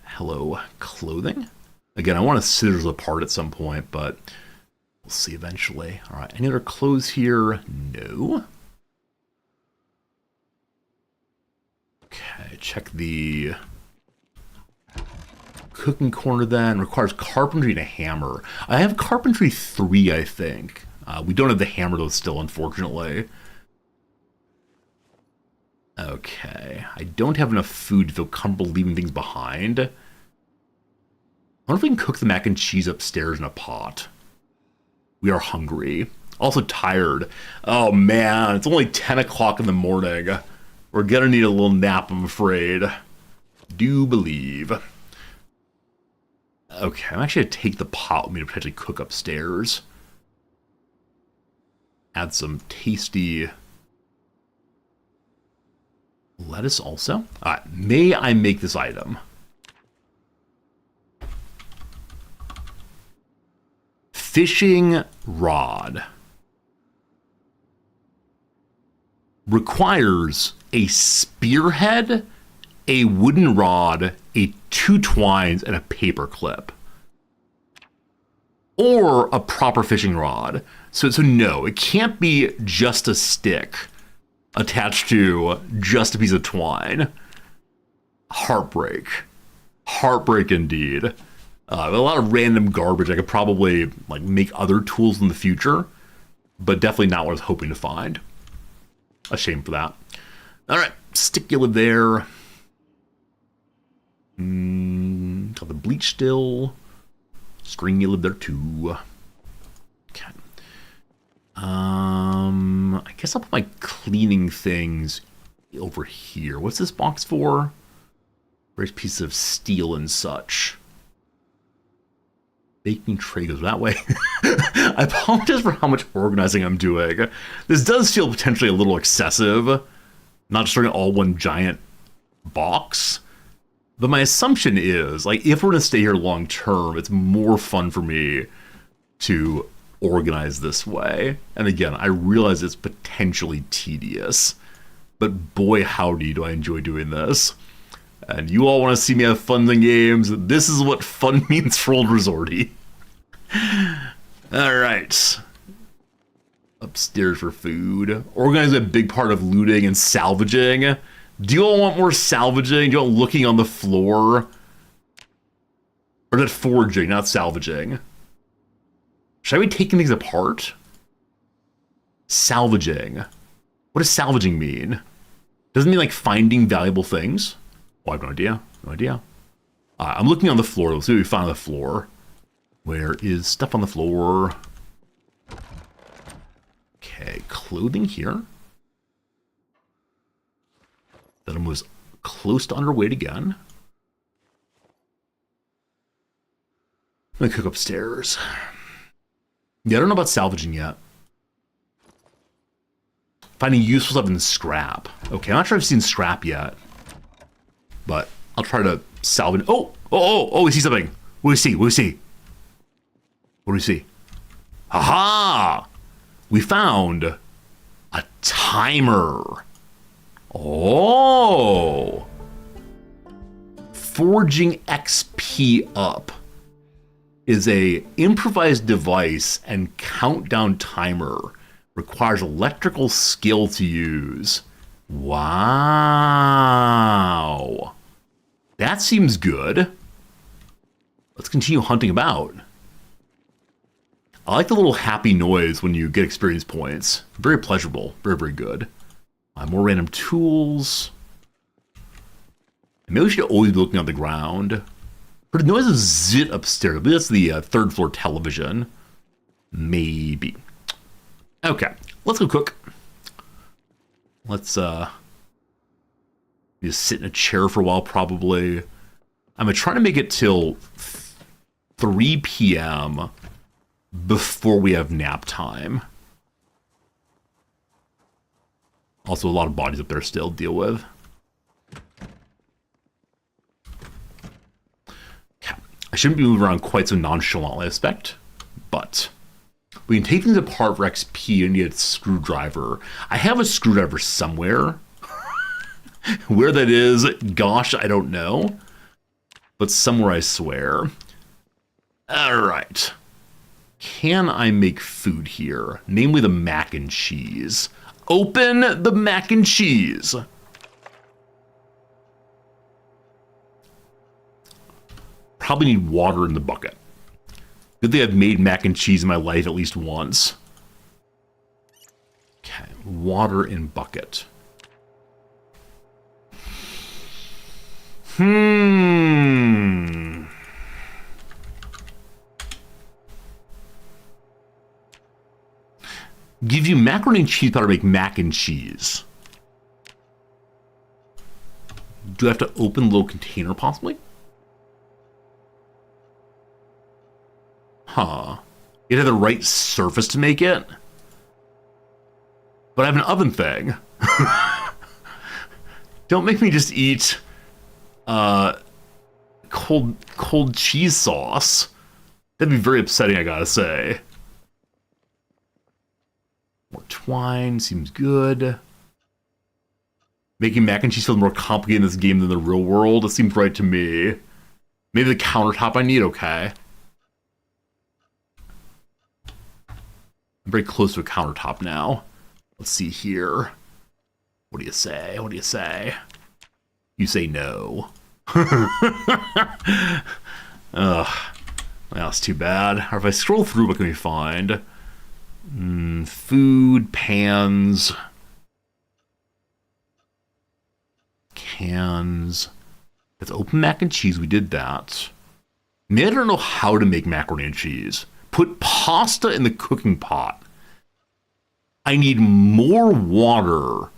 Hello, clothing. Again, I want to scissors apart at some point, but we'll see eventually. All right. Any other clothes here? No. Okay. Check the cooking corner then. Requires carpentry and a hammer. I have carpentry 3, I think. We don't have the hammer though still, unfortunately. Okay. I don't have enough food to feel comfortable leaving things behind. I wonder if we can cook the mac and cheese upstairs in a pot. We are hungry. Also tired. Oh man, it's only 10 o'clock in the morning. We're gonna need a little nap, I'm afraid. Do believe. Okay, I'm actually gonna take the pot with me to potentially cook upstairs. Add some tasty lettuce also. Alright, may I make this item? fishing rod requires a spearhead, a wooden rod, two twines, and a paper clip. Or a proper fishing rod. So no, it can't be just a stick attached to just a piece of twine. Heartbreak. Heartbreak indeed. A lot of random garbage. I could probably like make other tools in the future, but definitely not what I was hoping to find. A shame for that. All right, stickula there. Got the bleach still. String you live there too. Okay. I guess I'll put my cleaning things over here. What's this box for? Various pieces of steel and such. Baking tray goes that way. I apologize for how much organizing I'm doing. This does feel potentially a little excessive. Not just doing all one giant box. But my assumption is, like, if we're going to stay here long term, it's more fun for me to organize this way. And again, I realize it's potentially tedious. But boy, howdy, do I enjoy doing this. And you all want to see me have fun in games. This is what fun means for Old Resorty. Alright. Upstairs for food. Organizing a big part of looting and salvaging. Do you all want more salvaging? Do you want looking on the floor? Or is it foraging, not salvaging? Should I be taking things apart? Salvaging. What does salvaging mean? Doesn't it mean like finding valuable things? Oh, I have no idea. No idea. I'm looking on the floor. Let's see what we find on the floor. Where is stuff on the floor? Okay, clothing here. That was close to underweight again. I'm gonna cook upstairs. Yeah, I don't know about salvaging yet. Finding useful stuff in scrap. Okay, I'm not sure I've seen scrap yet. But I'll try to salvage. Oh, we see something. What do we see? What do we see? What do we see? Aha! We found a timer. Oh! Forging XP up is a improvised device and countdown timer. Requires electrical skill to use. Wow. That seems good. Let's continue hunting about. I like the little happy noise when you get experience points. Very pleasurable. Very, very good. More random tools. Maybe we should always be looking on the ground. But the noise is zit upstairs. I believe that's the third floor television. Maybe. Okay. Let's go cook. Let's just sit in a chair for a while, probably. I'm going to try to make it till 3 p.m. before we have nap time. Also, a lot of bodies up there still to deal with. I shouldn't be moving around quite so nonchalantly, I expect. But we can take things apart for XP and get a screwdriver. I have a screwdriver somewhere. Where that is, gosh, I don't know. But somewhere, I swear. Alright. Can I make food here? Namely the mac and cheese. Open the mac and cheese. Probably need water in the bucket. Good thing I've made mac and cheese in my life at least once. Okay, water in bucket. Give you macaroni and cheese powder to make mac and cheese. Do I have to open a little container possibly? Huh. You have the right surface to make it? But I have an oven thing. Don't make me just eat cold cheese sauce. That'd be very upsetting, I gotta say. Intertwine seems good. Making mac and cheese feel more complicated in this game than the real world. It seems right to me. Maybe the countertop I need, okay. I'm very close to a countertop now. Let's see here. What do you say? What do you say? You say no. Ugh. Well, that's too bad. Or if I scroll through, what can we find? Food, pans, cans. Let's open mac and cheese. We did that. Maybe I don't know how to make macaroni and cheese. Put pasta in the cooking pot. I need more water.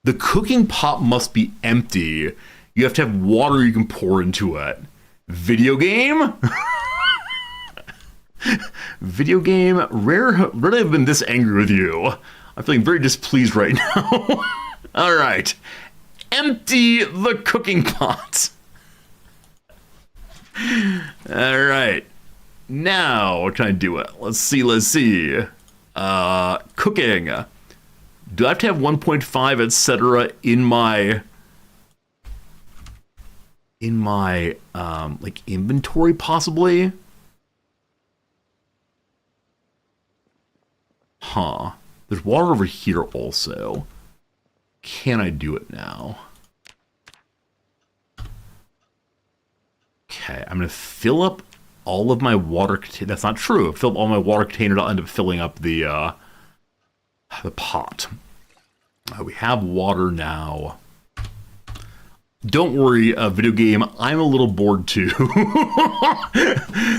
The cooking pot must be empty. You have to have water you can pour into it. Video game? Video game? Rarely have been this angry with you. I'm feeling very displeased right now. All right. Empty the cooking pot. All right. Now, can I do it? Let's see. Cooking. Do I have to have 1.5, etc. in my like inventory possibly? Huh. There's water over here also. Can I do it now? Okay, I'm gonna fill up all of my water. That's not true. Fill up all my water containers. I'll end up filling up the pot. We have water now. Don't worry, video game. I'm a little bored too.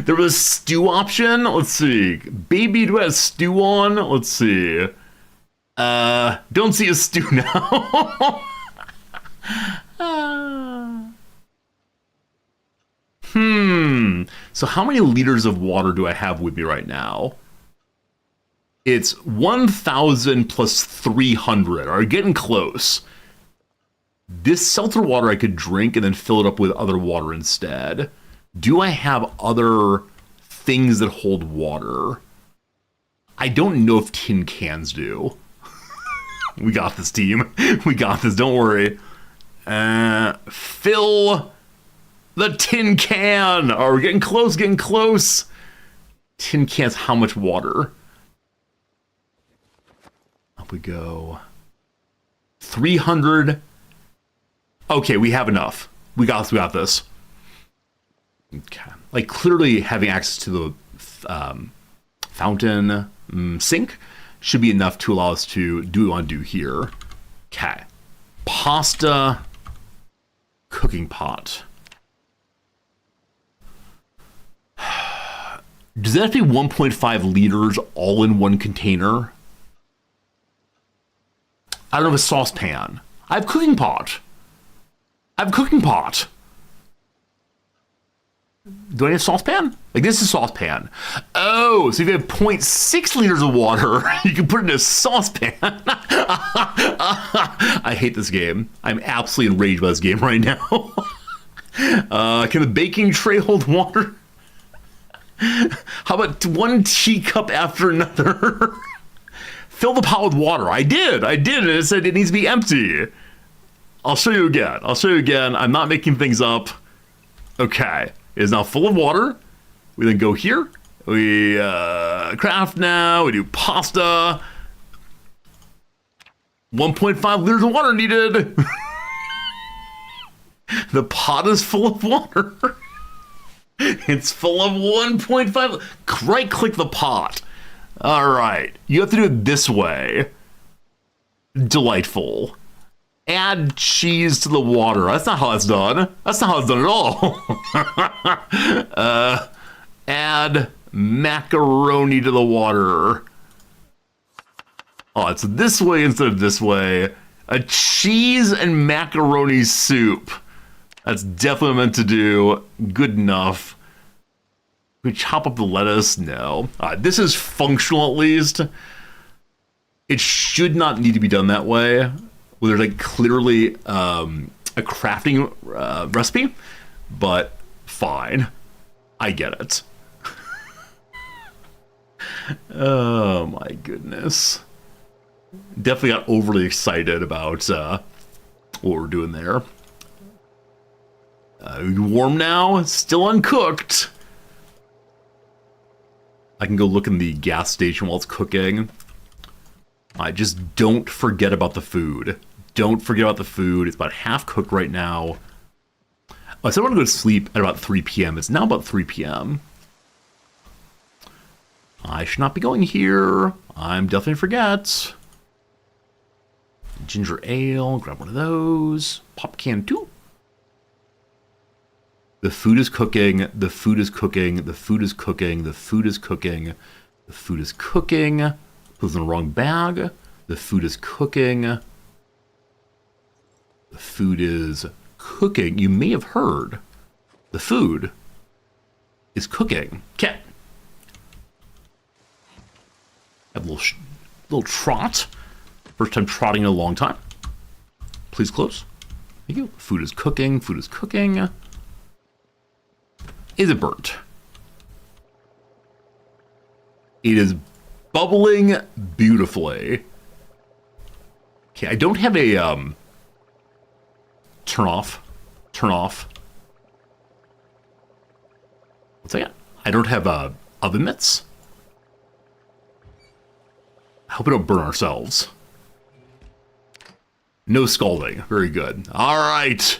There was a stew option. Let's see. Baby, do I have stew on? Let's see. Don't see a stew now. So how many liters of water do I have with me right now? It's 1,000 plus 300. Are getting close. This seltzer water I could drink and then fill it up with other water instead. Do I have other things that hold water? I don't know if tin cans do. We got this, team. We got this. Don't worry. Fill the tin can. Oh, we're getting close, getting close. Tin cans, how much water? Up we go. 300. Okay, we have enough. We got this. Okay. Like, clearly having access to the fountain sink should be enough to allow us to do what we want to do here. Okay. Pasta cooking pot. Does that have to be 1.5 liters all in one container? I don't have a saucepan. I have cooking pot. Do I need a saucepan? Like, this is a saucepan. Oh, so if you have 0.6 liters of water, you can put it in a saucepan. I hate this game. I'm absolutely enraged by this game right now. Can the baking tray hold water? How about one teacup after another? Fill the pot with water. I did. And it said it needs to be empty. I'll show you again. I'm not making things up. Okay. It is now full of water. We then go here. We craft now. We do pasta. 1.5 liters of water needed. The pot is full of water. It's full of 1.5. Right click the pot. All right. You have to do it this way. Delightful. Add cheese to the water. That's not how that's done. That's not how it's done at all. Add macaroni to the water. Oh, it's this way instead of this way. A cheese and macaroni soup. That's definitely meant to do. Good enough. We chop up the lettuce? No. This is functional at least. It should not need to be done that way. Well, there's like clearly a crafting recipe, but fine. I get it. Oh my goodness. Definitely got overly excited about what we're doing there. Warm now, still uncooked. I can go look in the gas station while it's cooking. I just don't forget about the food. Don't forget about the food. It's about half cooked right now. I said I want to go to sleep at about 3 p.m. It's now about 3 p.m. I should not be going here. I'm definitely forget. Ginger ale, grab one of those. Pop can too. The food is cooking. The food is cooking. The food is cooking. The food is cooking. The food is cooking. Put in the wrong bag. The food is cooking. The food is cooking. You may have heard. The food is cooking. Okay. Have a little trot. First time trotting in a long time. Please close. Thank you. Food is cooking. Food is cooking. Is it burnt? It is bubbling beautifully. Okay, I don't have a turn off. What's that? I don't have oven mitts. I hope we don't burn ourselves. No scalding. Very good. All right.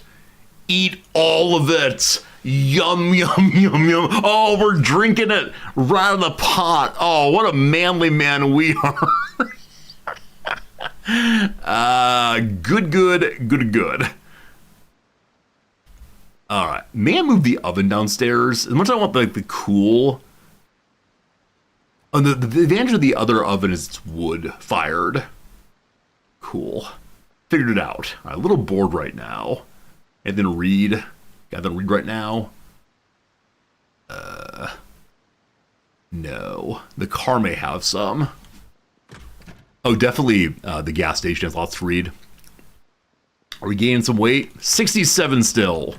Eat all of it. Yum, yum, yum, yum. Oh, we're drinking it right out of the pot. Oh, what a manly man we are. Good. All right. May I move the oven downstairs? As much as I want the cool. Oh, the advantage of the other oven is it's wood fired. Cool. Figured it out. All right, a little bored right now. And then read. Got to read right now. No. The car may have some. Oh, definitely the gas station has lots to read. Are we gaining some weight? 67 still.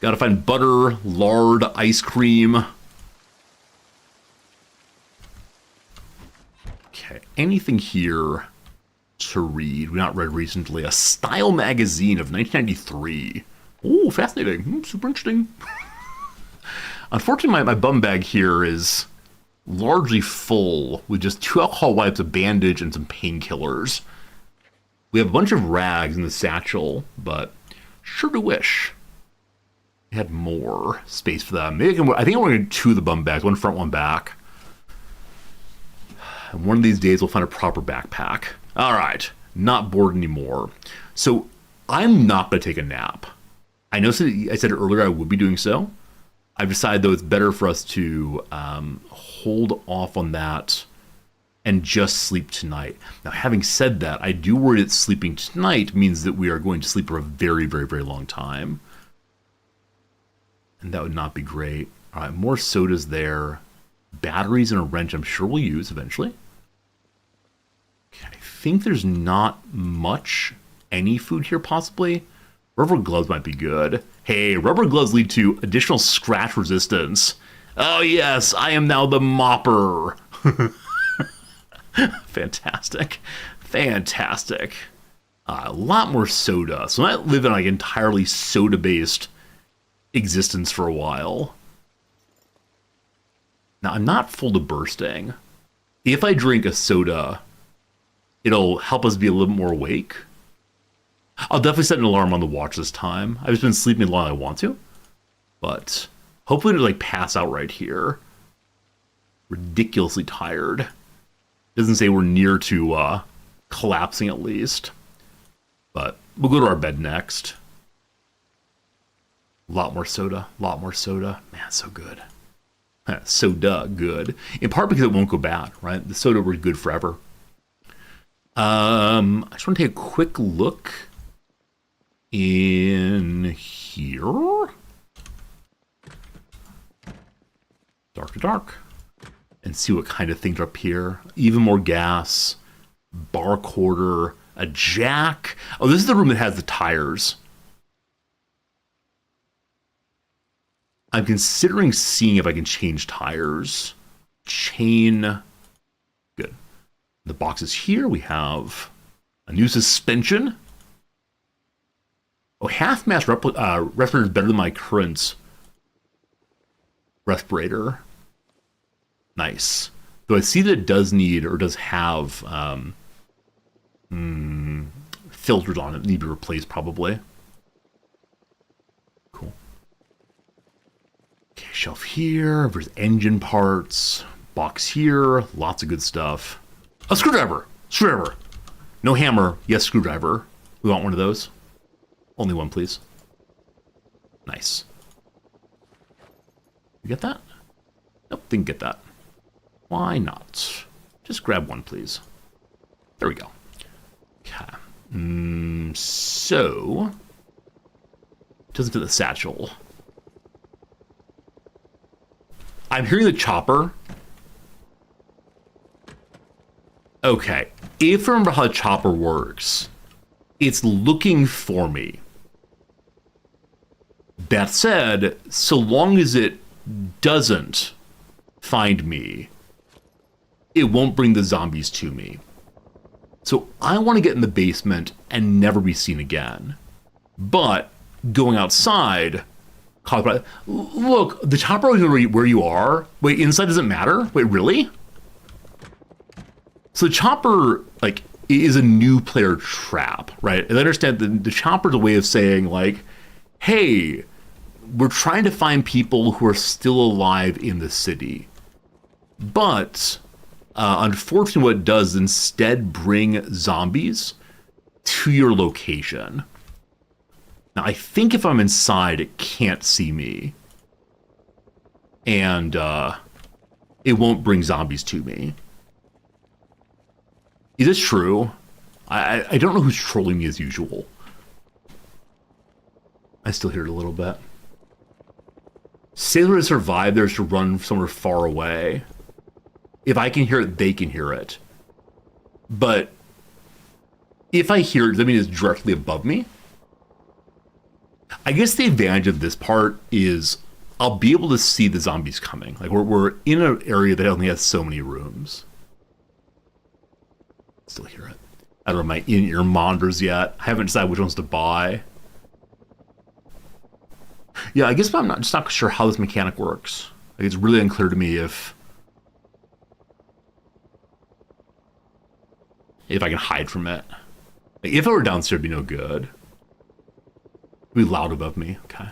Got to find butter, lard, ice cream. Okay, anything here to read? We've not read recently. A Style magazine of 1993. Oh, fascinating. Super interesting. Unfortunately, my bum bag here is largely full with just 2 alcohol wipes, a bandage, and some painkillers. We have a bunch of rags in the satchel, but sure do wish we had more space for them. Maybe I think I'm going to do 2 of the bum bags, one front, one back. And one of these days, we'll find a proper backpack. All right, not bored anymore. So I'm not going to take a nap. I know I said earlier I would be doing so. I've decided, though, it's better for us to hold off on that and just sleep tonight. Now, having said that, I do worry that sleeping tonight means that we are going to sleep for a very, very, very long time. And that would not be great. All right, more sodas there. Batteries and a wrench I'm sure we'll use eventually. Okay, I think there's not much, any food here possibly. Rubber gloves might be good. Hey, rubber gloves lead to additional scratch resistance. Oh yes, I am now the mopper. Fantastic. A lot more soda. So I might live in like entirely soda-based existence for a while. Now, I'm not full to bursting. If I drink a soda, it'll help us be a little more awake. I'll definitely set an alarm on the watch this time. I've just been sleeping as long as I want to. But hopefully to like pass out right here. Ridiculously tired. Doesn't say we're near to collapsing at least. But we'll go to our bed next. A lot more soda. Man, so good. Soda good. In part because it won't go bad, right? The soda will be good forever. I just want to take a quick look in here. Dark to dark. And see what kind of things are up here. Even more gas. Bar quarter. A jack. Oh, this is the room that has the tires. I'm considering seeing if I can change tires. Chain. Good. The boxes here, we have a new suspension. Oh, half-mass respirator is better than my current respirator. Nice. Though I see that it does need, or does have, filters on it that need to be replaced, probably. Cool. Okay, shelf here. There's engine parts. Box here. Lots of good stuff. A screwdriver! Screwdriver! No hammer. Yes, screwdriver. We want one of those. Only one, please. Nice. You get that? Nope, didn't get that. Why not? Just grab one, please. There we go. Okay. So... doesn't fit the satchel. I'm hearing the chopper. Okay. If I remember how the chopper works, it's looking for me. That said, so long as it doesn't find me, it won't bring the zombies to me. So I want to get in the basement and never be seen again. But going outside, look, the chopper always knows where you are. Wait, inside doesn't matter? Wait, really? So the chopper, like, is a new player trap, right? And I understand that the chopper's a way of saying, like, hey, we're trying to find people who are still alive in the city. But, unfortunately, what it does is instead bring zombies to your location. Now, I think if I'm inside, it can't see me. And, it won't bring zombies to me. Is this true? I don't know who's trolling me as usual. I still hear it a little bit. Sailor to survive, there's to run somewhere far away. If I can hear it, they can hear it. But if I hear it, does that mean it's directly above me? I guess the advantage of this part is I'll be able to see the zombies coming. Like we're in an area that only has so many rooms. Still hear it. I don't know my in-ear monitors yet. I haven't decided which ones to buy. Yeah, I guess I'm just not sure how this mechanic works. Like, it's really unclear to me if I can hide from it. Like, if I were downstairs, it'd be no good. It'd be loud above me. Okay.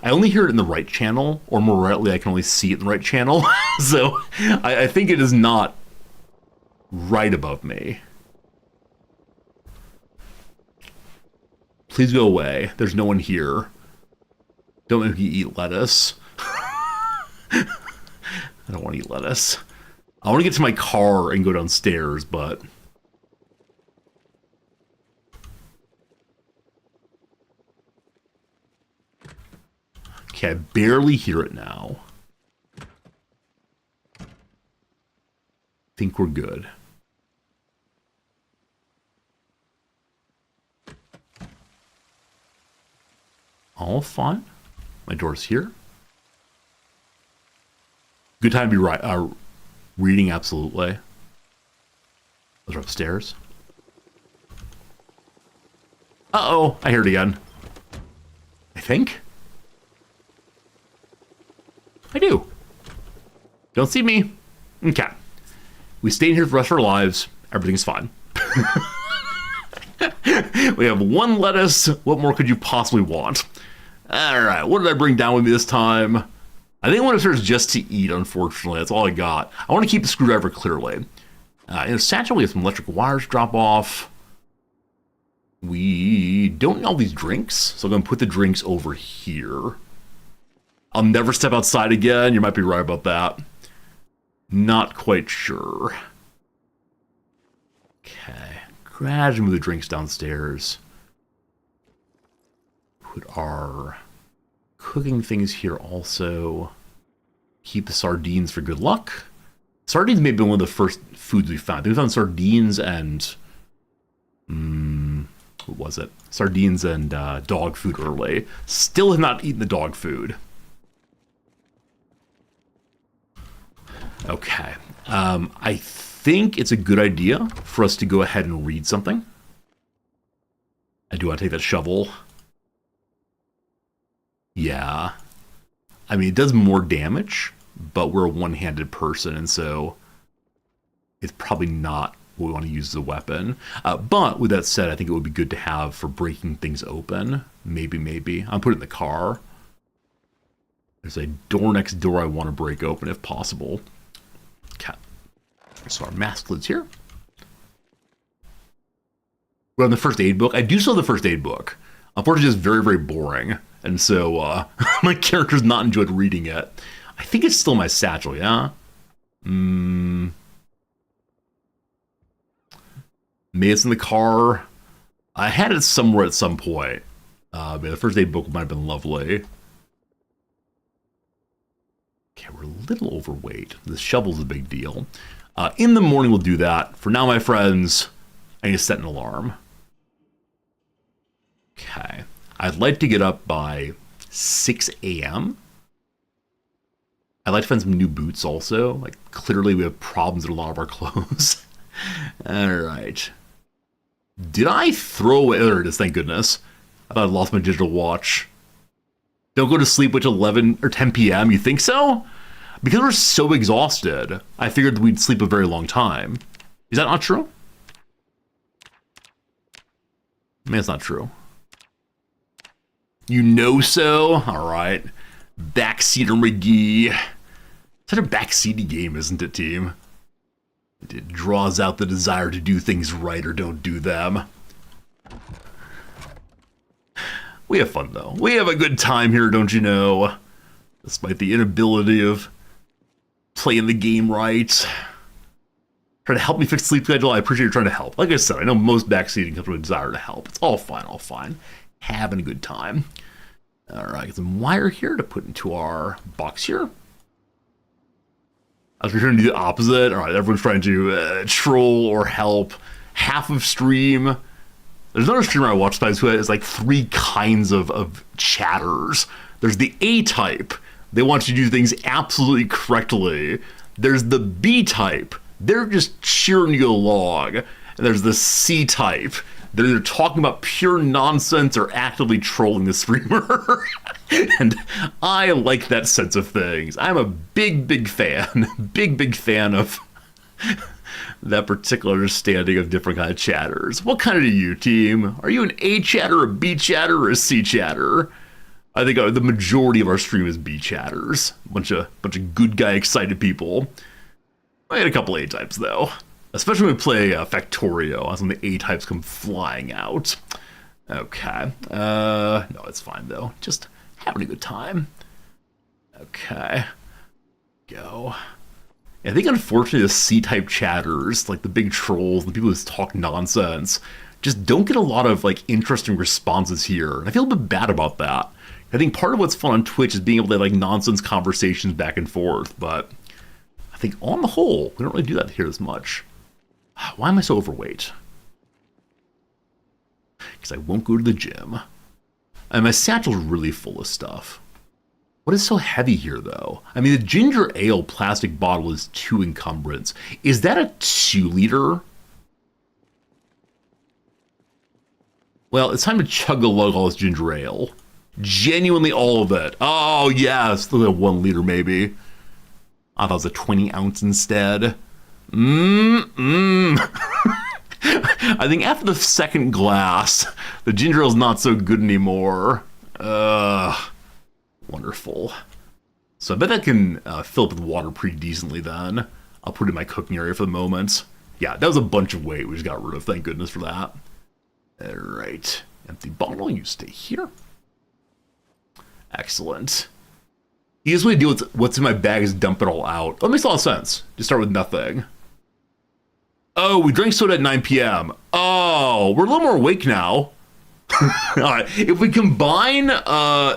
I only hear it in the right channel, or more rightly, I can only see it in the right channel. So I think it is not right above me. Please go away. There's no one here. Don't make me eat lettuce. I don't want to eat lettuce. I want to get to my car and go downstairs, but... okay, I barely hear it now. Think we're good. All fine. My door's here. Good time to be reading, absolutely. Those are upstairs. Uh-oh, I hear it again. I think. I do. Don't see me. Okay. We stay in here for the rest of our lives. Everything's fine. We have one lettuce. What more could you possibly want? All right, what did I bring down with me this time? I think I went upstairs just to eat, unfortunately. That's all I got. I want to keep the screwdriver clearly. In the satchel, we have some electric wires drop off. We don't need all these drinks, so I'm going to put the drinks over here. I'll never step outside again. You might be right about that. Not quite sure. Okay. Gradually move the drinks downstairs. Put our cooking things here also. Keep the sardines for good luck. Sardines may have been one of the first foods we found. We found sardines and... what was it? Sardines and dog food early. Still have not eaten the dog food. Okay. I think it's a good idea for us to go ahead and read something. I do want to take that shovel. Yeah. I mean, it does more damage, but we're a one-handed person, and so it's probably not what we want to use as a weapon. But with that said, I think it would be good to have for breaking things open. Maybe. I'll put it in the car. There's a door next door I want to break open if possible. Okay. So our mask lid's here. We're on the first aid book. I do still have the first aid book. Unfortunately, it's very, very boring. And so my character's not enjoyed reading it. I think it's still my satchel, yeah? Maybe it's in the car. I had it somewhere at some point. But the first aid book might have been lovely. Okay, we're a little overweight. The shovel's a big deal. In the morning, we'll do that. For now, my friends, I need to set an alarm. Okay. I'd like to get up by 6 a.m. I'd like to find some new boots also. Like, clearly we have problems with a lot of our clothes. All right. Did I throw away? There it is, thank goodness. I thought I lost my digital watch. Don't go to sleep until 11 or 10 p.m. You think so? Because we're so exhausted, I figured we'd sleep a very long time. Is that not true? I mean, it's not true. You know so? All right. Backseater McGee. Such a backseaty game, isn't it, team? It draws out the desire to do things right or don't do them. We have fun, though. We have a good time here, don't you know? Despite the inability of playing the game right. Trying to help me fix sleep schedule. I appreciate you trying to help. Like I said, I know most backseating comes from a desire to help. It's all fine. Having a good time. All right, get some wire here to put into our box here. I was trying to do the opposite. All right, everyone's trying to troll or help. Half of stream. There's another streamer I watch sometimes who has like 3 kinds of chatters. There's the A type. They want you to do things absolutely correctly. There's the B type. They're just cheering you along. And there's the C type. They're either talking about pure nonsense or actively trolling the streamer. And I like that sense of things. I'm a big fan. Big fan of that particular understanding of different kind of chatters. What kind are you, team? Are you an A chatter, a B chatter, or a C chatter? I think the majority of our stream is B chatters. Bunch of good guy excited people. I had a couple A types though. Especially when we play Factorio, that's when the A types come flying out. Okay. No, it's fine though. Just having a good time. Okay. Go. I think unfortunately the C-type chatters, like the big trolls, the people who just talk nonsense, just don't get a lot of like interesting responses here. And I feel a bit bad about that. I think part of what's fun on Twitch is being able to have like nonsense conversations back and forth, but I think on the whole, we don't really do that here as much. Why am I so overweight? Because I won't go to the gym. And my satchel's really full of stuff. What is so heavy here, though? I mean, the ginger ale plastic bottle is 2 encumbrance. Is that a 2-liter? Well, it's time to chug-a-lug all this ginger ale. Genuinely all of it. Oh, yes. Look at 1 liter, maybe. I thought it was a 20 ounce instead. I think after the second glass, the ginger ale's not so good anymore. Wonderful. So I bet that can fill up with water pretty decently then. I'll put it in my cooking area for the moment. Yeah, that was a bunch of weight we just got rid of. Thank goodness for that. All right. Empty bottle. You stay here. Excellent. The easiest way to deal with what's in my bag is dump it all out. That makes a lot of sense. Just start with nothing. Oh, we drank soda at 9 p.m. Oh, we're a little more awake now. All right. If we combine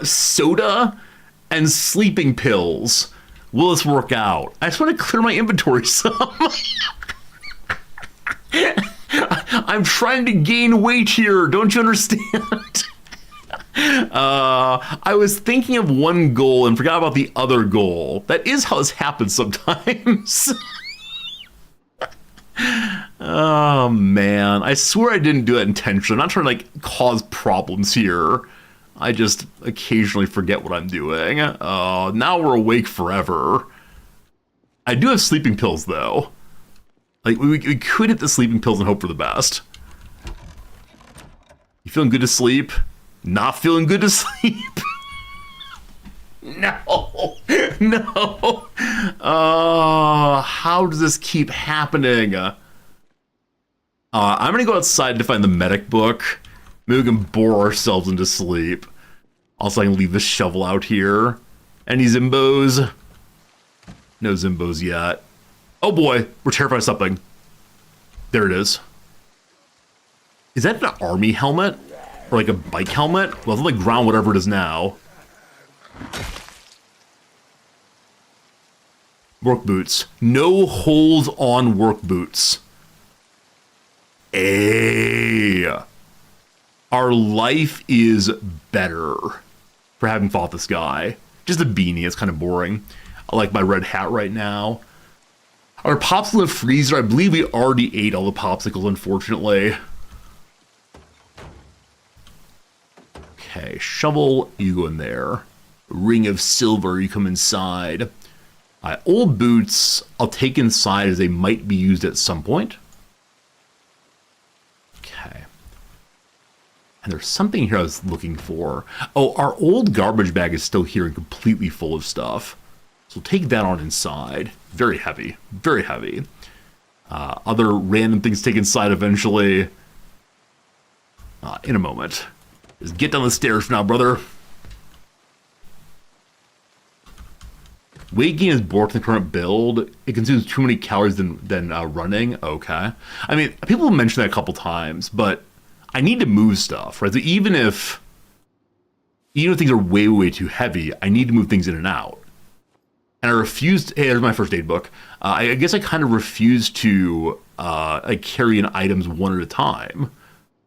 soda and sleeping pills, will this work out? I just want to clear my inventory some. I'm trying to gain weight here. Don't you understand? I was thinking of one goal and forgot about the other goal. That is how this happens sometimes. Oh, man. I swear I didn't do it intentionally. I'm not trying to, like, cause problems here. I just occasionally forget what I'm doing. Oh, now we're awake forever. I do have sleeping pills, though. Like, we could hit the sleeping pills and hope for the best. You feeling good to sleep? Not feeling good to sleep? No. No. How does this keep happening? I'm gonna go outside to find the medic book. Maybe we can bore ourselves into sleep. Also, I can leave the shovel out here. Any Zimbos? No Zimbos yet. Oh boy, we're terrified of something. There it is. Is that an army helmet? Or like a bike helmet? Well, it's on the ground, whatever it is now. Work boots. No holes on work boots. Hey. Our life is better for having fought this guy. Just a beanie, it's kind of boring. I like my red hat right now. Our popsicle in the freezer, I believe we already ate all the popsicles, unfortunately. Okay, shovel, you go in there. Ring of silver, you come inside. Old boots, I'll take inside as they might be used at some point. Okay. And there's something here I was looking for. Oh, our old garbage bag is still here and completely full of stuff. So take that on inside. Very heavy. Very heavy. Other random things take inside eventually. In a moment. Just get down the stairs for now, brother. Weight gain is bored in the current build. It consumes too many calories than running. Okay. I mean, people have mentioned that a couple times, but I need to move stuff, right? So even if things are way, way too heavy, I need to move things in and out. And I refused. Hey, there's my first aid book. I guess I kind of refused to carry in items one at a time.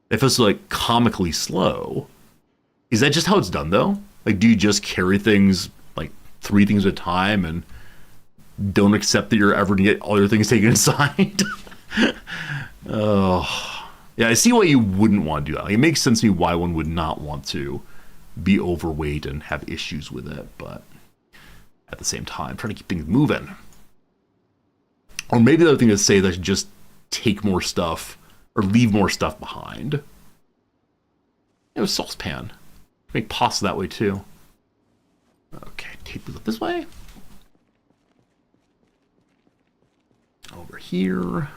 It feels like comically slow. Is that just how it's done though? Like, do you just carry things like 3 things at a time and don't accept that you're ever gonna get all your things taken inside? Oh, yeah. I see why you wouldn't want to do that. Like, it makes sense to me why one would not want to be overweight and have issues with it, but at the same time, trying to keep things moving. Or maybe the other thing to say is I should just take more stuff or leave more stuff behind. It was saucepan. Make pasta that way too. Okay, take these up this way. Over here.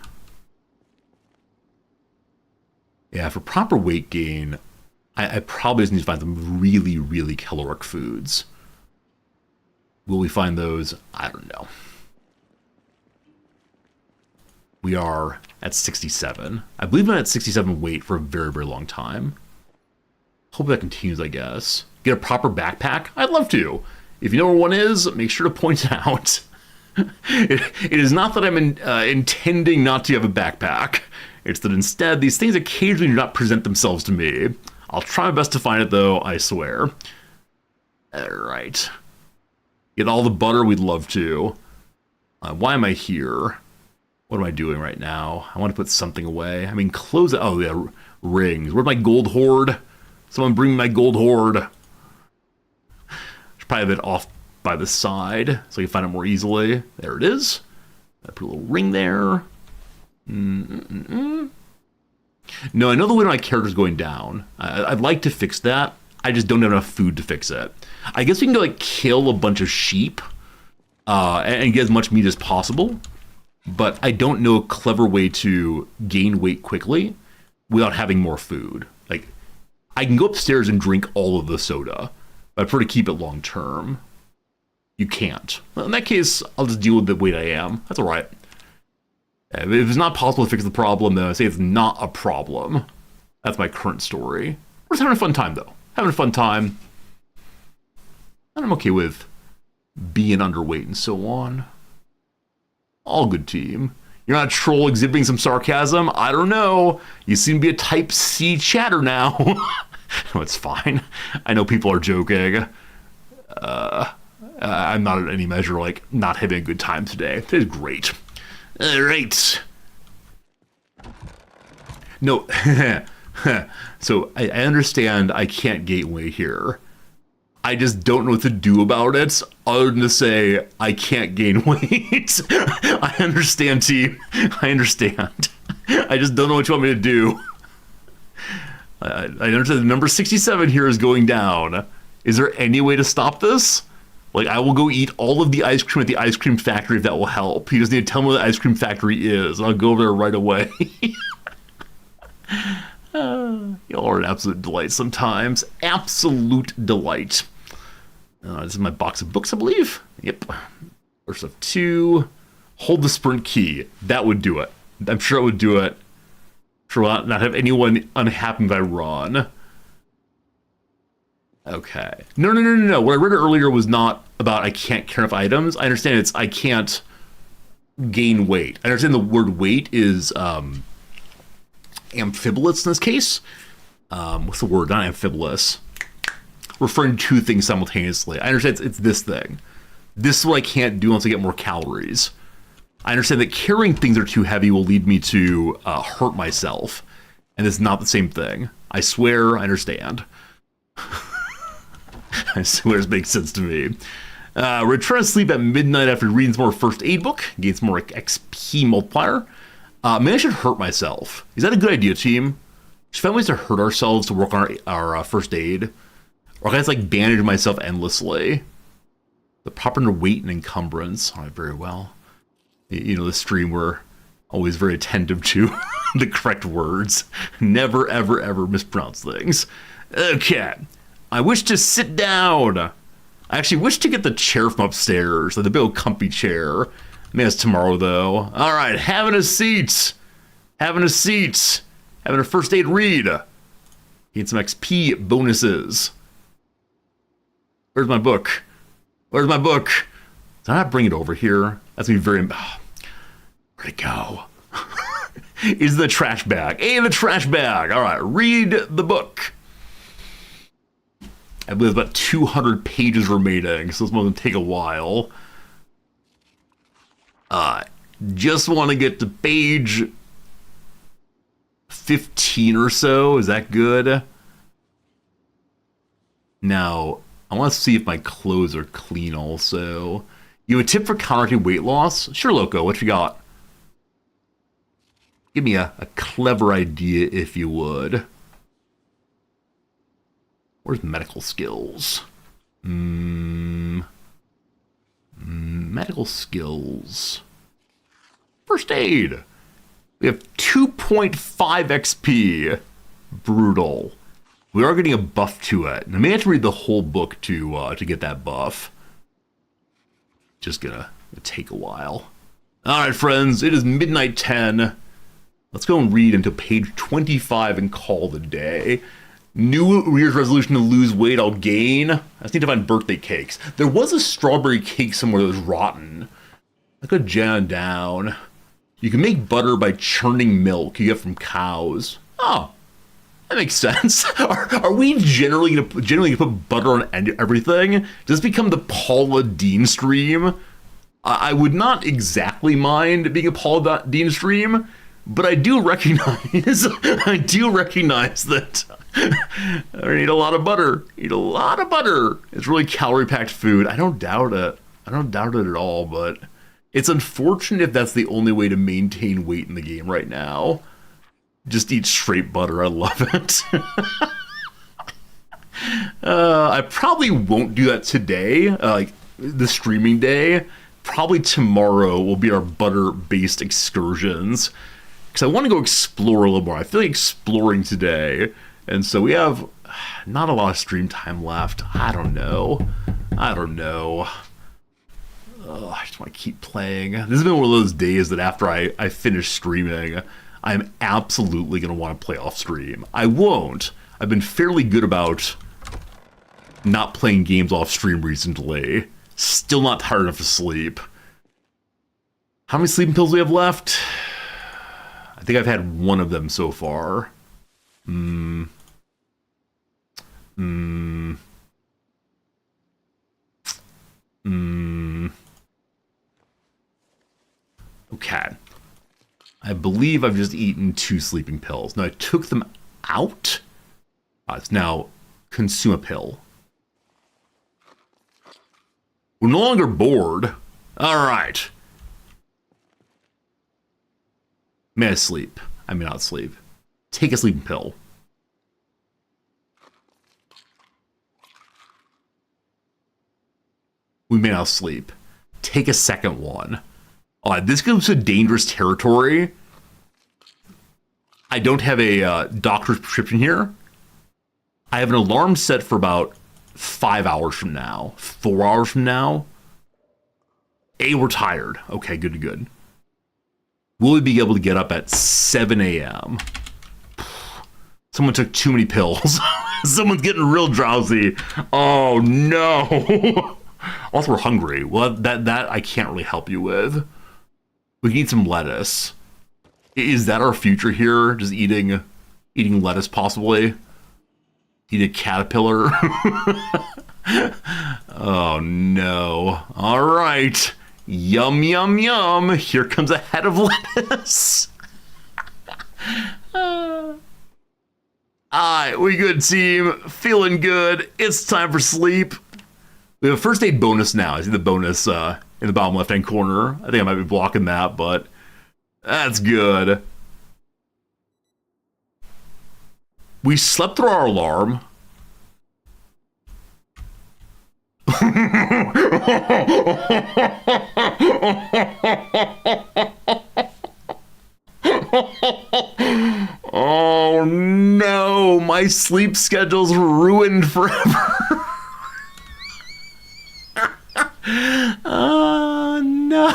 Yeah, for proper weight gain, I probably just need to find some really, really caloric foods. Will we find those? I don't know. We are at 67. I believe I'm at 67 weight for a very, very long time. Hope that continues, I guess. Get a proper backpack? I'd love to. If you know where one is, make sure to point it out. It is not that I'm intending not to have a backpack. It's that instead, these things occasionally do not present themselves to me. I'll try my best to find it, though, I swear. All right. Get all the butter, we'd love to. Why am I here? What am I doing right now? I want to put something away. I mean, close it. Oh, yeah, rings. Where's my gold hoard? Someone bring me my gold hoard. Should probably have it off by the side so I can find it more easily. There it is. I put a little ring there. No, I know the weight of my character's going down. I'd like to fix that. I just don't have enough food to fix it. I guess we can go like kill a bunch of sheep and get as much meat as possible. But I don't know a clever way to gain weight quickly without having more food. Like, I can go upstairs and drink all of the soda, but I prefer to keep it long term. You can't. Well, in that case, I'll just deal with the weight I am. That's all right. If it's not possible to fix the problem, then I say it's not a problem. That's my current story. We're just having a fun time, though. Having a fun time. And I'm okay with being underweight and so on. All good, team. You're not a troll exhibiting some sarcasm? I don't know. You seem to be a type C chatter now. No, it's fine. I know people are joking. I'm not at any measure like not having a good time today. Today's great. All right. No. So I understand I can't gateway here. I just don't know what to do about it other than to say I can't gain weight. I understand, team. I understand. I just don't know what you want me to do. I understand the number 67 here is going down. Is there any way to stop this? Like, I will go eat all of the ice cream at the ice cream factory if that will help. You just need to tell me where the ice cream factory is, and I'll go over there right away. Y'all are an absolute delight sometimes. Absolute delight. This is my box of books, I believe. Yep. First of 2. Hold the sprint key. That would do it. I'm sure it would do it. Sure will not have anyone unhappy if I run. Okay. No. What I read earlier was not about I can't carry enough items. I understand it's I can't gain weight. I understand the word weight is amphibolous in this case. What's the word? Not amphibolous. Referring to two things simultaneously. I understand it's this thing. This is what I can't do unless I get more calories. I understand that carrying things that are too heavy will lead me to hurt myself. And it's not the same thing. I swear I understand. I swear it makes sense to me. Return to sleep at midnight after reading some more first aid book. Gains more XP multiplier. Maybe I should hurt myself. Is that a good idea, team? Should we find ways to hurt ourselves to work on our first aid? Or can I just like bandage myself endlessly? The proper weight and encumbrance. All right, very well. You know, the stream we're always very attentive to the correct words. Never, ever, ever mispronounce things. Okay. I wish to sit down. I actually wish to get the chair from upstairs, like the big old comfy chair. Maybe that's tomorrow, though. All right, having a seat. Having a seat. Having a first aid read. Get some XP bonuses. Where's my book? Where's my book? Did I not bring it over here? That's gonna be very... Where'd it go? Is the trash bag. Hey, the trash bag. All right, read the book. I believe there's about 200 pages remaining, so this one's gonna take a while. Just want to get to page 15 or so. Is that good? Now, I want to see if my clothes are clean also. You have a tip for counteracting weight loss? Sure, Loco, what you got? Give me a clever idea, if you would. Where's medical skills? Medical skills. First aid. We have 2.5 XP. Brutal. We are getting a buff to it. I may have to read the whole book to get that buff. Just gonna take a while. All right, friends. It is midnight 10. Let's go and read until page 25 and call the day. New Year's resolution to lose weight, I'll gain. I just need to find birthday cakes. There was a strawberry cake somewhere that was rotten. I could jam down. You can make butter by churning milk you get from cows. Oh, that makes sense. Are we generally gonna put butter on everything? Does this become the Paula Deen stream? I would not exactly mind being a Paula Deen stream, but I do recognize that I need a lot of butter. Eat a lot of butter. It's really calorie-packed food. I don't doubt it. I don't doubt it at all, but it's unfortunate if that's the only way to maintain weight in the game right now. Just eat straight butter. I love it. I probably won't do that today, like the streaming day. Probably tomorrow will be our butter-based excursions. Because I want to go explore a little more. I feel like exploring today. And so we have not a lot of stream time left. I don't know. I just want to keep playing. This has been one of those days that after I finish streaming, I'm absolutely going to want to play off stream. I won't. I've been fairly good about not playing games off stream recently. Still not tired enough to sleep. How many sleeping pills do we have left? I think I've had one of them so far. Okay. I believe I've just eaten 2 sleeping pills. Now I took them out. It's now consume a pill. We're no longer bored. All right. May I sleep? I may not sleep. Take a sleeping pill. We may not sleep. Take a second one. This goes to dangerous territory. I don't have a doctor's prescription here. I have an alarm set for about 5 hours from now. 4 hours from now. We're tired. Okay, good to good. Will we be able to get up at 7 a.m.? Someone took too many pills. Someone's getting real drowsy. Oh, no. Also, we're hungry. Well, that I can't really help you with. We need some lettuce. Is that our future here? Just eating lettuce, possibly? Eat a caterpillar? Oh, no. All right. Yum, yum, yum. Here comes a head of lettuce. All right, we good, team. Feeling good. It's time for sleep. We have a first aid bonus now. I see the bonus in the bottom left-hand corner. I think I might be blocking that, but that's good. We slept through our alarm. Oh no, my sleep schedule's ruined forever. Oh no.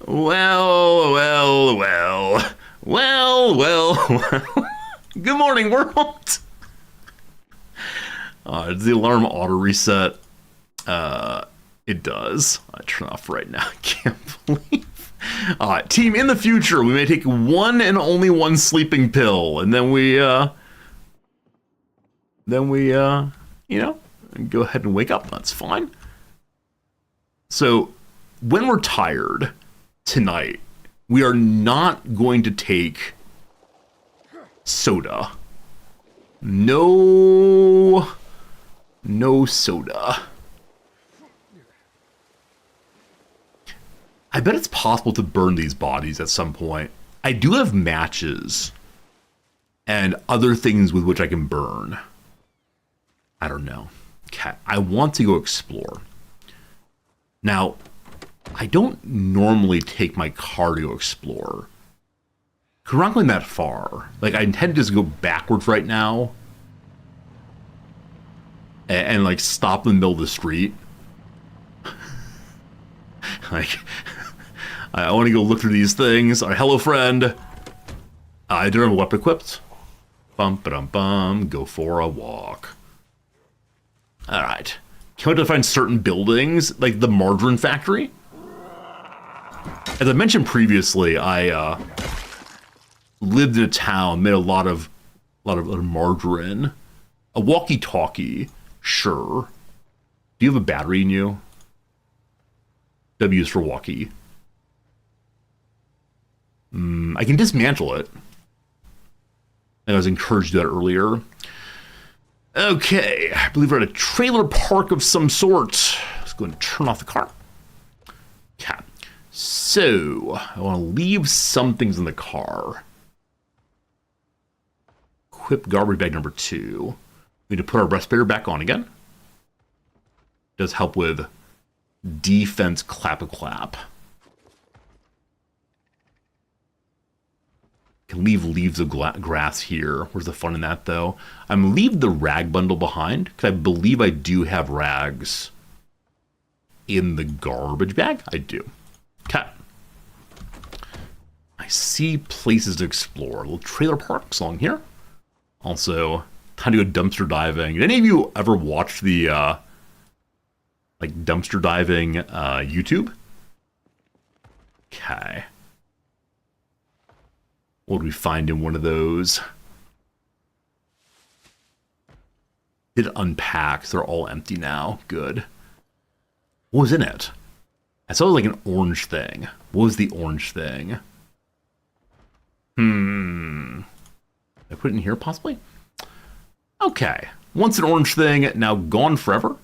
Well. Good morning, world. Does the alarm auto reset? It does. I turn it off right now. I can't believe. Team, in the future, we may take one and only one sleeping pill, and then we go ahead and wake up. That's fine. So, when we're tired tonight, we are not going to take soda. No soda. I bet it's possible to burn these bodies at some point. I do have matches and other things with which I can burn. I don't know. Okay, I want to go explore. Now, I don't normally take my car to go explore. 'Cause we're not going that far. Like, I intend to just go backwards right now. And like, stop in the middle of the street. Like, I want to go look through these things. All right, hello, friend. I do have a weapon equipped. Bum-ba-dum-bum. Go for a walk. All right. Can't wait to find certain buildings, like the margarine factory. As I mentioned previously, I lived in a town, made a lot of margarine. A walkie-talkie, sure. Do you have a battery in you? W is for walkie. I can dismantle it. I was encouraged to do that earlier. Okay, I believe we're at a trailer park of some sort. Let's go and turn off the car. Okay, so I want to leave some things in the car. Equip garbage bag number 2. We need to put our respirator back on again. Does help with defense clap-a-clap. Can leave leaves of grass here. Where's the fun in that, though? I'm gonna leave the rag bundle behind, because I believe I do have rags in the garbage bag. I do. Okay. I see places to explore. Little trailer parks along here. Also, time to go dumpster diving. Did any of you ever watch the like dumpster diving YouTube? Okay. What did we find in one of those? It unpacked. They're all empty now. Good. What was in it? I saw like an orange thing. What was the orange thing? Did I put it in here possibly? Okay. Once an orange thing, now gone forever.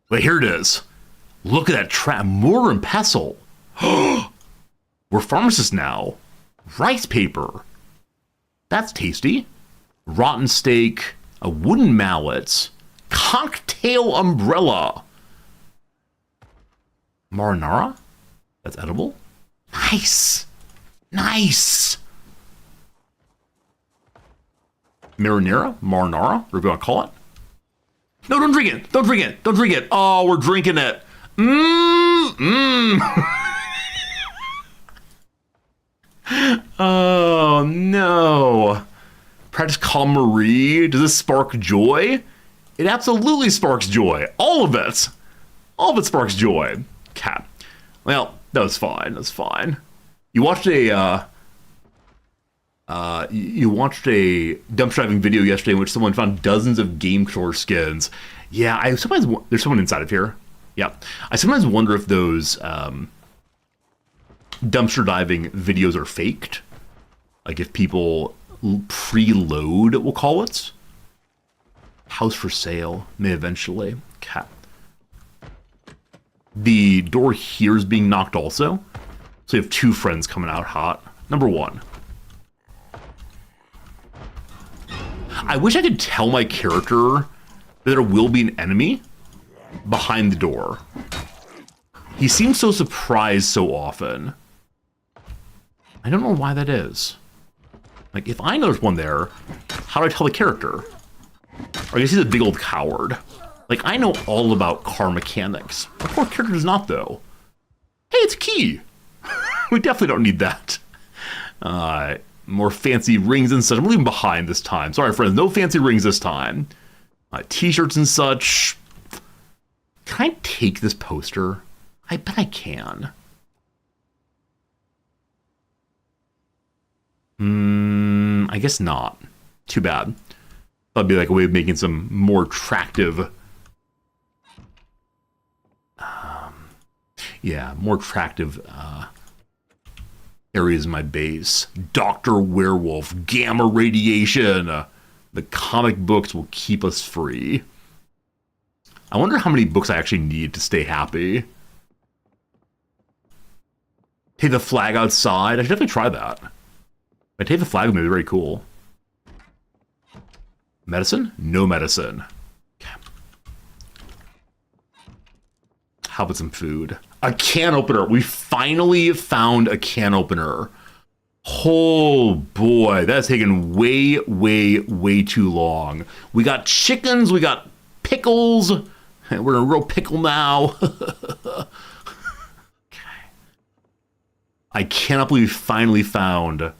Wait, here it is. Look at that trap. Mortar and pestle. We're pharmacists now. Rice paper. That's tasty. Rotten steak. A wooden mallet. Cocktail umbrella. Marinara? That's edible. Nice. Nice. Marinara? Marinara? Whatever you want to call it. No, don't drink it. Don't drink it. Don't drink it. Oh, we're drinking it. Oh, no. Practice calm Marie. Does this spark joy? It absolutely sparks joy. All of it. All of it sparks joy. Cat. Well, that was fine. That's fine. You watched a you watched a dumpster diving video yesterday in which someone found dozens of game controller skins. Yeah, I sometimes there's someone inside of here. Yeah, I sometimes wonder if those dumpster diving videos are faked. Like if people preload, we'll call it. House for sale, may eventually. Cat. The door here is being knocked also. So you have two friends coming out hot. Number one. I wish I could tell my character that there will be an enemy behind the door. He seems so surprised so often. I don't know why that is. Like, if I know there's one there, how do I tell the character? Or I guess he's a big old coward. Like, I know all about car mechanics. My poor character does not, though. Hey, it's a key! We definitely don't need that. More fancy rings and such. I'm leaving behind this time. Sorry, friends. No fancy rings this time. T-shirts and such. Can I take this poster? I bet I can. I guess not. Too bad. That'd be like a way of making some more attractive... more attractive areas in my base. Dr. Werewolf, gamma radiation. The comic books will keep us free. I wonder how many books I actually need to stay happy. Take the flag outside. I should definitely try that. If I take the flag, it would be very cool. Medicine? No medicine. Okay. How about some food? A can opener. We finally found a can opener. Oh boy, that's taken way, way, way too long. We got chickens, we got pickles. We're in a real pickle now. Okay. I cannot believe we finally found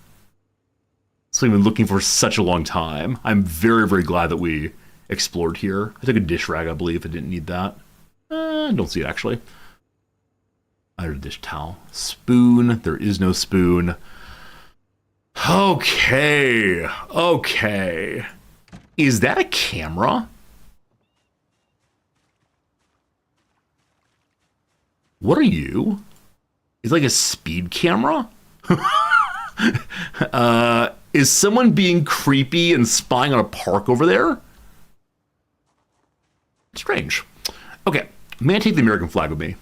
something we've been looking for such a long time. I'm very, very glad that we explored here. I took a dish rag, I believe. I didn't need that. I don't see it, actually. I had a dish towel. Spoon. There is no spoon. Okay. Okay. Is that a camera? What are you? It's like a speed camera? Is someone being creepy and spying on a park over there? Strange. Okay. May I take the American flag with me?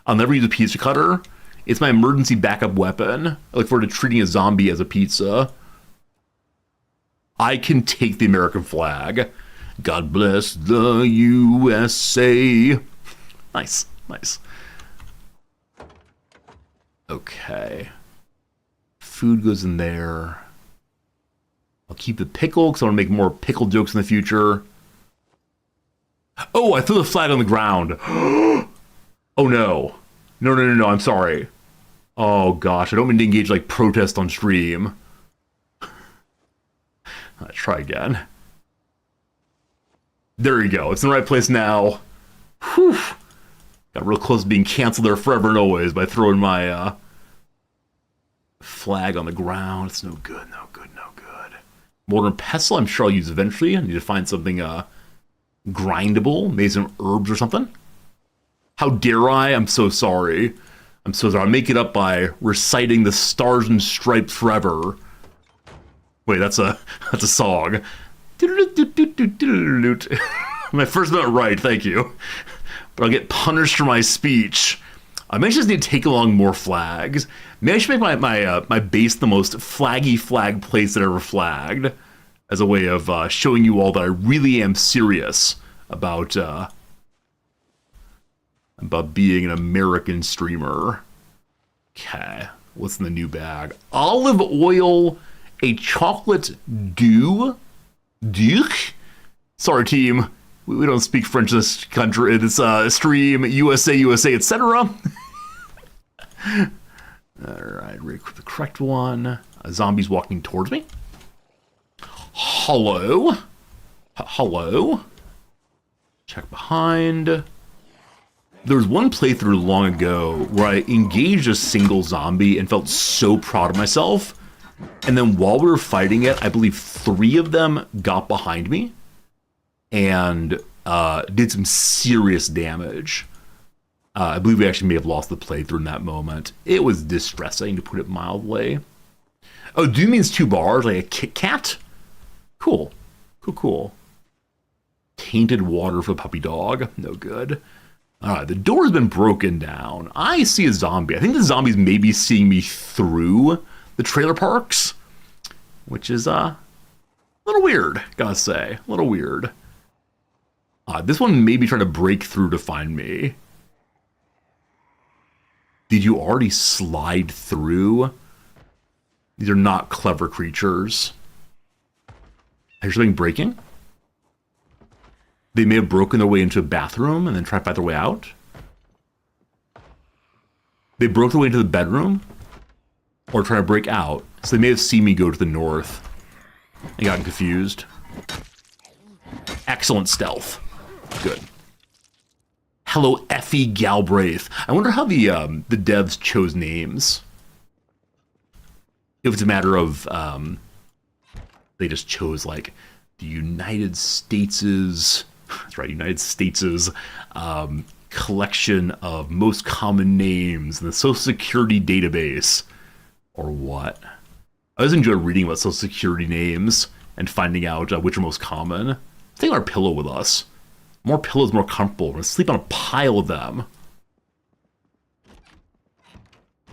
I'll never use a pizza cutter. It's my emergency backup weapon. I look forward to treating a zombie as a pizza. I can take the American flag. God bless the USA. Nice, nice. Okay. Food goes in there. I'll keep the pickle because I want to make more pickle jokes in the future. Oh, I threw the flag on the ground. Oh no. No, I'm sorry. Oh gosh, I don't mean to engage like protest on stream. Let's try again. There you go, it's in the right place now. Whew. Got real close to being canceled there forever and always by throwing my flag on the ground. It's no good, no good, no good. Mortar and pestle, I'm sure I'll use eventually. I need to find something grindable, maybe some herbs or something. How dare I? I'm so sorry. I'm so sorry. I'll make it up by reciting the Stars and Stripes Forever. Wait, that's a song. My first note right, thank you. But I'll get punished for my speech. I may just need to take along more flags. Maybe I should make my base the most flaggy flag place that I ever flagged, as a way of showing you all that I really am serious about being an American streamer. Okay, what's in the new bag? Olive oil, a chocolate Duke. Sorry, team. We don't speak French in this country. It's stream USA, etc. All right, the correct one. A zombie's walking towards me. Hello. Hello. Check behind. There was one playthrough long ago where I engaged a single zombie and felt so proud of myself. And then while we were fighting it, I believe 3 of them got behind me and did some serious damage. I believe we actually may have lost the playthrough in that moment. It was distressing, to put it mildly. Oh, do means 2 bars, like a Kit Kat? Cool. Cool. Tainted water for the puppy dog. No good. Alright, the door has been broken down. I see a zombie. I think the zombies may be seeing me through the trailer parks, which is a little weird, gotta say. A little weird. This one may be trying to break through to find me. Did you already slide through? These are not clever creatures. I hear something breaking. They may have broken their way into a bathroom and then tried to find their way out. They broke their way into the bedroom or trying to break out. So they may have seen me go to the north and gotten confused. Excellent stealth. Good. Hello, Effie Galbraith. I wonder how the devs chose names. If it's a matter of they just chose like the United States', that's right, United States' collection of most common names in the Social Security database, or what? I always enjoy reading about Social Security names and finding out which are most common. Take our pillow with us. More pillows, more comfortable. We're gonna sleep on a pile of them.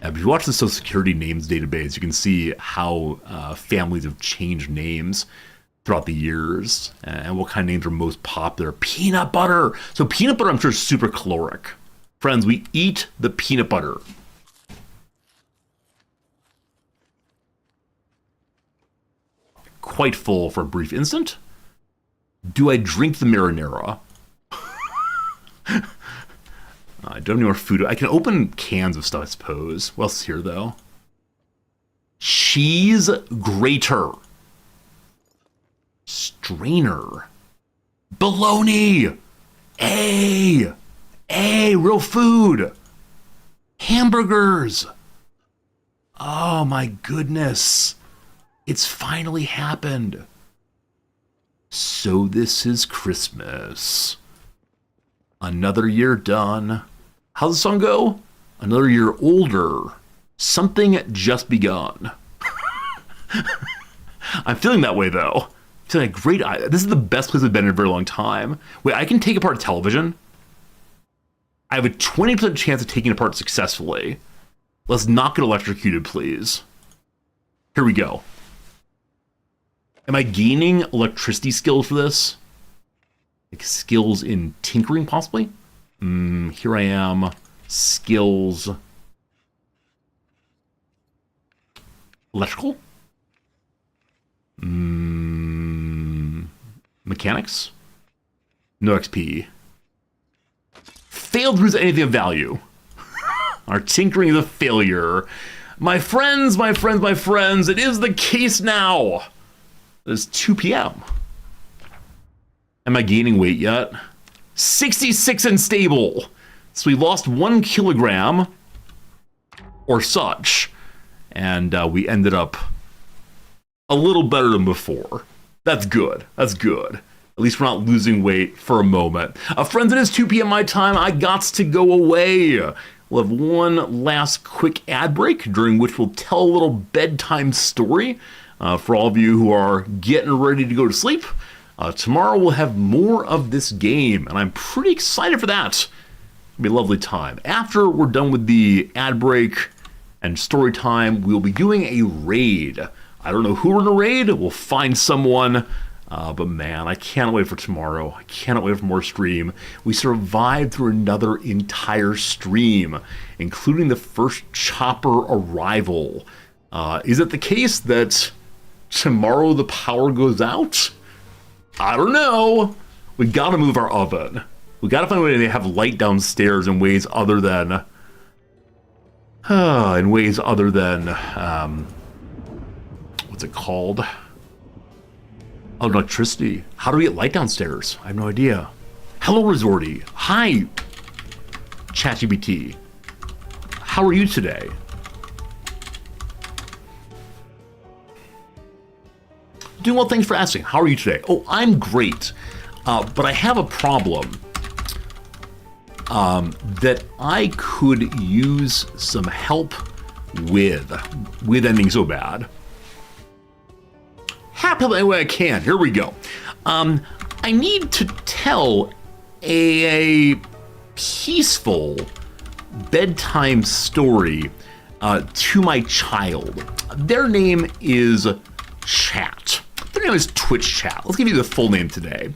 If you watch the Social Security names database, you can see how families have changed names throughout the years and what kind of names are most popular. Peanut butter. So peanut butter, I'm sure, is super caloric. Friends, we eat the peanut butter. Quite full for a brief instant. Do I drink the marinara? I don't have any more food. I can open cans of stuff, I suppose. What else is here, though? Cheese grater. Strainer. Bologna. Hey, real food. Hamburgers. Oh my goodness. It's finally happened. So this is Christmas. Another year done. How's the song go? Another year older. Something just begun. I'm feeling that way, though. I'm feeling a great... This is the best place I've been in a very long time. Wait, I can take apart television? I have a 20% chance of taking it apart successfully. Let's not get electrocuted, please. Here we go. Am I gaining electricity skills for this? Like skills in tinkering, possibly? Here I am. Skills. Electrical? Mechanics? No XP. Failed to produce anything of value. Our tinkering is a failure. My friends, it is the case now. It's 2 p.m. Am I gaining weight yet? 66 and stable. So we lost 1 kilogram or such. And we ended up a little better than before. That's good. That's good. At least we're not losing weight for a moment. Friends, it is 2 p.m. my time. I gots to go away. We'll have one last quick ad break, during which we'll tell a little bedtime story for all of you who are getting ready to go to sleep. Tomorrow we'll have more of this game, and I'm pretty excited for that. It'll be a lovely time. After we're done with the ad break and story time, we'll be doing a raid. I don't know who we're in a raid. We'll find someone. But man, I can't wait for tomorrow. I cannot wait for more stream. We survived through another entire stream, including the first chopper arrival. Is it the case that tomorrow the power goes out? I don't know. We gotta move our oven. We gotta find a way to have light downstairs in ways other than... what's it called? Oh, electricity. How do we get light downstairs? I have no idea. Hello, Resorty. Hi, ChatGPT. How are you today? Doing well, thanks for asking. How are you today? Oh, I'm great. But I have a problem that I could use some help with ending so bad. Happy any way I can. Here we go. I need to tell a peaceful bedtime story to my child. Their name is Chat. Their name is Twitch Chat. Let's give you the full name today.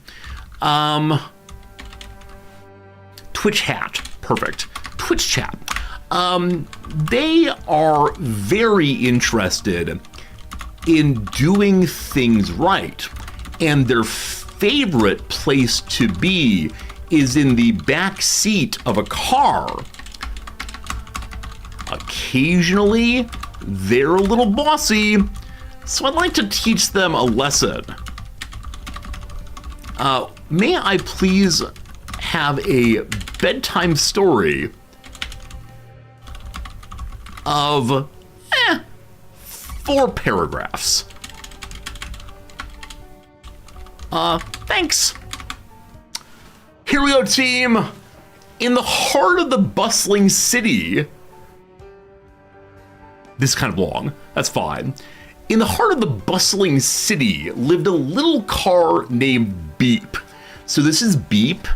Twitch Hat. Perfect. Twitch Chat. They are very interested in doing things right, and their favorite place to be is in the back seat of a car. Occasionally, they're a little bossy, so I'd like to teach them a lesson. May I please have a bedtime story of 4 paragraphs. Thanks. Here we go, team. In the heart of the bustling city. This is kind of long. That's fine. In the heart of the bustling city lived a little car named Beep. So this is Beep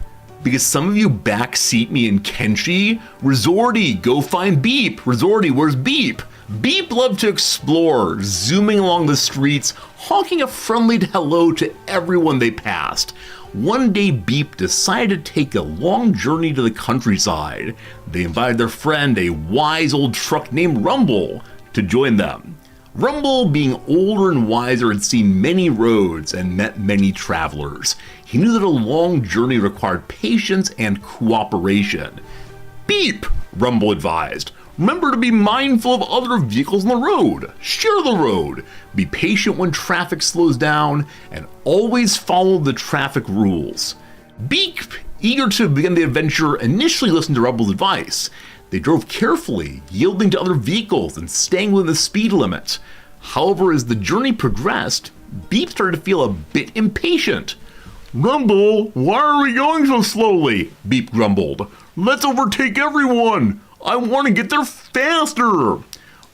because some of you backseat me in Kenshi. Resorty, go find Beep. Resorty, where's Beep? Beep loved to explore, zooming along the streets, honking a friendly hello to everyone they passed. One day, Beep decided to take a long journey to the countryside. They invited their friend, a wise old truck named Rumble, to join them. Rumble, being older and wiser, had seen many roads and met many travelers. He knew that a long journey required patience and cooperation. Beep, Rumble advised. Remember to be mindful of other vehicles on the road. Share the road. Be patient when traffic slows down, and always follow the traffic rules. Beep, eager to begin the adventure, initially listened to Rumble's advice. They drove carefully, yielding to other vehicles and staying within the speed limit. However, as the journey progressed, Beep started to feel a bit impatient. Rumble, why are we going so slowly? Beep grumbled. Let's overtake everyone. I want to get there faster.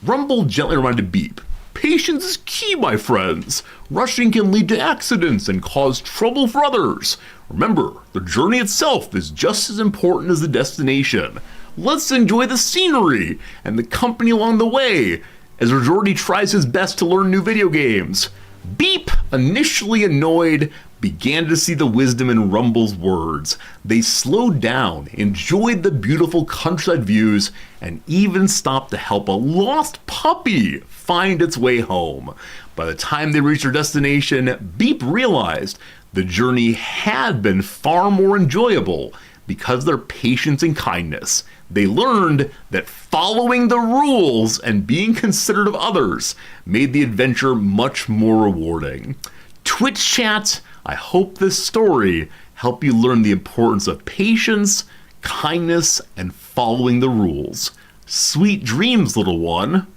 Rumble gently reminded Beep. Patience is key, my friends. Rushing can lead to accidents and cause trouble for others. Remember, the journey itself is just as important as the destination. Let's enjoy the scenery and the company along the way as Resorty tries his best to learn new video games. Beep, initially annoyed, began to see the wisdom in Rumble's words. They slowed down, enjoyed the beautiful countryside views, and even stopped to help a lost puppy find its way home. By the time they reached their destination, Beep realized the journey had been far more enjoyable because of their patience and kindness. They learned that following the rules and being considerate of others made the adventure much more rewarding. Twitch chat, I hope this story helped you learn the importance of patience, kindness, and following the rules. Sweet dreams, little one.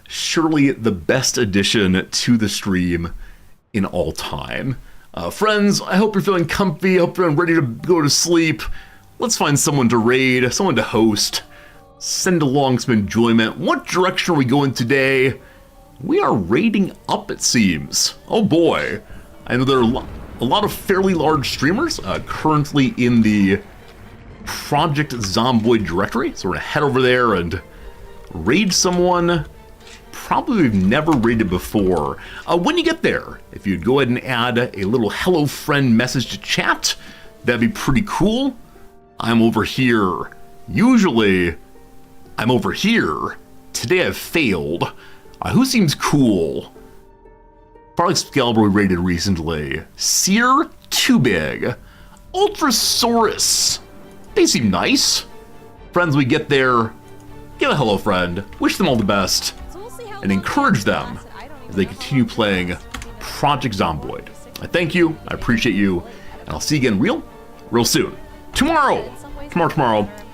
Surely the best addition to the stream in all time. Friends, I hope you're feeling comfy. I hope you're ready to go to sleep. Let's find someone to raid, someone to host. Send along some enjoyment. What direction are we going today? We are raiding up, it seems. Oh boy. I know there are a lot of fairly large streamers currently in the Project Zomboid directory. So we're gonna head over there and raid someone probably we've never raided before. When you get there, if you'd go ahead and add a little hello friend message to chat, that'd be pretty cool. I'm over here. Usually, I'm over here. Today I've failed. Who seems cool? Probably Excalibur we raided recently. Seer Too Big. Ultrasaurus. They seem nice. Friends, we get there. Give a hello friend. Wish them all the best. And encourage them as they continue playing Project Zomboid. I thank you. I appreciate you. And I'll see you again real soon. Tomorrow.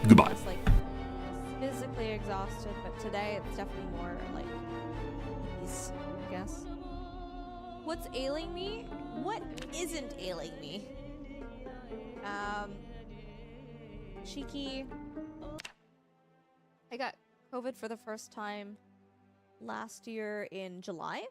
Goodbye. Physically exhausted, but today it's definitely more like peace, I guess. What's ailing me? What isn't ailing me? Cheeky. I got COVID for the first time last year in July.